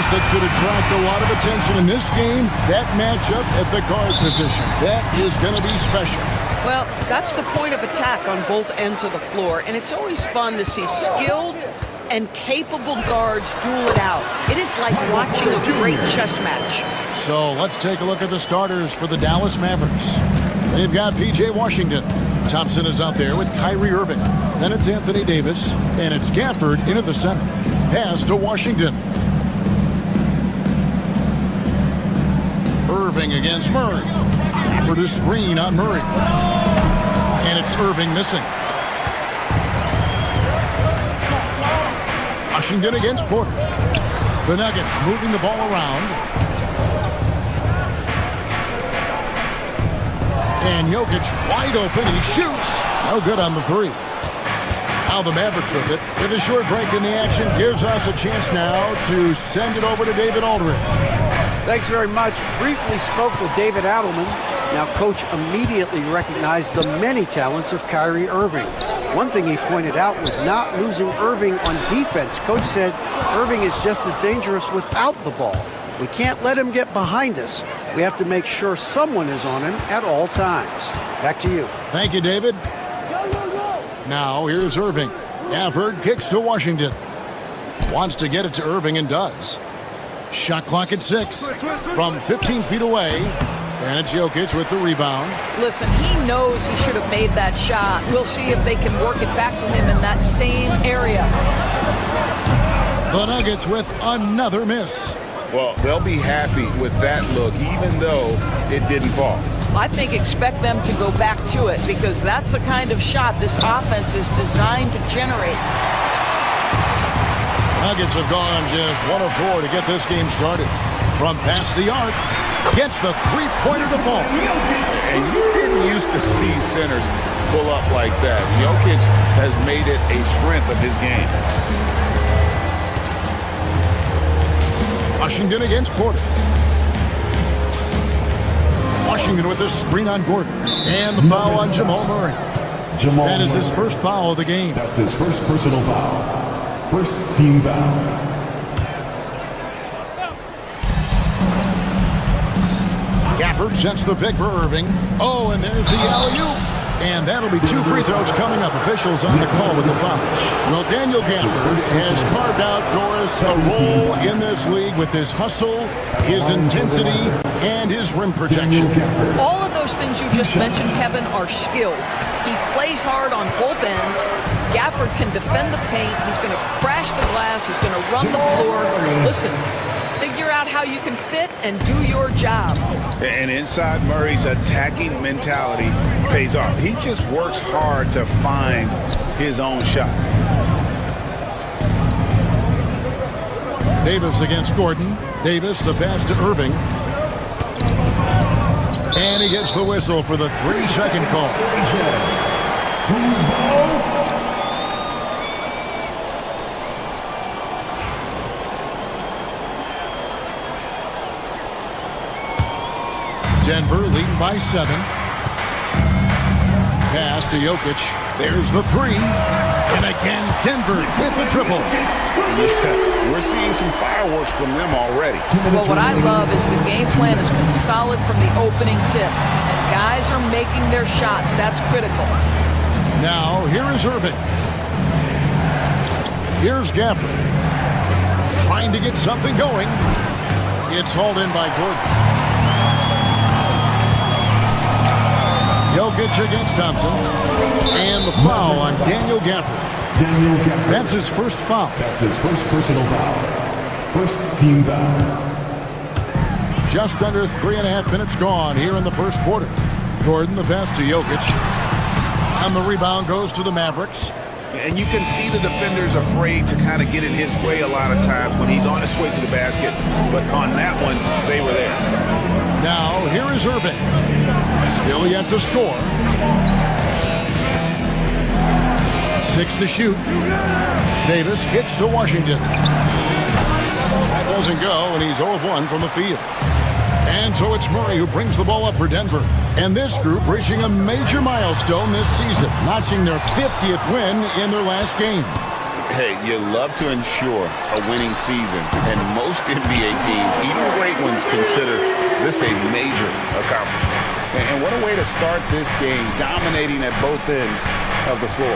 that should attract a lot of attention in this game, that matchup at the guard position. That is going to be special. Well, that's the point of attack on both ends of the floor, and it's always fun to see skilled and capable guards duel it out. It is like watching a great chess match. So let's take a look at the starters for the Dallas Mavericks. They've got P.J. Washington. Thompson is out there with Kyrie Irving. Then it's Anthony Davis, and it's Gafford into the center. Pass to Washington. Irving against Murray. For the screen on Murray. And it's Irving missing. Washington against Porter. The Nuggets moving the ball around. And Jokic wide open. He shoots. No good on the three. Now the Mavericks with it. With a short break in the action, gives us a chance now to send it over to David Aldridge. Thanks very much. Briefly spoke with David Adelman. Now, Coach immediately recognized the many talents of Kyrie Irving. One thing he pointed out was not losing Irving on defense. Coach said Irving is just as dangerous without the ball. We can't let him get behind us. We have to make sure someone is on him at all times. Back to you. Thank you, David. Now, here's Irving. Gafford kicks to Washington. Wants to get it to Irving and does. Shot clock at 6 from 15 feet away. And it's Jokic with the rebound. Listen, he knows he should have made that shot. We'll see if they can work it back to him in that same area. The Nuggets with another miss. Well, they'll be happy with that look, even though it didn't fall. I think expect them to go back to it because that's the kind of shot this offense is designed to generate. Nuggets have gone just 1 of 4 to get this game started. From past the arc, gets the three-pointer to fall. And you didn't used to see centers pull up like that. Jokic has made it a strength of his game. Washington against Porter. Washington with the screen on Gordon. And the foul on Jamal Murray. That is his first foul of the game. That's his first personal foul. First team foul. Gafford sets the pick for Irving. Oh, and there's the alley-oop. And that'll be 2 free throws coming up. Officials on the call with the foul. Well, Daniel Gafford has carved out, Doris, a role in this league with his hustle, his intensity, and his rim protection. All of those things you just mentioned, Kevin, are skills. He plays hard on both ends. Gafford can defend the paint. He's going to crash the glass. He's going to run the floor. Listen, figure out how you can fit and do your job. And inside Murray's attacking mentality pays off. He just works hard to find his own shot. Davis against Gordon. Davis, the pass to Irving. And he gets the whistle for the 3-second call. Denver leading by 7. Pass to Jokic. There's the 3. And again, Denver with the triple. Yeah, we're seeing some fireworks from them already. Well, what I love is the game plan has been solid from the opening tip. And guys are making their shots. That's critical. Now, here is Irving. Here's Gafford. Trying to get something going. It's hauled in by Gordon. Jokic against Thompson. And the foul on Daniel Gafford. That's his first foul. That's his first personal foul. First team foul. Just under 3.5 minutes gone here in the first quarter. Gordon, the pass to Jokic. And the rebound goes to the Mavericks. And you can see the defenders afraid to kind of get in his way a lot of times when he's on his way to the basket. But on that one, they were there. Now, here is Irving. Still yet to score. 6 to shoot. Davis kicks to Washington. That doesn't go, and he's 0 of 1 from the field. And so it's Murray who brings the ball up for Denver. And this group reaching a major milestone this season, notching their 50th win in their last game. Hey, you love to ensure a winning season, and most NBA teams, even great ones, consider this a major accomplishment. And what a way to start this game, dominating at both ends of the floor.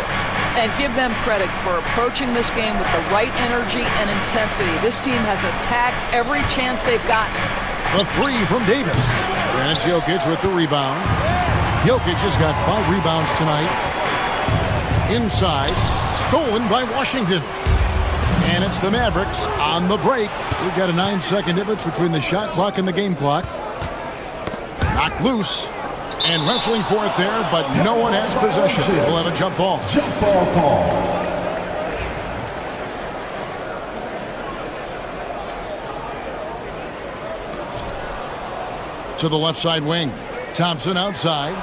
And give them credit for approaching this game with the right energy and intensity. This team has attacked every chance they've gotten. A three from Davis. And it's Jokic with the rebound. Jokic has got 5 rebounds tonight. Inside, stolen by Washington. And it's the Mavericks on the break. We've got a 9-second difference between the shot clock and the game clock. Knocked loose. And wrestling for it there, but no one has possession. We'll have a jump ball. Jump ball call. To the left side wing. Thompson outside.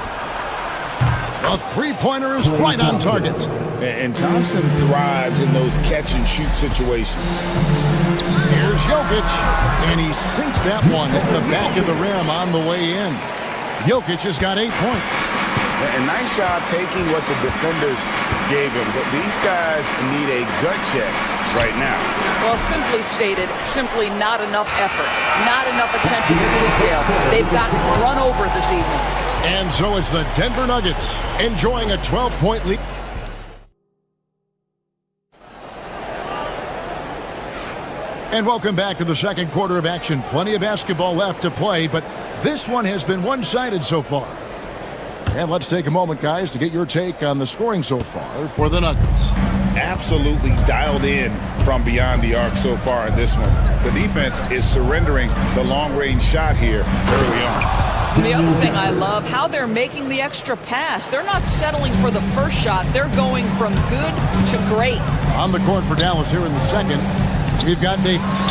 A three-pointer is right on target. And Thompson thrives in those catch-and-shoot situations. Here's Jokic, and he sinks that one at the back of the rim on the way in. Jokic has got 8 points. A nice job taking what the defenders gave him, but these guys need a gut check right now. Well, simply stated, simply not enough effort, not enough attention to detail. They've gotten run over this evening. And so it's the Denver Nuggets enjoying a 12-point lead. And welcome back to the second quarter of action. Plenty of basketball left to play, but this one has been one-sided so far. And let's take a moment, guys, to get your take on the scoring so far for the Nuggets. Absolutely dialed in from beyond the arc so far in this one. The defense is surrendering the long-range shot here early on. The other thing I love, how they're making the extra pass. They're not settling for the first shot. They're going from good to great. On the court for Dallas here in the second, we've got Davis.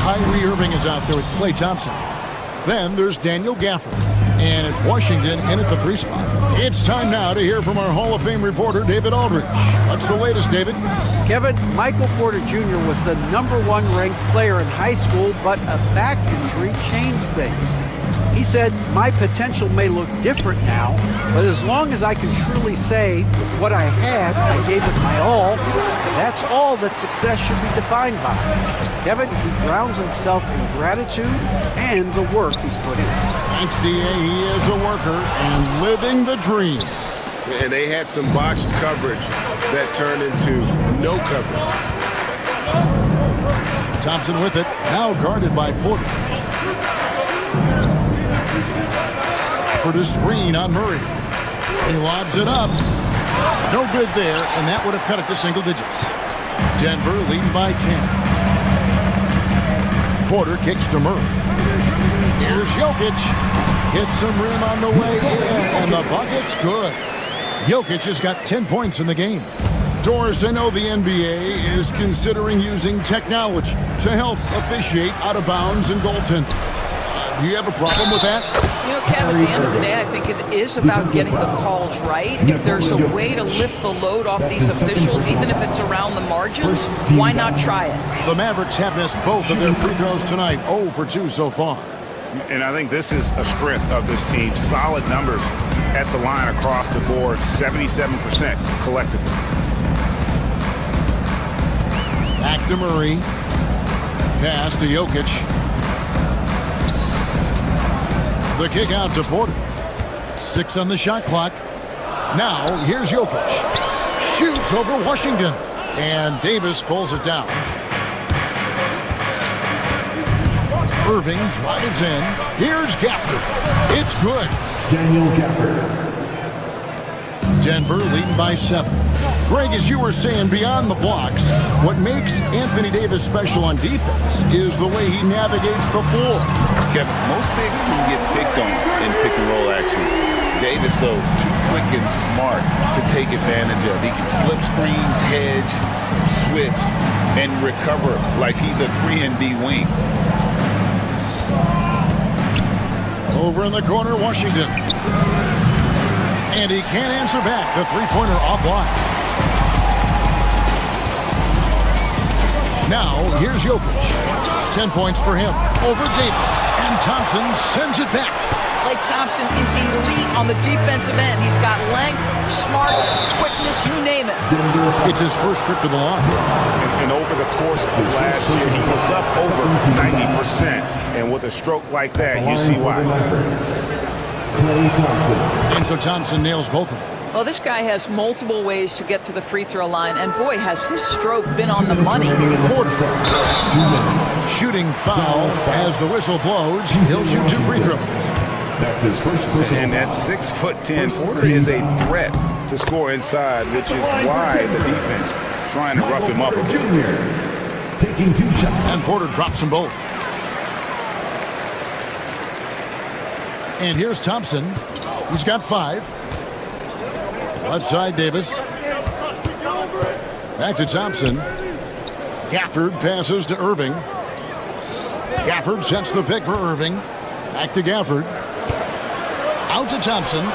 Kyrie Irving is out there with Klay Thompson. Then there's Daniel Gafford. And it's Washington in at the 3 spot. It's time now to hear from our Hall of Fame reporter, David Aldridge. What's the latest, David? Kevin, Michael Porter Jr. was the #1 ranked player in high school, but a back injury changed things. He said, "My potential may look different now, but as long as I can truly say what I had, I gave it my all. That's all that success should be defined by." Kevin, he grounds himself in gratitude and the work he's put in. Thanks, D.A. He is a worker and living the dream. And they had some botched coverage that turned into no coverage. Thompson with it, now guarded by Porter. For the screen on Murray. He lobs it up. No good there, and that would have cut it to single digits. Denver leading by 10. Porter kicks to Murray. Here's Jokic. Hits some rim on the way in, and the bucket's good. Jokic has got 10 points in the game. Doris, I know the NBA is considering using technology to help officiate out of bounds and goaltending. Do you have a problem with that? You know, Kevin, at the end of the day, I think it is about getting the calls right. If there's a way to lift the load off these officials, even if it's around the margins, why not try it? The Mavericks have missed both of their free throws tonight, 0 for 2 so far. And I think this is a strength of this team. Solid numbers at the line across the board, 77% collectively. Back to Murray. Pass to Jokic. The kick out to Porter. 6 on the shot clock. Now, here's Jokic. Shoots over Washington. And Davis pulls it down. Irving drives in. Here's Gafford. It's good. Daniel Gafford. Denver leading by 7. Greg, as you were saying, beyond the blocks, what makes Anthony Davis special on defense is the way he navigates the floor. Kevin, most bigs can get picked on in pick-and-roll action. Davis, though, too quick and smart to take advantage of. He can slip screens, hedge, switch, and recover like he's a 3-and-D wing. Over in the corner, Washington. And he can't answer back. The three-pointer offline. Now, here's Jokic. 10 points for him. Over Davis. And Thompson sends it back. Klay Thompson is elite on the defensive end. He's got length, smarts, quickness, you name it. It's his first trip to the line. And over the course of last year, he was up over 90%. And with a stroke like that, you see why. And so Thompson nails both of them. Well, this guy has multiple ways to get to the free throw line, and boy, has his stroke been on the money. Shooting foul as the whistle blows. He'll shoot 2 free throws. That's his first personal And at 6'10", Porter is a threat to score inside, which is why the defense trying to rough him up a bit. Taking 2 shots. And Porter drops them both. And here's Thompson. He's got 5. Left side, Davis. Back to Thompson. Gafford passes to Irving. Gafford sets the pick for Irving. Back to Gafford. Out to Thompson.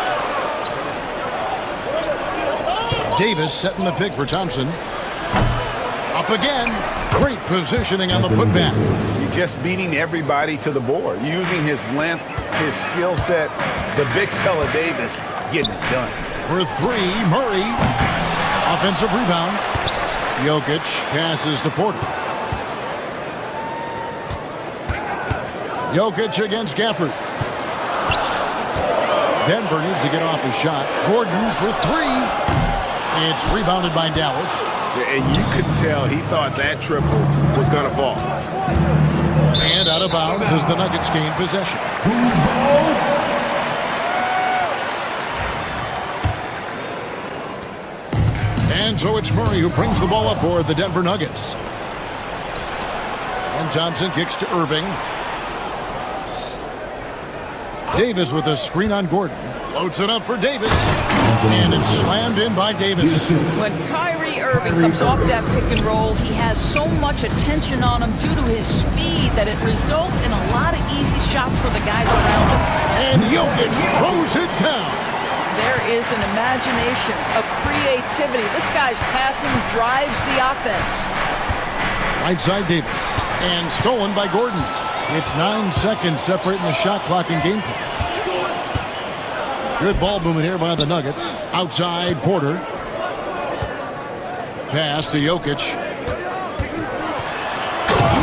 Davis setting the pick for Thompson. Up again. Great positioning on the putback. He's just beating everybody to the board, using his length, his skill set. The big fella Davis getting it done. For 3, Murray. Offensive rebound. Jokic passes to Porter. Jokic against Gafford. Denver needs to get off his shot. Gordon for 3. It's rebounded by Dallas. And you could tell he thought that triple was going to fall. And out of bounds as the Nuggets gain possession. And so it's Murray who brings the ball up for the Denver Nuggets. And Thompson kicks to Irving. Davis with a screen on Gordon. Loads it up for Davis. And it's slammed in by Davis. When Kyrie Irving comes off that pick and roll, he has so much attention on him due to his speed that it results in a lot of easy shots for the guys around him. And Jokic throws it down. There is an imagination, a creativity. This guy's passing drives the offense. Right side Davis. And stolen by Gordon. It's 9 seconds separating the shot clock and game clock. Good ball movement here by the Nuggets. Outside Porter. Pass to Jokic.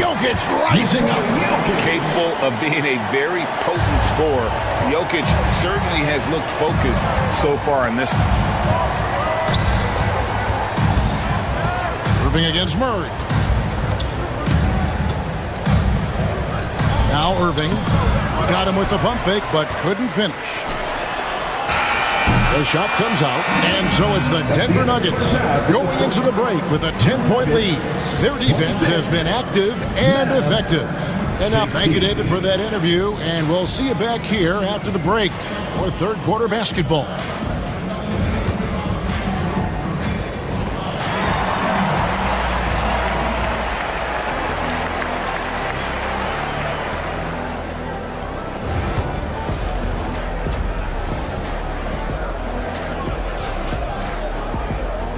Jokic rising up. Capable of being a very potent scorer. Jokic certainly has looked focused so far in this one. Irving against Murray. Now Irving got him with the pump fake, but couldn't finish. The shot comes out, and so it's the Denver Nuggets going into the break with a 10-point lead. Their defense has been active and effective. And now, thank you, David, for that interview, and we'll see you back here after the break for third quarter basketball.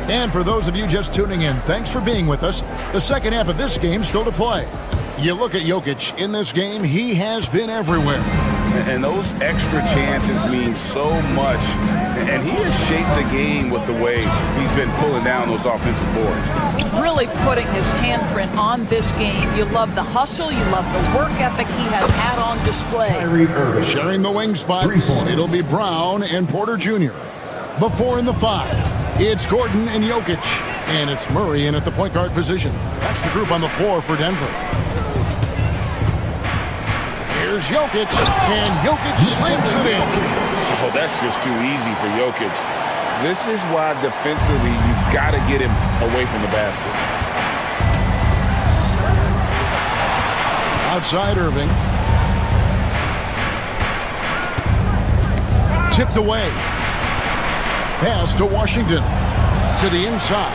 And for those of you just tuning in, thanks for being with us. The second half of this game still to play. You look at Jokic in this game, he has been everywhere. And those extra chances mean so much. And he has shaped the game with the way he's been pulling down those offensive boards. Really putting his handprint on this game. You love the hustle. You love the work ethic he has had on display. Sharing the wing spots, it'll be Brown and Porter Jr. The 4 and the 5. It's Gordon and Jokic. And it's Murray in at the point guard position. That's the group on the floor for Denver. Here's Jokic, and Jokic slams it in. Oh, that's just too easy for Jokic. This is why defensively you've got to get him away from the basket. Outside Irving. Tipped away. Pass to Washington. To the inside.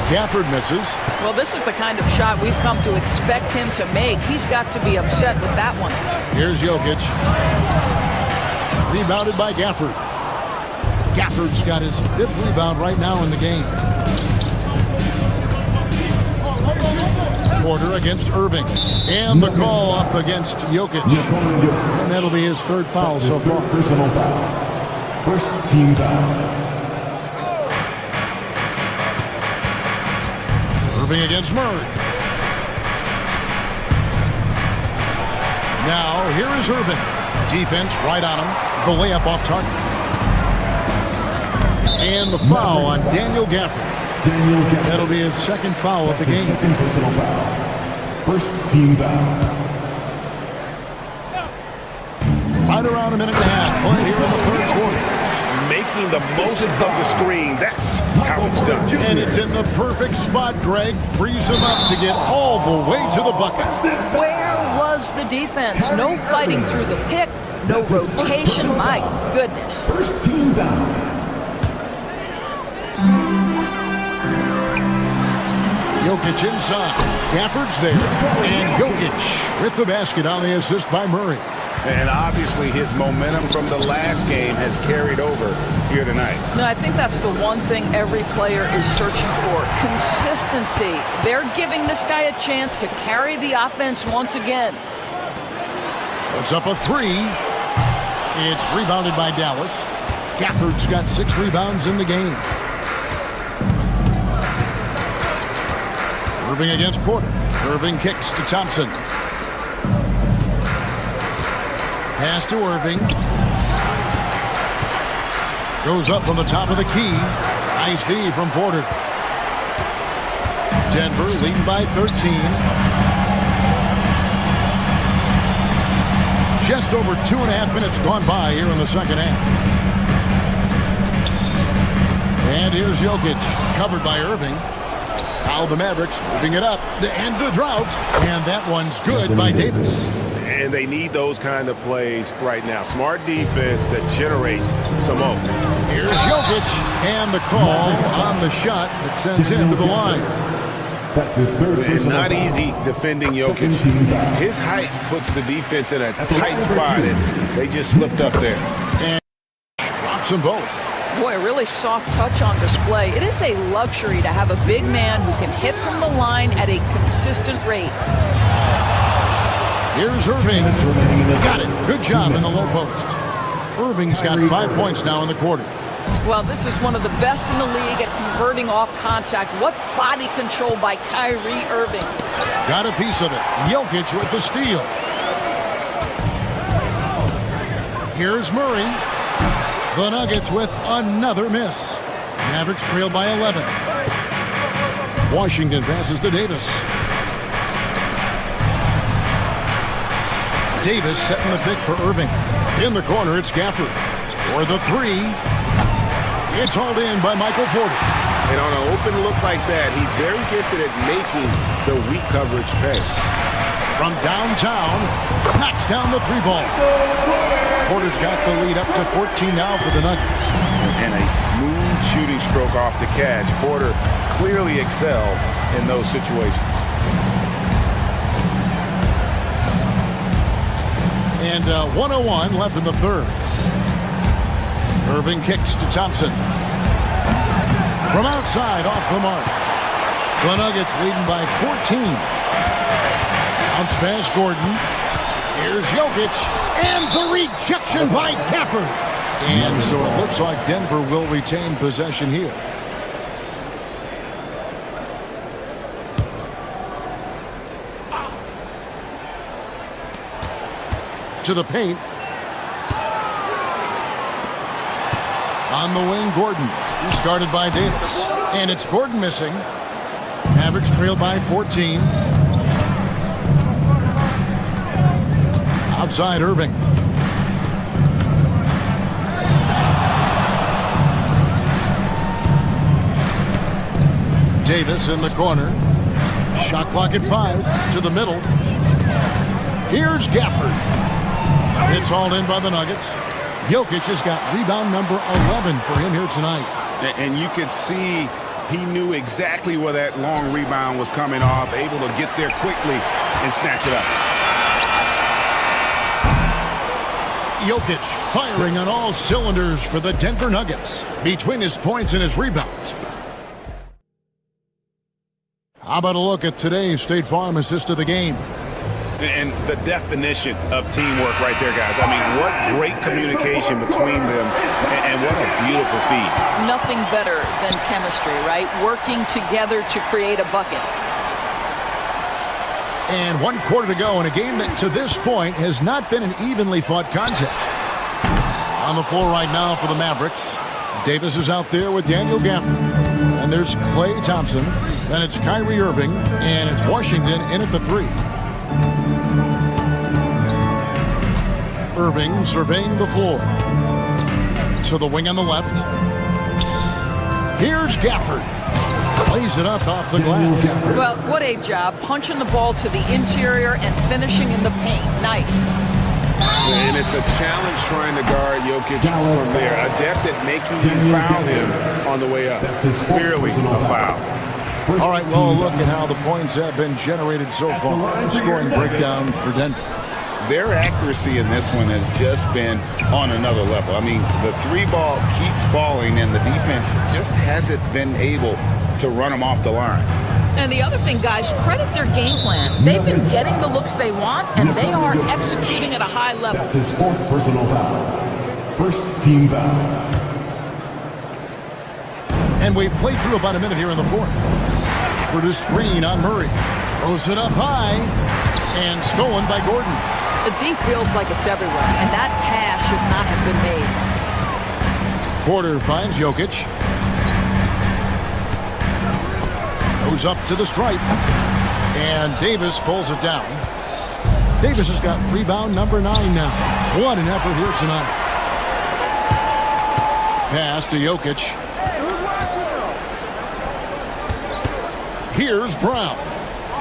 Gafford misses. Well, this is the kind of shot we've come to expect him to make. He's got to be upset with that one. Here's Jokic. Rebounded by Gafford. Gafford's got his 5th rebound right now in the game. Porter against Irving. And the call up against Jokic. And that'll be his third foul so far. Personal foul. First team foul. Irving against Murray. Now, here is Irving. Defense right on him. The layup off target. And the foul on Daniel Gafford. That'll be his second foul of the game. Second personal foul. First team foul. Right around a minute and a half played here in the third quarter. Making the most of the screen. That's how it's done. And it's in the perfect spot, Greg. Frees him up to get all the way to the bucket. Where was the defense? No fighting through the pick, no rotation. My goodness. First team foul. Jokic inside. Gafford's there. And Jokic with the basket on the assist by Murray. And obviously his momentum from the last game has carried over here tonight. No, I think that's the one thing every player is searching for. Consistency. They're giving this guy a chance to carry the offense once again. Puts up a three. It's rebounded by Dallas. Gafford's got 6 rebounds in the game. Irving against Porter. Irving kicks to Thompson. Pass to Irving. Goes up from the top of the key. Nice D from Porter. Denver leading by 13. Just over 2.5 minutes gone by here in the second half. And here's Jokic, covered by Irving. Now the Mavericks moving it up to end the drought. And that one's good by Davis. And they need those kind of plays right now. Smart defense that generates some hope. Here's Jokic, and the call on the shot that sends him to the line. That's his third And personal not foul. easy defending Jokic. His height puts the defense in a tight spot, and they just slipped up there. And drops them both. Boy, a really soft touch on display. It is a luxury to have a big man who can hit from the line at a consistent rate. Here's Irving. Got it. Good job in the low post. Irving's got 5 points now in the quarter. Well, this is one of the best in the league at converting off contact. What body control by Kyrie Irving. Got a piece of it. Jokic with the steal. Here's Murray. The Nuggets with another miss. Mavericks trail by 11. Washington passes to Davis. Davis setting the pick for Irving. In the corner, it's Gafford. For the three. It's hauled in by Michael Porter. And on an open look like that, he's very gifted at making the weak coverage pay. From downtown, knocks down the three ball. Porter's got the lead up to 14 now for the Nuggets. And a smooth shooting stroke off the catch. Porter clearly excels in those situations. And 1:01 left in the third. Irving kicks to Thompson. From outside, off the mark. The Nuggets leading by 14. Bounce pass Gordon. Here's Jokic. And the rejection by Gafford. And so it looks like Denver will retain possession here. To the paint. On the wing, Gordon. He's guarded by Davis. And it's Gordon missing. Mavericks trail by 14. Outside Irving. Davis in the corner. Shot clock at 5. To the middle. Here's Gafford. It's hauled in by the Nuggets. Jokic has got rebound number 11 for him here tonight. And you could see he knew exactly where that long rebound was coming off, able to get there quickly and snatch it up. Jokic firing on all cylinders for the Denver Nuggets. Between his points and his rebounds. How about a look at today's State Farm assist of the game? And the definition of teamwork right there, guys. I mean, what great communication between them, and what a beautiful feed. Nothing better than chemistry, right? Working together to create a bucket. And 1 quarter to go in a game that to this point has not been an evenly fought contest. On the floor right now for the Mavericks, Davis is out there with Daniel Gafford. And there's Klay Thompson. Then it's Kyrie Irving, and it's Washington in at the 3. Irving surveying the floor. To the wing on the left. Here's Gafford. Plays it up off the glass. Well, what a job. Punching the ball to the interior and finishing in the paint. Nice. And it's a challenge trying to guard Jokic from there. Adept at making you foul him on the way up. Clearly a foul. All right, well, look at how the points have been generated so far. Scoring breakdown for Denver. Their accuracy in this one has just been on another level. I mean, the 3-ball keeps falling, and the defense just hasn't been able to run them off the line. And the other thing, guys, credit their game plan. They've been getting the looks they want, and they are executing at a high level. That's his 4th personal foul. First team foul. And we've played through about a minute here in the 4th. For the screen on Murray. Throws it up high, and stolen by Gordon. The D feels like it's everywhere, and that pass should not have been made. Porter finds Jokic. Goes up to the stripe. And Davis pulls it down. Davis has got rebound number 9 now. What an effort here tonight. Pass to Jokic. Here's Brown.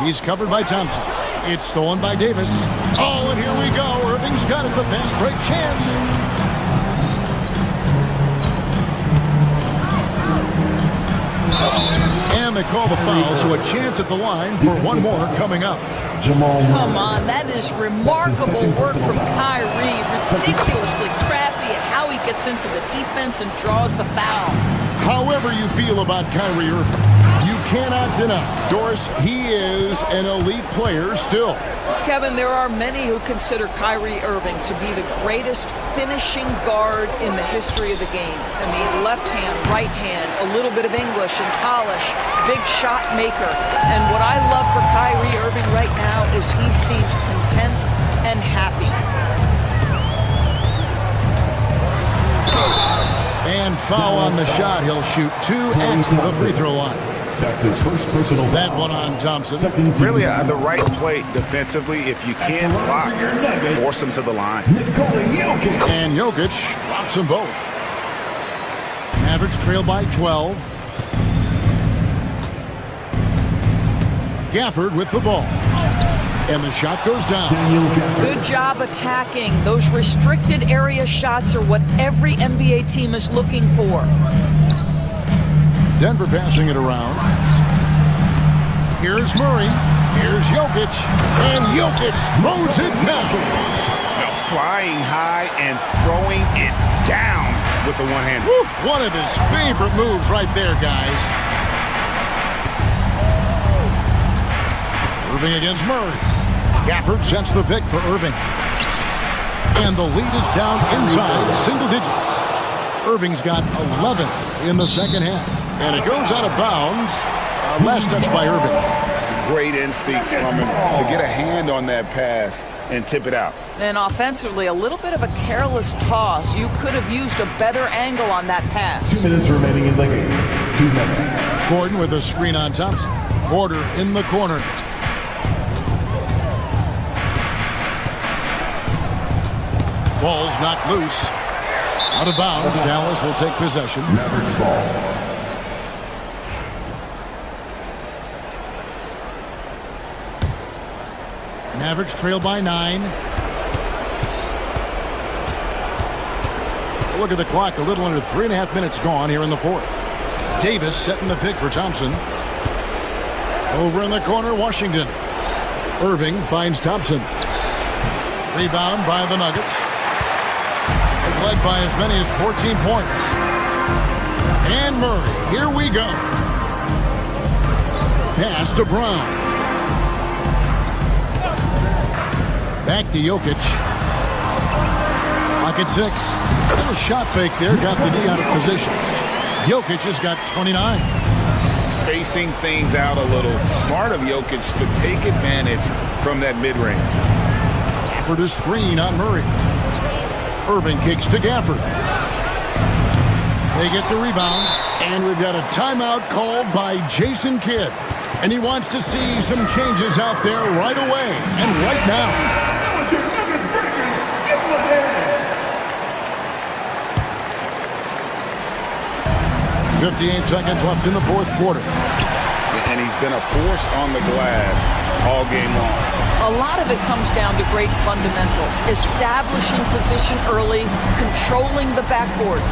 He's covered by Thompson. It's stolen by Davis. Oh, and here we go. Irving's got it. The fast break chance. And they call the foul, so a chance at the line for one more coming up. Come on, that is remarkable work from Kyrie. Ridiculously crafty at how he gets into the defense and draws the foul. However you feel about Kyrie Irving, you cannot deny, Doris, he is an elite player still. Kevin, there are many who consider Kyrie Irving to be the greatest finishing guard in the history of the game. I mean, left hand, right hand, a little bit of English and polish, big shot maker. And what I love for Kyrie Irving right now is he seems content and happy. And foul on the shot. He'll shoot 2 at the free throw line. That's his first personal foul. That one on Thompson. Really, the right play defensively. If you can't block, force him to the line. And Jokic drops them both. Mavericks trail by 12. Gafford with the ball. And the shot goes down. Good job attacking. Those restricted area shots are what every NBA team is looking for. Denver passing it around. Here's Murray. Here's Jokic. And Jokic throws it down. Now flying high and throwing it down with the one hand. One of his favorite moves right there, guys. Irving against Murray. Gafford sets the pick for Irving. And the lead is down inside single digits. Irving's got 11 in the second half. And it goes out of bounds. Last touch by Irving. Great instincts from him to get a hand on that pass and tip it out. And offensively, a little bit of a careless toss. You could have used a better angle on that pass. 2 minutes remaining in the game. 2 minutes. Gordon with a screen on Thompson. Porter in the corner. Ball's knocked loose. Out of bounds. Dallas will take possession. Mavericks ball. Mavericks trail by 9. Look at the clock. A little under 3.5 minutes gone here in the 4th. Davis setting the pick for Thompson. Over in the corner, Washington. Irving finds Thompson. Rebound by the Nuggets. They've led by as many as 14 points. And Murray, here we go. pass to Brown. Back to Jokic. Clock at 6. A little shot fake there. Got the D out of position. Jokic has got 29. Spacing things out a little. Smart of Jokic to take advantage from that mid-range. Gafford a screen on Murray. Irving kicks to Gafford. They get the rebound, and we've got a timeout called by Jason Kidd. And he wants to see some changes out there right away and right now. 58 seconds left in the fourth quarter. And he's been a force on the glass all game long. A lot of it comes down to great fundamentals. Establishing position early, controlling the backboards.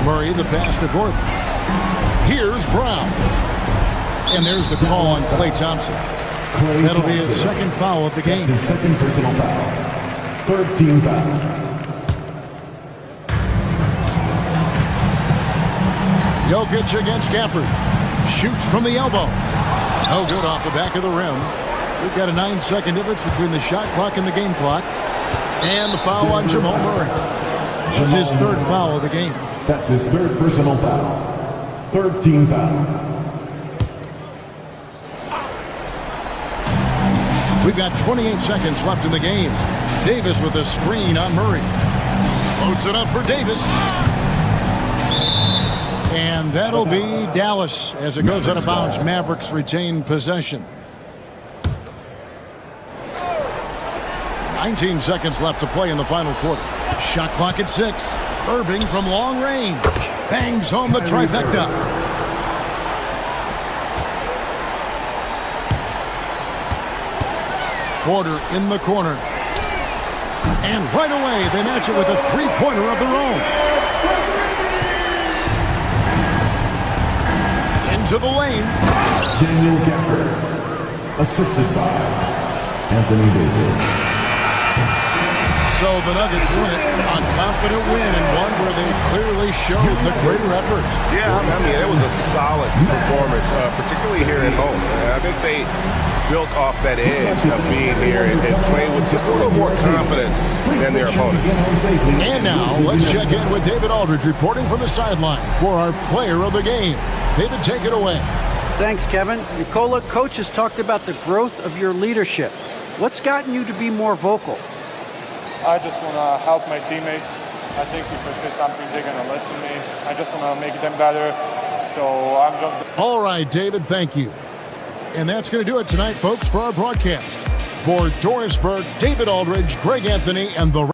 Murray, the pass to Gordon. Here's Brown. And there's the call on Klay Thompson. That'll be his second foul of the game. His second personal foul. Third team foul. Jokic against Gafford. Shoots from the elbow. No good off the back of the rim. We've got a 9-second difference between the shot clock and the game clock. And the foul on Jamal Murray. That's his third foul of the game. That's his third personal foul. Third team foul. We've got 28 seconds left in the game. Davis with a screen on Murray. Loads it up for Davis. And that'll be Dallas as it goes out of bounds. Mavericks retain possession. 19 seconds left to play in the final quarter. Shot clock at 6. Irving from long range. Bangs home the trifecta. Porter in the corner. And right away they match it with a three-pointer of their own. To the lane. Daniel Gafford, assisted by Anthony Davis. So the Nuggets win it. A confident win and one where they clearly showed the greater effort. Yeah, I mean, it was a solid performance, particularly here at home. I think they built off that edge of being here and played with just a little more confidence than their opponent. And now let's check in with David Aldridge reporting from the sideline for our player of the game. David, take it away. Thanks, Kevin. Nicola, coach has talked about the growth of your leadership. What's gotten you to be more vocal? I just want to help my teammates. I think if I say something, they're going to listen to me. I just want to make them better. So I'm just... All right, David, thank you. And that's going to do it tonight, folks, for our broadcast. For Doris Burke, David Aldridge, Greg Anthony, and the...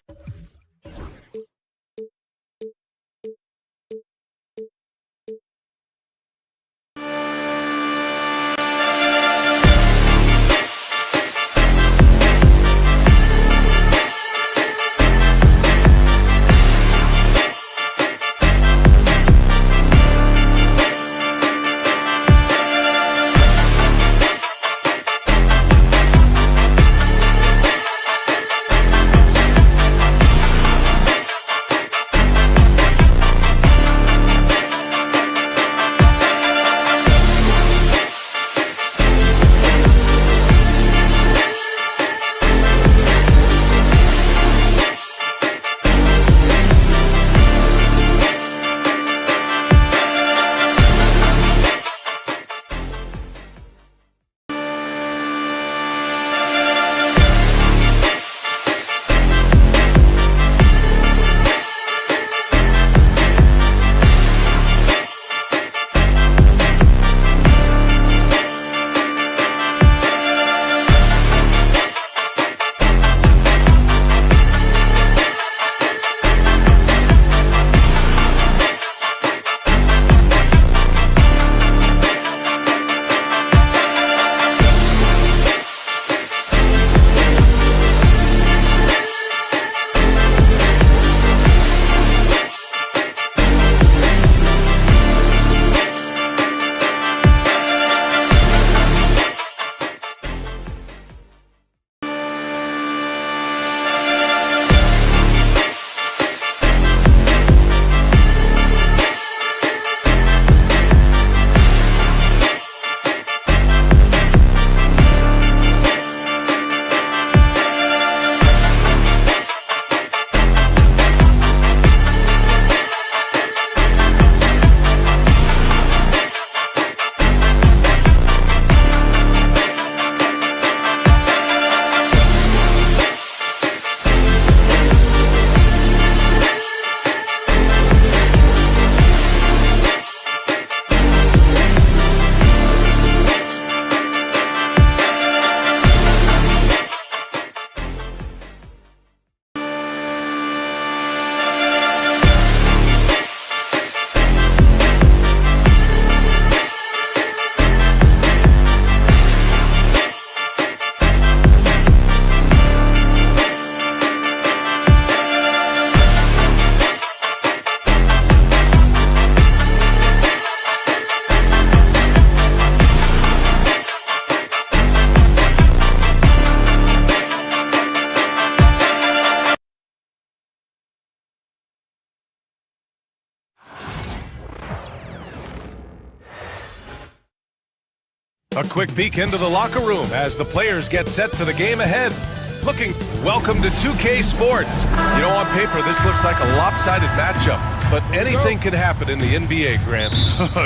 A quick peek into the locker room as the players get set for the game ahead. Welcome to 2K Sports. You know, on paper, this looks like a lopsided matchup, but anything can happen in the NBA, Grant.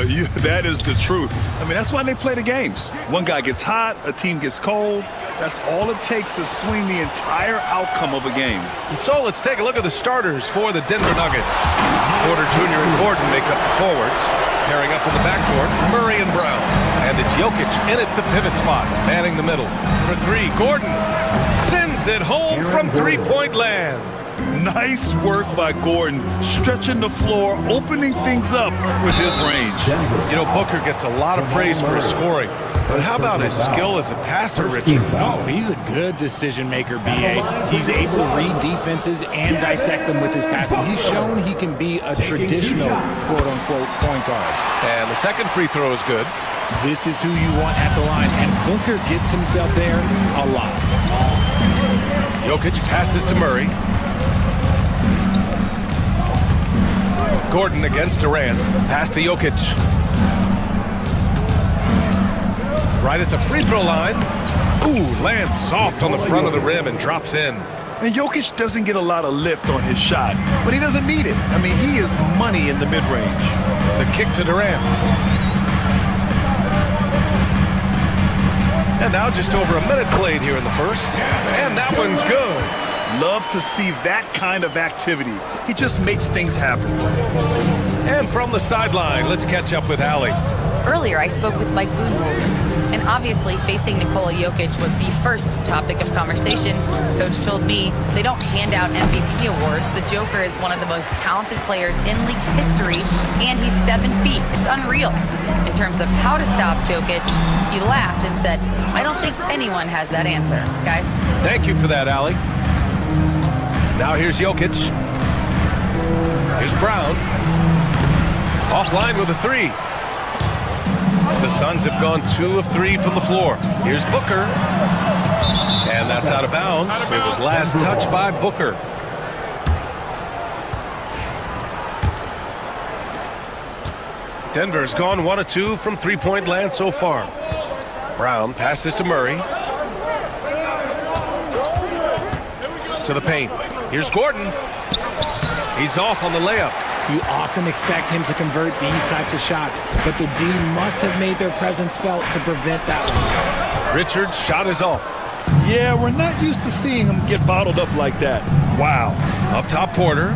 Yeah, that is the truth. I mean, that's why they play the games. One guy gets hot, a team gets cold. That's all it takes to swing the entire outcome of a game. And so let's take a look at the starters for the Denver Nuggets. Porter Jr. and Gordon make up the forwards. Pairing up in the backcourt, Murray and Brown. And it's Jokic in at the pivot spot, manning the middle. For three, Gordon sends it home from three-point land. Nice work by Gordon, stretching the floor, opening things up with his range. You know, Booker gets a lot of praise for his scoring, but how about his skill as a passer, Richard? Oh, he's a good decision maker, B.A. He's able to read defenses and dissect them with his passing. He's shown he can be a traditional quote-unquote point guard. And the second free throw is good. This is who you want at the line, and Booker gets himself there a lot. Jokic passes to Murray. Gordon against Durant. Pass to Jokic. Right at the free throw line. Ooh, lands soft on the front of the rim and drops in. And Jokic doesn't get a lot of lift on his shot, but he doesn't need it. I mean, he is money in the mid-range. The kick to Durant. And now just over a minute played here in the first. And that one's good. Love to see that kind of activity. He just makes things happen. And from the sideline, let's catch up with Allie. Earlier, I spoke with Mike Budenholzer, and obviously facing Nikola Jokic was the first topic of conversation. Coach told me they don't hand out MVP awards. The Joker is one of the most talented players in league history, and he's 7 feet. It's unreal. In terms of how to stop Jokic, he laughed and said, I don't think anyone has that answer. Guys. Thank you for that, Allie. Now here's Jokic. Here's Brown. Offline with a three. The Suns have gone 2 of 3 from the floor. Here's Booker. And that's out of bounds. It was last touched by Booker. Denver's gone 1 of 2 from three-point land so far. Brown passes to Murray. To the paint. Here's Gordon. He's off on the layup. You often expect him to convert these types of shots, but the D must have made their presence felt to prevent that one. Richard's shot is off. Yeah, we're not used to seeing him get bottled up like that. Wow. Up top, Porter.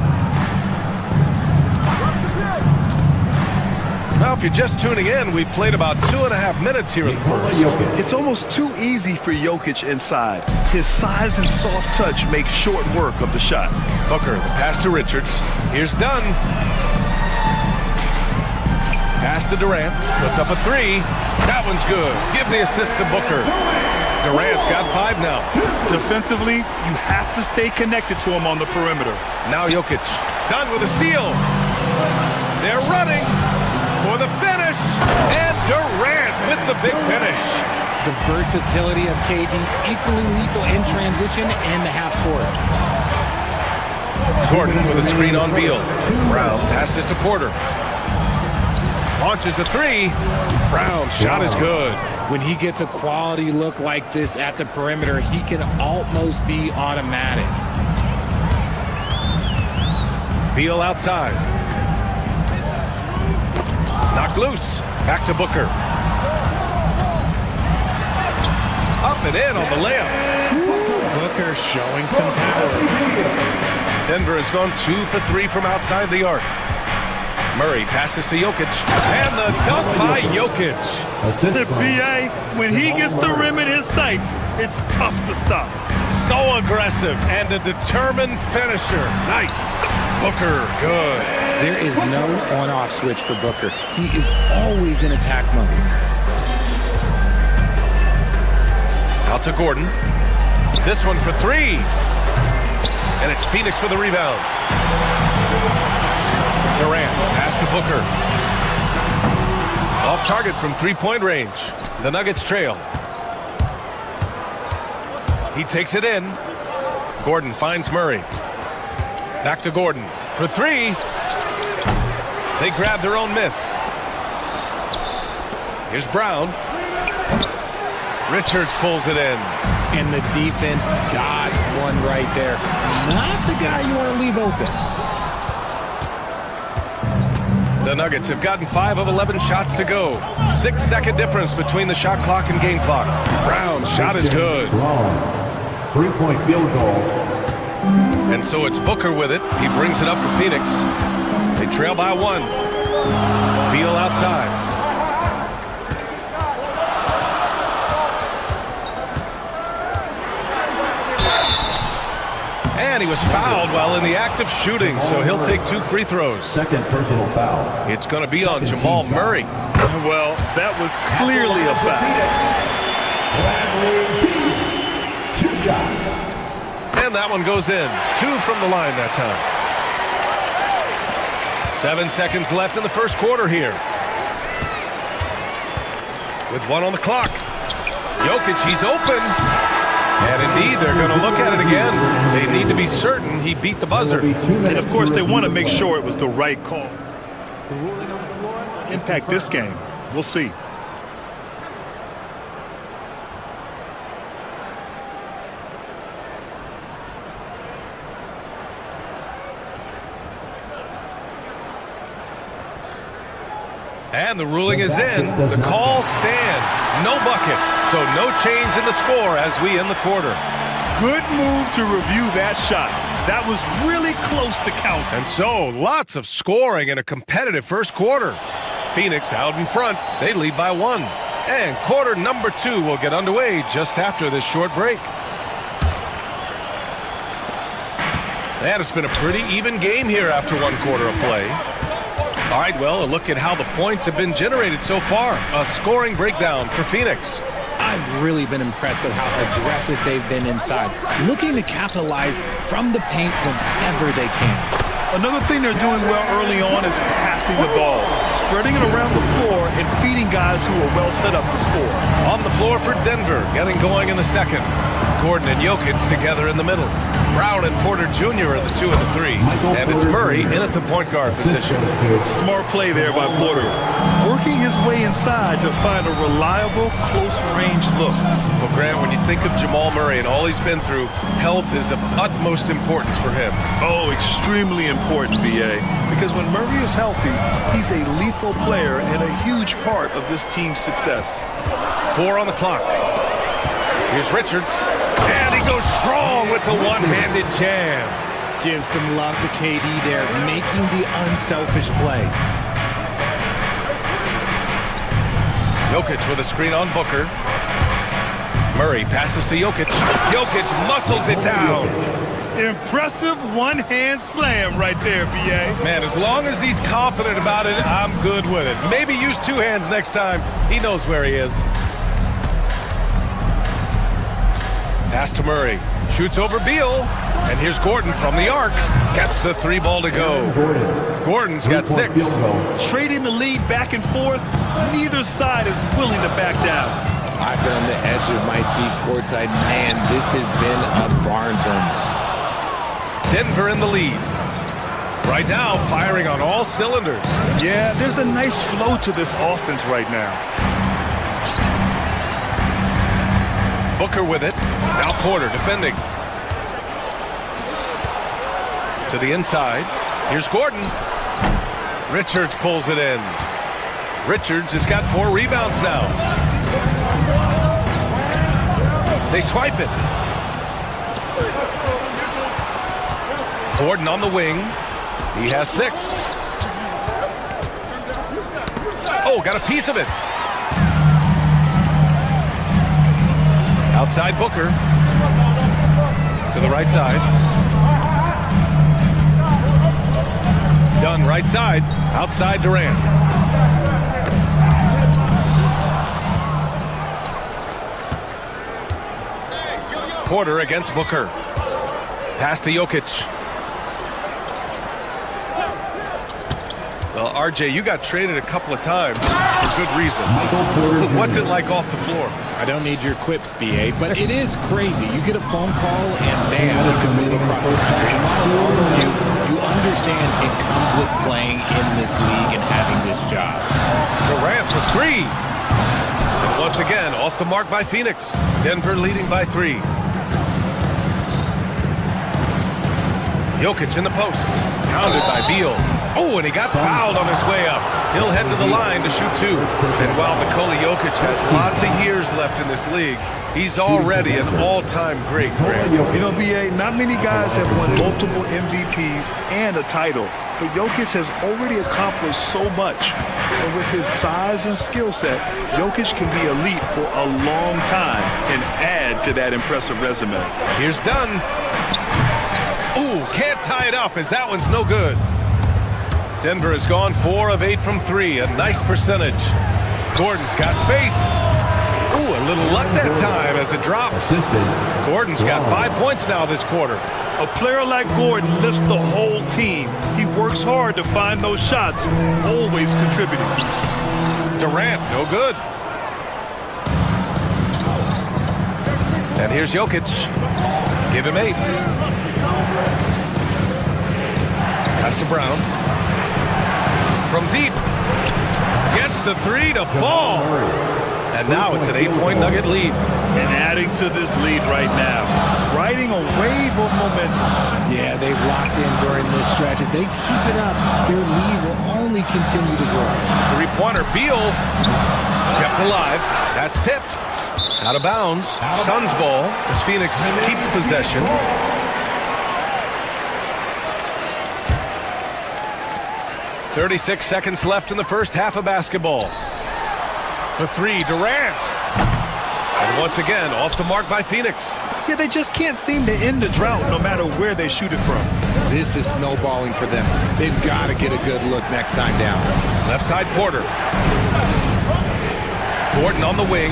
Now, if you're just tuning in, we've played about 2.5 minutes here in the first. It's almost too easy for Jokic inside. His size and soft touch make short work of the shot. Booker, the pass to Richards. Here's Dunn. Pass to Durant. Puts up a three. That one's good. Give the assist to Booker. Durant's got 5 now. Defensively, you have to stay connected to him on the perimeter. Now Jokic. Dunn with a steal. They're running for the finish, and Durant with the big finish. The versatility of KD, equally lethal in transition and the half court. Gordon with a screen on Beal. Brown passes to Porter. Launches a three. Brown's shot is good. When he gets a quality look like this at the perimeter, he can almost be automatic. Beal outside. Knocked loose. Back to Booker. Up and in on the layup. Booker showing some power. Denver has gone 2 for 3 from outside the arc. Murray passes to Jokic. And the dunk by Jokic. The BA, when he gets the rim in his sights, it's tough to stop. So aggressive and a determined finisher. Nice. Booker, good. There is no on-off switch for Booker. He is always in attack mode. Out to Gordon. This one for 3. And it's Phoenix for the rebound. Durant, pass to Booker. Off target from three-point range. The Nuggets trail. He takes it in. Gordon finds Murray. Back to Gordon for 3. They grab their own miss. Here's Brown. Richards pulls it in. And the defense dodged one right there. Not the guy you want to leave open. The Nuggets have gotten 5 of 11 shots to go. 6-second difference between the shot clock and game clock. Brown's shot is good. 3-point field goal. And so it's Booker with it. He brings it up for Phoenix. They trail by 1. Beal outside. And he was fouled while in the act of shooting, so he'll take 2 free throws. Second personal foul. It's going to be on Jamal Murray. Well, that was clearly a foul. 2 shots. And that one goes in. 2 from the line that time. 7 seconds left in the first quarter here. With 1 on the clock. Jokic, he's open. And indeed, they're going to look at it again. They need to be certain he beat the buzzer. And of course, they want to make sure it was the right call. The ruling on the floor impact this game. We'll see. And the ruling is in. The call stands. No bucket. So no change in the score as we end the quarter. Good move to review that shot. That was really close to count. And so lots of scoring in a competitive first quarter. Phoenix out in front. They lead by 1. And quarter number 2 will get underway just after this short break. And it's been a pretty even game here after 1 quarter of play. All right, well, a look at how the points have been generated so far. A scoring breakdown for Phoenix. I've really been impressed with how aggressive they've been inside, looking to capitalize from the paint whenever they can. Another thing they're doing well early on is passing the ball, spreading it around the floor and feeding guys who are well set up to score. On the floor for Denver, getting going in the second. Gordon and Jokic together in the middle. Brown and Porter Jr. are the 2 and the 3. And it's Murray in at the point guard position. Smart play there by Porter. Working his way inside to find a reliable, close-range look. Well, Grant, when you think of Jamal Murray and all he's been through, health is of utmost importance for him. Oh, extremely important, B.A. Because when Murray is healthy, he's a lethal player and a huge part of this team's success. 4 on the clock. Here's Richards. And he goes strong with the one-handed jam. Give some love to KD there, making the unselfish play. Jokic with a screen on Booker. Murray passes to Jokic. Jokic muscles it down. Impressive one-hand slam right there, B.A. Man, as long as he's confident about it, I'm good with it. Maybe use 2 hands next time. He knows where he is. Pass to Murray. Shoots over Beal. And here's Gordon from the arc. Gets the 3 ball to go. Gordon's got 6. Trading the lead back and forth. Neither side is willing to back down. I've been on the edge of my seat courtside. Man, this has been a barn burner. Denver in the lead. Right now, firing on all cylinders. Yeah, there's a nice flow to this offense right now. Booker with it. Now Porter defending. To the inside. Here's Gordon. Richards pulls it in. Richards has got 4 rebounds now. They swipe it. Gordon on the wing. He has 6. Oh, got a piece of it. Outside Booker. To the right side. Dunn right side. Outside Durant. Porter against Booker. Pass to Jokic. Well, RJ, you got traded a couple of times for good reason. What's it like off the floor? I don't need your quips, BA, but it is crazy. You get a phone call and bam, you can move across the country. And while it's hard on you, you understand it comes with playing in this league and having this job. Durant for 3. And once again, off the mark by Phoenix. Denver leading by 3. Jokic in the post. Pounded by Beal. Oh, and he got fouled on his way up. He'll head to the line to shoot 2. And while Nikola Jokic has lots of years left in this league, he's already an all-time great, Greg. You know, B.A., not many guys have won multiple MVPs and a title, but Jokic has already accomplished so much. And with his size and skill set, Jokic can be elite for a long time and add to that impressive resume. Here's Dunn. Ooh, can't tie it up as that one's no good. Denver has gone 4 of 8 from 3, a nice percentage. Gordon's got space. Ooh, a little luck that time as it drops. Gordon's got 5 points now this quarter. A player like Gordon lifts the whole team. He works hard to find those shots, always contributing. Durant, no good. And here's Jokic. Give him 8. Pass to Brown. From deep. Gets the 3 to fall. And now it's an 8-point Nugget lead. And adding to this lead right now, riding a wave of momentum. Yeah, they've locked in during this stretch. If they keep it up, their lead will only continue to grow. 3-pointer, Beal. Kept alive. That's tipped. Out of bounds. Suns ball as Phoenix keeps possession. .36 seconds left in the first half of basketball. For 3, Durant. And once again, off the mark by Phoenix. Yeah, they just can't seem to end the drought no matter where they shoot it from. This is snowballing for them. They've got to get a good look next time down. Left side, Porter. Gordon on the wing.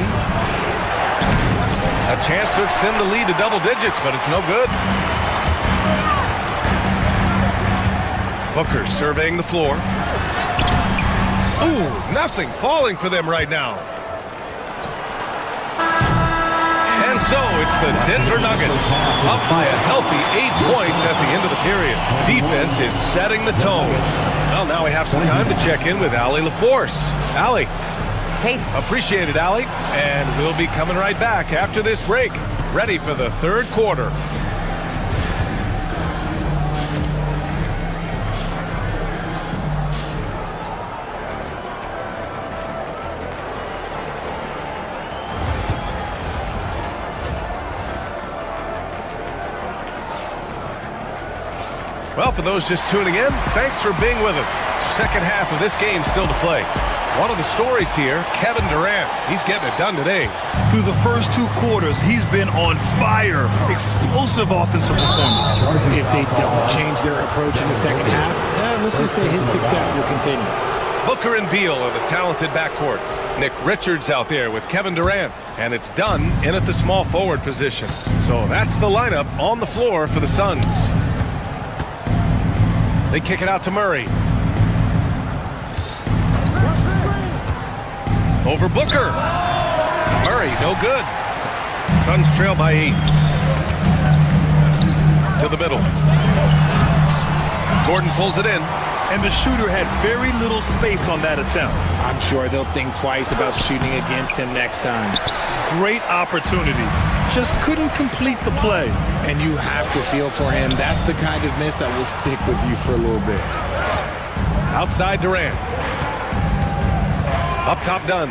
A chance to extend the lead to double digits, but it's no good. Booker surveying the floor. Ooh, nothing falling for them right now. And so it's the Denver Nuggets up by a healthy 8 points at the end of the period. Defense is setting the tone. Well, now we have some time to check in with Allie LaForce. Allie. Hey. Appreciate it, Allie. And we'll be coming right back after this break. Ready for the third quarter. Well, for those just tuning in, thanks for being with us. Second half of this game still to play. One of the stories here, Kevin Durant. He's getting it done today. Through the first 2 quarters, he's been on fire. Explosive offensive performance. If they don't change their approach in the second half, let's just say his success will continue. Booker and Beal are the talented backcourt. Nick Richards out there with Kevin Durant. And it's Dunn in at the small forward position. So that's the lineup on the floor for the Suns. They kick it out to Murray. Over Booker. Murray, no good. Suns trail by 8. To the middle. Gordon pulls it in. And the shooter had very little space on that attempt. I'm sure they'll think twice about shooting against him next time. Great opportunity. Just couldn't complete the play. And you have to feel for him. That's the kind of miss that will stick with you for a little bit. Outside Durant. Up top Dunn.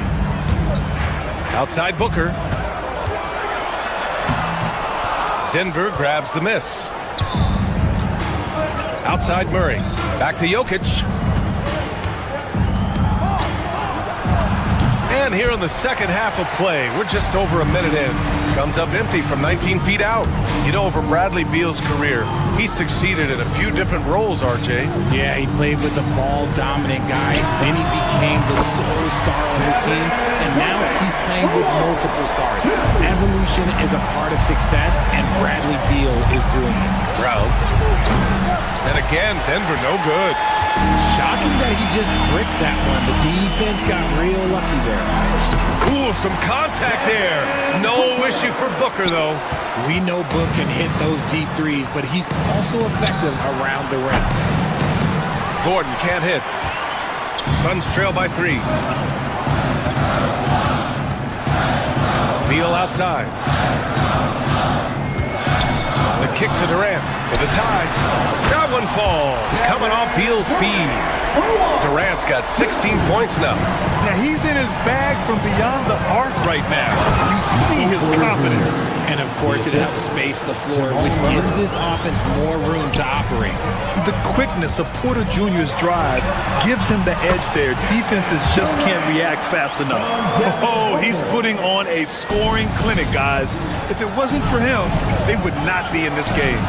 Outside Booker. Denver grabs the miss. Outside Murray. Back to Jokic. And here in the second half of play, we're just over a minute in. Comes up empty from 19 feet out. You know, over Bradley Beal's career, he succeeded in a few different roles, RJ. Yeah, he played with the ball-dominant guy. Then he became the sole star on his team. And now he's playing with multiple stars. Evolution is a part of success, and Bradley Beal is doing it. Brown. And again, Denver no good. Shocking that he just bricked that one. The defense got real lucky there. Ooh, some contact there. No issue for Booker, though. We know Book can hit those deep threes, but he's also effective around the rim. Gordon can't hit. Suns trail by 3. Beal outside. The kick to Durant for the tie. That one falls. Coming off Beal's feed. Durant's got 16 points now. Now he's in his bag from beyond the arc right now. You see his confidence. And of course it helps space the floor, which gives this offense more room to operate. The quickness of Porter Jr.'s drive gives him the edge there. Defenses just can't react fast enough. Oh, he's putting on a scoring clinic, guys. If it wasn't for him, they would not be in this game.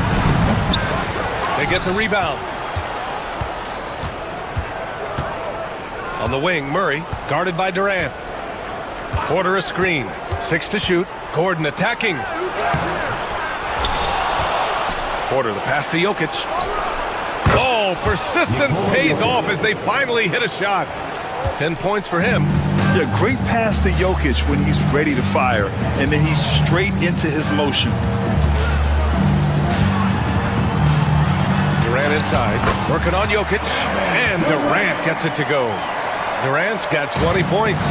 They get the rebound. On the wing, Murray, guarded by Durant. Porter a screen. 6 to shoot. Gordon attacking. Porter the pass to Jokic. Oh, persistence pays off as they finally hit a shot. 10 points for him. Yeah, great pass to Jokic when he's ready to fire, and then he's straight into his motion. Durant inside, working on Jokic, and Durant gets it to go. Durant's got 20 points.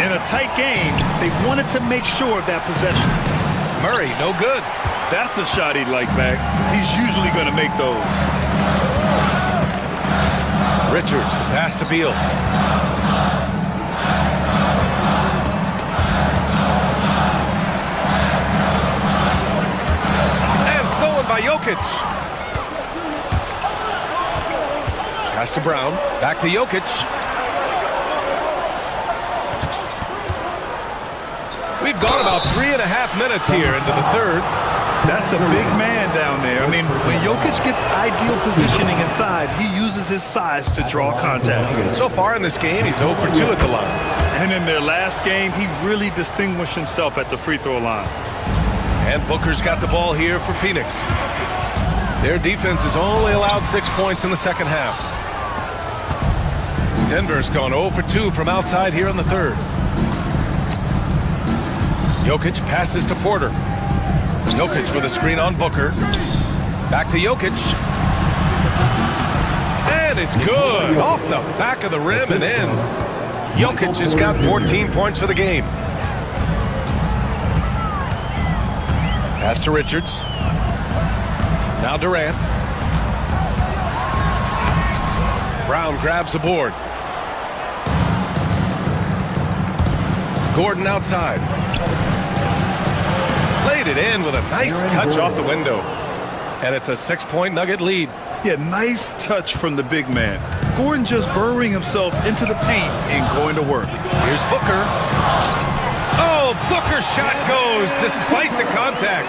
In a tight game, they wanted to make sure of that possession. Murray, no good. That's a shot he'd like back. He's usually going to make those. Richards, the pass to Beal. And stolen by Jokic. Pass to Brown, back to Jokic. We've gone about 3.5 minutes here into the third. That's a big man down there. I mean, when Jokic gets ideal positioning inside, he uses his size to draw contact. So far in this game, he's 0 for 2 at the line. And in their last game, he really distinguished himself at the free throw line. And Booker's got the ball here for Phoenix. Their defense has only allowed 6 points in the second half. Denver's gone 0 for 2 from outside here in the third. Jokic passes to Porter. Jokic with a screen on Booker. Back to Jokic. And it's good. Off the back of the rim and in. Jokic has got 14 points for the game. Pass to Richards. Now Durant. Brown grabs the board. Gordon outside. Laid it in with a nice touch off the window. And it's a 6-point Nugget lead. Yeah, nice touch from the big man. Gordon just burrowing himself into the paint and going to work. Here's Booker. Oh, Booker's shot goes despite the contact.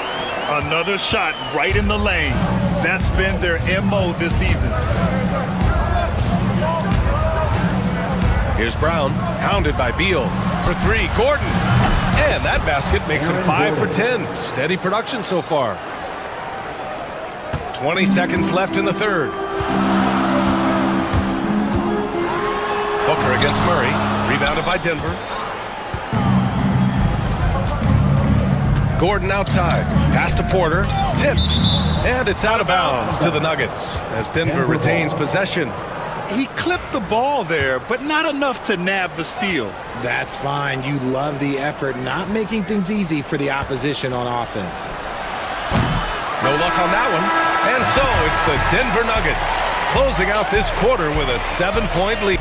Another shot right in the lane. That's been their MO this evening. Here's Brown, hounded by Beal. For 3, Gordon. And that basket makes him 5 for 10. Steady production so far. 20 seconds left in the third. Booker against Murray. Rebounded by Denver. Gordon outside. Pass to Porter. Tipped. And it's out of bounds to the Nuggets as Denver retains possession. He clipped the ball there, but not enough to nab the steal. That's fine. You love the effort, not making things easy for the opposition on offense. No luck on that one. And so it's the Denver Nuggets closing out this quarter with a 7-point lead.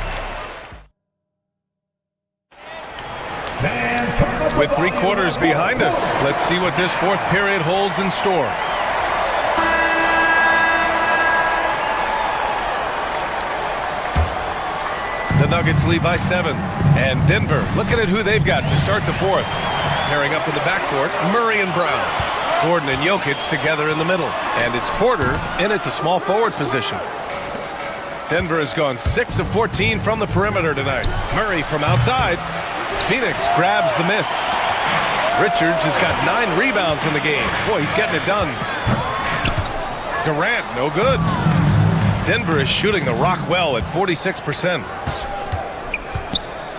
With 3 quarters behind us, let's see what this fourth period holds in store. The Nuggets lead by 7. And Denver looking at who they've got to start the fourth. Pairing up in the backcourt, Murray and Brown. Gordon and Jokic together in the middle. And it's Porter in at the small forward position. Denver has gone 6 of 14 from the perimeter tonight. Murray from outside. Phoenix grabs the miss. Richards has got 9 rebounds in the game. Boy, he's getting it done. Durant, no good. Denver is shooting the rock well at 46%.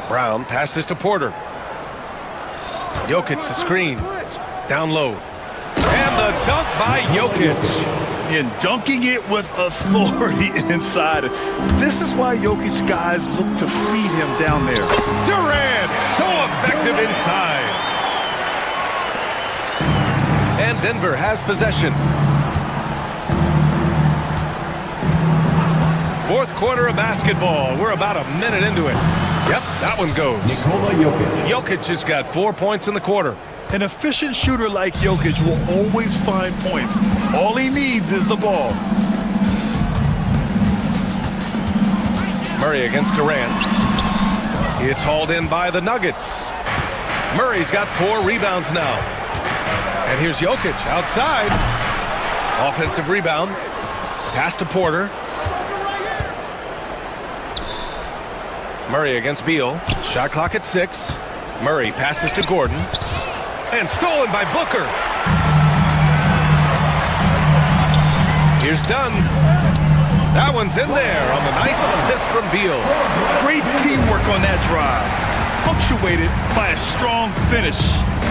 Brown passes to Porter. Jokic the screen. Down low. And the dunk by Jokic. And dunking it with authority inside. This is why Jokic guys look to feed him down there. Durant, so effective inside. Denver has possession. Fourth quarter of basketball. We're about a minute into it. Yep, that one goes. Nikola Jokic. Jokic has got 4 points in the quarter. An efficient shooter like Jokic will always find points. All he needs is the ball. Murray against Durant. It's hauled in by the Nuggets. Murray's got 4 rebounds now. And here's Jokic outside. Offensive rebound. Pass to Porter. Murray against Beal. Shot clock at 6. Murray passes to Gordon. And stolen by Booker. Here's Dunn. That one's in there on the nice assist from Beal. Great teamwork on that drive. Punctuated by a strong finish.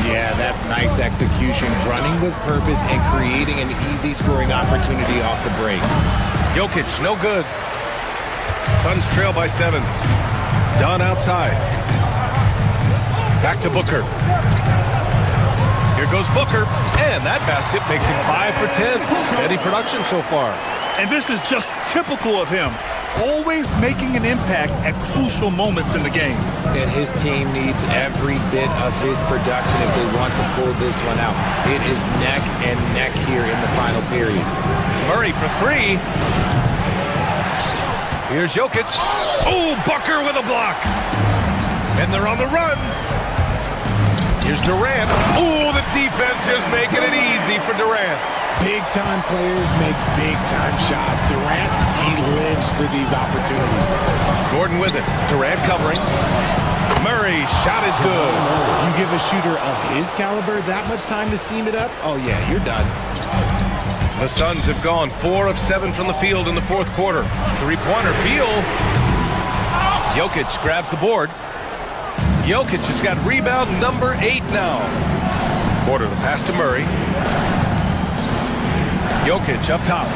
Yeah, that's nice execution. Running with purpose and creating an easy scoring opportunity off the break. Jokic, no good. Suns trail by 7. Dunn outside. Back to Booker. Here goes Booker, and that basket makes him 5 for 10. Steady production so far. And this is just typical of him. Always making an impact at crucial moments in the game. And his team needs every bit of his production if they want to pull this one out. It is neck and neck here in the final period. Murray for 3. Here's Jokic. Oh, Booker with a block. And they're on the run. Here's Durant. Oh, the defense just making it easy for Durant. Big-time players make big-time shots. Durant, he lives for these opportunities. Gordon with it. Durant covering. Murray's shot is good. You give a shooter of his caliber that much time to seam it up? Oh, yeah, you're done. The Suns have gone 4 of 7 from the field in the fourth quarter. Three-pointer, Beal. Jokic grabs the board. Jokic has got rebound number 8 now. Porter the pass to Murray. Jokic up top.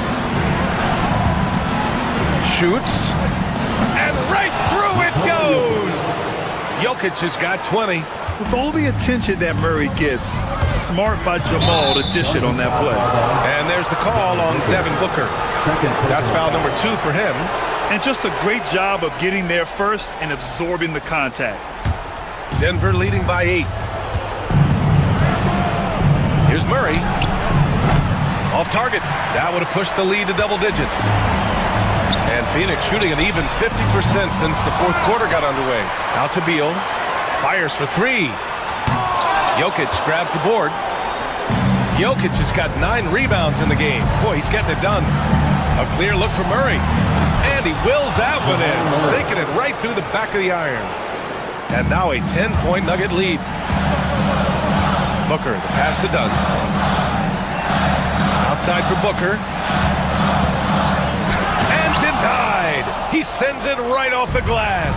Shoots. And right through it goes. Jokic has got 20. With all the attention that Murray gets, smart by Jamal to dish it on that play. And there's the call on Devin Booker. That's foul number 2 for him. And just a great job of getting there first and absorbing the contact. Denver leading by 8. Here's Murray. Off target. That would have pushed the lead to double digits. And Phoenix shooting an even 50% since the fourth quarter got underway. Out to Beal. Fires for 3. Jokic grabs the board. Jokic has got 9 rebounds in the game. Boy, he's getting it done. A clear look for Murray. And he wills that one in, sinking it right through the back of the iron. And now a 10-point Nugget lead. Booker, the pass to Dunn. Outside for Booker. And denied. He sends it right off the glass.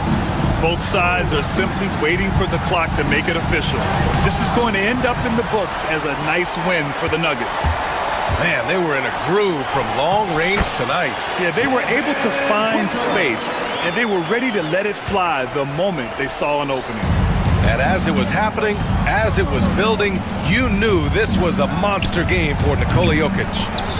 Both sides are simply waiting for the clock to make it official. This is going to end up in the books as a nice win for the Nuggets. Man, they were in a groove from long range tonight. Yeah, they were able to find space, and they were ready to let it fly the moment they saw an opening. And as it was happening, as it was building, you knew this was a monster game for Nikola Jokic.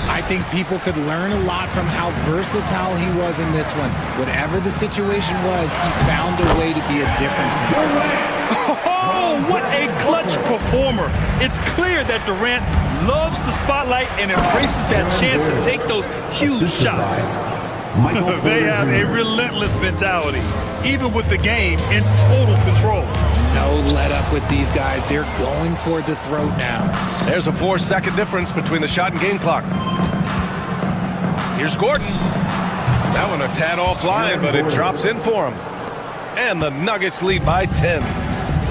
I think people could learn a lot from how versatile he was in this one. Whatever the situation was, he found a way to be a difference maker. Oh, what a clutch performer. It's clear that Durant loves the spotlight and embraces that chance to take those huge shots. They have a relentless mentality, even with the game in total control. No let up with these guys. They're going for the throat now. There's a 4-second difference between the shot and game clock. Here's Gordon. That one a tad offline, but it drops in for him. And the Nuggets lead by 10.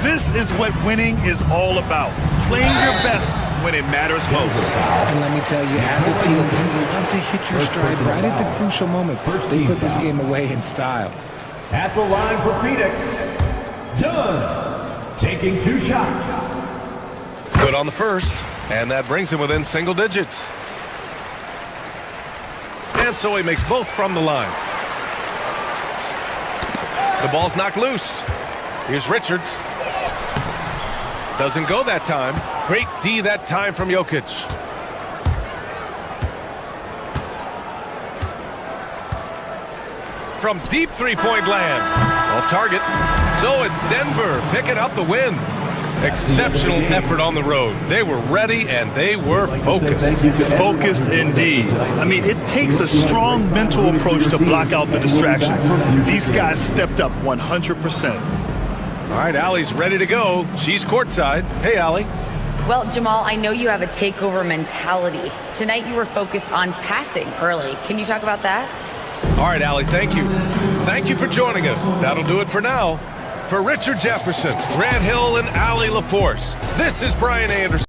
This is what winning is all about. Playing your best when it matters most. And let me tell you, as a team, you love to hit your stride right at the crucial moments. They put this game away in style. At the line for Phoenix, Dunn, taking 2 shots. Good on the first, and that brings him within single digits. And so he makes both from the line. The ball's knocked loose. Here's Richards. Doesn't go that time. Great D that time from Jokic. From deep three-point land. Off target. So it's Denver picking up the win. Exceptional effort on the road. They were ready and they were focused. Focused indeed. I mean, it takes a strong mental approach to block out the distractions. These guys stepped up 100%. All right, Allie's ready to go. She's courtside. Hey, Allie. Well, Jamal, I know you have a takeover mentality. Tonight you were focused on passing early. Can you talk about that? All right, Allie, thank you. Thank you for joining us. That'll do it for now. For Richard Jefferson, Grant Hill, and Allie LaForce, this is Brian Anderson.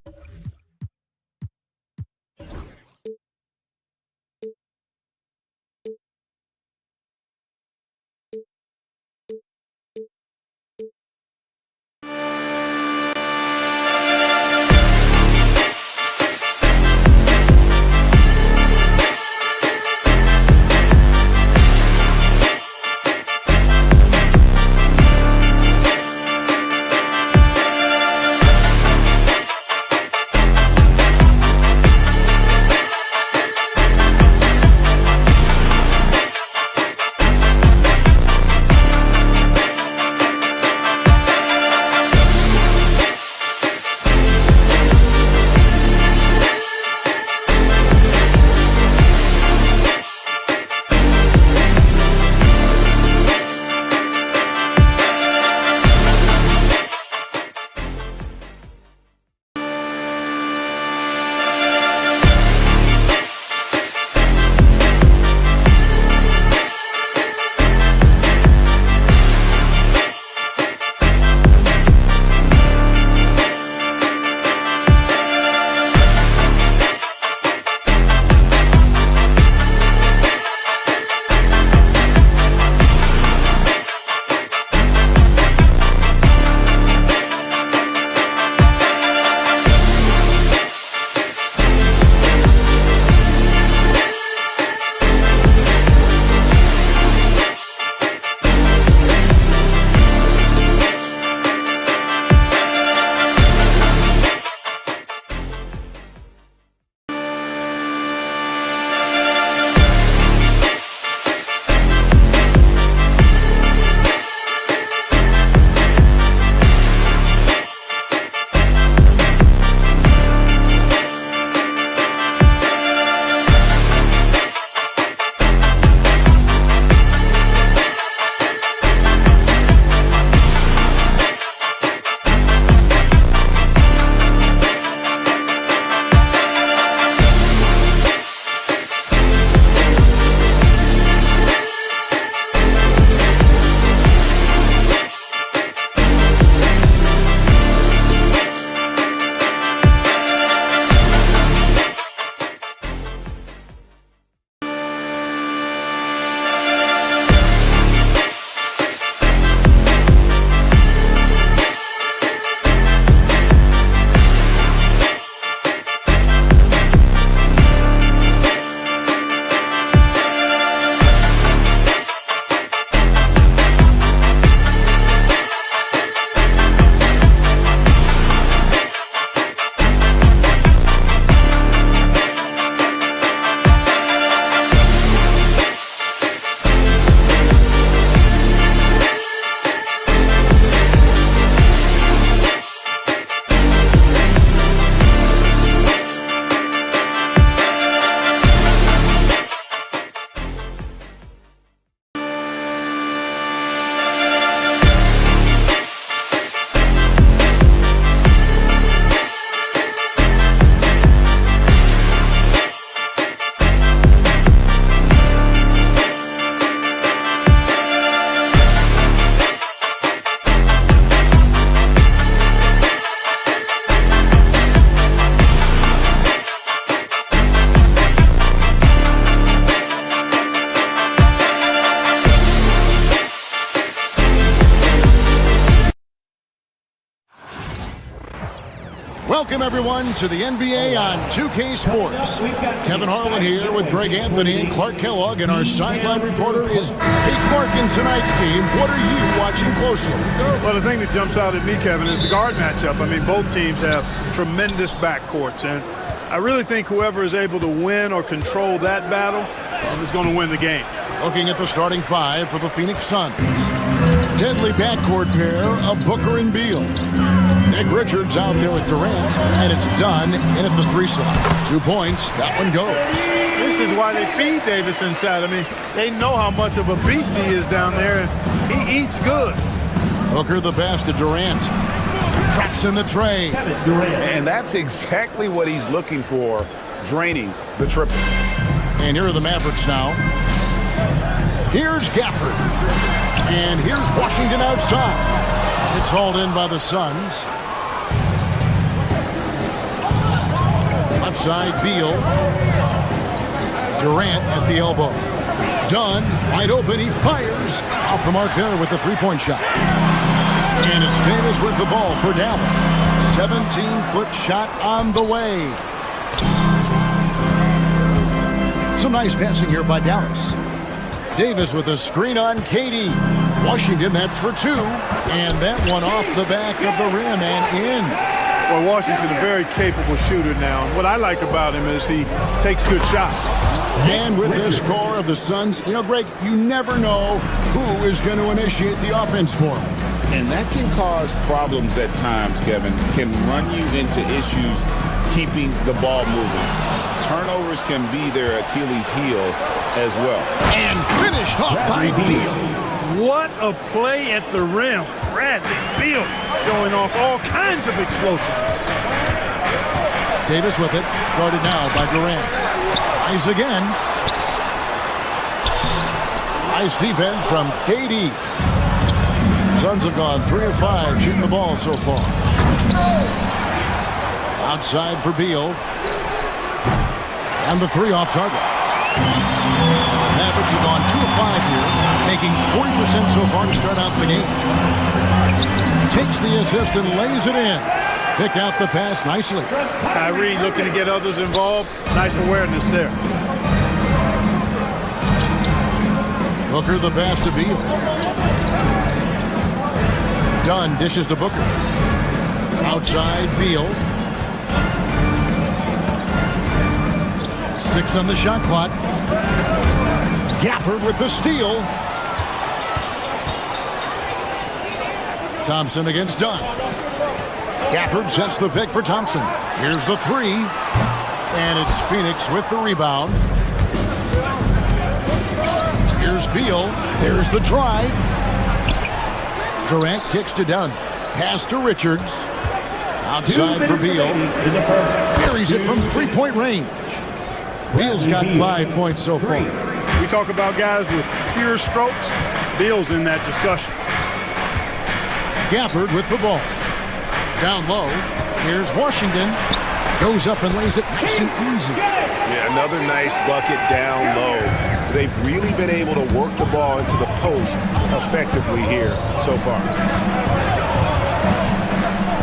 Welcome, everyone, to the NBA on 2K Sports. Kevin Harlan here with Greg Anthony and Clark Kellogg, and our sideline reporter is Hey Clark. In tonight's game, what are you watching closely? Well, the thing that jumps out at me, Kevin, is the guard matchup. I mean, both teams have tremendous backcourts, and I really think whoever is able to win or control that battle is going to win the game. Looking at the starting five for the Phoenix Suns. Deadly backcourt pair of Booker and Beal. Nick Richards out there with Durant, and it's done in at the 3 slot. 2 points, that one goes. This is why they feed Davis inside. I mean, they know how much of a beast he is down there, and he eats good. Booker the pass to Durant. Traps in the tray. And that's exactly what he's looking for, draining the triple. And here are the Mavericks now. Here's Gafford. And here's Washington outside. It's hauled in by the Suns. Left side, Beal. Durant at the elbow. Dunn, wide open, he fires. Off the mark there with the three-point shot. And it's Davis with the ball for Dallas. 17-foot shot on the way. Some nice passing here by Dallas. Davis with a screen on KD. Washington, that's for 2. And that one off the back of the rim and in. Well, Washington, a very capable shooter now. What I like about him is he takes good shots. And with this core of the Suns, you know, Greg, you never know who is going to initiate the offense for him. And that can cause problems at times, Kevin. Can run you into issues keeping the ball moving. Turnovers can be their Achilles heel as well. And finished off by Beal. What a play at the rim. Bradley Beal showing off all kinds of explosiveness. Davis with it, guarded now by Durant. Tries again. Nice defense from KD. Suns have gone 3 of 5 shooting the ball so far. Outside for Beal. And the 3 off target. Mavericks have gone 2 of 5 here, making 40% so far to start out the game. Takes the assist and lays it in. Picked out the pass nicely. Kyrie looking to get others involved. Nice awareness there. Booker the pass to Beal. Dunn dishes to Booker. Outside Beal. 6 on the shot clock. Gafford with the steal. Thompson against Dunn. Gafford sets the pick for Thompson. Here's the 3. And it's Phoenix with the rebound. Here's Beal. There's the drive. Durant kicks to Dunn. Pass to Richards. Outside for Beal. Carries it from 3-point range. Beal's got 5 points so far. We talk about guys with pure strokes. Beal's in that discussion. Gafford with the ball. Down low. Here's Washington. Goes up and lays it nice and easy. Yeah, another nice bucket down low. They've really been able to work the ball into the post effectively here so far.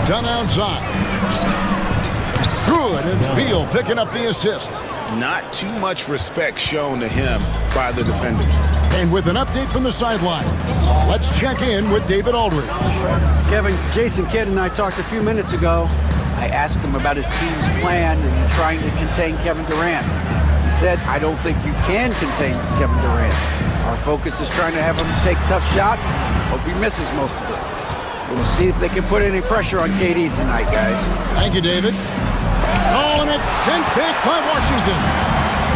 Done outside. Good. It's Beal picking up the assist. Not too much respect shown to him by the defenders. And with an update from the sideline, let's check in with David Aldridge. Kevin, Jason Kidd and I talked a few minutes ago. I asked him about his team's plan in trying to contain Kevin Durant. He said, I don't think you can contain Kevin Durant. Our focus is trying to have him take tough shots. Hope he misses most of them. We'll see if they can put any pressure on KD tonight, guys. Thank you, David. Oh, and it's sent back by Washington.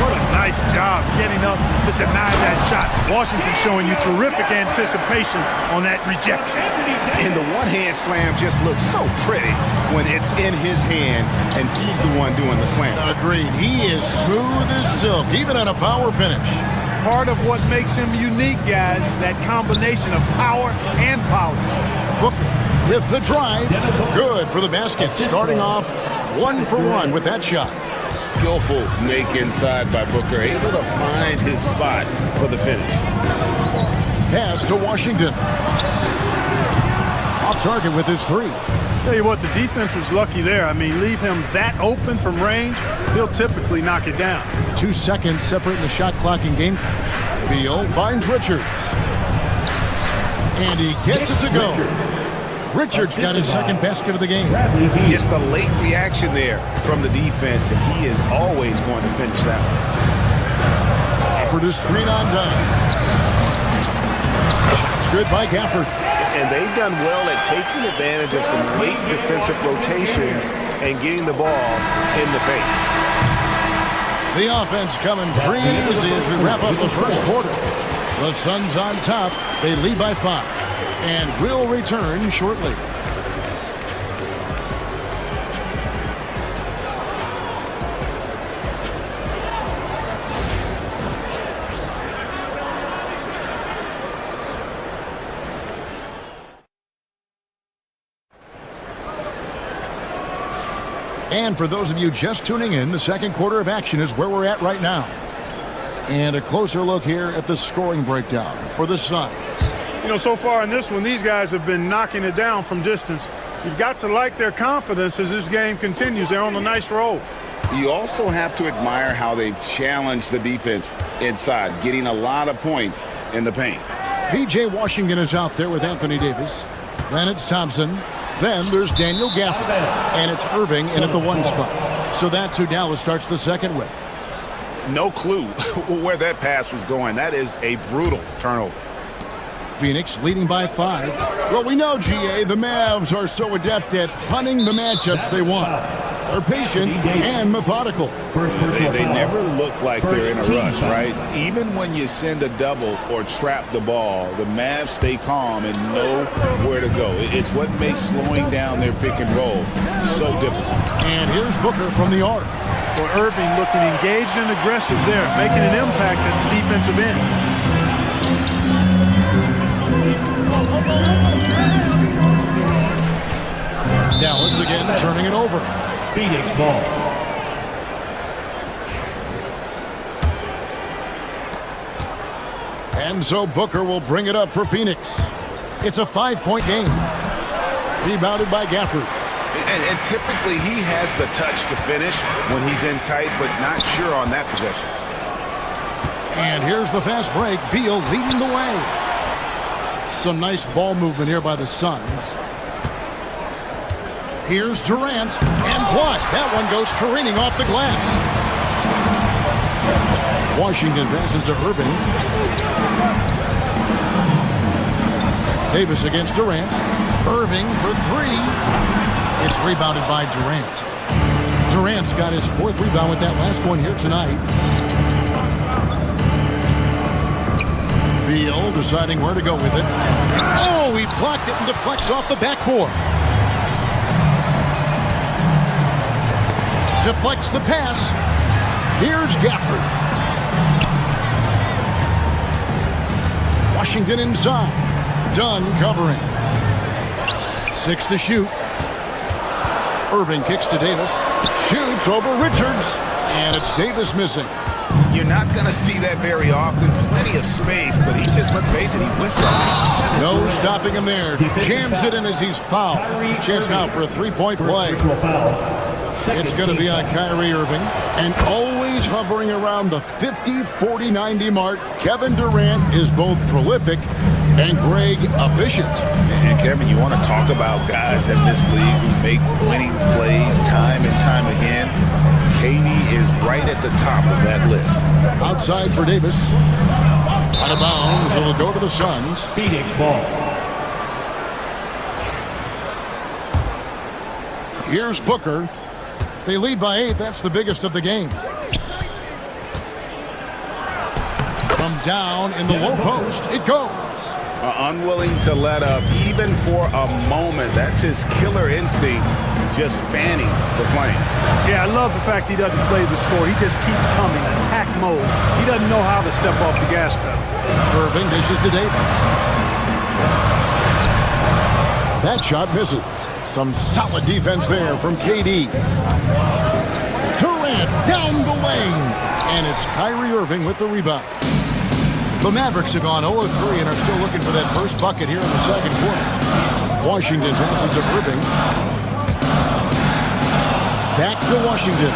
What a nice job getting up to deny that shot. Washington showing you terrific anticipation on that rejection. And the one-hand slam just looks so pretty when it's in his hand and he's the one doing the slam. Agreed. He is smooth as silk, even on a power finish. Part of what makes him unique, guys, that combination of power and polish. Booker with the drive. Good for the basket. Starting off 1 for 1 with that shot. Skillful make inside by Booker, able to find his spot for the finish. Pass to Washington. Off target with his 3. Tell you what, the defense was lucky there. I mean, leave him that open from range, he'll typically knock it down. 2 seconds separating the shot clock and game. Beal finds Richards. And he gets it to go. Richards got his second basket of the game. Just a late reaction there from the defense, and he is always going to finish that one. For the screen on down. Shots good by Gafford. And they've done well at taking advantage of some late defensive rotations and getting the ball in the paint. The offense coming free and easy as we wrap up the first quarter. The Suns on top. They lead by 5. And will return shortly. And for those of you just tuning in, the second quarter of action is where we're at right now. And a closer look here at the scoring breakdown for the Suns. You know, so far in this one, these guys have been knocking it down from distance. You've got to like their confidence as this game continues. They're on a nice roll. You also have to admire how they've challenged the defense inside, getting a lot of points in the paint. P.J. Washington is out there with Anthony Davis. Then it's Thompson. Then there's Daniel Gafford. And it's Irving in at the 1 spot. So that's who Dallas starts the second with. No clue where that pass was going. That is a brutal turnover. Phoenix leading by 5. Well, we know, GA, the Mavs are so adept at punting the matchups they want. They're patient and methodical. They never look like they're in a rush, right? Even when you send a double or trap the ball, the Mavs stay calm and know where to go. It's what makes slowing down their pick and roll so difficult. And here's Booker from the arc. For Irving looking engaged and aggressive there, making an impact at the defensive end. Dallas again turning it over. Phoenix ball. And so Booker will bring it up for Phoenix. It's a 5-point game. Rebounded by Gafford. And typically he has the touch to finish when he's in tight, but not sure on that possession. And here's the fast break. Beal leading the way. Some nice ball movement here by the Suns. Here's Durant, and blocked. That one goes careening off the glass. Washington passes to Irving. Davis against Durant. Irving for 3. It's rebounded by Durant. Durant's got his 4th rebound with that last one here tonight. Beal deciding where to go with it. Oh, he blocked it and deflects off the backboard. Deflects the pass. Here's Gafford. Washington inside. Dunn covering. 6 to shoot. Irving kicks to Davis. Shoots over Richards. And it's Davis missing. You're not going to see that very often. Plenty of space, but he just, let's face it, he whiffs it. No stopping him there. Jams it in as he's fouled. Chance now for a 3-point play. It's going to be on Kyrie Irving. And always hovering around the 50, 40, 90 mark, Kevin Durant is both prolific and Greg efficient. And Kevin, you want to talk about guys in this league who make winning plays time and time again. KD is right at the top of that list. Outside for Davis. Out of bounds. It'll go to the Suns. Phoenix ball. Here's Booker. They lead by 8. That's the biggest of the game. From down in the low post, it goes. Unwilling to let up even for a moment. That's his killer instinct, just fanning the flame. Yeah, I love the fact he doesn't play the score. He just keeps coming, attack mode. He doesn't know how to step off the gas pedal. Irving dishes to Davis. That shot misses. Some solid defense there from KD. Durant down the lane. And it's Kyrie Irving with the rebound. The Mavericks have gone 0-3 and are still looking for that first bucket here in the second quarter. Washington passes to Irving. Back to Washington.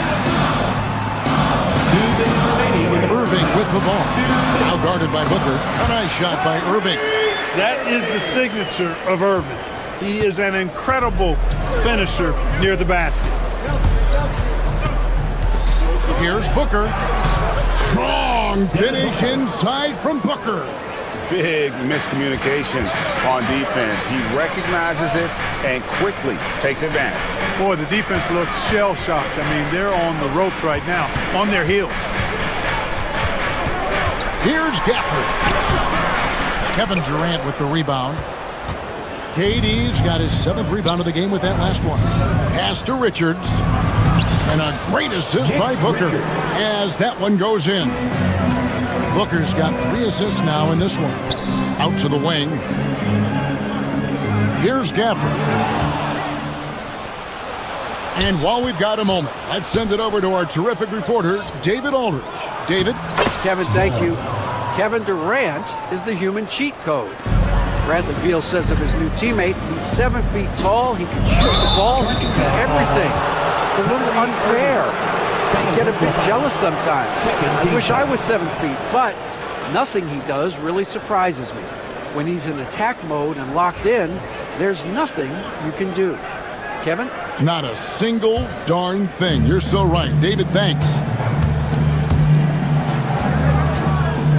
Irving with the ball. Now guarded by Booker. A nice shot by Irving. That is the signature of Irving. He is an incredible finisher near the basket. Here's Booker. Strong finish inside from Booker. Big miscommunication on defense. He recognizes it and quickly takes advantage. Boy, the defense looks shell-shocked. I mean, they're on the ropes right now, on their heels. Here's Gafford. Kevin Durant with the rebound. KD's got his 7th rebound of the game with that last one. Pass to Richards. And a great assist by Booker as that one goes in. Booker's got 3 assists now in this one. Out to the wing. Here's Gafford. And while we've got a moment, let's send it over to our terrific reporter, David Aldridge. David? Kevin, thank you. Kevin Durant is the human cheat code. Bradley Beal says of his new teammate, he's 7 feet tall, he can shoot the ball, he can do everything. It's a little unfair. I get a bit jealous sometimes. I wish I was 7 feet, but nothing he does really surprises me. When he's in attack mode and locked in, there's nothing you can do. Kevin? Not a single darn thing. You're so right. David, thanks.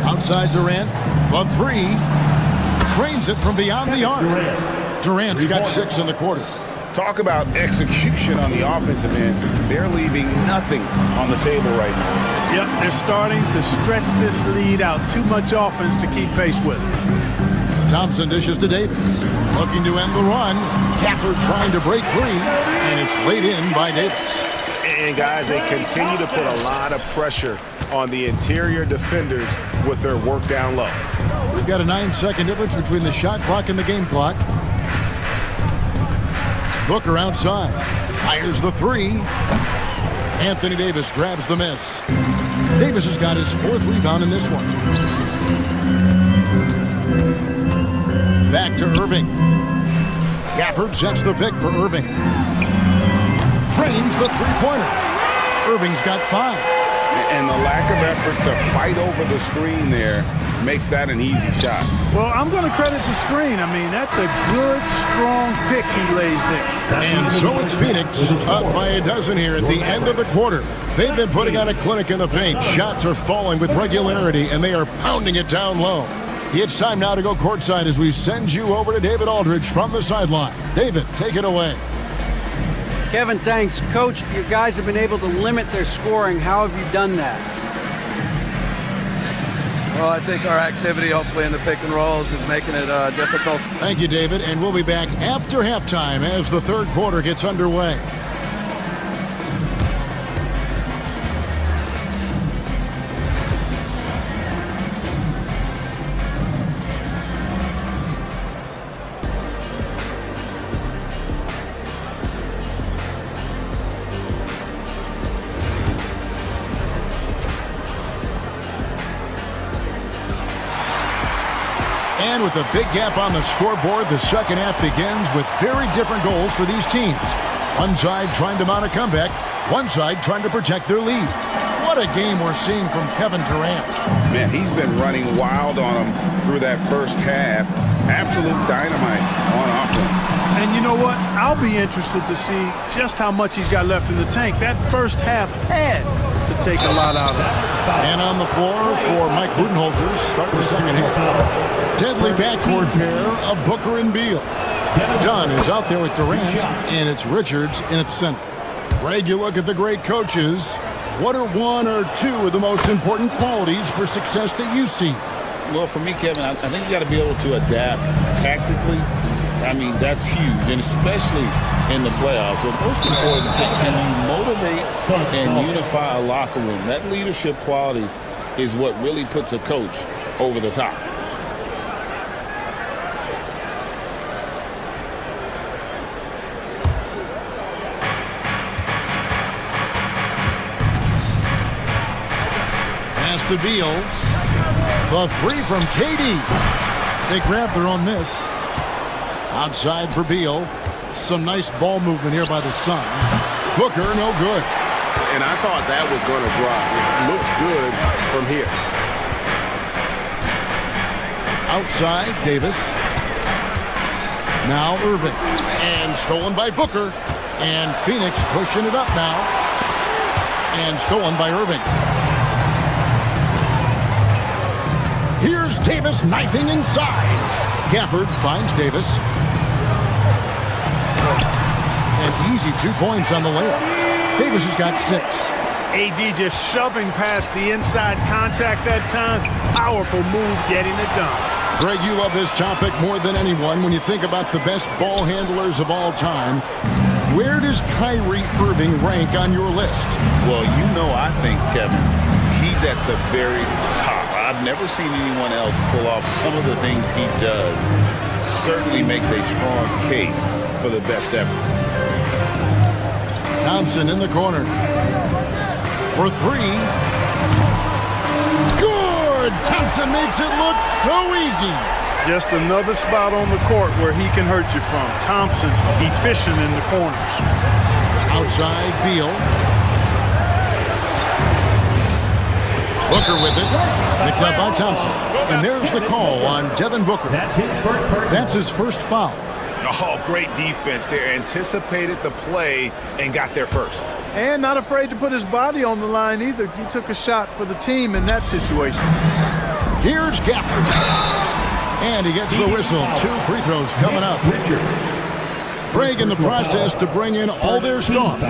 Outside Durant, the 3. Trains it from beyond the arc. Durant's got 6 in the quarter. Talk about execution on the offensive end. They're leaving nothing on the table right now. Yep, they're starting to stretch this lead out. Too much offense to keep pace with. Thompson dishes to Davis. Looking to end the run. Gafford trying to break free. And it's laid in by Davis. And guys, they continue to put a lot of pressure on the interior defenders with their work down low. We've got a 9-second difference between the shot clock and the game clock. Booker outside. Fires the 3. Anthony Davis grabs the miss. Davis has got his 4th rebound in this one. Back to Irving. Gafford sets the pick for Irving. Trains the 3-pointer. Irving's got 5. And the lack of effort to fight over the screen there makes that an easy shot. Well, I'm going to credit the screen. I mean, that's a good, strong pick he lays there. And so it's Phoenix up by a dozen here at the end of the quarter. They've been putting on a clinic in the paint. Shots are falling with regularity, and they are pounding it down low. It's time now to go courtside as we send you over to David Aldridge from the sideline. David, take it away. Kevin, thanks. Coach, your guys have been able to limit their scoring. How have you done that? Well, I think our activity, hopefully, in the pick and rolls is making it difficult. Thank you, David. And we'll be back after halftime as the 3rd quarter gets underway. And with a big gap on the scoreboard, the second half begins with very different goals for these teams. One side trying to mount a comeback, one side trying to protect their lead. What a game we're seeing from Kevin Durant. Man, he's been running wild on them through that first half. Absolute dynamite on offense. And you know what? I'll be interested to see just how much he's got left in the tank. That first half had to take a lot out of it. And on the floor for Mike Budenholzer, starting the second half. Deadly backcourt pair of Booker and Beal. Dunn is out there with Durant, and it's Richards in its center. Greg, you look at the great coaches. What are 1 or 2 of the most important qualities for success that you see? Well, for me, Kevin, I think you got to be able to adapt tactically. I mean, that's huge, and especially in the playoffs. But most important, can you motivate and unify a locker room? That leadership quality is what really puts a coach over the top. To Beal. The 3 from KD. They grab their own miss. Outside for Beal. Some nice ball movement here by the Suns. Booker, no good. And I thought that was going to drop. It looked good from here. Outside, Davis. Now Irving. And stolen by Booker. And Phoenix pushing it up now. And stolen by Irving. Here's Davis knifing inside. Gafford finds Davis. And easy 2 points on the layup. Davis has got 6. AD just shoving past the inside contact that time. Powerful move getting it done. Greg, you love this topic more than anyone. When you think about the best ball handlers of all time, where does Kyrie Irving rank on your list? Well, you know, I think, Kevin, he's at the very top. I've never seen anyone else pull off some of the things he does. Certainly makes a strong case for the best ever. Thompson in the corner. For 3. Good! Thompson makes it look so easy. Just another spot on the court where he can hurt you from. Thompson efficient in the corners. Outside, Beal. Booker with it. Picked up by Thompson. And there's the call on Devin Booker. That's his first foul. Oh, great defense there. Anticipated the play and got there first. And not afraid to put his body on the line either. He took a shot for the team in that situation. Here's Gafford. And he gets the whistle. 2 free throws coming up. Craig in the process to bring in all their stars.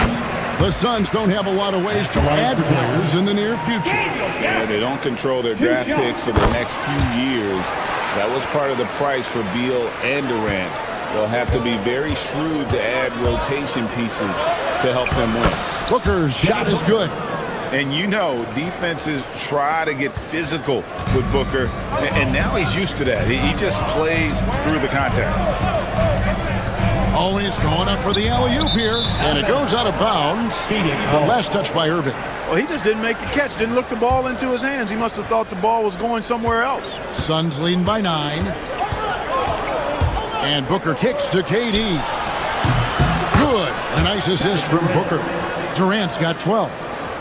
The Suns don't have a lot of ways to add players in the near future. Yeah, they don't control their draft picks for the next few years. That was part of the price for Beal and Durant. They'll have to be very shrewd to add rotation pieces to help them win. Booker's shot is good. And you know, defenses try to get physical with Booker, and now he's used to that. He just plays through the contact. Always going up for the alley-oop here, and it goes out of bounds. The last touch by Irving. Well, he just didn't make the catch, didn't look the ball into his hands. He must have thought the ball was going somewhere else. Suns leading by 9. And Booker kicks to KD. Good. A nice assist from Booker. Durant's got 12.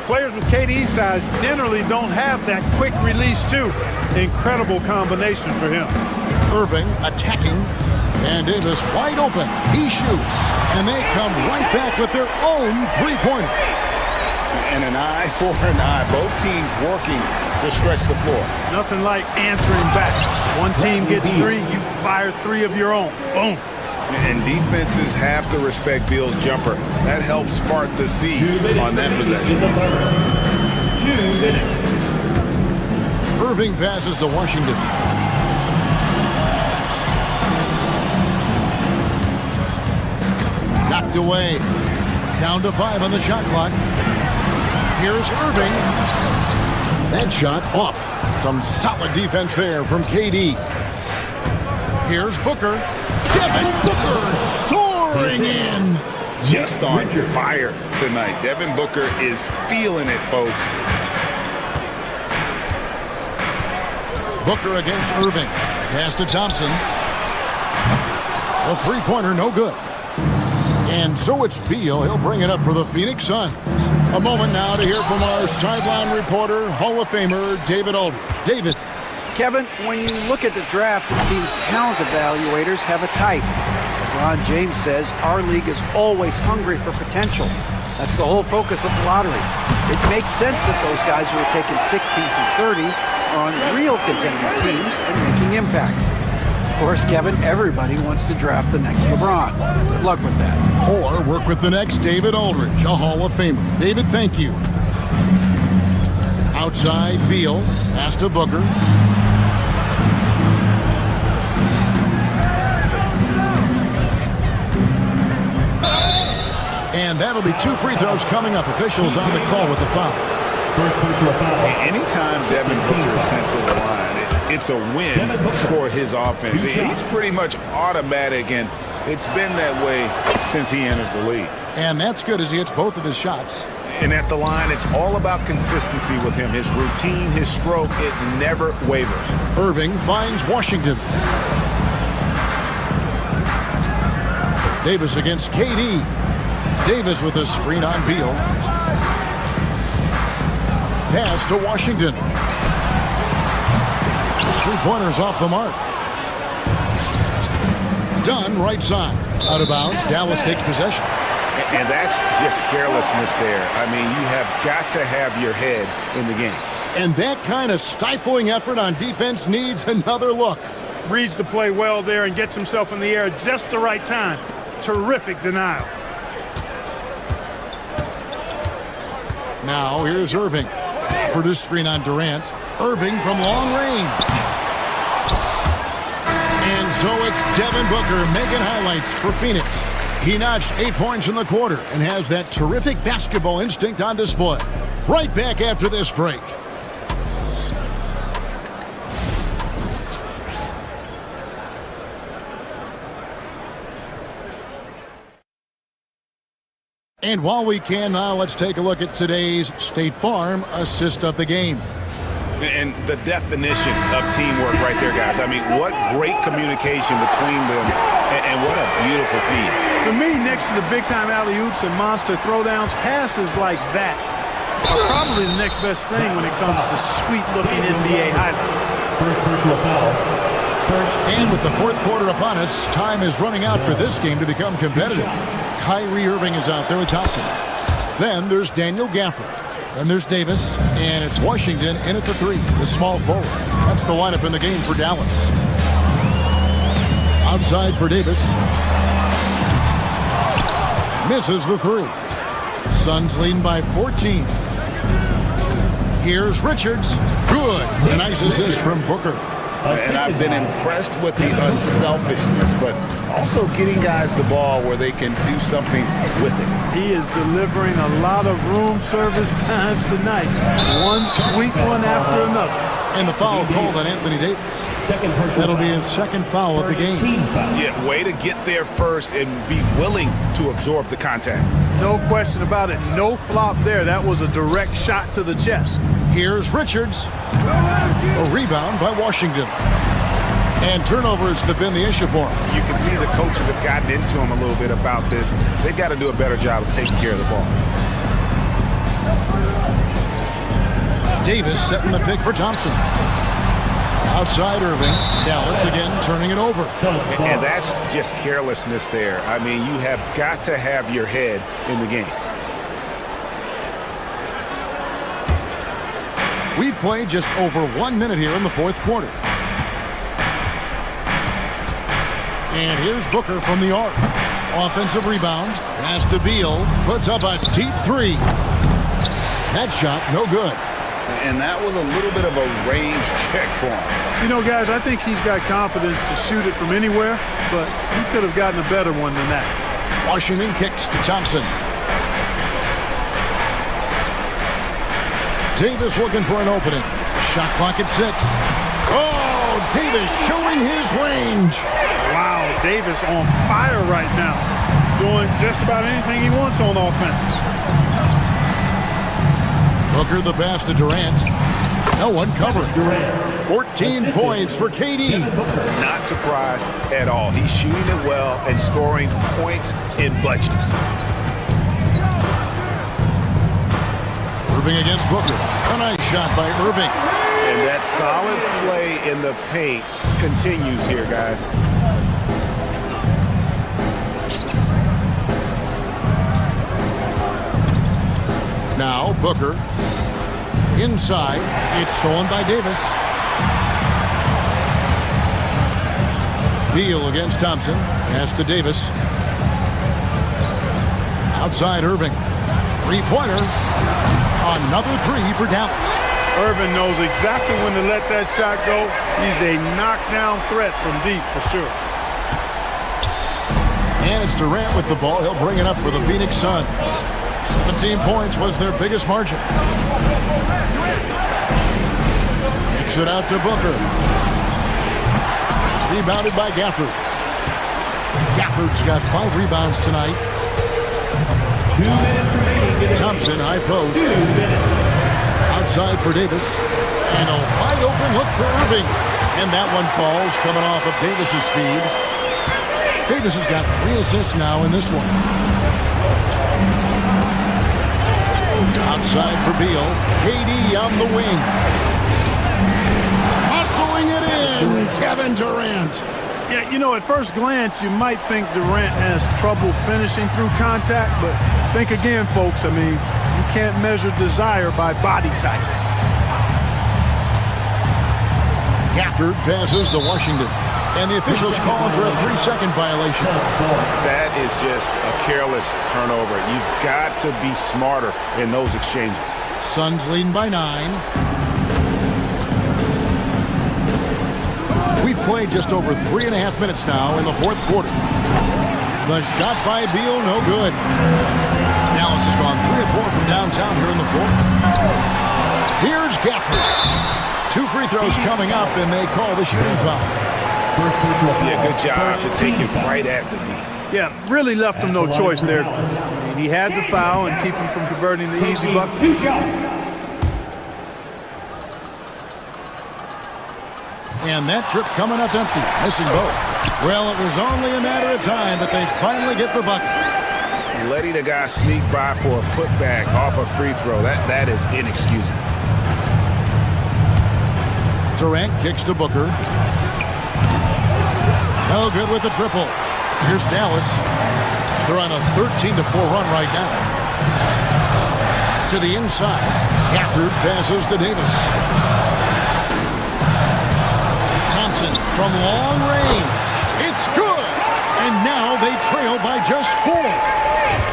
Players with KD's size generally don't have that quick release, too. Incredible combination for him. Irving attacking. And Davis wide open. He shoots. And they come right back with their own three-pointer. And an eye for an eye. Both teams working to stretch the floor. Nothing like answering back. One team gets 3, you fire 3 of your own. Boom. And defenses have to respect Beal's jumper. That helps spark the seed on that possession. 2 minutes. Irving passes to Washington. Knocked away. Down to 5 on the shot clock. Here's Irving. That shot off. Some solid defense there from KD. Here's Booker. Devin Booker soaring in. Just on fire tonight. Devin Booker is feeling it, folks. Booker against Irving. Pass to Thompson. A three-pointer, no good. And so it's Beal. He'll bring it up for the Phoenix Suns. A moment now to hear from our sideline reporter, Hall of Famer David Aldridge. David. Kevin, when you look at the draft, it seems talent evaluators have a type. LeBron James says our league is always hungry for potential. That's the whole focus of the lottery. It makes sense that those guys who are taken 16 through 30 are on real contending teams and making impacts. Of course, Kevin, everybody wants to draft the next LeBron. Good luck with that. Or work with the next David Aldridge, a Hall of Famer. David, thank you. Outside, Beal. Pass to Booker. And that'll be 2 free throws coming up. Officials on the call with the foul. First personal foul. Anytime Devin Booker is sent to the line, it's a win for his offense. He's pretty much automatic, and it's been that way since he entered the league. And that's good as he hits both of his shots. And at the line, it's all about consistency with him. His routine, his stroke, it never wavers. Irving finds Washington. Davis against KD. Davis with a screen on Beal. Pass to Washington. 3-pointers off the mark. Dunn right side. Out of bounds. Dallas takes possession. And that's just carelessness there. I mean, you have got to have your head in the game. And that kind of stifling effort on defense needs another look. Reads the play well there and gets himself in the air at just the right time. Terrific denial. Now here's Irving. For this screen on Durant. Irving from long range. And so it's Devin Booker making highlights for Phoenix. He notched 8 points in the quarter and has that terrific basketball instinct on display. Right back after this break. And while we can now, let's take a look at today's State Farm assist of the game. And the definition of teamwork right there, guys. I mean, what great communication between them, and what a beautiful feed. For me, next to the big-time alley-oops and monster throwdowns, passes like that are probably the next best thing when it comes to sweet-looking NBA highlights. First personal foul. And with the fourth quarter upon us, time is running out for this game to become competitive. Kyrie Irving is out there with Thompson. Then there's Daniel Gafford. Then there's Davis, and it's Washington in at the 3, the small forward. That's the lineup in the game for Dallas. Outside for Davis. Misses the 3. Suns leading by 14. Here's Richards. Good. A nice assist from Booker. And I've been impressed with the unselfishness, but also getting guys the ball where they can do something with it. He is delivering a lot of room service times tonight. One sweet one after another. And the foul called on Anthony Davis. That'll be his second foul of the game. Yeah, way to get there first and be willing to absorb the contact. No question about it. No flop there. That was a direct shot to the chest. Here's Richards. A rebound by Washington. And turnovers have been the issue for him. You can see the coaches have gotten into him a little bit about this. They've got to do a better job of taking care of the ball. Davis setting the pick for Thompson. Outside Irving. Dallas again turning it over. And that's just carelessness there. I mean, you have got to have your head in the game. We've played just over 1 minute here in the fourth quarter. And here's Booker from the arc. Offensive rebound. Pass to Beal. Puts up a deep 3. That shot, no good. And that was a little bit of a range check for him. You know, guys, I think he's got confidence to shoot it from anywhere, but he could have gotten a better one than that. Washington kicks to Thompson. Davis looking for an opening. Shot clock at 6. Oh, Davis showing his range. Wow, Davis on fire right now. Doing just about anything he wants on offense. Booker the pass to Durant. No one covered. 14 points for KD. Not surprised at all. He's shooting it well and scoring points in bunches. Irving against Booker. A nice shot by Irving. And that solid play in the paint continues here, guys. Now Booker. Inside. It's stolen by Davis. Beal against Thompson. Pass to Davis. Outside Irving. Three-pointer. Another 3 for Dallas. Irving knows exactly when to let that shot go. He's a knockdown threat from deep for sure. And it's Durant with the ball. He'll bring it up for the Phoenix Suns. 17 points was their biggest margin. Kicks it out to Booker. Rebounded by Gafford. Gafford's got 5 rebounds tonight. 2 minutes remaining. Thompson, high post. Outside for Davis. And a wide open look for Irving. And that one falls coming off of Davis's feed. Davis has got 3 assists now in this one. Outside for Beal. KD on the wing. Hustling it in. Kevin Durant. Yeah, you know, at first glance, you might think Durant has trouble finishing through contact, but think again, folks. I mean, you can't measure desire by body type. Gafford passes to Washington. And the officials calling for a 3-second violation. That is just a careless turnover. You've got to be smarter in those exchanges. Suns leading by 9. We've played just over 3.5 minutes now in the fourth quarter. The shot by Beal, no good. Dallas has gone 3 of 4 from downtown here in the fourth. Here's Gafford. 2 free throws coming up, and they call the shooting foul. Yeah, good job to take it right at the D. Yeah, really left him no choice there. I mean, he had to foul and keep him from converting the easy bucket. 2 shots. And that trip coming up empty, missing both. Well, it was only a matter of time, but they finally get the bucket. Letting a guy sneak by for a putback off a free throw, that is inexcusable. Durant kicks to Booker. No good with the triple. Here's Dallas. They're on a 13-4 run right now. To the inside. Gafford passes to Davis. Thompson from long range. It's good. And now they trail by just 4.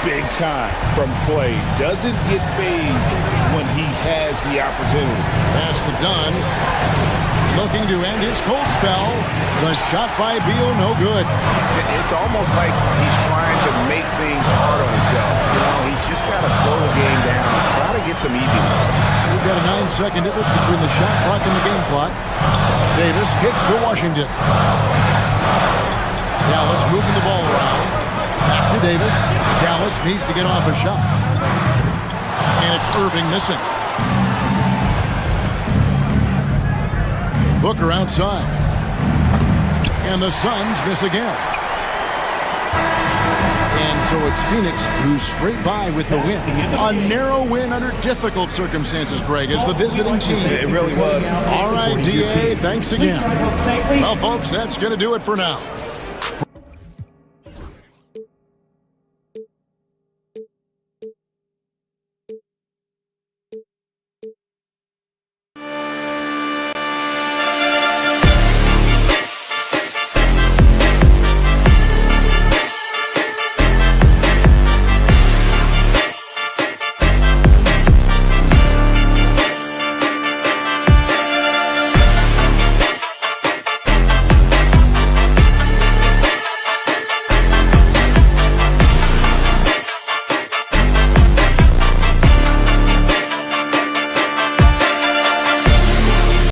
Big time from Clay. Doesn't get phased when he has the opportunity. Pass to Dunn. Looking to end his cold spell. The shot by Beal, no good. It's almost like he's trying to make things hard on himself. You know, he's just got to slow the game down and try to get some easy ones. We've got a 9-second difference between the shot clock and the game clock. Davis kicks to Washington. Dallas moving the ball around. Back to Davis. Dallas needs to get off a shot. And it's Irving missing. Booker outside. And the Suns miss again. And so it's Phoenix who scraped by with the win. A narrow win under difficult circumstances, Greg, as the visiting team. It really was. All right, DA, thanks again. Well, folks, that's going to do it for now.